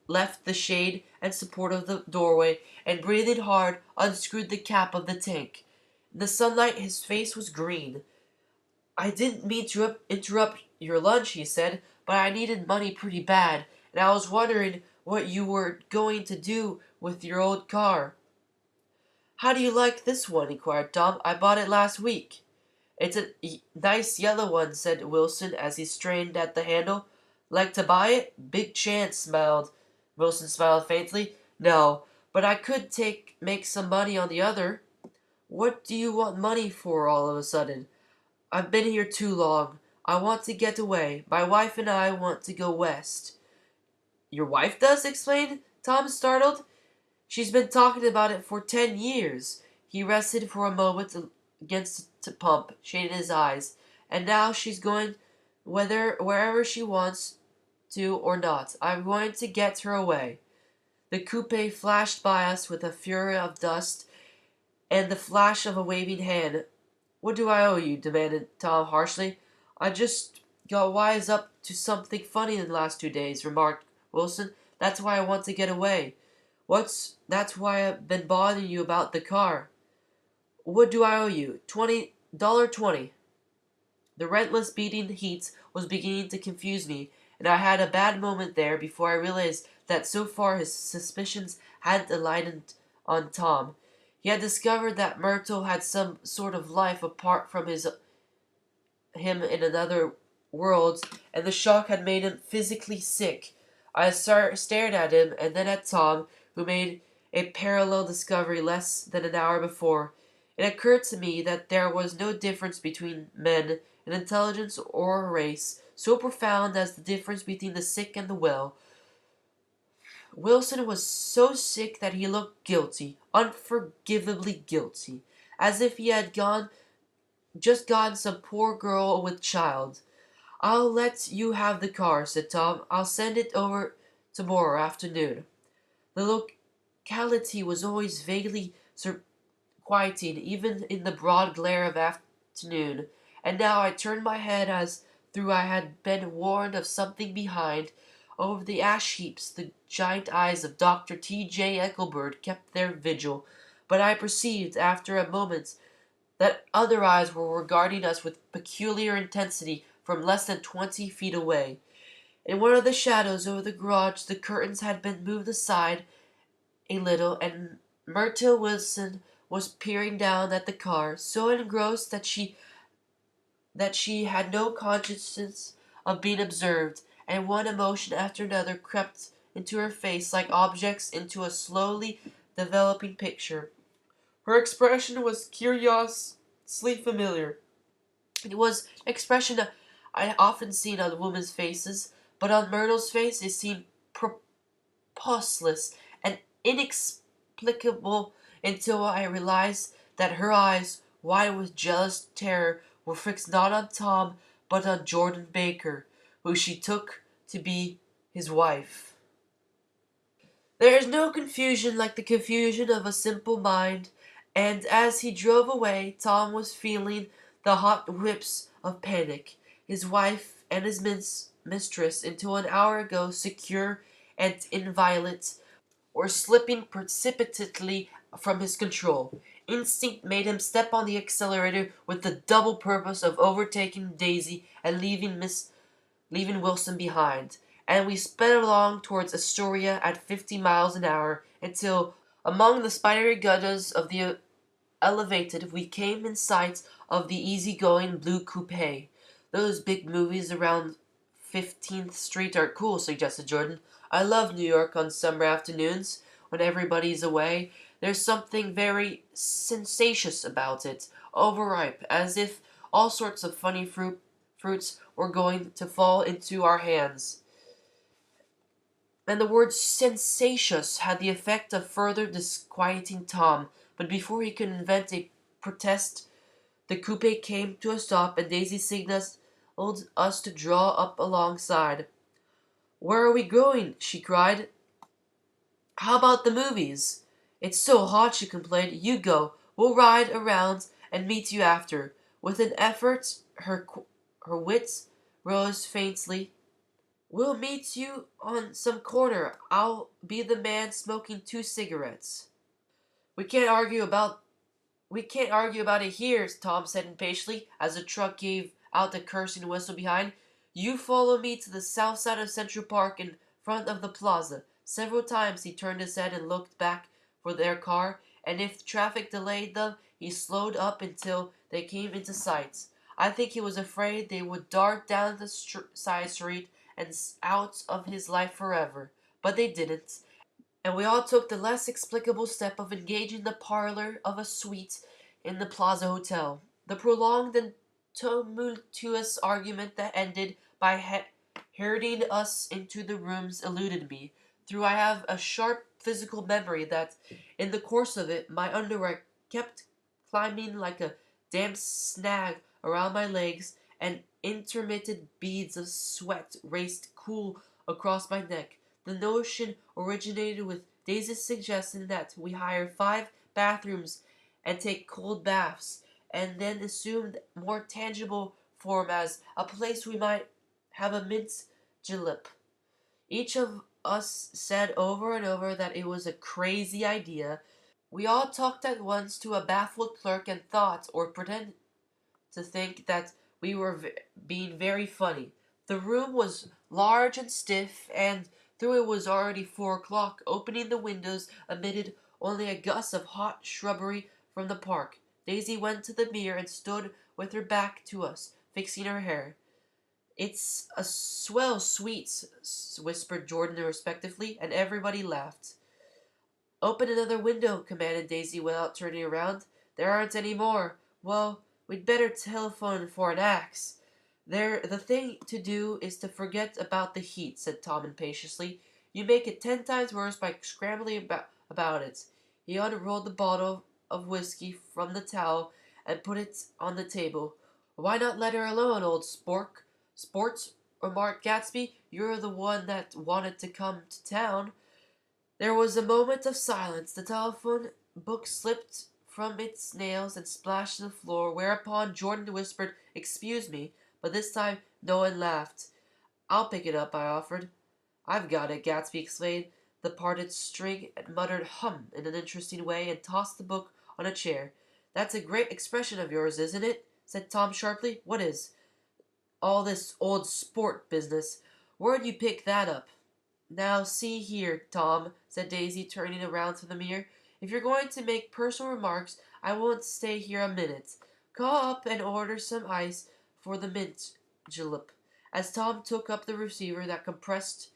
left the shade and support of the doorway, and breathing hard, unscrewed the cap of the tank. In the sunlight, his face was green. I didn't mean to interrupt your lunch, he said, but I needed money pretty bad, and I was wondering what you were going to do with your old car. How do you like this one? Inquired Tom. I bought it last week. It's a nice yellow one, said Wilson as he strained at the handle. Like to buy it? Big chance, smiled. Wilson smiled faintly. No, but I could make some money on the other. What do you want money for all of a sudden? I've been here too long. I want to get away. My wife and I want to go west. Your wife does? Exclaimed Tom, startled. She's been talking about it for 10 years. He rested for a moment against the pump, shading his eyes. And now she's going wherever she wants to or not. I'm going to get her away. The coupe flashed by us with a fury of dust and the flash of a waving hand. "What do I owe you?" demanded Tom harshly. "I just got wise up to something funny in the last 2 days," remarked Wilson. "That's why I want to get away. That's why I've been bothering you about the car." "What do I owe you?" $20. The relentless beating heat was beginning to confuse me, and I had a bad moment there before I realized that so far his suspicions hadn't alighted on Tom. He had discovered that Myrtle had some sort of life apart from him in another world, and the shock had made him physically sick. I stared at him and then at Tom, who made a parallel discovery less than an hour before. It occurred to me that there was no difference between men in intelligence or race so profound as the difference between the sick and the well. Wilson was so sick that he looked guilty, unforgivably guilty, as if he had just gotten some poor girl with child. "I'll let you have the car," said Tom. "I'll send it over tomorrow afternoon." The locality was always vaguely quieting, even in the broad glare of afternoon, and now I turned my head as though I had been warned of something behind. Over the ash heaps the giant eyes of Dr. T.J. Ethelbert kept their vigil, but I perceived after a moment that other eyes were regarding us with peculiar intensity from less than 20 feet away. In one of the shadows over the garage the curtains had been moved aside a little, and Myrtle Wilson was peering down at the car, so engrossed that she had no consciousness of being observed, and one emotion after another crept into her face like objects into a slowly developing picture. Her expression was curiously familiar. It was expression I had often seen on women's faces, but on Myrtle's face it seemed preposterous and inexplicable until I realized that her eyes, wide with jealous terror, were fixed not on Tom but on Jordan Baker, who she took to be his wife. There is no confusion like the confusion of a simple mind, and as he drove away, Tom was feeling the hot whips of panic. His wife and his mistress, until an hour ago secure and inviolate, were slipping precipitately from his control. Instinct made him step on the accelerator with the double purpose of overtaking Daisy and leaving Wilson behind, and we sped along towards Astoria at 50 miles an hour until, among the spidery gutters of the elevated, we came in sight of the easy-going blue coupe. "Those big movies around 15th Street are cool," suggested Jordan. "I love New York on summer afternoons, when everybody's away. There's something very sensacious about it, overripe, as if all sorts of funny fruits were going to fall into our hands." And the word sensacious had the effect of further disquieting Tom, but before he could invent a protest, the coupe came to a stop, and Daisy signaled us to draw up alongside. "Where are we going?" she cried. "How about the movies?" "It's so hot," she complained. "You go. We'll ride around and meet you after." With an effort, her wits rose faintly. "We'll meet you on some corner. I'll be the man smoking 2 cigarettes." We can't argue about it here," Tom said impatiently, as the truck gave out a cursing whistle behind. "You follow me to the south side of Central Park in front of the plaza." Several times he turned his head and looked back for their car, and if traffic delayed them, he slowed up until they came into sight. I think he was afraid they would dart down the side street and out of his life forever. But they didn't, and we all took the less explicable step of engaging the parlor of a suite in the Plaza Hotel. The prolonged and tumultuous argument that ended by herding us into the rooms eluded me, though I have a sharp physical memory that, in the course of it, my underwear kept climbing like a damp snag around my legs, and intermittent beads of sweat raced cool across my neck. The notion originated with Daisy suggested that we hire 5 bathrooms and take cold baths, and then assumed more tangible form as a place we might have a mint julep. Each of us said over and over that it was a crazy idea. We all talked at once to a baffled clerk and thought, or pretended to think, that we were being very funny. The room was large and stiff, and though it was already 4 o'clock, opening the windows admitted only a gust of hot shrubbery from the park. Daisy went to the mirror and stood with her back to us, fixing her hair. "It's a swell suite," whispered Jordan respectively, and everybody laughed. "Open another window," commanded Daisy without turning around. "There aren't any more." "Well, we'd better telephone for an axe." The thing to do is to forget about the heat," said Tom impatiently. "You make it 10 times worse by scrambling about it." He unrolled the bottle of whiskey from the towel and put it on the table. "Why not let her alone, old sports?" remarked Gatsby. "You're the one that wanted to come to town." There was a moment of silence. The telephone book slipped from its nails and splashed to the floor, whereupon Jordan whispered, "Excuse me," but this time no one laughed. "I'll pick it up," I offered. "I've got it," Gatsby explained the parted string and muttered "hum" in an interesting way and tossed the book on a chair. "That's a great expression of yours, isn't it?" said Tom sharply. "What is?" "All this old sport business. Where'd you pick that up?" "Now, see here, Tom," said Daisy, turning around to the mirror. "If you're going to make personal remarks, I won't stay here a minute. Call up and order some ice for the mint julep." As Tom took up the receiver, that compressed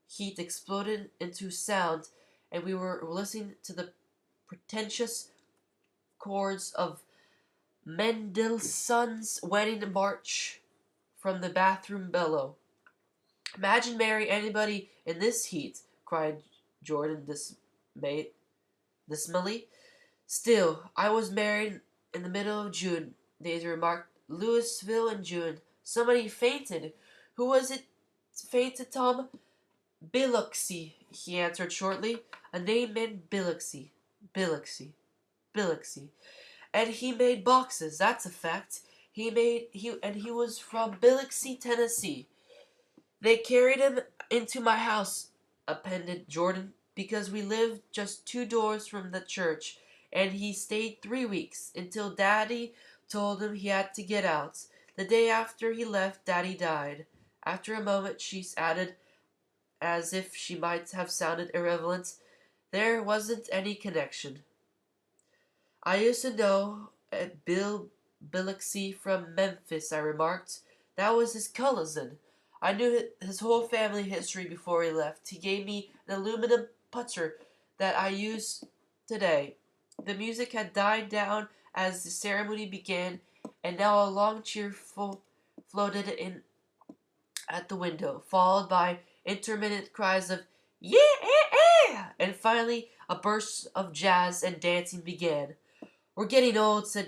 heat exploded into sound, and we were listening to the pretentious chords of Mendelssohn's Wedding March from the bathroom below. "Imagine marrying anybody in this heat," cried Jordan dismally. "Still, I was married in the middle of June," Daisy remarked. "Louisville in June. Somebody fainted." "Who was it fainted, Tom?" "Biloxi," he answered shortly. "A name meant Biloxi. Biloxi. Biloxi. And he made boxes, that's a fact. He was from Biloxi, Tennessee. They carried him into my house," appended Jordan, "because we lived just 2 doors from the church, and he stayed 3 weeks, until Daddy told him he had to get out. The day after he left, Daddy died." After a moment she added, as if she might have sounded irrelevant, "There wasn't any connection." "I used to know Bill Biloxi from Memphis," I remarked. "That was his cousin. I knew his whole family history before he left. He gave me an aluminum putter that I use today." The music had died down as the ceremony began, and now a long cheer floated in at the window, followed by intermittent cries of "Yeah, and finally a burst of jazz and dancing began. "We're getting old," said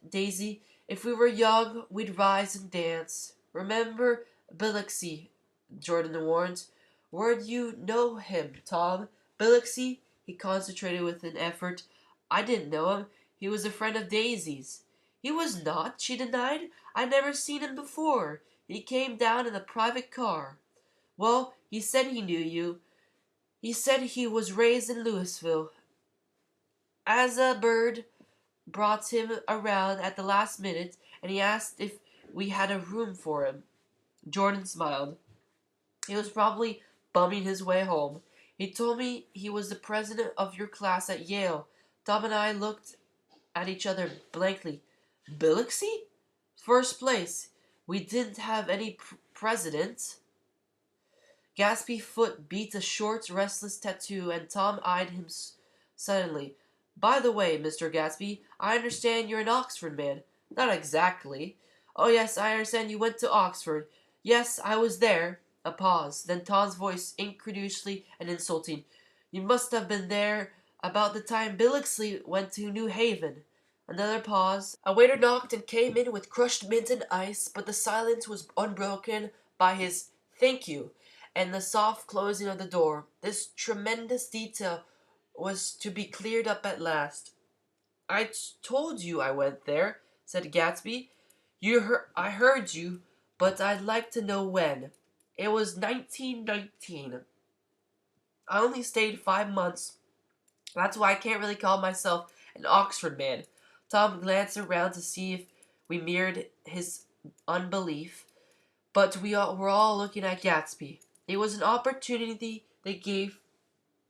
Daisy. "If we were young, we'd rise and dance." "Remember Biloxi," Jordan warned. "Where'd you know him, Tom?" "Biloxi?" He concentrated with an effort. "I didn't know him. He was a friend of Daisy's." "He was not," she denied. "I'd never seen him before. He came down in a private car." "Well, he said he knew you. He said he was raised in Louisville. Asa Bird brought him around at the last minute, and he asked if we had a room for him." Jordan smiled. "He was probably bumming his way home. He told me he was the president of your class at Yale." Tom and I looked at each other blankly. "Biloxi? First place. We didn't have any president." Gatsby's foot beat a short, restless tattoo, and Tom eyed him suddenly. "By the way, Mr. Gatsby, I understand you're an Oxford man." "Not exactly." "Oh, yes, I understand you went to Oxford." "Yes, I was there." A pause. Then Tom's voice, incredulously and insulting. "You must have been there about the time Biloxi went to New Haven." Another pause. A waiter knocked and came in with crushed mint and ice, but the silence was unbroken by his "Thank you," and the soft closing of the door. This tremendous detail was to be cleared up at last. I told you I went there, said Gatsby. I heard you, but I'd like to know when. It was 1919. I only stayed 5 months. That's why I can't really call myself an Oxford man. Tom glanced around to see if we mirrored his unbelief, but were all looking at Gatsby. It was an opportunity they gave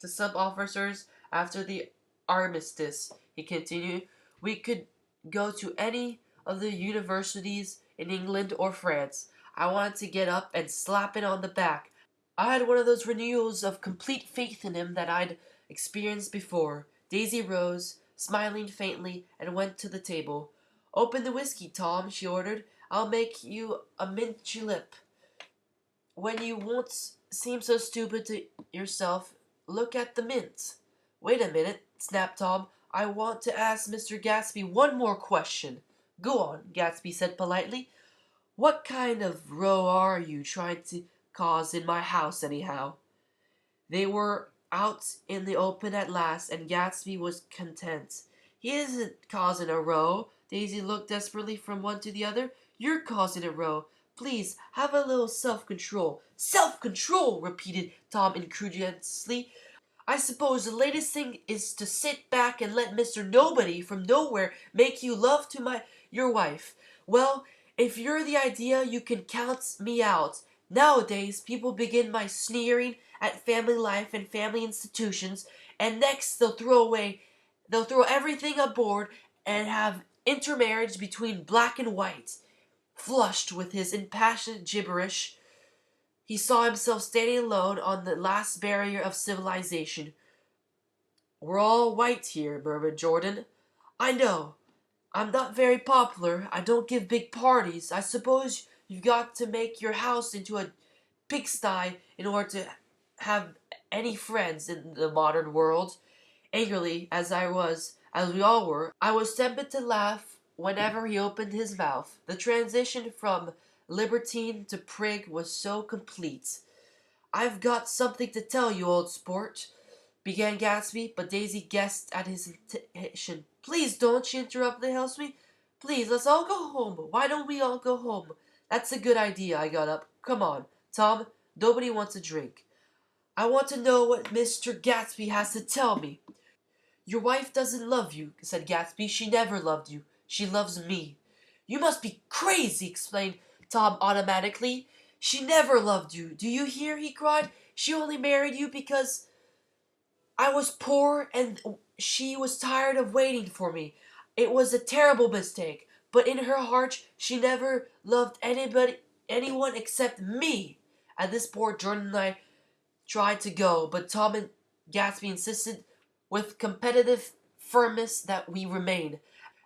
to some officers after the armistice, he continued. We could go to any of the universities in England or France. I wanted to get up and slap it on the back. I had one of those renewals of complete faith in him that I'd experienced before. Daisy rose, smiling faintly, and went to the table. Open the whiskey, Tom, she ordered. I'll make you a mint julep. When you won't seem so stupid to yourself, look at the mint. Wait a minute, snapped Tom. I want to ask Mr. Gatsby one more question. Go on, Gatsby said politely. What kind of row are you trying to cause in my house, anyhow? They were out in the open at last, and Gatsby was content. He isn't causing a row. Daisy looked desperately from one to the other. You're causing a row. Please, have a little self-control. Self-control, repeated Tom incredulously. I suppose the latest thing is to sit back and let Mr. Nobody from nowhere make you love to your wife. Well, if you're the idea, you can count me out. Nowadays, people begin by sneering at family life and family institutions, and next they'll throw everything aboard and have intermarriage between black and white. Flushed with his impassioned gibberish, he saw himself standing alone on the last barrier of civilization. We're all white here, murmured Jordan. I know. I'm not very popular. I don't give big parties. I suppose you've got to make your house into a pigsty in order to have any friends in the modern world. Angrily, as we all were, I was tempted to laugh whenever he opened his mouth. The transition from libertine to prig was so complete. I've got something to tell you, old sport, began Gatsby, but Daisy guessed at his intention. Please don't, she interrupted helpfully. Please, let's all go home. Why don't we all go home? That's a good idea, I got up. Come on, Tom, nobody wants a drink. I want to know what Mr. Gatsby has to tell me. Your wife doesn't love you, said Gatsby. She never loved you. She loves me. You must be crazy, explained Tom automatically. She never loved you. Do you hear? He cried. She only married you because I was poor and she was tired of waiting for me. It was a terrible mistake, but in her heart she never loved anyone except me. At this point, Jordan and I tried to go, but Tom and Gatsby insisted with competitive firmness that we remain.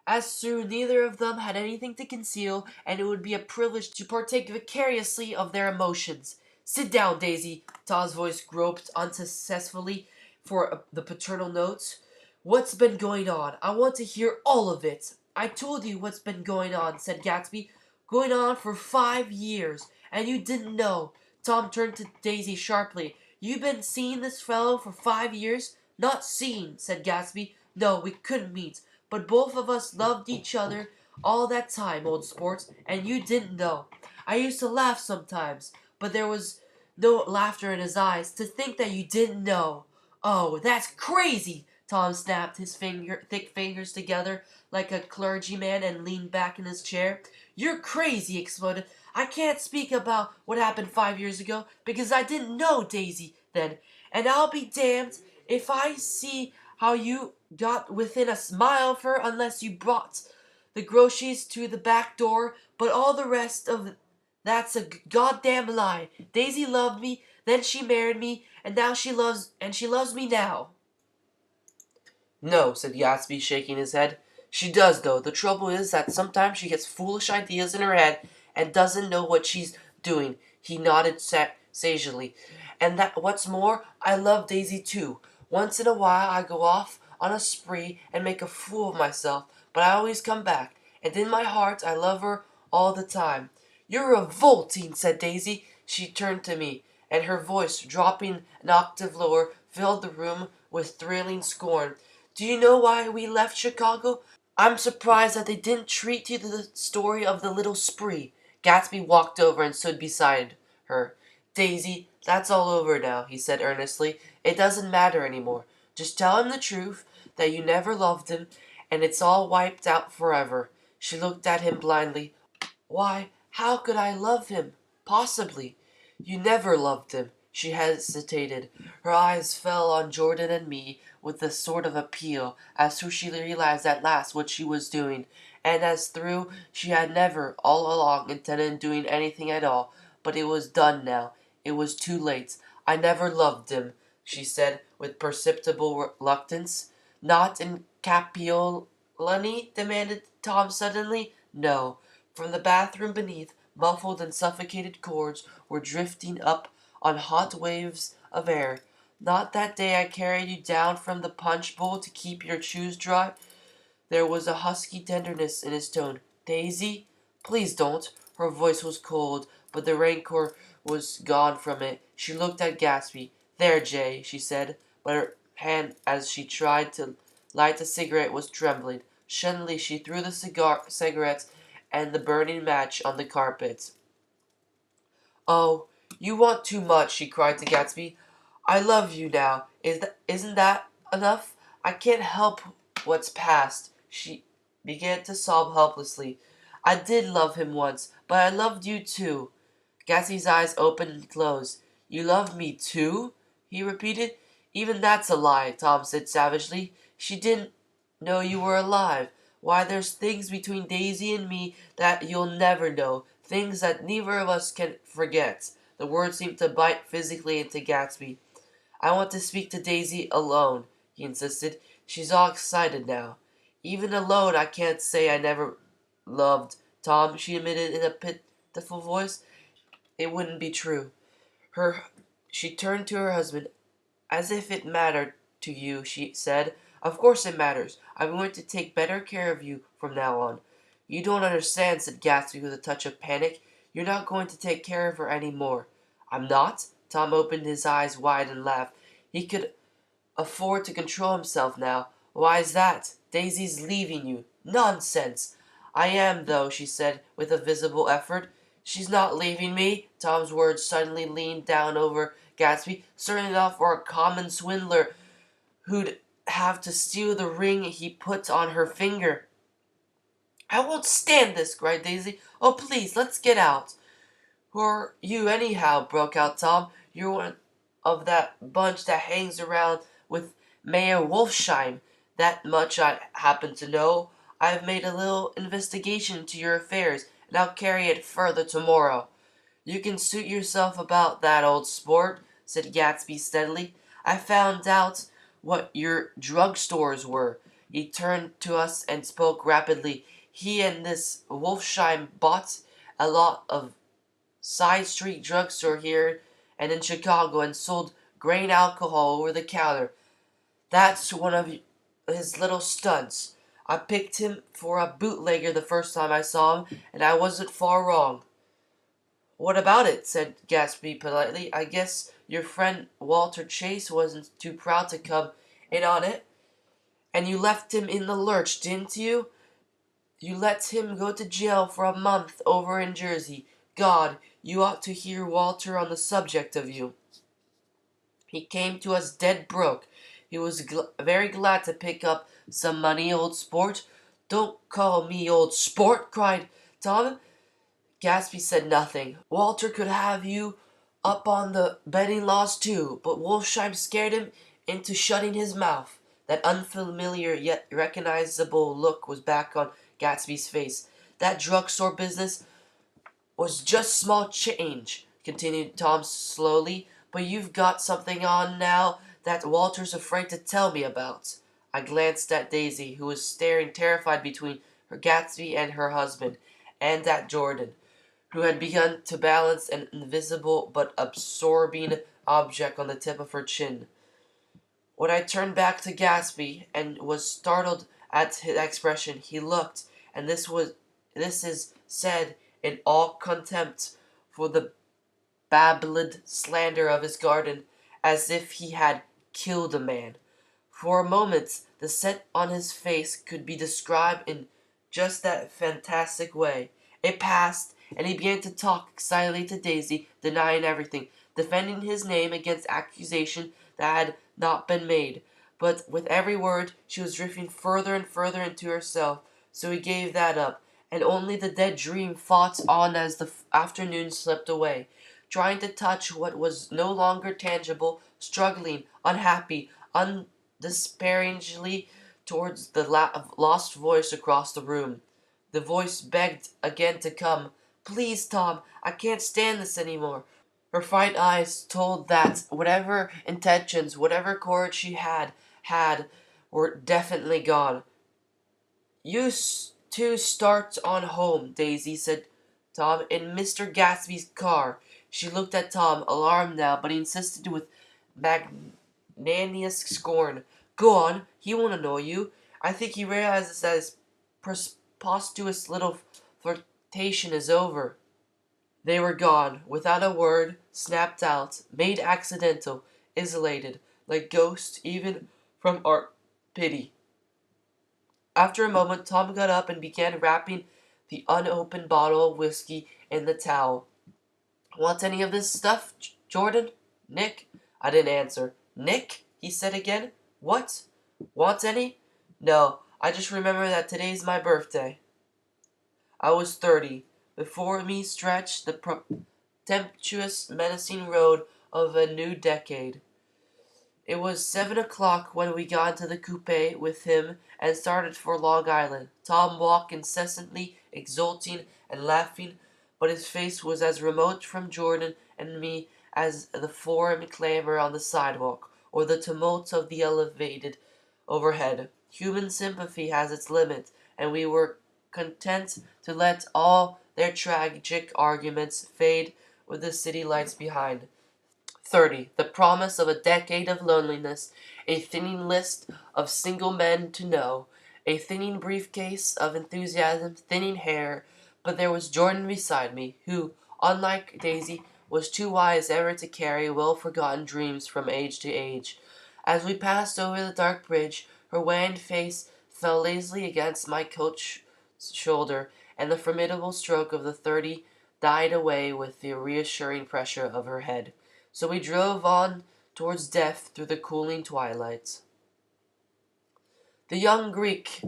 As through neither of them had anything to conceal, and it would be a privilege to partake vicariously of their emotions. Sit down, Daisy. Tom's voice groped unsuccessfully for the paternal notes. What's been going on? I want to hear all of it. I told you what's been going on, said Gatsby. Going on for 5 years, and you didn't know. Tom turned to Daisy sharply. You've been seeing this fellow for 5 years? Not seen, said Gatsby. No, we couldn't meet. But both of us loved each other all that time, old sport, and you didn't know. I used to laugh sometimes, but there was no laughter in his eyes. To think that you didn't know. Oh, that's crazy! Tom snapped his thick fingers together like a clergyman and leaned back in his chair. You're crazy, he exploded. I can't speak about what happened 5 years ago because I didn't know Daisy then. And I'll be damned if I see how you got within a mile of her unless you brought the groceries to the back door. But all the rest of that's a goddamn lie. Daisy loved me, then she married me, and she loves me now. No, said Gatsby, shaking his head. She does, though. The trouble is that sometimes she gets foolish ideas in her head and doesn't know what she's doing. He nodded sagely. And that what's more, I love Daisy too. Once in a while I go off on a spree and make a fool of myself, but I always come back, and in my heart I love her all the time. You're revolting, said Daisy. She turned to me. and her voice, dropping an octave lower, filled the room with thrilling scorn. Do you know why we left Chicago? I'm surprised that they didn't treat you to the story of the little spree. Gatsby walked over and stood beside her. Daisy, that's all over now, he said earnestly. It doesn't matter anymore. Just tell him the truth, that you never loved him, and it's all wiped out forever. She looked at him blindly. Why, how could I love him? Possibly. You never loved him. She hesitated. Her eyes fell on Jordan and me with a sort of appeal, as though she realized at last what she was doing, and as through she had never, all along, intended doing anything at all. But it was done now. It was too late. I never loved him, she said, with perceptible reluctance. Not in Capiolani? Demanded Tom suddenly. No. From the bathroom beneath, muffled and suffocated chords were drifting up on hot waves of air. Not that day I carried you down from the punch bowl to keep your shoes dry? There was a husky tenderness in his tone. Daisy? Please don't. Her voice was cold, but the rancor was gone from it. She looked at Gatsby. There, Jay, she said, but her hand, as she tried to light a cigarette, was trembling. Suddenly she threw the cigarettes and the burning match on the carpet. Oh, you want too much, she cried to Gatsby. I love you now. Isn't that enough? I can't help what's past. She began to sob helplessly. I did love him once, but I loved you too. Gatsby's eyes opened and closed. You love me too? He repeated. Even that's a lie, Tom said savagely. She didn't know you were alive. Why, there's things between Daisy and me that you'll never know, things that neither of us can forget. The words seemed to bite physically into Gatsby. I want to speak to Daisy alone, he insisted. She's all excited now. Even alone, I can't say I never loved Tom, she admitted in a pitiful voice. It wouldn't be true. Her, she turned to her husband. As if it mattered to you, she said. Of course it matters. I'm going to take better care of you from now on. You don't understand, said Gatsby with a touch of panic. You're not going to take care of her any more. I'm not? Tom opened his eyes wide and laughed. He could afford to control himself now. Why is that? Daisy's leaving you. Nonsense! I am, though, she said with a visible effort. She's not leaving me. Tom's words suddenly leaned down over Gatsby. Certainly not for a common swindler who'd have to steal the ring he put on her finger. I won't stand this, cried Daisy. Oh, please, let's get out. Who are you, anyhow? Broke out Tom. You're one of that bunch that hangs around with Mayor Wolfsheim. That much I happen to know. I've made a little investigation into your affairs, and I'll carry it further tomorrow. You can suit yourself about that, old sport, said Gatsby steadily. I found out what your drug stores were. He turned to us and spoke rapidly. He and this Wolfsheim bought a lot of side street drugstore here and in Chicago and sold grain alcohol over the counter. That's one of his little stunts. I picked him for a bootlegger the first time I saw him, and I wasn't far wrong. What about it? Said Gatsby politely. I guess your friend Walter Chase wasn't too proud to come in on it. And you left him in the lurch, didn't you? You let him go to jail for a month over in Jersey. God, you ought to hear Walter on the subject of you. He came to us dead broke. He was very glad to pick up some money, old sport. Don't call me old sport, cried Tom. Gatsby said nothing. Walter could have you up on the betting laws too, but Wolfsheim scared him into shutting his mouth. That unfamiliar yet recognizable look was back on Gatsby's face. That drugstore business was just small change, continued Tom slowly, but you've got something on now that Walter's afraid to tell me about. I glanced at Daisy, who was staring terrified between her Gatsby and her husband, and at Jordan, who had begun to balance an invisible but absorbing object on the tip of her chin. When I turned back to Gatsby and was startled at his expression, he looked, and this is said in all contempt for the babbled slander of his garden, as if he had killed a man. For a moment, the set on his face could be described in just that fantastic way. It passed, and he began to talk excitedly to Daisy, denying everything, defending his name against accusation that had not been made. But with every word, she was drifting further and further into herself, so he gave that up, and only the dead dream fought on as the afternoon slipped away, trying to touch what was no longer tangible, struggling, unhappy, undespairingly towards the lost voice across the room. The voice begged again to come. "Please, Tom, I can't stand this any more." Her fine eyes told that whatever intentions, whatever courage she had, were definitely gone. "You two start on home, Daisy," said Tom, "in Mr. Gatsby's car." She looked at Tom, alarmed now, but he insisted with magnanimous scorn. "Go on, he won't annoy you. I think he realizes that his preposterous little flirtation is over." They were gone, without a word, snapped out, made accidental, isolated, like ghosts even from our pity. After a moment, Tom got up and began wrapping the unopened bottle of whiskey in the towel. "Want any of this stuff, Jordan? Nick?" I didn't answer. "Nick?" he said again. "What? Want any?" "No, I just remember that today's my birthday." I was 30. Before me stretched the tempestuous, menacing road of a new decade. It was 7 o'clock when we got into the coupe with him and started for Long Island. Tom walked incessantly, exulting and laughing, but his face was as remote from Jordan and me as the foreign clamor on the sidewalk, or the tumult of the elevated overhead. Human sympathy has its limit, and we were content to let all their tragic arguments fade with the city lights behind. 30. The promise of a decade of loneliness, a thinning list of single men to know, a thinning briefcase of enthusiasm, thinning hair. But there was Jordan beside me, who, unlike Daisy, was too wise ever to carry well-forgotten dreams from age to age. As we passed over the dark bridge, her wan face fell lazily against my coat's shoulder, and the formidable stroke of the 30 died away with the reassuring pressure of her head. So we drove on towards death through the cooling twilight. The young Greek,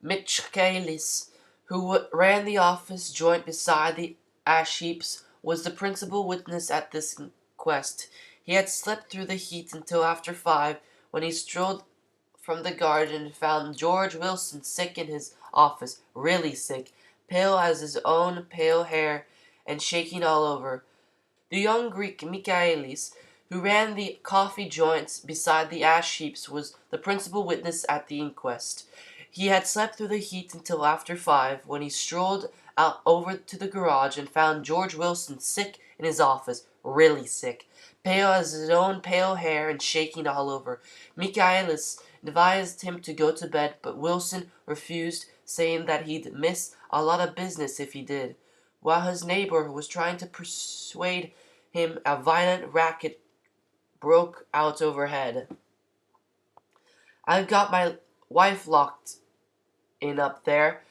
Michaelis, who ran the office joint beside the ash heaps, was the principal witness at this inquest. He had slept through the heat until after 5, when he strolled from the garden and found George Wilson sick in his office, really sick, pale as his own pale hair, and shaking all over. The young Greek Michaelis, who ran the coffee joints beside the ash heaps, was the principal witness at the inquest. He had slept through the heat until after 5, when he strolled out over to the garage and found George Wilson sick in his office, really sick, pale as his own pale hair and shaking all over. Michaelis advised him to go to bed, but Wilson refused, saying that he'd miss a lot of business if he did. While his neighbor was trying to persuade him, a violent racket broke out overhead. "I've got my wife locked in up there,"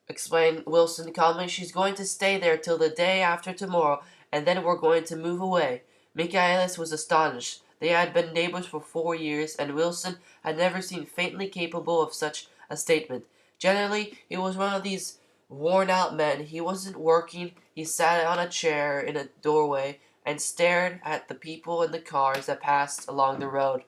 explained Wilson calmly. "She's going to stay there till the day after tomorrow, and then we're going to move away." Michaelis was astonished. They had been neighbors for 4 years, and Wilson had never seemed faintly capable of such a statement. Generally, he was one of these worn-out men. He wasn't working. He sat on a chair in a doorway and stared at the people in the cars that passed along the road.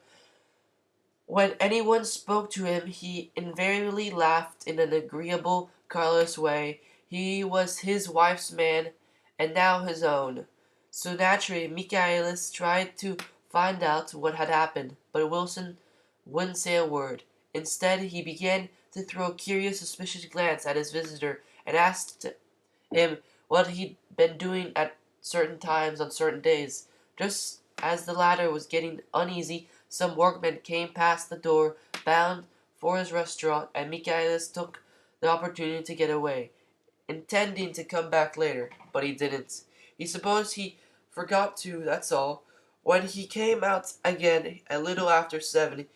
When anyone spoke to him, he invariably laughed in an agreeable, careless way. He was his wife's man, and now his own. So naturally, Michaelis tried to find out what had happened, but Wilson wouldn't say a word. Instead, he began to throw a curious, suspicious glance at his visitor, and asked him what he'd been doing at certain times on certain days. Just as the latter was getting uneasy, some workmen came past the door, bound for his restaurant, and Michaelis took the opportunity to get away, intending to come back later, but he didn't. He supposed he Forgot to, that's all. When he came out again a little after 7,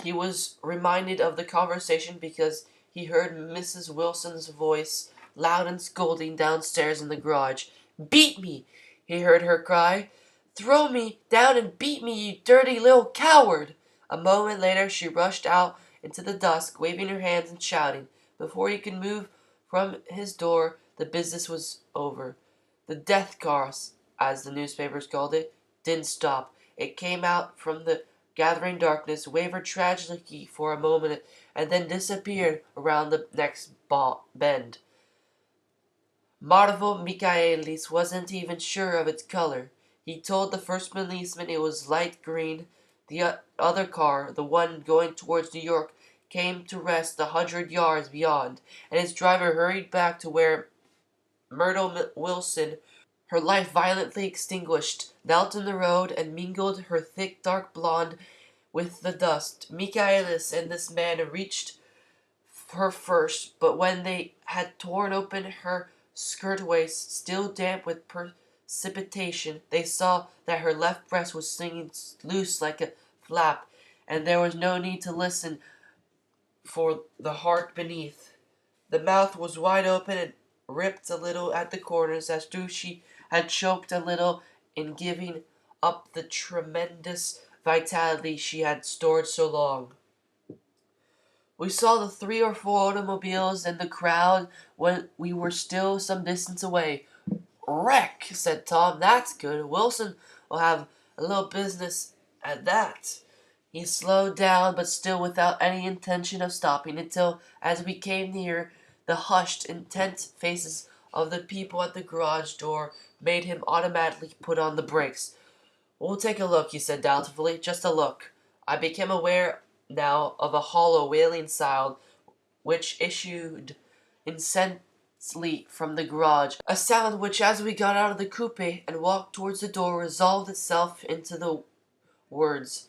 he was reminded of the conversation because he heard Mrs. Wilson's voice loud and scolding downstairs in the garage. "Beat me!" he heard her cry. "Throw me down and beat me, you dirty little coward!" A moment later she rushed out into the dusk, waving her hands and shouting. Before he could move from his door, the business was over. The death car, as the newspapers called it, didn't stop. It came out from the gathering darkness, wavered tragically for a moment, and then disappeared around the next bend. Marvo Michaelis wasn't even sure of its color. He told the first policeman it was light green. The other car, the one going towards New York, came to rest 100 yards beyond, and its driver hurried back to where Myrtle Wilson, her life violently extinguished, knelt in the road and mingled her thick dark blonde with the dust. Michaelis and this man reached her first, but when they had torn open her skirt waist, still damp with precipitation, they saw that her left breast was swinging loose like a flap, and there was no need to listen for the heart beneath. The mouth was wide open and ripped a little at the corners, as though she had choked a little in giving up the tremendous vitality she had stored so long. We saw the 3 or 4 automobiles and the crowd when we were still some distance away. "Wreck," said Tom. "That's good. Wilson will have a little business at that." He slowed down, but still without any intention of stopping, until, as we came near, the hushed, intent faces of the people at the garage door made him automatically put on the brakes. "We'll take a look," he said doubtfully. "Just a look." I became aware now of a hollow, wailing sound which issued incessantly from the garage, a sound which, as we got out of the coupe and walked towards the door, resolved itself into the words,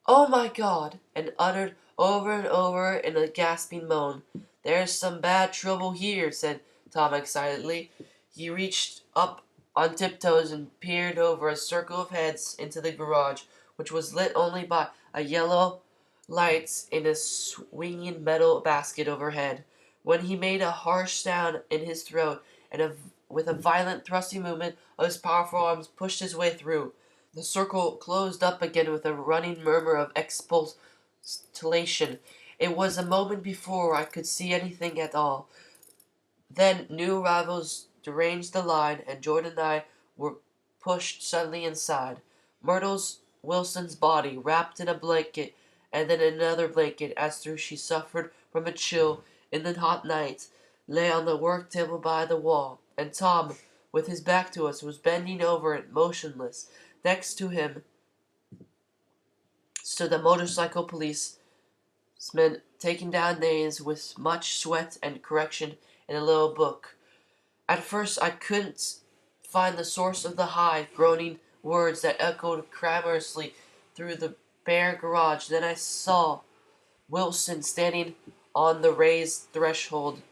"Oh my God!" and uttered over and over in a gasping moan. "There's some bad trouble here," said Tom excitedly. He reached up on tiptoes and peered over a circle of heads into the garage, which was lit only by a yellow light in a swinging metal basket overhead. When he made a harsh sound in his throat, and with a violent thrusting movement of his powerful arms pushed his way through. The circle closed up again with a running murmur of expostulation. It was a moment before I could see anything at all. Then new arrivals deranged the line, and Jordan and I were pushed suddenly inside. Myrtle's Wilson's body, wrapped in a blanket and then another blanket, as though she suffered from a chill in the hot night, lay on the work table by the wall, and Tom, with his back to us, was bending over it, motionless. Next to him stood a motorcycle policeman, taking down names with much sweat and correction in a little book. At first I couldn't find the source of the high, groaning words that echoed clamorously through the bare garage. Then I saw Wilson standing on the raised threshold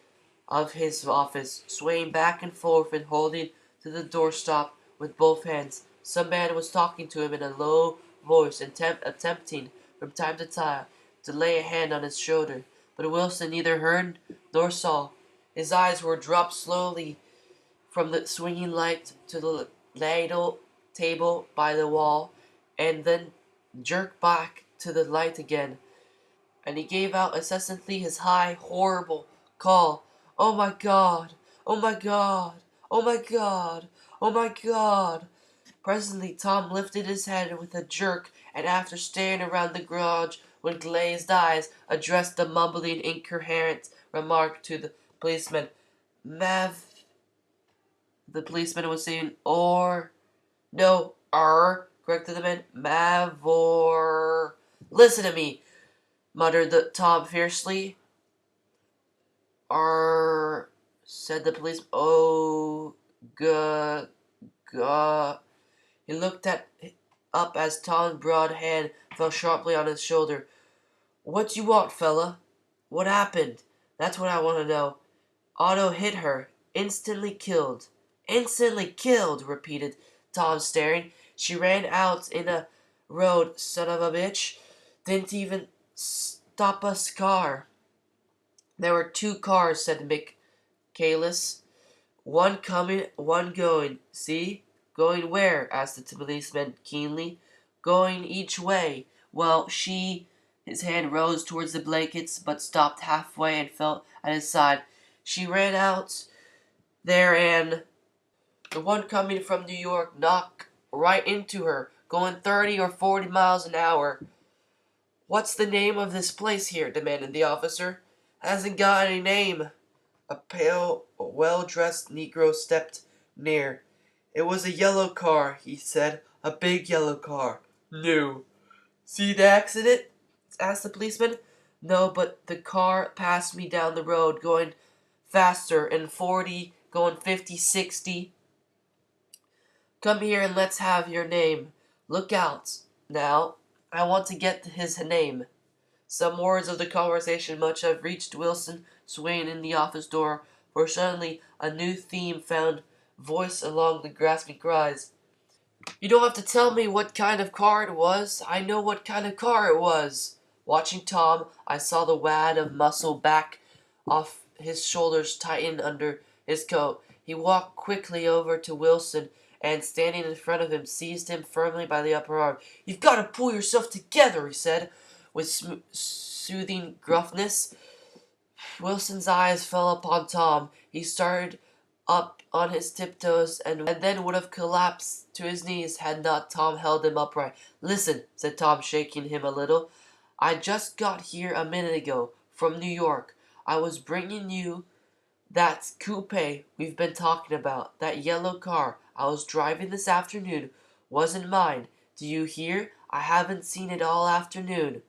of his office, swaying back and forth and holding to the doorstop with both hands. Some man was talking to him in a low voice, attempting from time to time to lay a hand on his shoulder, but Wilson neither heard nor saw. His eyes were dropped slowly from the swinging light to the ladle table by the wall, and then jerked back to the light again, and he gave out incessantly his high, horrible call. "Oh my God! Oh my God! Oh my God! Oh my God!" Presently Tom lifted his head with a jerk, and after staring around the garage with glazed eyes, addressed the mumbling, incoherent remark to the policeman. "Mav," the policeman was saying, "or no, corrected the man. "Mavor." "Listen to me," muttered the Tom fiercely. "R," said the policeman. "Oh, g. He looked up as Tom's broad hand fell sharply on his shoulder. "What you want, fella? What happened? That's what I want to know." "Otto hit her. Instantly killed." "Instantly killed," repeated Tom, staring. She ran out in a road, son of a bitch. Didn't even stop us car. There were two cars, said Michaelis. One coming, one going. See? Going where? Asked the policeman keenly. Going each way. Well, his hand rose towards the blankets, but stopped halfway and fell at his side. She ran out there and the one coming from New York knocked right into her, going 30 or 40 miles an hour. What's the name of this place here? Demanded the officer. Hasn't got any name. A pale, well-dressed Negro stepped near. It was a yellow car, he said. A big yellow car. New. See the accident? Asked the policeman. No, but the car passed me down the road, going faster, and 40, going 50, 60. Come here and let's have your name. Look out. Now, I want to get his name. Some words of the conversation must have reached Wilson, swaying in the office door, for suddenly a new theme found voice along the grasping cries. You don't have to tell me what kind of car it was. I know what kind of car it was. Watching Tom, I saw the wad of muscle back off his shoulders tighten under his coat. He walked quickly over to Wilson and, standing in front of him, seized him firmly by the upper arm. You've got to pull yourself together, he said, with soothing gruffness. Wilson's eyes fell upon Tom. He started up on his tiptoes and then would have collapsed to his knees had not Tom held him upright. Listen, said Tom, shaking him a little. I just got here a minute ago from New York. I was bringing you that coupe we've been talking about, that yellow car I was driving this afternoon. Wasn't mine. Do you hear? I haven't seen it all afternoon.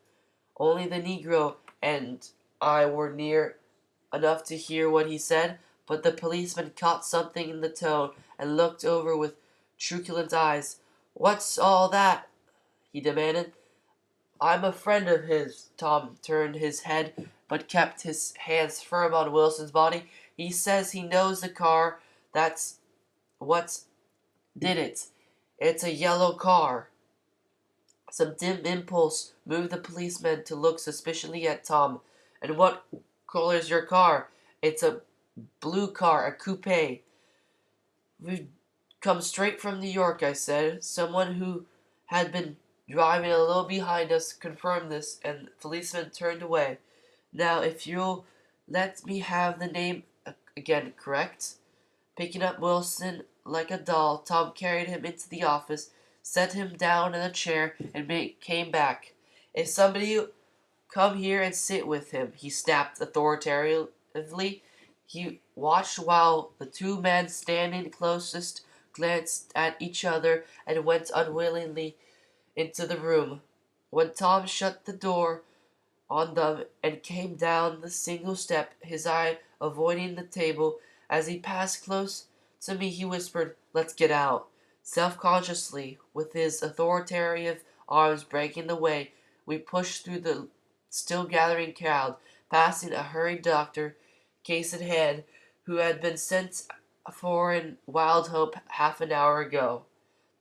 Only the Negro and I were near enough to hear what he said, but the policeman caught something in the tone and looked over with truculent eyes. What's all that? He demanded. I'm a friend of his. Tom turned his head, but kept his hands firm on Wilson's body. He says he knows the car. That's what did it. It's a yellow car. Some dim impulse moved the policeman to look suspiciously at Tom. And what color's your car? It's a blue car, a coupe. We've come straight from New York, I said. Someone who had been driving a little behind us confirmed this, and the policeman turned away. Now, if you'll let me have the name again, correct? Picking up Wilson like a doll, Tom carried him into the office, set him down in a chair, and came back. If somebody come here and sit with him, he snapped authoritatively. He watched while the two men standing closest glanced at each other and went unwillingly into the room. When Tom shut the door on them and came down the single step, his eye avoiding the table, as he passed close to me, he whispered, Let's get out. Self-consciously, with his authoritative arms breaking the way, we pushed through the still gathering crowd, passing a hurried doctor, case in hand, who had been sent for in Wild Hope half an hour ago.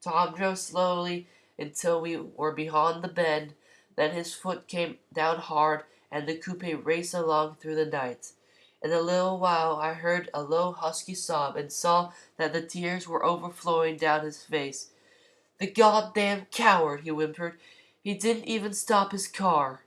Tom drove slowly until we were beyond the bend, then his foot came down hard, and the coupe raced along through the night. In a little while I heard a low husky sob, and saw that the tears were overflowing down his face. The goddamn coward, he whimpered. He didn't even stop his car.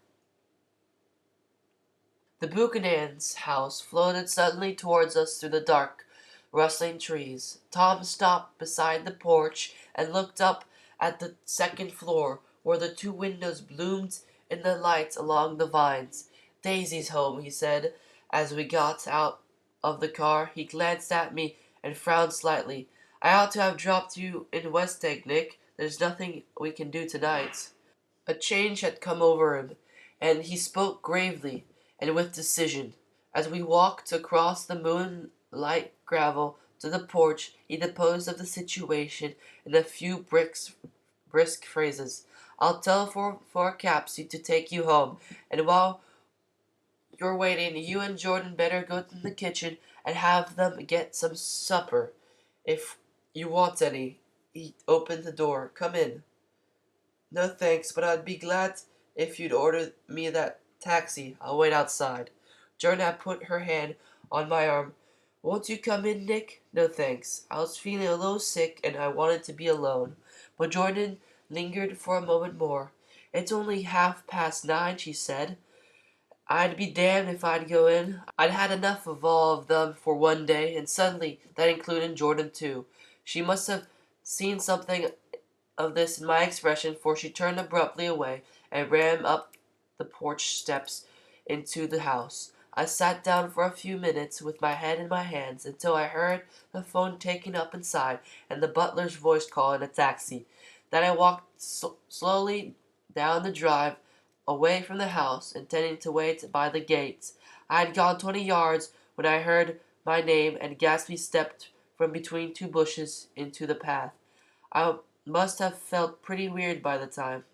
The Buchanan's house floated suddenly towards us through the dark, rustling trees. Tom stopped beside the porch and looked up at the second floor, where the two windows bloomed in the light along the vines. Daisy's home, he said, as we got out of the car. He glanced at me and frowned slightly. I ought to have dropped you in West Egg, Nick. There's nothing we can do tonight. A change had come over him, and he spoke gravely and with decision. As we walked across the moonlight gravel to the porch, he deposed of the situation in a few brisk phrases. I'll tell for a capsy to take you home, and while you're waiting, you and Jordan better go to the kitchen and have them get some supper, if you want any. He opened the door. "Come in." "No thanks, but I'd be glad if you'd order me that taxi. I'll wait outside." Jordan had put her hand on my arm. "Won't you come in, Nick?" "No thanks." I was feeling a little sick and I wanted to be alone. But Jordan lingered for a moment more. "It's only 9:30, she said. I'd be damned if I'd go in. I'd had enough of all of them for one day, and suddenly that included Jordan too. She must have seen something of this in my expression, for she turned abruptly away and ran up the porch steps into the house. I sat down for a few minutes with my head in my hands until I heard the phone taken up inside and the butler's voice calling a taxi. Then I walked slowly down the drive away from the house, intending to wait by the gates. I had gone 20 yards when I heard my name, and Gatsby stepped from between two bushes into the path. I must have felt pretty weird by the time,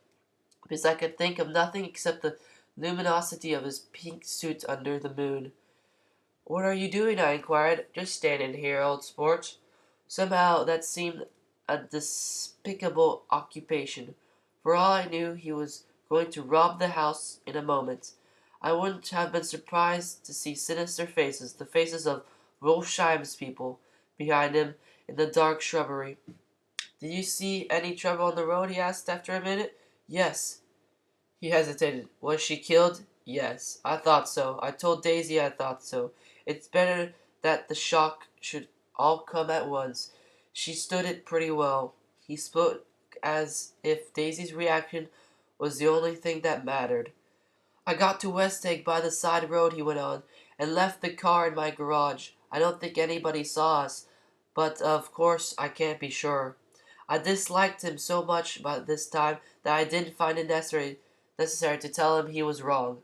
because I could think of nothing except the luminosity of his pink suit under the moon. "What are you doing?" I inquired. "Just standing here, old sport." Somehow that seemed a despicable occupation. For all I knew, he was going to rob the house in a moment. I wouldn't have been surprised to see sinister faces, the faces of Wolfsheim's people, behind him in the dark shrubbery. "Did you see any trouble on the road?" he asked after a minute. "Yes." He hesitated. "Was she killed?" "Yes." "I thought so. I told Daisy I thought so. It's better that the shock should all come at once. She stood it pretty well." He spoke as if Daisy's reaction was the only thing that mattered. "I got to West Egg by the side road," he went on, "and left the car in my garage. I don't think anybody saw us, but of course I can't be sure. I disliked him so much by this time that I didn't find it necessary to tell him he was wrong."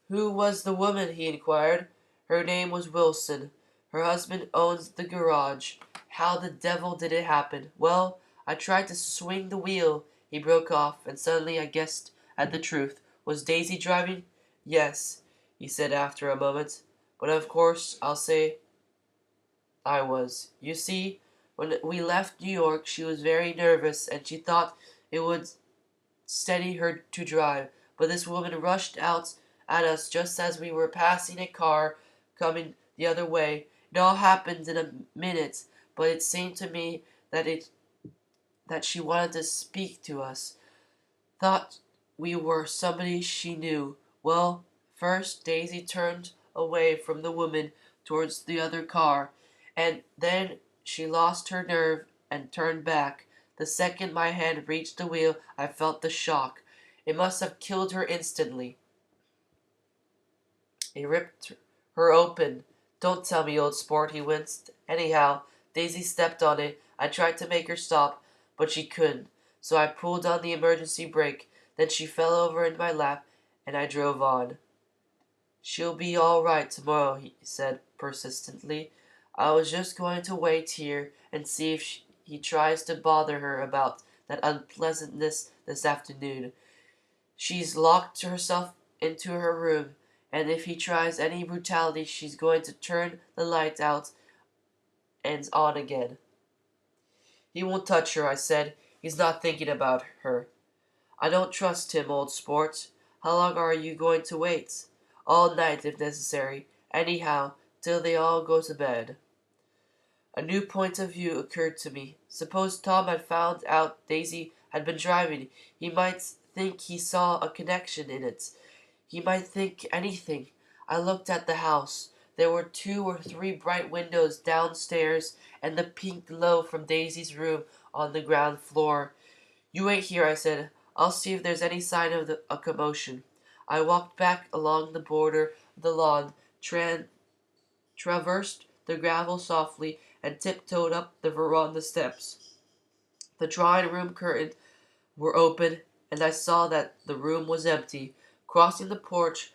"Who was the woman?" he inquired. "Her name was Wilson. Her husband owns the garage. How the devil did it happen? Well, I tried to swing the wheel." He broke off, and suddenly I guessed at the truth. "Was Daisy driving?" "Yes," he said after a moment. "But of course I'll say I was. You see, when we left New York she was very nervous, and she thought it would steady her to drive. But this woman rushed out at us just as we were passing a car coming the other way. It all happened in a minute, but it seemed to me that she wanted to speak to us. Thought we were somebody she knew. Well, first Daisy turned away from the woman towards the other car, and then she lost her nerve and turned back. The second my hand reached the wheel, I felt the shock. It must have killed her instantly. It ripped her open." "Don't tell me, old sport," he winced. "Anyhow, Daisy stepped on it. I tried to make her stop, but she couldn't, so I pulled on the emergency brake. Then she fell over in my lap, and I drove on." "She'll be all right tomorrow," he said persistently. "I was just going to wait here and see if he tries to bother her about that unpleasantness this afternoon. She's locked herself into her room, and if he tries any brutality she's going to turn the light out and on again." "He won't touch her," I said. "He's not thinking about her." "I don't trust him, old sport." "How long are you going to wait?" "All night, if necessary. Anyhow, till they all go to bed." A new point of view occurred to me. Suppose Tom had found out Daisy had been driving. He might think he saw a connection in it. He might think anything. I looked at the house. There were 2 or 3 bright windows downstairs, and the pink glow from Daisy's room on the ground floor. "You wait here," I said. "I'll see if there's any sign of a commotion." I walked back along the border of the lawn, traversed the gravel softly, and tiptoed up the veranda steps. The drawing-room curtains were open, and I saw that the room was empty. Crossing the porch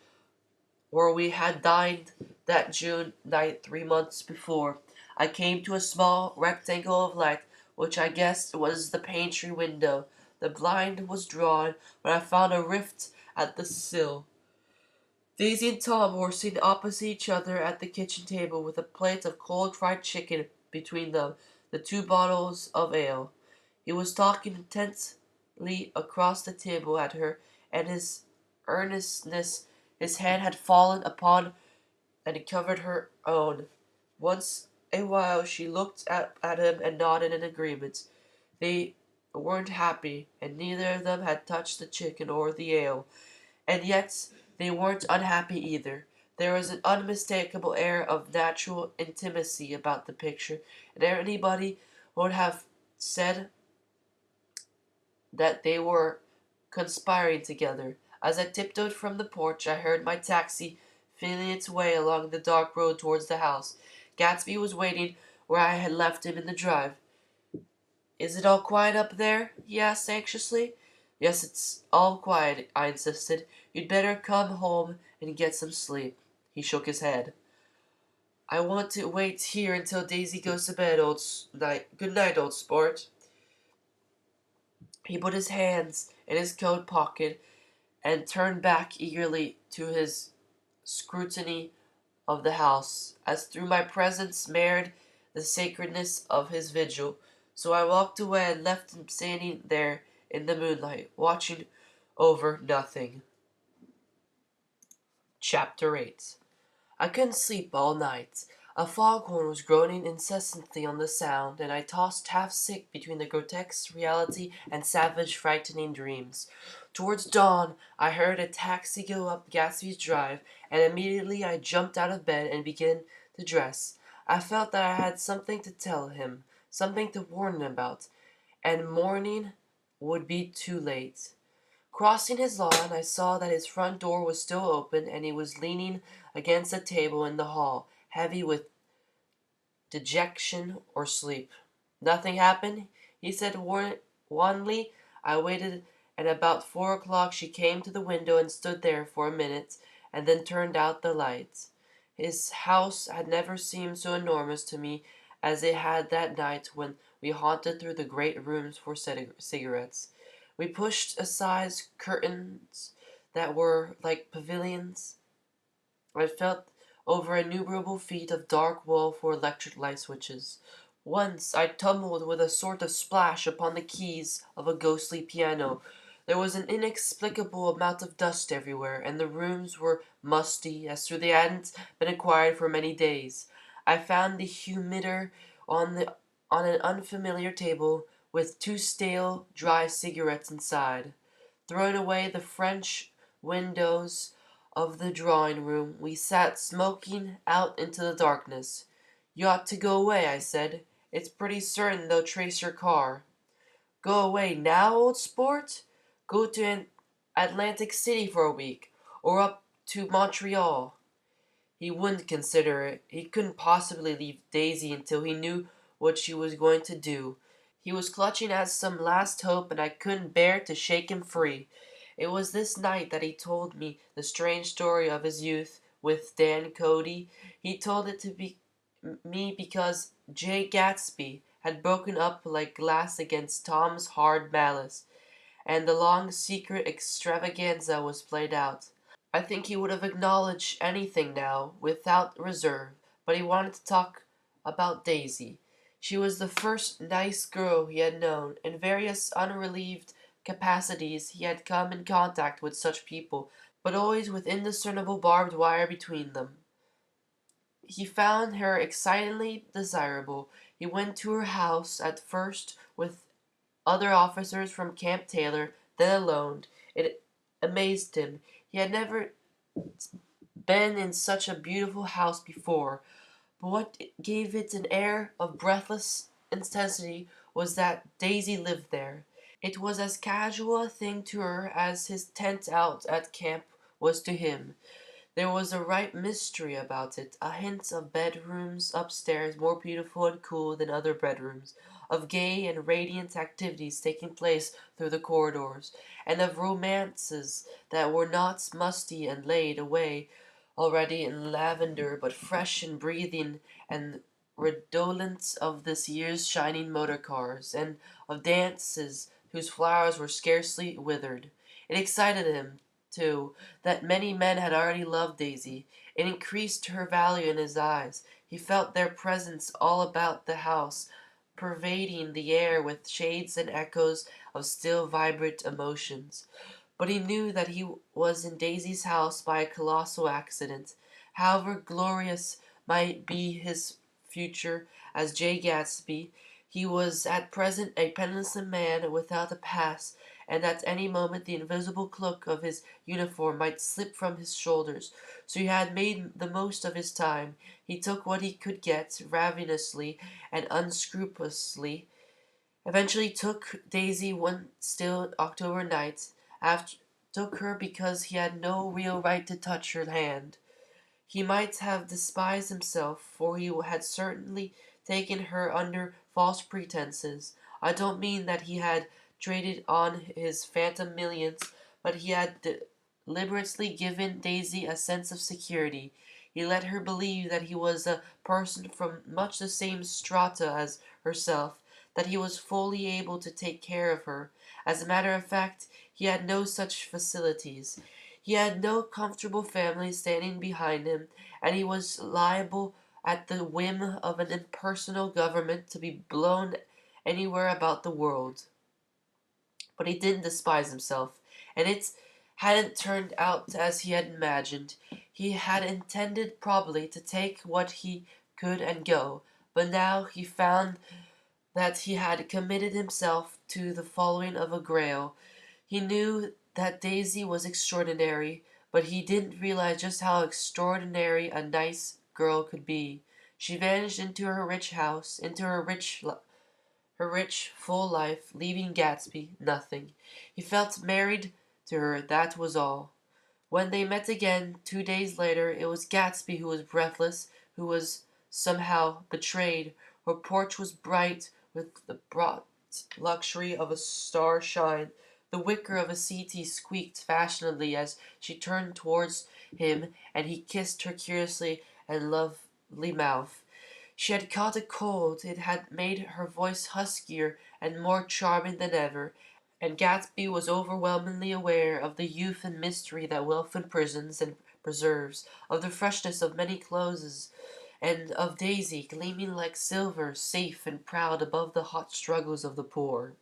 where we had dined that June night 3 months before, I came to a small rectangle of light, which I guessed was the pantry window. The blind was drawn, but I found a rift at the sill. Daisy and Tom were sitting opposite each other at the kitchen table with a plate of cold fried chicken between them, the 2 bottles of ale. He was talking intensely across the table at her, and his earnestness, his hand had fallen upon and covered her own. Once a while she looked at him and nodded in agreement. They weren't happy, and neither of them had touched the chicken or the ale. And yet they weren't unhappy either. There was an unmistakable air of natural intimacy about the picture, and anybody would have said that they were conspiring together. As I tiptoed from the porch, I heard my taxi feeling its way along the dark road towards the house. Gatsby was waiting where I had left him in the drive. "Is it all quiet up there?" he asked anxiously. "Yes, it's all quiet," I insisted. "You'd better come home and get some sleep." He shook his head. "I want to wait here until Daisy goes to bed, Good night, old sport." He put his hands in his coat pocket and turned back eagerly to his scrutiny of the house, as through my presence marred the sacredness of his vigil. So I walked away and left him standing there in the moonlight, watching over nothing. Chapter 8. I couldn't sleep all night. A foghorn was groaning incessantly on the sound, and I tossed half sick between the grotesque reality and savage, frightening dreams. Towards dawn, I heard a taxi go up Gatsby's Drive, and immediately I jumped out of bed and began to dress. I felt that I had something to tell him, something to warn him about, and morning would be too late. Crossing his lawn, I saw that his front door was still open, and he was leaning against a table in the hall, heavy with dejection or sleep. "Nothing happened?" he said wanly. I waited, and about 4 o'clock she came to the window and stood there for a minute, and then turned out the light. His house had never seemed so enormous to me as it had that night when we haunted through the great rooms for cigarettes. We pushed aside curtains that were like pavilions. I felt over innumerable feet of dark wall for electric light switches. Once I tumbled with a sort of splash upon the keys of a ghostly piano. There was an inexplicable amount of dust everywhere, and the rooms were musty, as though they hadn't been acquired for many days. I found the humidor on an unfamiliar table, with two stale, dry cigarettes inside. Throwing away the French windows of the drawing room, we sat smoking out into the darkness. "You ought to go away," I said. "It's pretty certain they'll trace your car." "Go away now, old sport? Go to Atlantic City for a week, or up to Montreal." He wouldn't consider it. He couldn't possibly leave Daisy until he knew what she was going to do. He was clutching at some last hope, and I couldn't bear to shake him free. It was this night that he told me the strange story of his youth with Dan Cody. He told it to me because Jay Gatsby had broken up like glass against Tom's hard malice, and the long secret extravaganza was played out. I think he would have acknowledged anything now, without reserve, but he wanted to talk about Daisy. She was the first nice girl he had known. In various unrelieved capacities he had come in contact with such people, but always with indiscernible barbed wire between them. He found her excitingly desirable. He went to her house, at first with other officers from Camp Taylor, then alone. It amazed him. He had never been in such a beautiful house before, but what gave it an air of breathless intensity was that Daisy lived there. It was as casual a thing to her as his tent out at camp was to him. There was a ripe mystery about it, a hint of bedrooms upstairs more beautiful and cool than other bedrooms, of gay and radiant activities taking place through the corridors, and of romances that were not musty and laid away already in lavender, but fresh and breathing and redolent of this year's shining motor cars, and of dances whose flowers were scarcely withered. It excited him, too, that many men had already loved Daisy. It increased her value in his eyes. He felt their presence all about the house, pervading the air with shades and echoes of still vibrant emotions. But he knew that he was in Daisy's house by a colossal accident. However glorious might be his future as Jay Gatsby, he was at present a penniless man without a pass, and at any moment the invisible cloak of his uniform might slip from his shoulders. So he had made the most of his time. He took what he could get, ravenously and unscrupulously. Eventually took Daisy one still October night. After took her because he had no real right to touch her hand. He might have despised himself, for he had certainly taken her under false pretenses. I don't mean that he had traded on his phantom millions, but he had deliberately given Daisy a sense of security. He let her believe that he was a person from much the same strata as herself, that he was fully able to take care of her. As a matter of fact, he had no such facilities. He had no comfortable family standing behind him, and he was liable at the whim of an impersonal government to be blown anywhere about the world. But he didn't despise himself, and it hadn't turned out as he had imagined. He had intended probably to take what he could and go, but now he found that he had committed himself to the following of a grail. He knew that Daisy was extraordinary, but he didn't realize just how extraordinary a nice girl could be. She vanished into her rich house, into her rich, full life, leaving Gatsby nothing. He felt married to her, that was all. When they met again 2 days later, it was Gatsby who was breathless, who was somehow betrayed. Her porch was bright with the broad luxury of a star shine. The wicker of a settee squeaked fashionably as she turned towards him, and he kissed her curiously and lovely mouth. She had caught a cold. It had made her voice huskier and more charming than ever, and Gatsby was overwhelmingly aware of the youth and mystery that wealth imprisons and preserves, of the freshness of many clothes, and of Daisy, gleaming like silver, safe and proud above the hot struggles of the poor.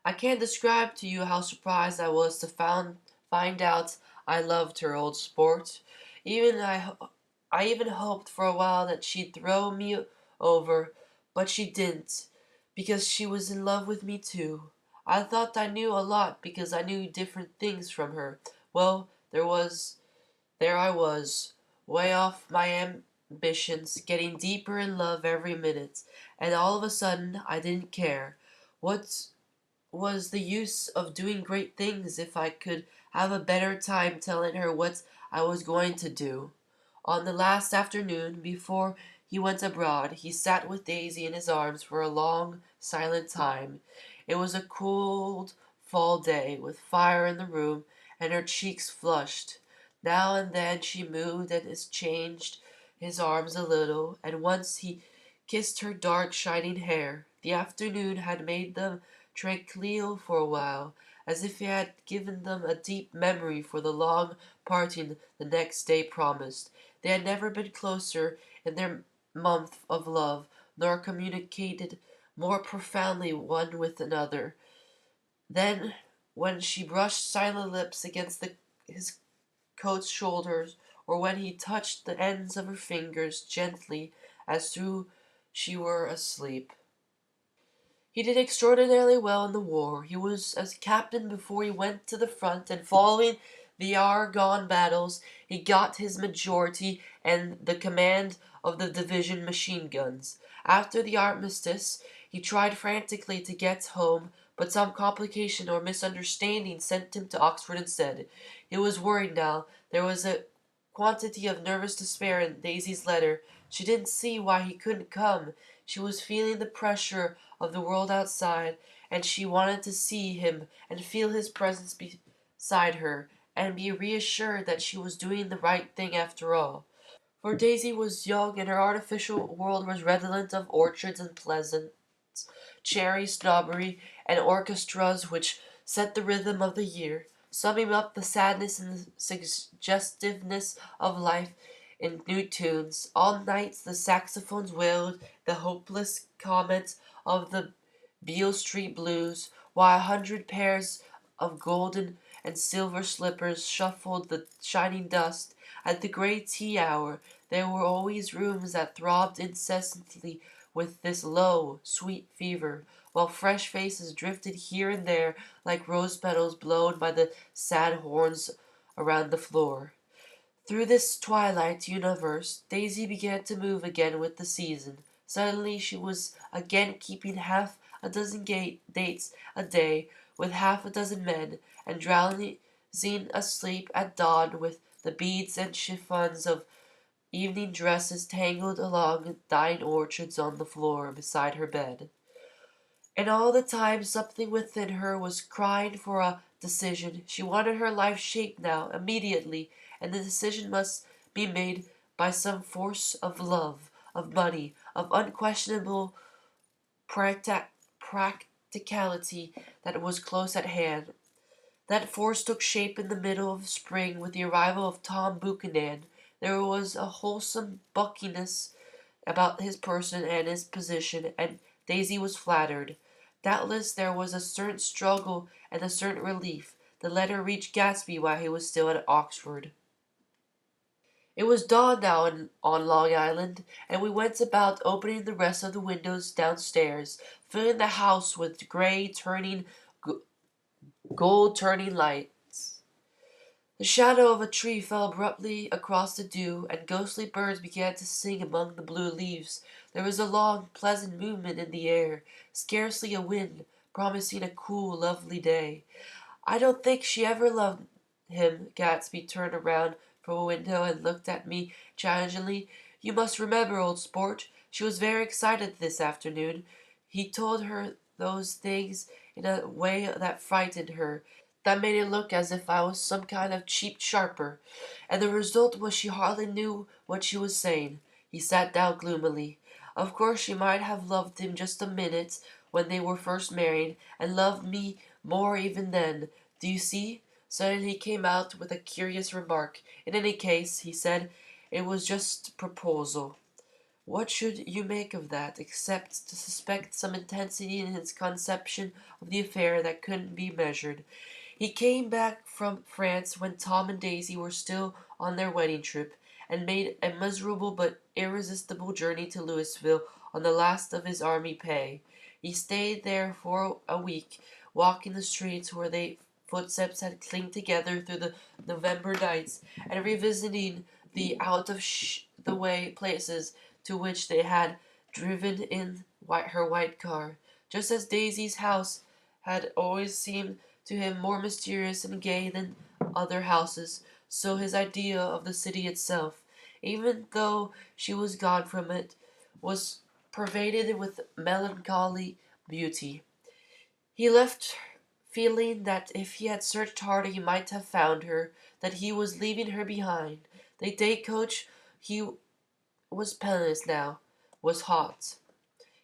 I can't describe to you how surprised I was to find out I loved her, old sport. Even I even hoped for a while that she'd throw me over, but she didn't, because she was in love with me too. I thought I knew a lot because I knew different things from her. Well, there I was, way off my ambitions, getting deeper in love every minute, and all of a sudden I didn't care. What was the use of doing great things if I could have a better time telling her what I was going to do? On the last afternoon, before he went abroad, he sat with Daisy in his arms for a long, silent time. It was a cold fall day, with fire in the room, and her cheeks flushed. Now and then she moved and changed his arms a little, and once he kissed her dark, shining hair. The afternoon had made them tranquil for a while, as if he had given them a deep memory for the long parting the next day promised. They had never been closer in their month of love, nor communicated more profoundly one with another. Then, when she brushed silent lips against his coat's shoulders, or when he touched the ends of her fingers gently as though she were asleep. He did extraordinarily well in the war. He was as captain before he went to the front, and following the Argonne battles, he got his majority and the command of the division machine guns. After the armistice, he tried frantically to get home, but some complication or misunderstanding sent him to Oxford instead. He was worried now. There was a quantity of nervous despair in Daisy's letter. She didn't see why he couldn't come. She was feeling the pressure of the world outside, and she wanted to see him and feel his presence beside her, and be reassured that she was doing the right thing after all. For Daisy was young, and her artificial world was redolent of orchards and pleasant cherry snobbery and orchestras which set the rhythm of the year, summing up the sadness and the suggestiveness of life in new tunes. All night the saxophones wailed the hopeless comment of the Beale Street blues, while 100 pairs of golden and silver slippers shuffled the shining dust. At the great tea hour there were always rooms that throbbed incessantly with this low, sweet fever, while fresh faces drifted here and there like rose petals blown by the sad horns around the floor. Through this twilight universe, Daisy began to move again with the season. Suddenly she was again keeping half a dozen dates a day with half a dozen men, and drowsing asleep at dawn with the beads and chiffons of evening dresses tangled along dying orchards on the floor beside her bed. And all the time something within her was crying for a decision. She wanted her life shaped now, immediately, and the decision must be made by some force of love, of money, of unquestionable practi- practicality that was close at hand. That force took shape in the middle of spring with the arrival of Tom Buchanan. There was a wholesome buckiness about his person and his position, and Daisy was flattered. Doubtless there was a certain struggle and a certain relief. The letter reached Gatsby while he was still at Oxford. It was dawn now on Long Island, and we went about opening the rest of the windows downstairs, filling the house with gray turning, gold turning lights. The shadow of a tree fell abruptly across the dew, and ghostly birds began to sing among the blue leaves. There was a long, pleasant movement in the air, scarcely a wind, promising a cool, lovely day. I don't think she ever loved him. Gatsby turned around from a window and looked at me challengingly. You must remember, old sport, she was very excited this afternoon. He told her those things in a way that frightened her, that made it look as if I was some kind of cheap sharper, and the result was she hardly knew what she was saying. He sat down gloomily. Of course she might have loved him just a minute when they were first married, and loved me more even then. Do you see? Suddenly he came out with a curious remark. In any case, he said, it was just proposal. What should you make of that, except to suspect some intensity in his conception of the affair that couldn't be measured? He came back from France when Tom and Daisy were still on their wedding trip, and made a miserable but irresistible journey to Louisville on the last of his army pay. He stayed there for a week, walking the streets where their footsteps had clinged together through the November nights, and revisiting the out-of-the-way places to which they had driven in her white car. Just as Daisy's house had always seemed to him more mysterious and gay than other houses, so his idea of the city itself, even though she was gone from it, was pervaded with melancholy beauty. He left feeling that if he had searched harder he might have found her, that he was leaving her behind. The day coach, he was penniless now, was hot.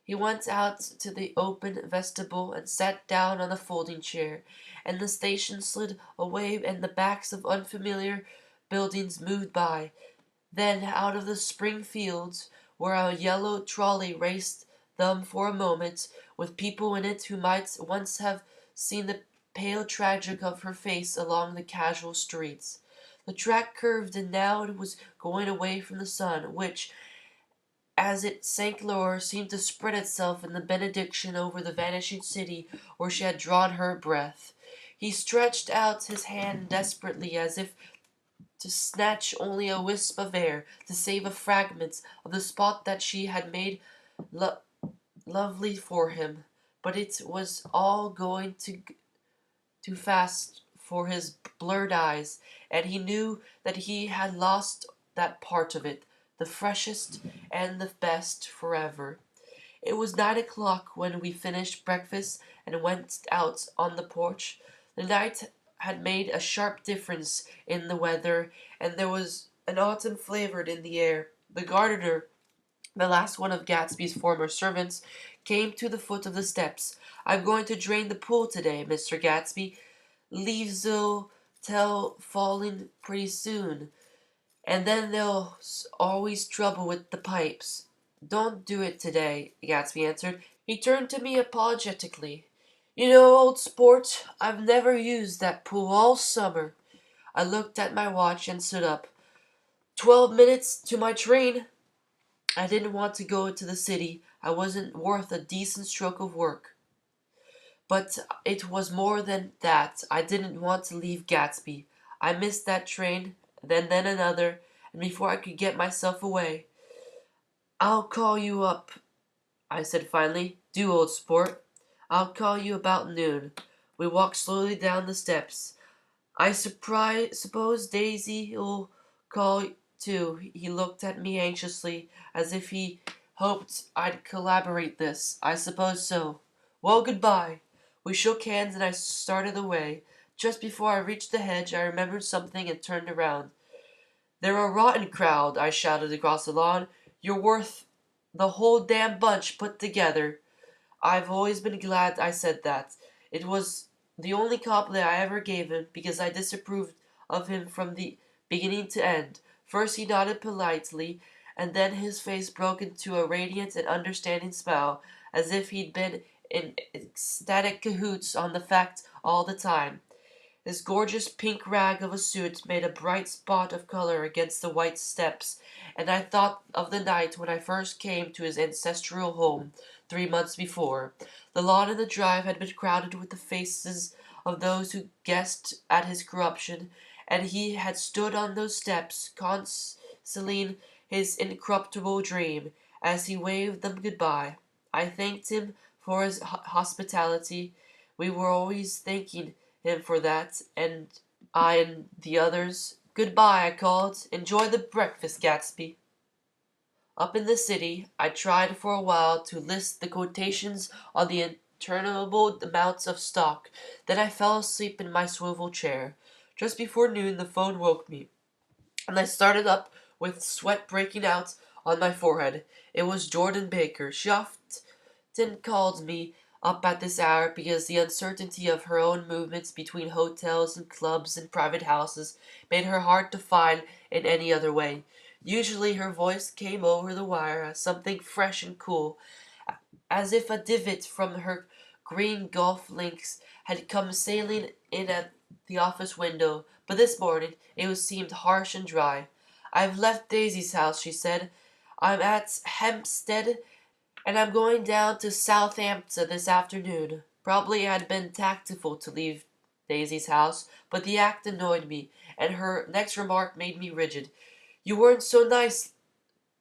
He went out to the open vestibule and sat down on a folding chair, and the station slid away and the backs of unfamiliar buildings moved by. Then out of the spring fields, where a yellow trolley raced them for a moment, with people in it who might once have seen the pale tragic of her face along the casual streets. The track curved, and now it was going away from the sun, which, as it sank lower, seemed to spread itself in the benediction over the vanishing city where she had drawn her breath. He stretched out his hand desperately, as if to snatch only a wisp of air, to save a fragment of the spot that she had made lo- lovely for him. But it was all going too fast for his blurred eyes, and he knew that he had lost that part of it, the freshest and the best, forever. It was 9 o'clock when we finished breakfast and went out on the porch. The night had made a sharp difference in the weather, and there was an autumn flavor in the air. The gardener, the last one of Gatsby's former servants, came to the foot of the steps. I'm going to drain the pool today, Mr. Gatsby. Leaves'll tell falling pretty soon. And then there's always trouble with the pipes. Don't do it today, Gatsby answered. He turned to me apologetically. You know, old sport, I've never used that pool all summer. I looked at my watch and stood up. 12 minutes to my train. I didn't want to go to the city. I wasn't worth a decent stroke of work. But it was more than that. I didn't want to leave Gatsby. I missed that train, then another, and before I could get myself away. I'll call you up, I said finally. Do, old sport. I'll call you about noon. We walked slowly down the steps. Suppose Daisy'll call too. He looked at me anxiously, as if he hoped I'd collaborate this. I suppose so. Well, goodbye. We shook hands and I started away. Just before I reached the hedge, I remembered something and turned around. They're a rotten crowd, I shouted across the lawn. You're worth the whole damn bunch put together. I've always been glad I said that. It was the only compliment I ever gave him because I disapproved of him from the beginning to end. First he nodded politely, and then his face broke into a radiant and understanding smile, as if he'd been in ecstatic cahoots on the fact all the time. His gorgeous pink rag of a suit made a bright spot of color against the white steppes, and I thought of the night when I first came to his ancestral home 3 months before. The lawn and the drive had been crowded with the faces of those who guessed at his corruption, and he had stood on those steps, concealing his incorruptible dream, as he waved them goodbye. I thanked him for his hospitality. We were always thanking him for that, and I and the others. Goodbye, I called. Enjoy the breakfast, Gatsby. Up in the city, I tried for a while to list the quotations on the interminable amounts of stock. Then I fell asleep in my swivel chair. Just before noon, the phone woke me, and I started up with sweat breaking out on my forehead. It was Jordan Baker. She often called me up at this hour because the uncertainty of her own movements between hotels and clubs and private houses made her hard to find in any other way. Usually her voice came over the wire as something fresh and cool, as if a divot from her green golf links had come sailing in at the office window, but this morning it seemed harsh and dry. I've left Daisy's house, she said. I'm at Hempstead and I'm going down to Southampton this afternoon. Probably I'd been tactful to leave Daisy's house, but the act annoyed me, and her next remark made me rigid. You weren't so nice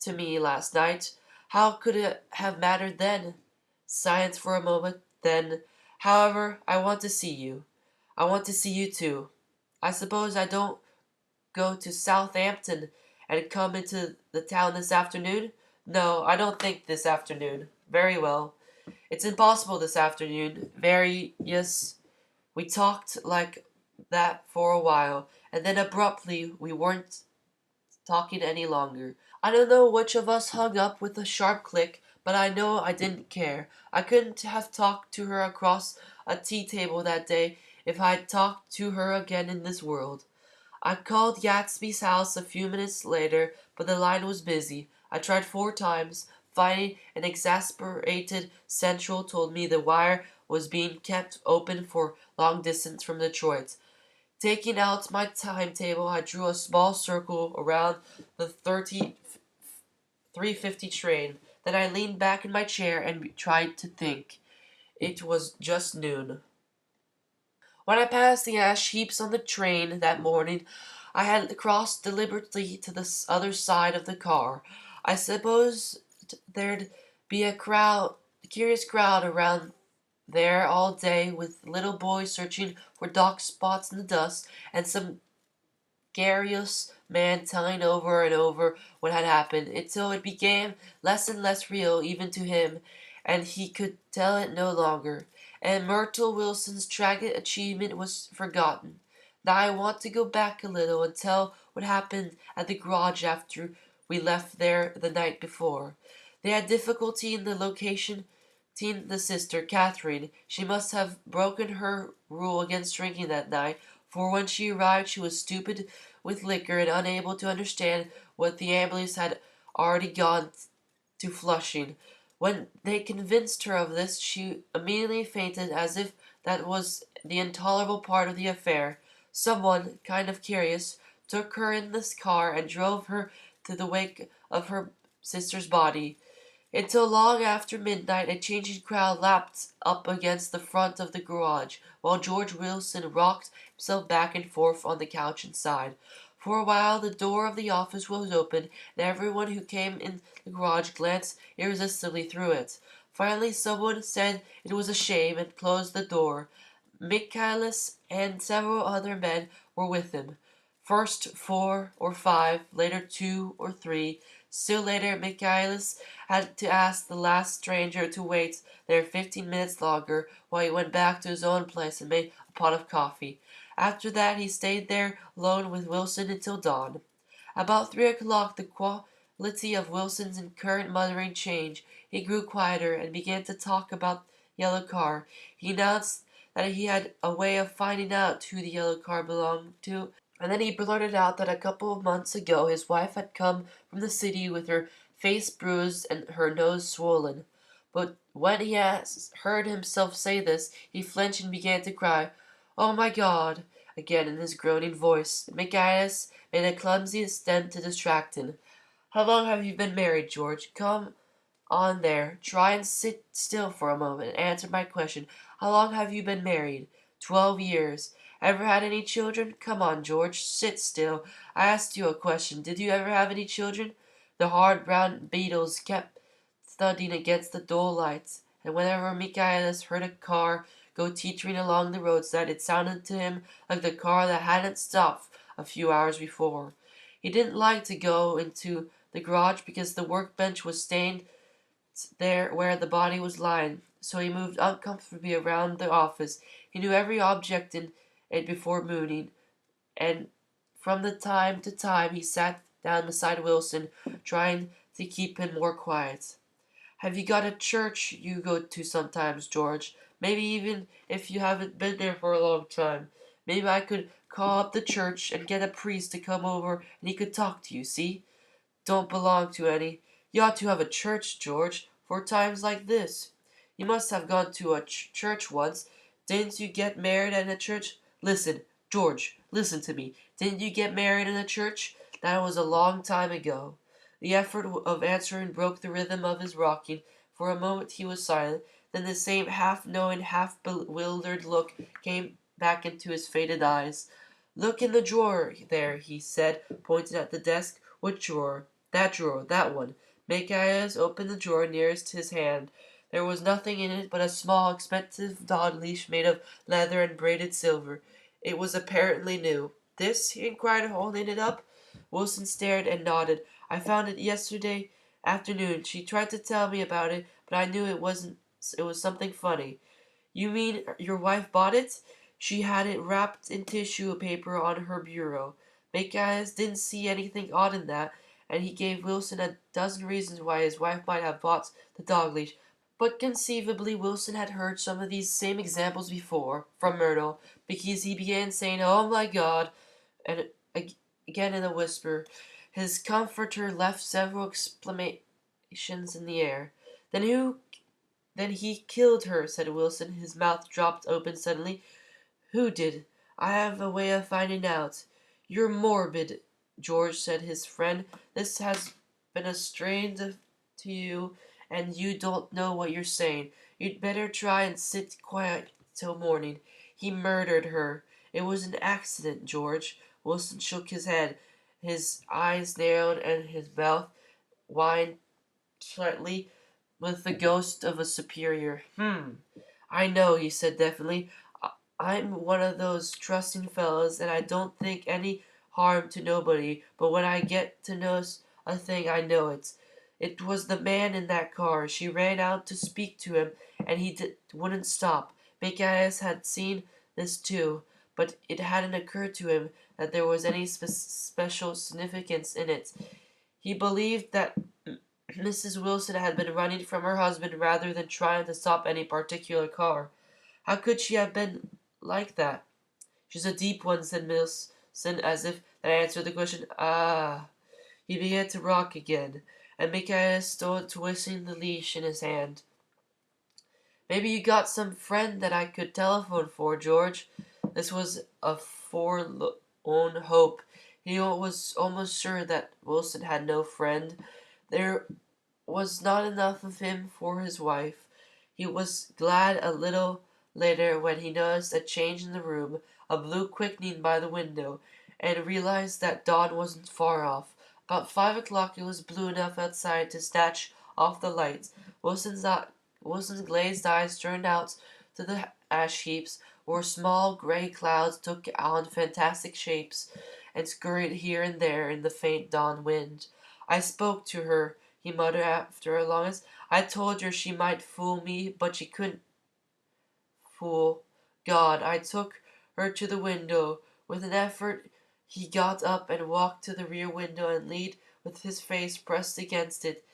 to me last night. How could it have mattered then? Silence for a moment, then, however, I want to see you. I want to see you too. I suppose I don't go to Southampton and come into the town this afternoon? No, I don't think this afternoon. Very well. It's impossible this afternoon. Very, yes. We talked like that for a while, and then abruptly we weren't talking any longer. I don't know which of us hung up with a sharp click, but I know I didn't care. I couldn't have talked to her across a tea table that day if I'd talked to her again in this world. I called Gatsby's house a few minutes later, but the line was busy. I tried 4 times. Finally, an exasperated central told me the wire was being kept open for long distance from Detroit. Taking out my timetable, I drew a small circle around the 3:50 train. Then I leaned back in my chair and tried to think. It was just noon. When I passed the ash heaps on the train that morning, I had crossed deliberately to the other side of the car. I supposed there'd be a curious crowd around there all day, with little boys searching for dark spots in the dust, and some garrulous man telling over and over what had happened, until it became less and less real even to him, and he could tell it no longer. And Myrtle Wilson's tragic achievement was forgotten. Now I want to go back a little and tell what happened at the garage after we left there the night before. They had difficulty in the location. The sister, Catherine, she must have broken her rule against drinking that night, for when she arrived she was stupid with liquor and unable to understand what the ambulance had already gone to Flushing. When they convinced her of this, she immediately fainted as if that was the intolerable part of the affair. Someone, kind of curious, took her in this car and drove her to the wake of her sister's body. Until long after midnight a changing crowd lapped up against the front of the garage, while George Wilson rocked himself back and forth on the couch inside. For a while the door of the office was open, and everyone who came in the garage glanced irresistibly through it. Finally someone said it was a shame and closed the door. Michaelis and several other men were with him. First 4 or 5, later 2 or 3. Still later, Michaelis had to ask the last stranger to wait there 15 minutes longer while he went back to his own place and made a pot of coffee. After that, he stayed there alone with Wilson until dawn. About 3 o'clock, the quality of Wilson's current muttering changed. He grew quieter and began to talk about the yellow car. He announced that he had a way of finding out who the yellow car belonged to, and then he blurted out that a couple of months ago his wife had come from the city with her face bruised and her nose swollen. But when he heard himself say this, he flinched and began to cry, "Oh my God!" again in his groaning voice. Michaelis made a clumsy attempt to distract him. "How long have you been married, George? Come on there. Try and sit still for a moment and answer my question. How long have you been married?" 12 years. Ever had any children? Come on, George. Sit still. I asked you a question. Did you ever have any children? The hard brown beetles kept thudding against the dull lights, and whenever Michaelis heard a car go teetering along the roadside, it sounded to him like the car that hadn't stopped a few hours before. He didn't like to go into the garage because the workbench was stained there where the body was lying, so he moved uncomfortably around the office. He knew every object in it before moving, and from the time to time he sat down beside Wilson, trying to keep him more quiet. "Have you got a church you go to sometimes, George? Maybe even if you haven't been there for a long time. Maybe I could call up the church and get a priest to come over and he could talk to you, see? Don't belong to any. You ought to have a church, George, for times like this. You must have gone to a church once. Didn't you get married in a church? Listen, George, listen to me. Didn't you get married in a church? That was a long time ago." The effort of answering broke the rhythm of his rocking. For a moment he was silent. Then the same half-knowing, half-bewildered look came back into his faded eyes. "Look in the drawer there," he said, pointing at the desk. "What drawer?" "That drawer, that one." Michaelis opened the drawer nearest his hand. There was nothing in it but a small, expensive dog leash made of leather and braided silver. It was apparently new. "This?" he inquired, holding it up. Wilson stared and nodded. "I found it yesterday afternoon. She tried to tell me about it, but I knew it wasn't. It was something funny." "You mean your wife bought it?" "She had it wrapped in tissue paper on her bureau." Michaelis didn't see anything odd in that, and he gave Wilson a dozen reasons why his wife might have bought the dog leash. But conceivably Wilson had heard some of these same examples before, from Myrtle, because he began saying, "Oh my God," and again in a whisper. His comforter left several exclamations in the air. "Then who then he killed her," said Wilson. His mouth dropped open suddenly. "Who did? I have a way of finding out." "You're morbid, George," said his friend. "This has been a strain to you, and you don't know what you're saying. You'd better try and sit quiet till morning. He murdered her. It was an accident, George." Wilson shook his head. His eyes narrowed and his mouth whined slightly with the ghost of a superior. "I know," he said definitely. I'm one of those trusting fellows, and I don't think any harm to nobody, but when I get to know a thing, I know it. It was the man in that car. She ran out to speak to him, and he wouldn't stop. Michaelis had seen this too, but it hadn't occurred to him that there was any special significance in it. He believed that Mrs. Wilson had been running from her husband rather than trying to stop any particular car. How could she have been like that? She's a deep one, said Milson, as if that answered the question. Ah. He began to rock again, and Michaela stood twisting the leash in his hand. Maybe you got some friend that I could telephone for, George. This was a forlorn hope. He was almost sure that Wilson had no friend. There was not enough of him for his wife. He was glad a little later when he noticed a change in the room, a blue quickening by the window, and realized that dawn wasn't far off. About 5 o'clock it was blue enough outside to snatch off the lights. Wilson's, Wilson's glazed eyes turned out to the ash heaps, where small gray clouds took on fantastic shapes and scurried here and there in the faint dawn wind. I spoke to her, he muttered after a long pause. I told her she might fool me, but she couldn't fool God. I took her to the window. With an effort, he got up and walked to the rear window and leaned with his face pressed against it.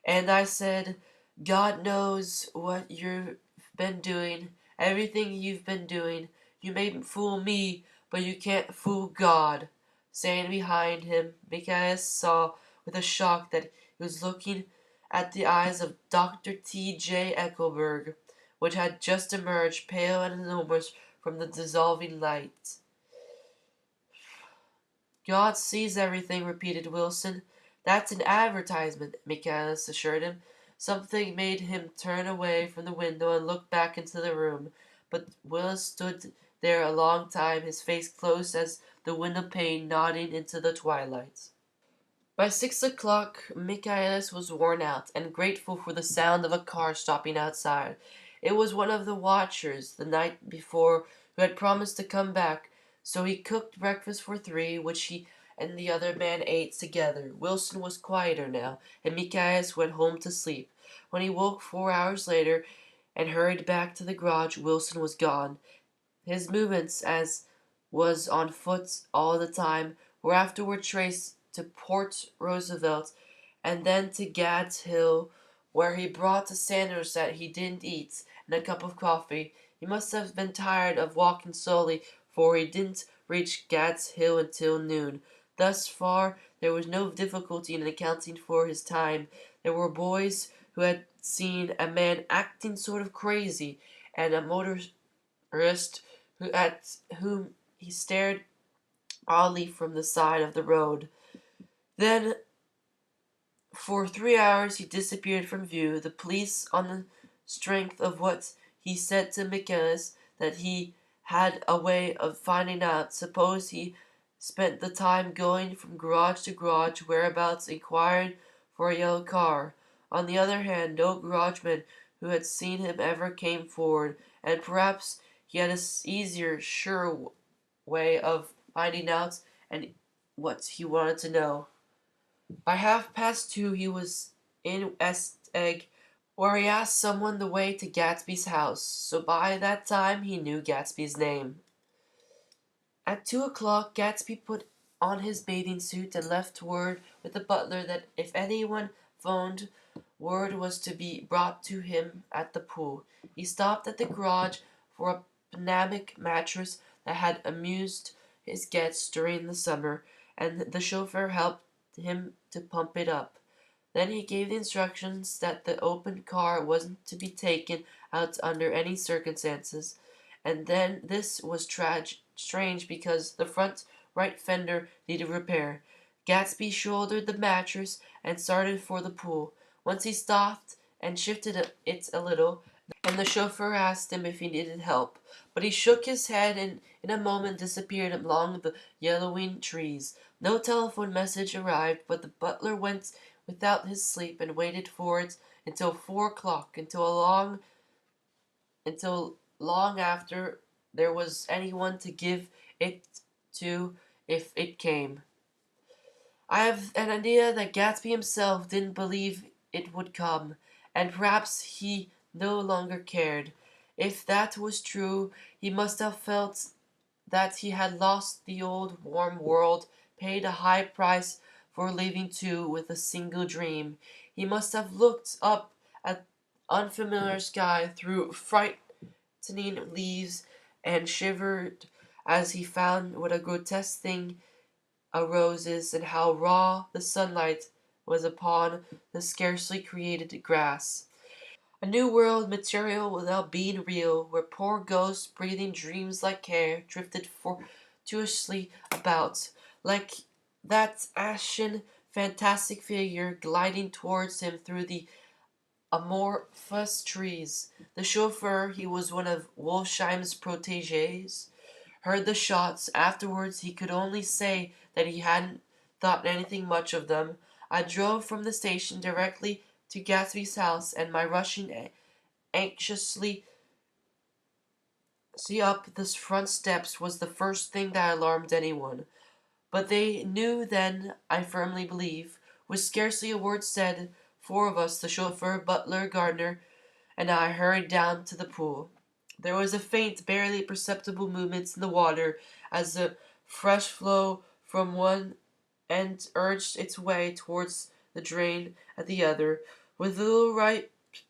And I said, God knows what you've been doing, everything you've been doing. You may fool me, but you can't fool God. Standing behind him, Michaelis saw with a shock that he was looking at the eyes of Dr. T. J. Eckelberg, which had just emerged, pale and enormous, from the dissolving light. God sees everything, repeated Wilson. That's an advertisement, Michaelis assured him. Something made him turn away from the window and look back into the room, but Willis stood there a long time, his face close as the window pane, nodding into the twilight. By 6 o'clock, Michaelis was worn out and grateful for the sound of a car stopping outside. It was one of the watchers the night before who had promised to come back, so he cooked breakfast for three, which he and the other man ate together. Wilson was quieter now, and Michaelis went home to sleep. When he woke 4 hours later and hurried back to the garage, Wilson was gone. His movements, as was on foot all the time, were afterward traced to Port Roosevelt and then to Gad's Hill, where he brought a sandwich that he didn't eat and a cup of coffee. He must have been tired of walking slowly, for he didn't reach Gad's Hill until noon. Thus far there was no difficulty in accounting for his time. There were boys who had seen a man acting sort of crazy, and a motorist at whom he stared oddly from the side of the road. Then for 3 hours he disappeared from view. The police, on the strength of what he said to Michaelis, that he had a way of finding out, supposed he spent the time going from garage to garage, whereabouts inquiring for a yellow car. On the other hand, no garageman who had seen him ever came forward, and perhaps he had a easier, sure way of finding out and what he wanted to know. By 2:30 he was in West Egg, where he asked someone the way to Gatsby's house, so by that time he knew Gatsby's name. At 2 o'clock Gatsby put on his bathing suit and left word with the butler that if anyone phoned, word was to be brought to him at the pool. He stopped at the garage for a pneumatic mattress that had amused his guests during the summer, and the chauffeur helped him to pump it up. Then he gave the instructions that the open car wasn't to be taken out under any circumstances, and then this was strange because the front right fender needed repair. Gatsby shouldered the mattress and started for the pool. Once he stopped and shifted it a little, and the chauffeur asked him if he needed help. But he shook his head and in a moment disappeared among the yellowing trees. No telephone message arrived, but the butler went without his sleep and waited for it until 4 o'clock, until long after there was anyone to give it to if it came. I have an idea that Gatsby himself didn't believe it would come, and perhaps he no longer cared. If that was true, he must have felt that he had lost the old warm world, paid a high price for leaving too with a single dream. He must have looked up at unfamiliar sky through frightening leaves and shivered as he found what a grotesque thing a rose is, and how raw the sunlight was upon the scarcely created grass. A new world material without being real, where poor ghosts breathing dreams like air drifted fortuitously about, like that ashen, fantastic figure gliding towards him through the amorphous trees. The chauffeur, he was one of Wolfsheim's proteges, heard the shots. Afterwards, he could only say that he hadn't thought anything much of them. I drove from the station directly to Gatsby's house, and my rushing anxiously up the front steps was the first thing that alarmed anyone. But they knew then, I firmly believe. With scarcely a word said, four of us, the chauffeur, butler, gardener, and I, hurried down to the pool. There was a faint, barely perceptible movement in the water as the fresh flow from one end urged its way towards the drain at the other, with little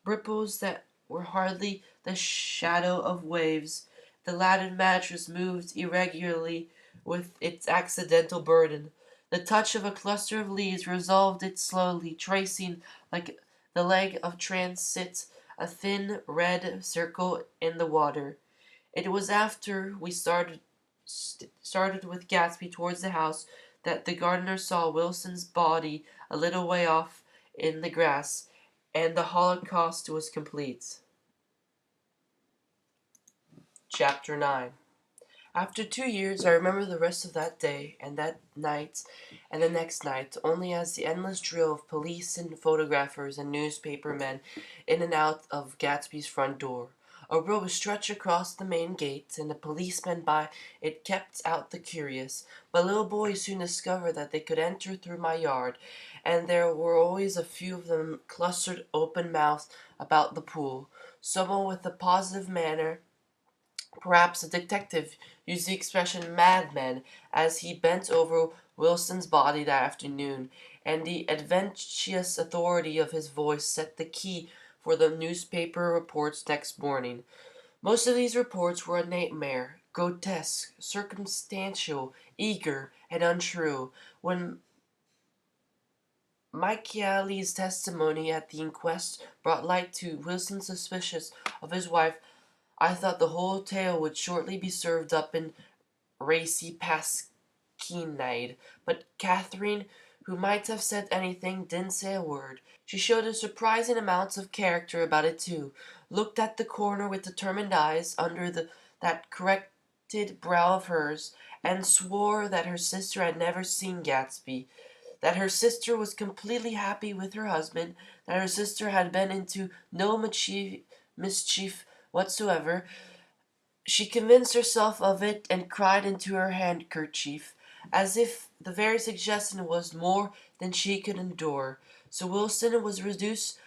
ripples that were hardly the shadow of waves. The laddered mattress moved irregularly with its accidental burden. The touch of a cluster of leaves resolved it slowly, tracing, like the leg of transit, a thin red circle in the water. It was after we started with Gatsby towards the house that the gardener saw Wilson's body a little way off in the grass, and the holocaust was complete. Chapter 9. After 2 years, I remember the rest of that day, and that night, and the next night, only as the endless drill of police and photographers and newspaper men in and out of Gatsby's front door. A row stretched across the main gate, and the policemen by it kept out the curious. But little boys soon discovered that they could enter through my yard, and there were always a few of them clustered open-mouthed about the pool. Someone with a positive manner, perhaps a detective, used the expression madman as he bent over Wilson's body that afternoon, and the adventitious authority of his voice set the key for the newspaper reports next morning. Most of these reports were a nightmare, grotesque, circumstantial, eager, and untrue. When Michaeli's testimony at the inquest brought light to Wilson's suspicions of his wife, I thought the whole tale would shortly be served up in racy pasquinade. But Catherine, who might have said anything, didn't say a word. She showed a surprising amount of character about it too, looked at the corner with determined eyes under that corrected brow of hers, and swore that her sister had never seen Gatsby, that her sister was completely happy with her husband, that her sister had been into no mischief whatsoever. She convinced herself of it and cried into her handkerchief, as if the very suggestion was more than she could endure. So Wilson was reduced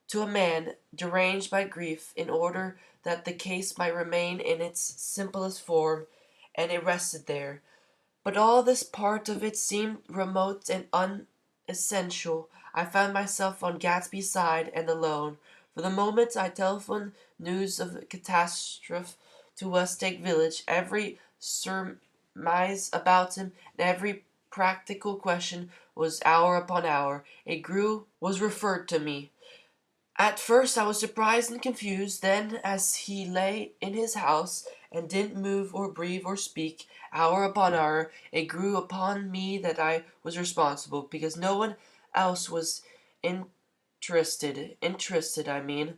to a man deranged by grief in order that the case might remain in its simplest form, and it rested there. But all this part of it seemed remote and unessential. I found myself on Gatsby's side and alone. For the moment I telephoned news of the catastrophe to Westgate Village. Every surmise about him and every practical question was hour upon hour. Was referred to me. At first I was surprised and confused, then as he lay in his house and didn't move or breathe or speak, hour upon hour, it grew upon me that I was responsible, because no one else was interested, I mean,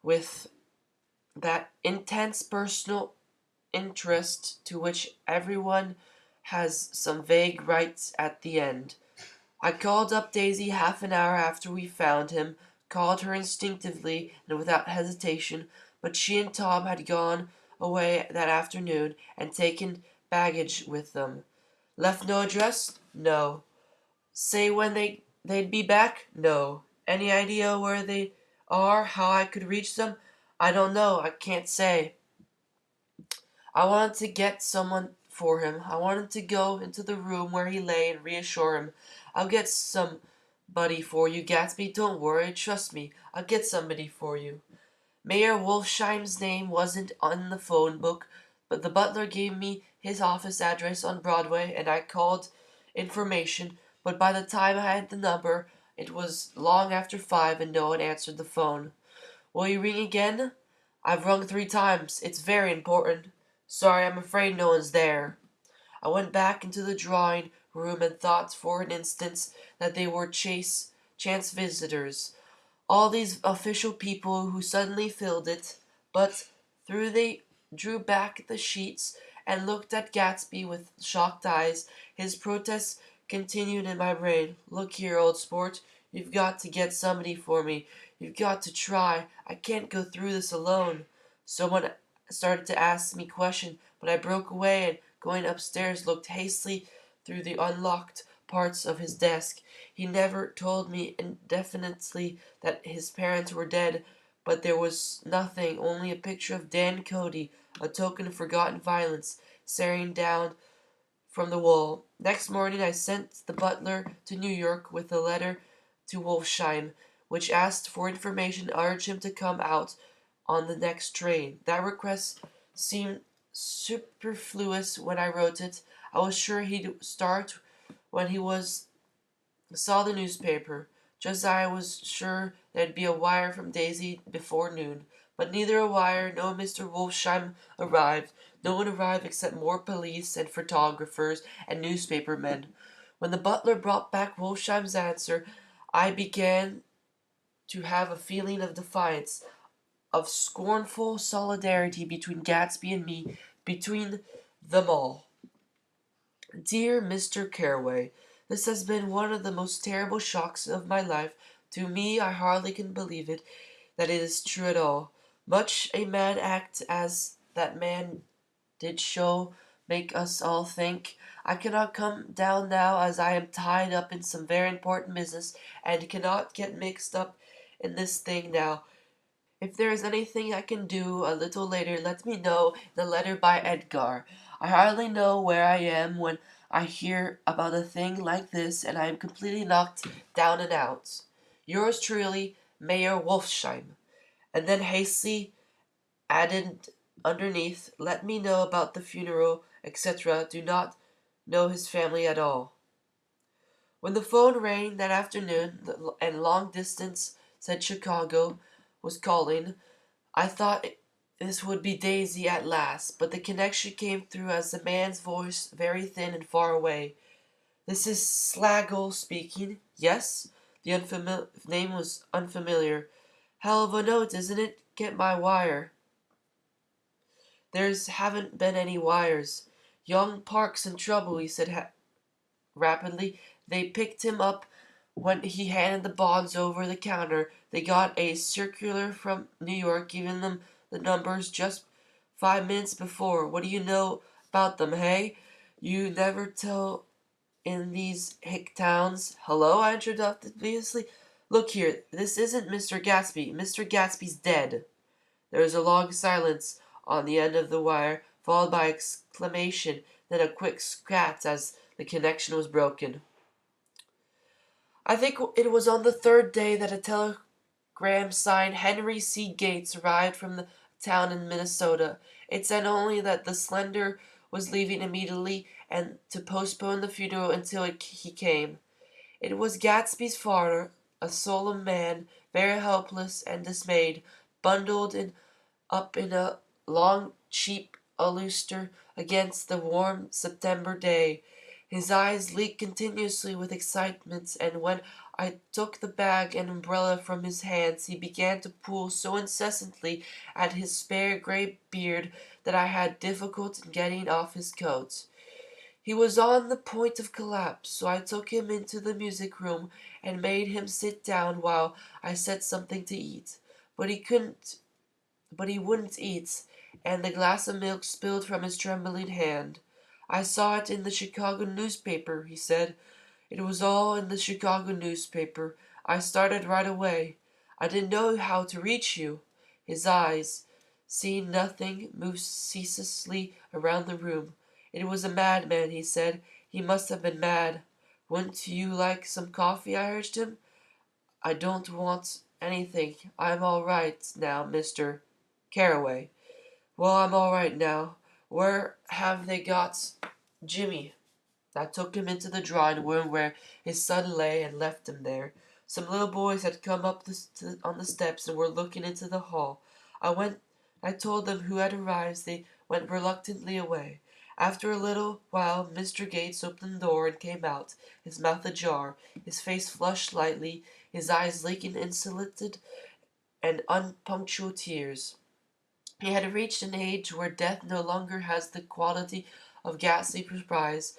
with that intense personal interest to which everyone has some vague right at the end. I called up Daisy half an hour after we found him, called her instinctively and without hesitation, but she and Tom had gone away that afternoon and taken baggage with them. Left no address? No. Say when they'd be back? No. Any idea where they are, how I could reach them? I don't know, I can't say. I wanted to get someone for him. I wanted to go into the room where he lay and reassure him. I'll get somebody for you, Gatsby. Don't worry. Trust me. I'll get somebody for you. Mayor Wolfsheim's name wasn't on the phone book. But the butler gave me his office address on Broadway, and I called information, but by the time I had the number, it was long after 5 and no one answered the phone. Will you ring again? I've rung 3 times. It's very important. Sorry, I'm afraid no one's there. I went back into the drawing room and thought for an instant that they were chance visitors, all these official people who suddenly filled it, but through they drew back the sheets and looked at Gatsby with shocked eyes. His protests continued in my brain. Look here, old sport, you've got to get somebody for me. You've got to try. I can't go through this alone. Someone started to ask me questions, but I broke away and going upstairs looked hastily through the unlocked parts of his desk. He never told me indefinitely that his parents were dead, but there was nothing, only a picture of Dan Cody, a token of forgotten violence, staring down from the wall. Next morning I sent the butler to New York with a letter to Wolfsheim, which asked for information and urged him to come out on the next train. That request seemed superfluous when I wrote it. I was sure he'd start when he saw the newspaper, just as I was sure there'd be a wire from Daisy before noon. But neither a wire nor Mr. Wolfsheim arrived. No one arrived except more police and photographers and newspaper men. When the butler brought back Wolfsheim's answer, I began to have a feeling of defiance, of scornful solidarity between Gatsby and me, between them all. Dear Mr. Caraway, this has been one of the most terrible shocks of my life. To me, I hardly can believe that it is true at all. Much a mad act as that man did show make us all think. I cannot come down now as I am tied up in some very important business and cannot get mixed up in this thing now. If there is anything I can do a little later, let me know in the letter by Edgar. I hardly know where I am when I hear about a thing like this, and I am completely knocked down and out. Yours truly, Mayor Wolfsheim. And then hastily added underneath, let me know about the funeral, etc. Do not know his family at all. When the phone rang that afternoon and long distance said Chicago was calling, I thought this would be Daisy at last, but the connection came through as a man's voice, very thin and far away. This is Slagle speaking. Yes? The name was unfamiliar. Hell of a note, isn't it? Get my wire. There's haven't been any wires. Young Park's in trouble, he said rapidly. They picked him up when he handed the bonds over the counter. They got a circular from New York giving them the numbers just 5 minutes before. What do you know about them, hey? You never tell in these hick towns. Hello, I interrupted obviously. Look here, this isn't Mr. Gatsby. Mr. Gatsby's dead. There was a long silence on the end of the wire, followed by exclamation, then a quick scratch as the connection was broken. I think it was on the third day that a telegram signed Henry C. Gates arrived from the town in Minnesota. It said only that the Slender was leaving immediately and to postpone the funeral until he came. It was Gatsby's father, a solemn man, very helpless and dismayed, bundled up in a long, cheap ulster against the warm September day. His eyes leaked continuously with excitement, and when I took the bag and umbrella from his hands, he began to pull so incessantly at his spare gray beard that I had difficulty in getting off his coat. He was on the point of collapse, so I took him into the music room and made him sit down while I set something to eat. But he wouldn't eat, and the glass of milk spilled from his trembling hand. I saw it in the Chicago newspaper, he said. It was all in the Chicago newspaper. I started right away. I didn't know how to reach you. His eyes, seeing nothing, moved ceaselessly around the room. It was a madman, he said. He must have been mad. Wouldn't you like some coffee? I urged him. I don't want anything. I'm all right now, Mr. Caraway. Well, I'm all right now. Where have they got Jimmy? I took him into the drawing room where his son lay and left him there. Some little boys had come up on the steps and were looking into the hall. I went. I told them who had arrived. They went reluctantly away. After a little while, Mr. Gates opened the door and came out, his mouth ajar, his face flushed slightly, his eyes leaking insulated and unpunctual tears. He had reached an age where death no longer has the quality of ghastly surprise,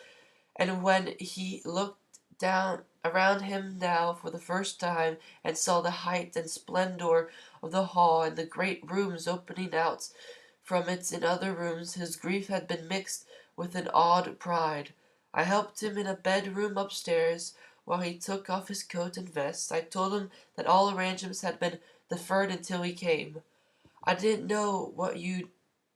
and when he looked down around him now for the first time and saw the height and splendor of the hall and the great rooms opening out from it in other rooms, his grief had been mixed with an odd pride. I helped him in a bedroom upstairs while he took off his coat and vest. I told him that all arrangements had been deferred until he came. I didn't know what you'd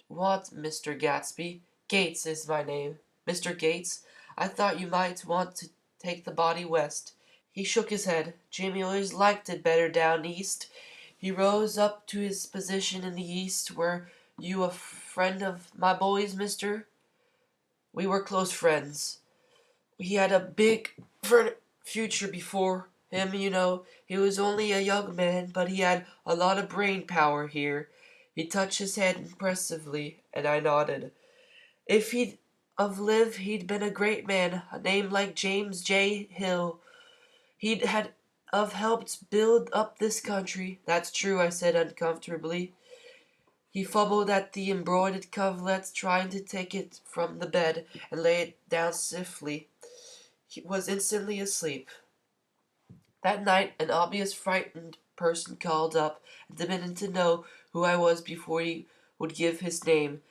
want, Mr. Gatsby. Gates is my name. Mr. Gates, I thought you might want to take the body west. He shook his head. Jimmy always liked it better down east. He rose up to his position in the east. Were you a friend of my boy's, mister? We were close friends. He had a big future before him, you know. He was only a young man, but he had a lot of brain power here. He touched his head impressively, and I nodded. If he'd of lived, he'd been a great man, a name like James J. Hill. He'd had of helped build up this country. That's true, I said uncomfortably. He fumbled at the embroidered coverlet, trying to take it from the bed and lay it down stiffly. He was instantly asleep. That night an obvious frightened person called up and demanded to know who I was before he would give his name.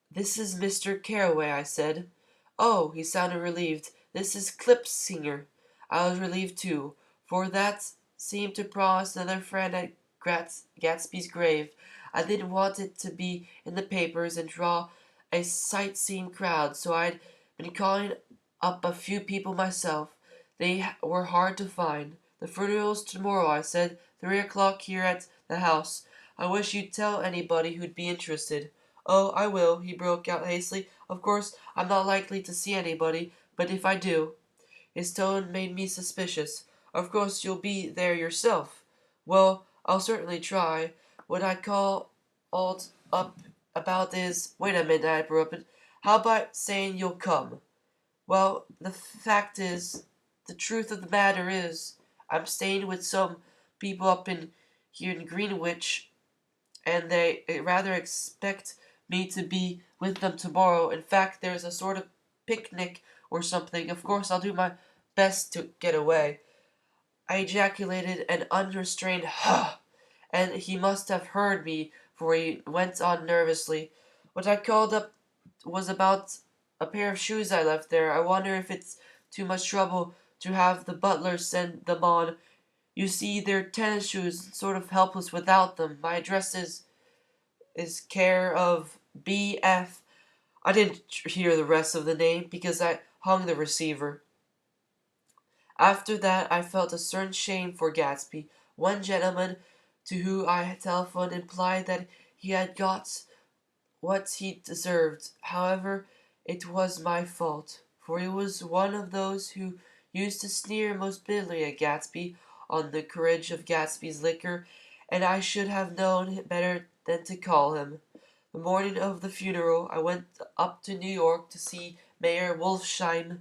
This is Mr. Carraway, I said. Oh, he sounded relieved. This is Clipsinger. I was relieved too, for that seemed to promise another friend at Gatsby's grave. I didn't want it to be in the papers and draw a sightseeing crowd, so I'd been calling up a few people myself. They were hard to find. The funeral's tomorrow, I said. 3 o'clock here at the house. I wish you'd tell anybody who'd be interested. Oh, I will, he broke out hastily. Of course, I'm not likely to see anybody, but if I do. His tone made me suspicious. Of course, you'll be there yourself. Well, I'll certainly try. What I call all up about is. Wait a minute, I interrupted. How about saying you'll come? Well, the fact is, the truth of the matter is, I'm staying with some people up in here in Greenwich, and they rather expect me to be with them tomorrow. In fact, there's a sort of picnic or something. Of course, I'll do my best to get away. I ejaculated an unrestrained "huh," and he must have heard me, for he went on nervously. What I called up was about a pair of shoes I left there. I wonder if it's too much trouble to have the butler send them on. You see, they're tennis shoes, sort of helpless without them. My address is care of B.F. I didn't hear the rest of the name because I hung the receiver. After that, I felt a certain shame for Gatsby. One gentleman to whom I telephoned implied that he had got what he deserved. However, it was my fault, for he was one of those who used to sneer most bitterly at Gatsby on the courage of Gatsby's liquor, and I should have known better than to call him. The morning of the funeral, I went up to New York to see Mayor Wolfsheim.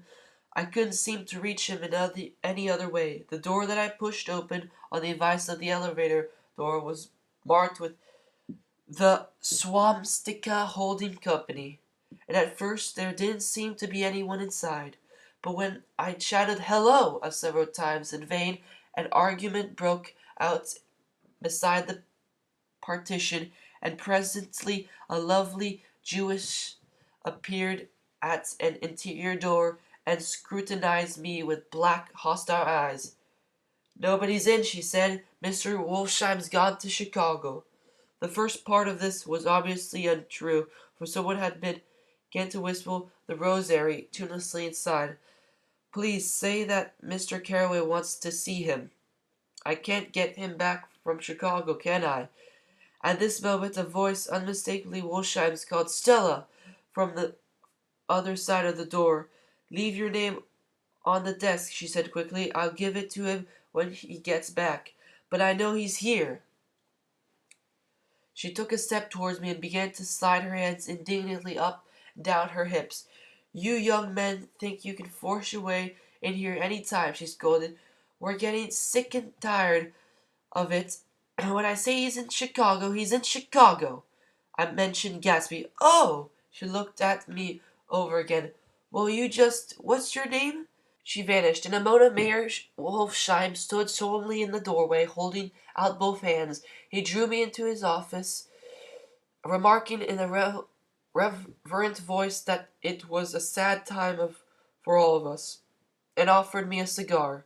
I couldn't seem to reach him in any other way. The door that I pushed open on the advice of the elevator door was marked with the Swastika Holding Company, and at first there didn't seem to be anyone inside. But when I shouted "hello" several times in vain, an argument broke out beside the partition, and presently a lovely Jewess appeared at an interior door and scrutinized me with black, hostile eyes. "Nobody's in," she said. "Mr. Wolfsheim's gone to Chicago." The first part of this was obviously untrue, for someone had began to whistle the rosary tunelessly inside. "Please say that Mr. Carraway wants to see him. I can't get him back from Chicago, can I?" At this moment a voice, unmistakably Wolfsheim's, called "Stella!" from the other side of the door. "Leave your name on the desk," she said quickly. "I'll give it to him when he gets back. But I know he's here." She took a step towards me and began to slide her hands indignantly up and down her hips. "You young men think you can force your way in here any time," she scolded. "We're getting sick and tired of it. When I say he's in Chicago, he's in Chicago." I mentioned Gatsby. "Oh!" She looked at me over again. "Well, you just. What's your name?" She vanished. In a moment, Mayor Wolfsheim stood solemnly in the doorway, holding out both hands. He drew me into his office, remarking in a reverent voice that it was a sad time for all of us, and offered me a cigar.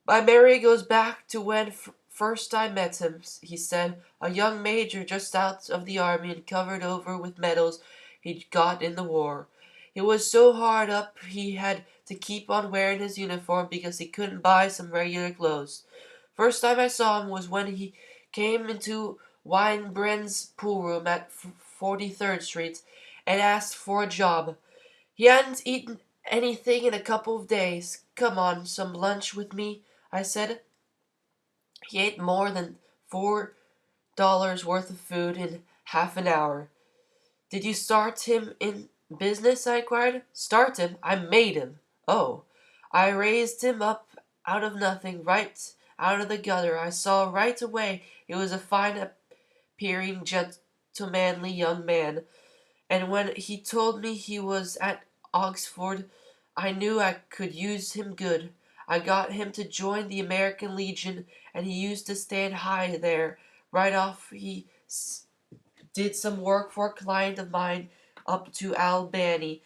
"My memory goes back to when first I met him," he said, "a young major just out of the army and covered over with medals he'd got in the war. He was so hard up he had to keep on wearing his uniform because he couldn't buy some regular clothes. First time I saw him was when he came into Weinbrenn's pool room at 43rd Street and asked for a job. He hadn't eaten anything in a couple of days. 'Come on some lunch with me,' I said. He ate more than $4 worth of food in half an hour. 'Did you start him in business?' I inquired. 'Start him? I made him.' 'Oh.' 'I raised him up out of nothing, right out of the gutter. I saw right away he was a fine appearing, gentlemanly young man, and when he told me he was at Oxford, I knew I could use him good. I got him to join the American Legion, and he used to stand high there. Right off he did some work for a client of mine up to Albany.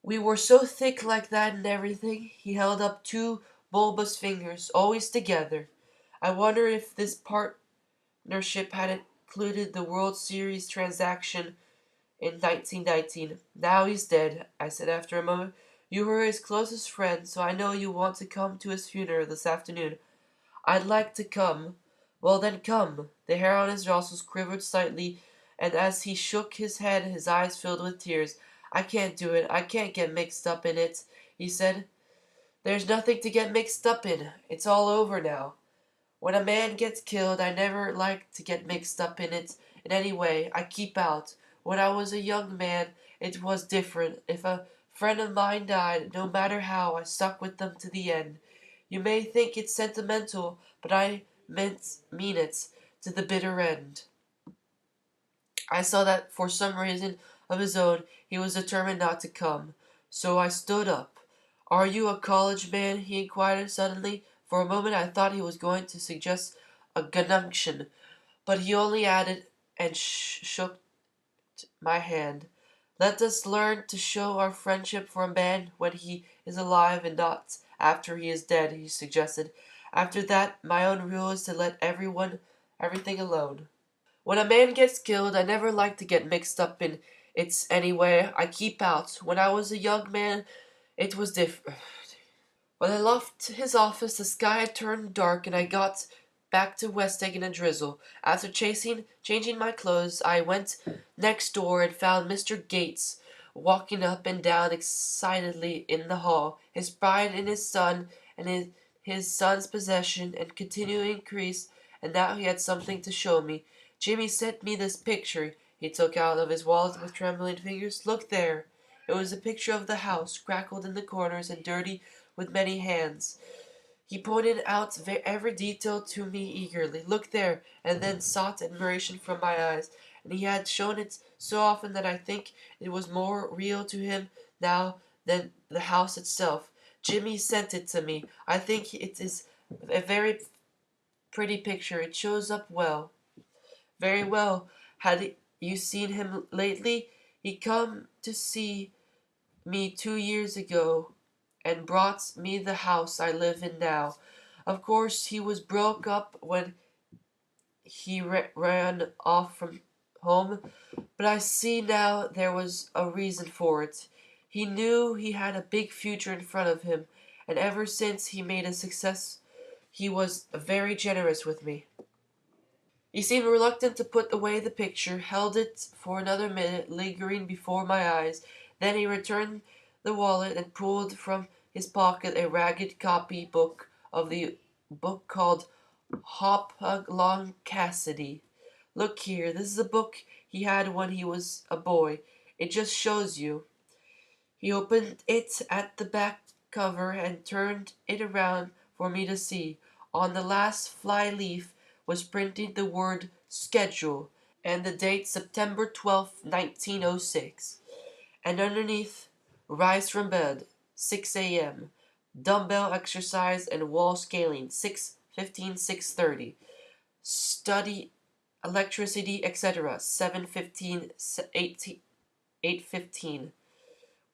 We were so thick like that and everything." He held up two bulbous fingers, "always together. I wonder if this partnership had included the World Series transaction in 1919. Now he's dead," I said after a moment. "You were his closest friend, so I know you want to come to his funeral this afternoon." "I'd like to come." "Well, then come." The hair on his nostrils quivered slightly, and as he shook his head his eyes filled with tears. "I can't do it. I can't get mixed up in it," he said. "There's nothing to get mixed up in. It's all over now. When a man gets killed, I never like to get mixed up in it in any way. I keep out. When I was a young man, it was different. If a friend of mine died, no matter how, I stuck with them to the end. You may think it's sentimental, but I mean it to the bitter end." I saw that for some reason of his own he was determined not to come, so I stood up. "Are you a college man?" he inquired suddenly. For a moment I thought he was going to suggest a gununction, but he only added, and shook my hand. "Let us learn to show our friendship for a man when he is alive and not after he is dead," he suggested. "After that, my own rule is to let everything alone. When a man gets killed, I never like to get mixed up in it anyway. I keep out. When I was a young man, it was different. When I left his office, the sky had turned dark, and I got back to Westegg in a drizzle. After changing my clothes, I went next door and found Mr. Gates walking up and down excitedly in the hall, his pride in his son and his son's possession and continuing increase, and now he had something to show me. "Jimmy sent me this picture," he took out of his wallet with trembling fingers. "Look there." It was a picture of the house, crackled in the corners and dirty with many hands. He pointed out every detail to me eagerly. "Look there," and then sought admiration from my eyes, and he had shown it so often that I think it was more real to him now than the house itself. "Jimmy sent it to me. I think it is a very pretty picture. It shows up well." "Very well. Had you seen him lately?" "He come to see me 2 years ago and brought me the house I live in now. Of course he was broke up when he ran off from home, but I see now there was a reason for it. He knew he had a big future in front of him, and ever since he made a success he was very generous with me." He seemed reluctant to put away the picture, held it for another minute, lingering before my eyes. Then he returned the wallet and pulled from his pocket a ragged copy book of the book called Hop Along Cassidy. Look here, this is a book he had when he was a boy. It just shows you. He opened it at the back cover and turned it around for me to see. On the last fly leaf was printed the word schedule and the date September 12th, 1906. And underneath, rise from bed, 6 a.m. Dumbbell exercise and wall scaling, 6:15, 6:30. Study electricity, etc., 7:15, 8:15.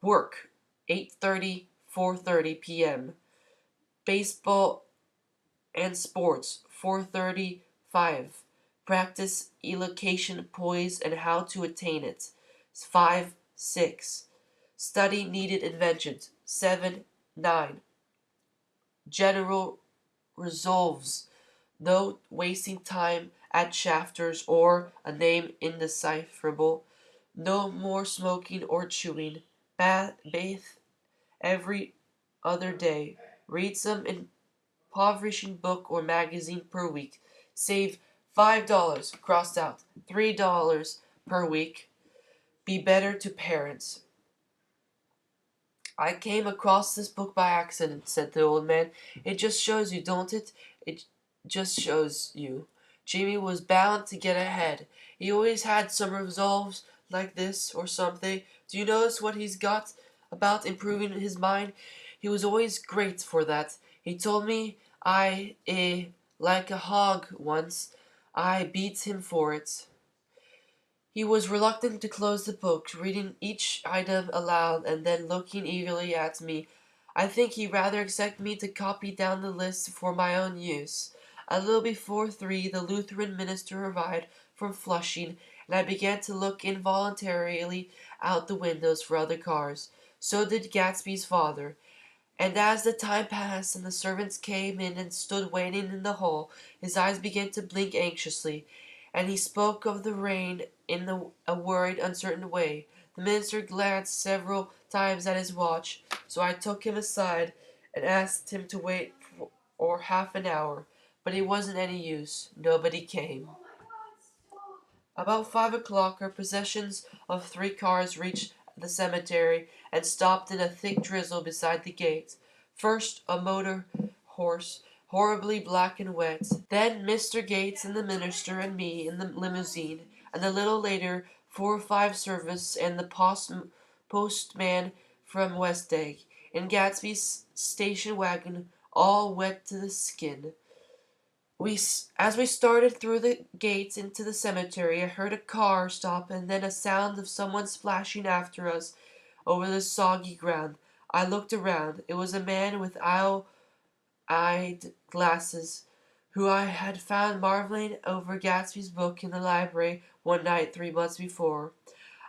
Work, 8:30, 4:30 p.m. Baseball and sports, 4:30, 5. Practice elocution, poise, and how to attain it, 5, 6. Study needed inventions, 7, 9. General resolves, no wasting time at shafters or a name indecipherable, no more smoking or chewing, bathe every other day, read some impoverishing book or magazine per week, save $5, crossed out, $3 per week, be better to parents. I came across this book by accident, said the old man. It just shows you, don't it? It just shows you. Jimmy was bound to get ahead. He always had some resolves like this or something. Do you notice what he's got about improving his mind? He was always great for that. He told me like a hog once. I beat him for it. He was reluctant to close the book, reading each item aloud and then looking eagerly at me. I think he rather expected me to copy down the list for my own use. A little before 3, the Lutheran minister arrived from Flushing, and I began to look involuntarily out the windows for other cars. So did Gatsby's father. And as the time passed and the servants came in and stood waiting in the hall, his eyes began to blink anxiously, and he spoke of the rain in a worried, uncertain way. The minister glanced several times at his watch, so I took him aside and asked him to wait for half an hour, but it wasn't any use. Nobody came. About 5 o'clock, our processions of 3 cars reached the cemetery and stopped in a thick drizzle beside the gate. First, a motor horse, horribly black and wet. Then Mr. Gates and the minister and me in the limousine, and a little later 4 or 5 servants and the postman from West Egg in Gatsby's station wagon, all wet to the skin. As we started through the gates into the cemetery, I heard a car stop and then a sound of someone splashing after us over the soggy ground. I looked around. It was a man with owl-eyed glasses who I had found marveling over Gatsby's book in the library one night 3 months before.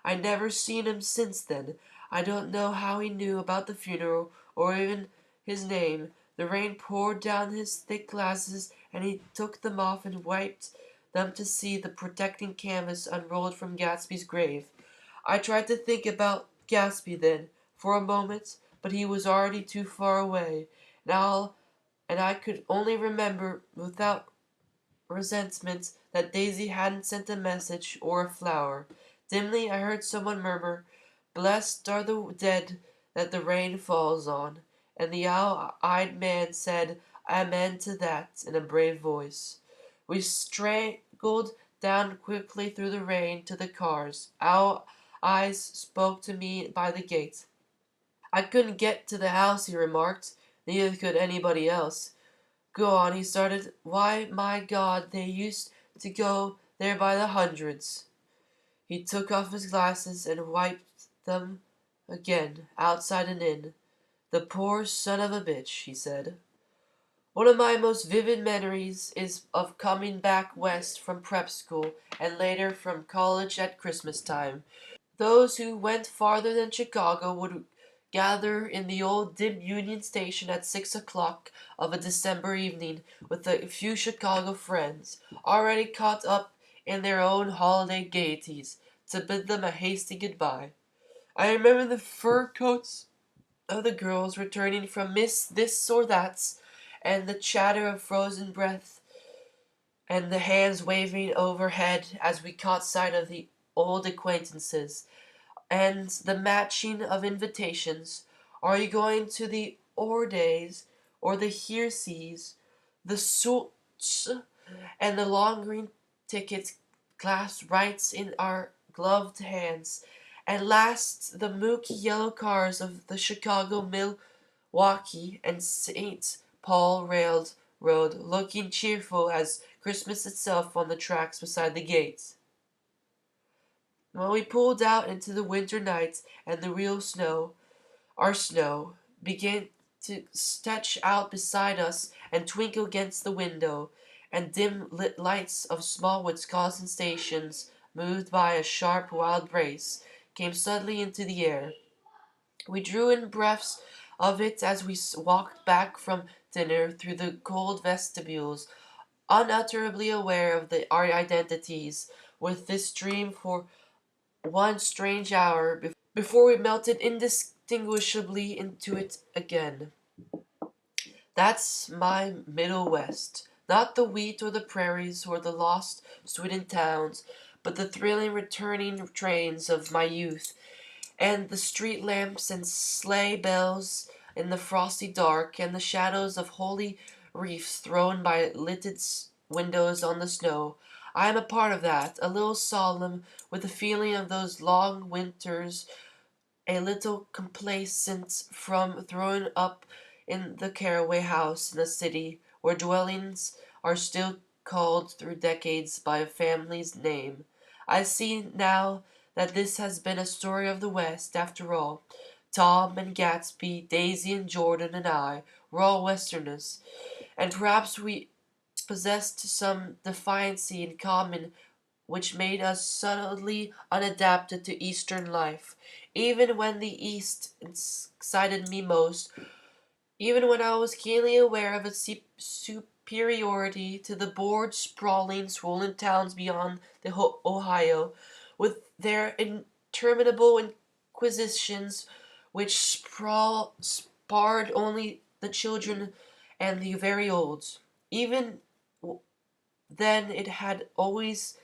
I'd never seen him since then. I don't know how he knew about the funeral, or even his name. The rain poured down his thick glasses, and he took them off and wiped them to see the protecting canvas unrolled from Gatsby's grave. I tried to think about Gatsby then, for a moment, but he was already too far away, and I could only remember, without resentment, that Daisy hadn't sent a message or a flower. Dimly I heard someone murmur, "Blessed are the dead that the rain falls on," and the owl-eyed man said amen to that in a brave voice. We straggled down quickly through the rain to the cars. Owl Eyes spoke to me by the gate. "I couldn't get to the house," he remarked. "Neither could anybody else." "Go on," he started. "Why, my God, they used to go there by the hundreds." He took off his glasses and wiped them again, outside and in. "The poor son of a bitch," he said. One of my most vivid memories is of coming back west from prep school and later from college at Christmas time. Those who went farther than Chicago would gather in the old dim Union Station at 6 o'clock of a December evening with a few Chicago friends, already caught up in their own holiday gaieties, to bid them a hasty goodbye. I remember the fur coats of the girls returning from Miss This or That's, and the chatter of frozen breath, and the hands waving overhead as we caught sight of the old acquaintances, and the matching of invitations. Are you going to the Ordays or the Hearseys, the Soults, and the long green tickets clasped right in our gloved hands, and last the milky yellow cars of the Chicago, Milwaukee, and St. Paul Railroad, looking cheerful as Christmas itself on the tracks beside the gates. When we pulled out into the winter nights and the real snow, our snow, began to stretch out beside us and twinkle against the window, and dim lit lights of Smallwood's causing stations, moved by a sharp wild brace, came suddenly into the air. We drew in breaths of it as we walked back from dinner through the cold vestibules, unutterably aware of our identities with this dream for one strange hour before we melted indistinguishably into it again. That's my Middle West. Not the wheat or the prairies or the lost Sweden towns, but the thrilling returning trains of my youth, and the street lamps and sleigh bells in the frosty dark, and the shadows of holy wreaths thrown by lighted windows on the snow. I am a part of that, a little solemn with the feeling of those long winters, a little complacent from throwing up in the Caraway house in the city, where dwellings are still called through decades by a family's name. I see now that this has been a story of the West, after all. Tom and Gatsby, Daisy and Jordan and I were all Westerners, and perhaps we possessed some defiancy in common which made us subtly unadapted to Eastern life. Even when the East excited me most, even when I was keenly aware of its superiority to the bored, sprawling, swollen towns beyond the Ohio, with their interminable inquisitions which sparred only the children and the very old. Even then it had always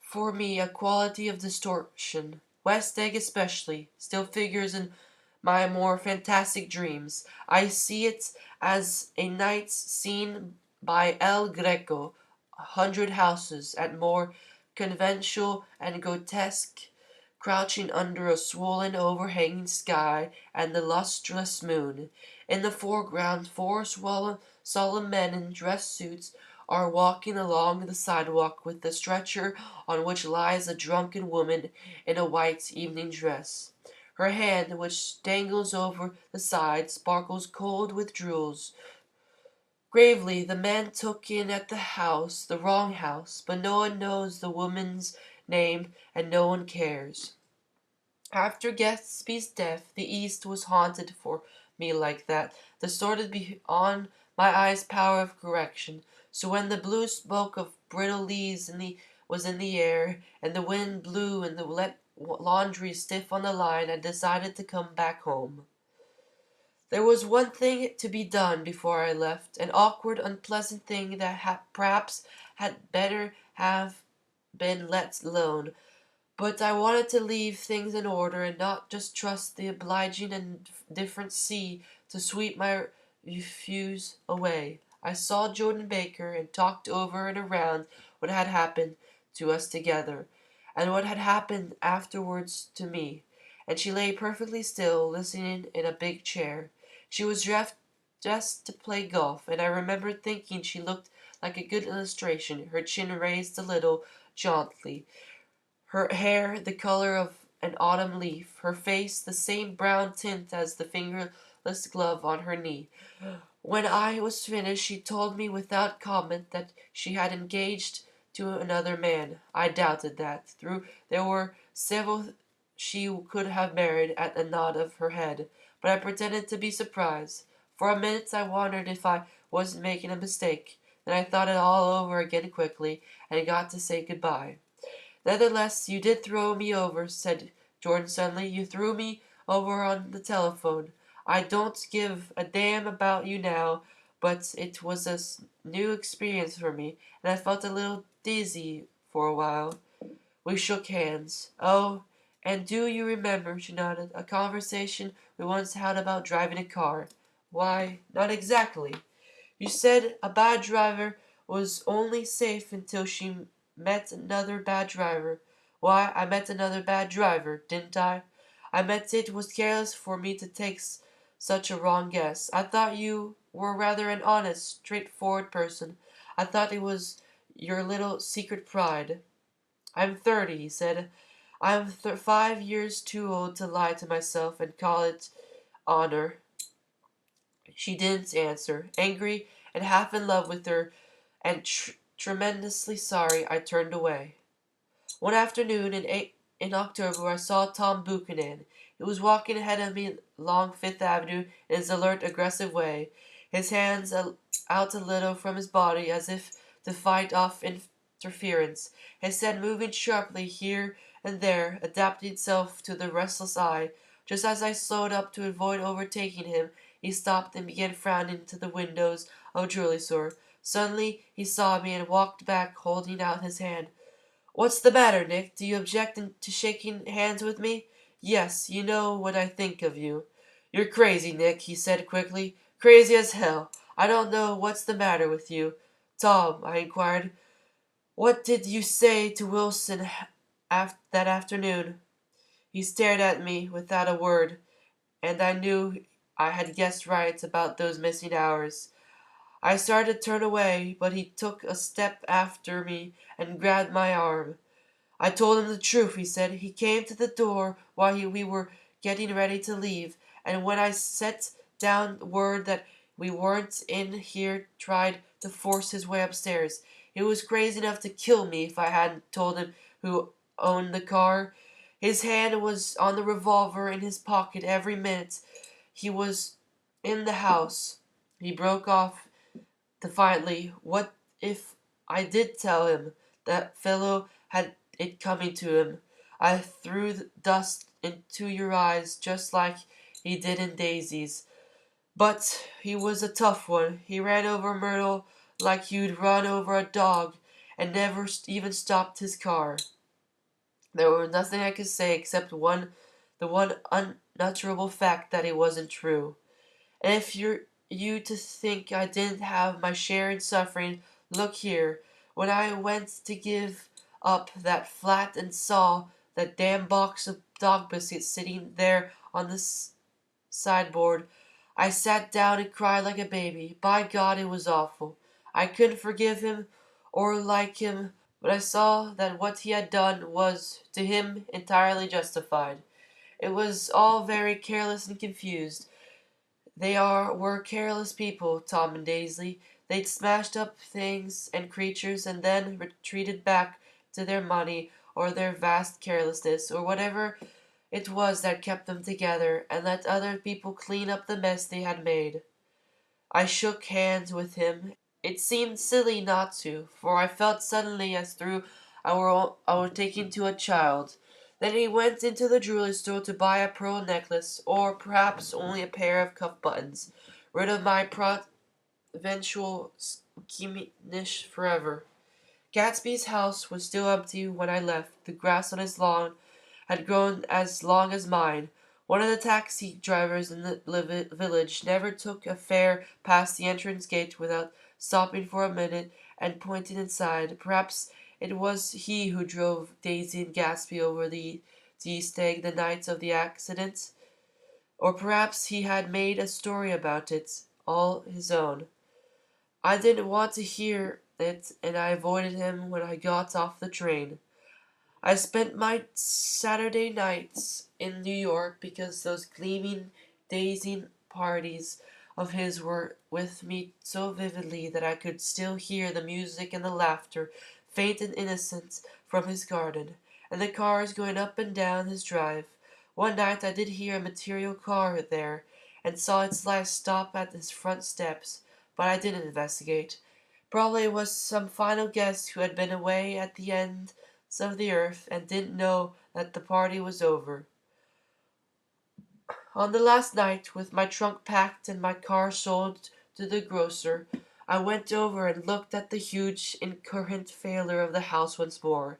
for me a quality of distortion. West Egg especially still figures in my more fantastic dreams. I see it as a night seen by El Greco, 100 houses at more conventional and grotesque, crouching under a swollen overhanging sky and the lustreless moon. In the foreground, four solemn men in dress suits are walking along the sidewalk with the stretcher on which lies a drunken woman in a white evening dress. Her hand, which dangles over the side, sparkles cold with jewels. Gravely the men took in at the house, the wrong house, but no one knows the woman's name and no one cares. After Gatsby's death, the East was haunted for me like that, distorted beyond my eyes' power of correction. So when the blue smoke of brittle leaves was in the air, and the wind blew and the wet laundry stiff on the line, I decided to come back home. There was one thing to be done before I left, an awkward, unpleasant thing that perhaps had better have been let alone. But I wanted to leave things in order and not just trust the obliging and indifferent sea to sweep my refuse away. I saw Jordan Baker and talked over and around what had happened to us together, and what had happened afterwards to me, and she lay perfectly still, listening in a big chair. She was dressed to play golf, and I remember thinking she looked like a good illustration, her chin raised a little jauntily, her hair the color of an autumn leaf, her face the same brown tint as the fingerless glove on her knee. When I was finished, she told me without comment that she had engaged to another man. I doubted that. There were several she could have married at a nod of her head, but I pretended to be surprised. For a minute I wondered if I wasn't making a mistake. Then I thought it all over again quickly and got to say goodbye. Nevertheless, you did throw me over, said Jordan suddenly. You threw me over on the telephone. I don't give a damn about you now, but it was a new experience for me, and I felt a little dizzy for a while. We shook hands. Oh, and do you remember, she nodded, a conversation we once had about driving a car? Why, not exactly. You said a bad driver was only safe until she met another bad driver. Why, I met another bad driver, didn't I? I meant it was careless for me to take such a wrong guess. I thought you were rather an honest, straightforward person. I thought it was your little secret pride. I'm 30, he said. I'm 5 years too old to lie to myself and call it honor. She didn't answer. Angry and half in love with her and tremendously sorry, I turned away. One afternoon in October, I saw Tom Buchanan. He was walking ahead of me along Fifth Avenue in his alert, aggressive way, his hands out a little from his body as if to fight off interference, his head moving sharply here and there, adapting itself to the restless eye. Just as I slowed up to avoid overtaking him, he stopped and began frowning into the windows of a jewelry store. Suddenly, he saw me and walked back, holding out his hand. What's the matter, Nick? Do you object to shaking hands with me? Yes, you know what I think of you. You're crazy, Nick, he said quickly. Crazy as hell. I don't know what's the matter with you. Tom, I inquired, what did you say to Wilson that afternoon? He stared at me without a word, and I knew I had guessed right about those missing hours. I started to turn away, but he took a step after me and grabbed my arm. I told him the truth, he said. He came to the door while we were getting ready to leave, and when I set down word that we weren't in here, tried to force his way upstairs. He was crazy enough to kill me if I hadn't told him who owned the car. His hand was on the revolver in his pocket every minute he was in the house. He broke off defiantly. What if I did tell him? That fellow had it coming to him. I threw the dust into your eyes just like he did in Daisy's. But he was a tough one. He ran over Myrtle like you'd run over a dog and never even stopped his car. There was nothing I could say except the one unutterable fact that it wasn't true. And if you to think I didn't have my share in suffering, look here. When I went to give up that flat and saw that damn box of dog biscuits sitting there on the sideboard, I sat down and cried like a baby. By God, it was awful. I couldn't forgive him or like him, but I saw that what he had done was, to him, entirely justified. It was all very careless and confused. Were careless people, Tom and Daisy. They'd smashed up things and creatures and then retreated back to their money or their vast carelessness or whatever it was that kept them together and let other people clean up the mess they had made. I shook hands with him. It seemed silly not to, for I felt suddenly as though I were taking to a child. Then he went into the jewelry store to buy a pearl necklace, or perhaps only a pair of cuff buttons, rid of my provincial skeemishness forever. Gatsby's house was still empty when I left. The grass on his lawn had grown as long as mine. One of the taxi drivers in the village never took a fare past the entrance gate without stopping for a minute and pointing inside. Perhaps it was he who drove Daisy and Gatsby over the East Egg the night of the accident, or perhaps he had made a story about it, all his own. I didn't want to hear it, and I avoided him when I got off the train. I spent my Saturday nights in New York because those gleaming, dazing parties of his were with me so vividly that I could still hear the music and the laughter, faint and innocent, from his garden. and the cars going up and down his drive. One night I did hear a material car there, and saw its lights stop at his front steps, but I didn't investigate. Probably it was some final guest who had been away at the ends of the earth and didn't know that the party was over. On the last night, with my trunk packed and my car sold to the grocer, I went over and looked at the huge, incoherent failure of the house once more.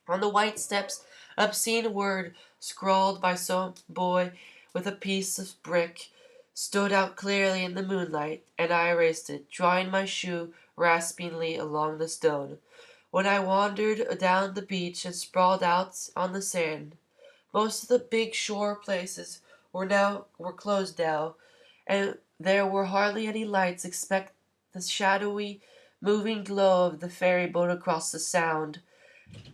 On the white steps, obscene word, scrawled by some boy with a piece of brick, stood out clearly in the moonlight, and I erased it, drawing my shoe raspingly along the stone. When I wandered down the beach and sprawled out on the sand, most of the big shore places were closed now, and there were hardly any lights except the shadowy, moving glow of the ferry boat across the sound.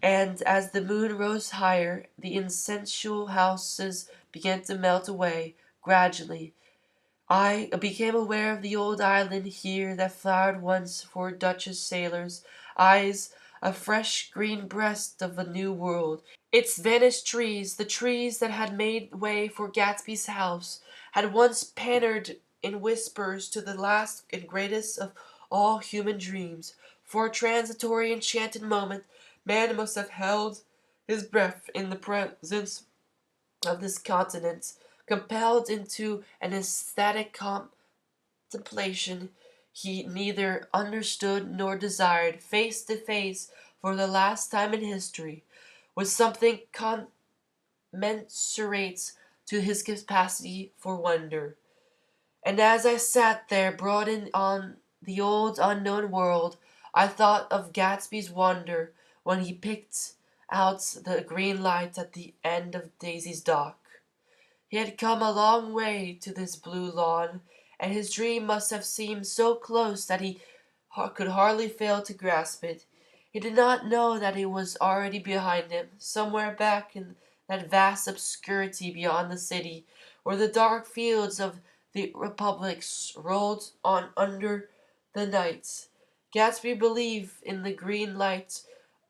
And as the moon rose higher, the insential houses began to melt away gradually. I became aware of the old island here that flowered once for Dutch sailors' eyes, a fresh green breast of a new world. Its vanished trees, the trees that had made way for Gatsby's house, had once pandered in whispers to the last and greatest of all human dreams. For a transitory enchanted moment, man must have held his breath in the presence of this continent, compelled into an ecstatic contemplation he neither understood nor desired, face to face for the last time in history with something commensurate to his capacity for wonder. And as I sat there brooding on the old unknown world, I thought of Gatsby's wonder when he picked out the green light at the end of Daisy's dock. He had come a long way to this blue lawn, and his dream must have seemed so close that he could hardly fail to grasp it. He did not know that it was already behind him, somewhere back in that vast obscurity beyond the city, where the dark fields of the republics rolled on under the night. Gatsby believed in the green light,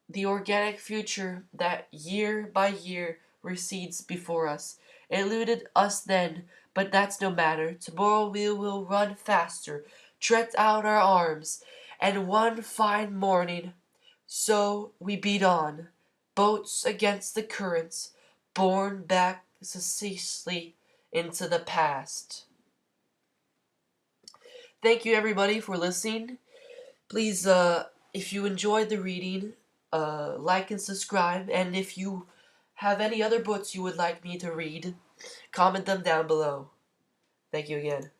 the organic future that year by year recedes before us. It eluded us then, but that's no matter. Tomorrow we will run faster, stretch out our arms, and one fine morning, so we beat on, boats against the currents, borne back ceaselessly into the past. Thank you everybody for listening. Please, if you enjoyed the reading, like and subscribe. And if you have any other books you would like me to read, comment them down below. Thank you again.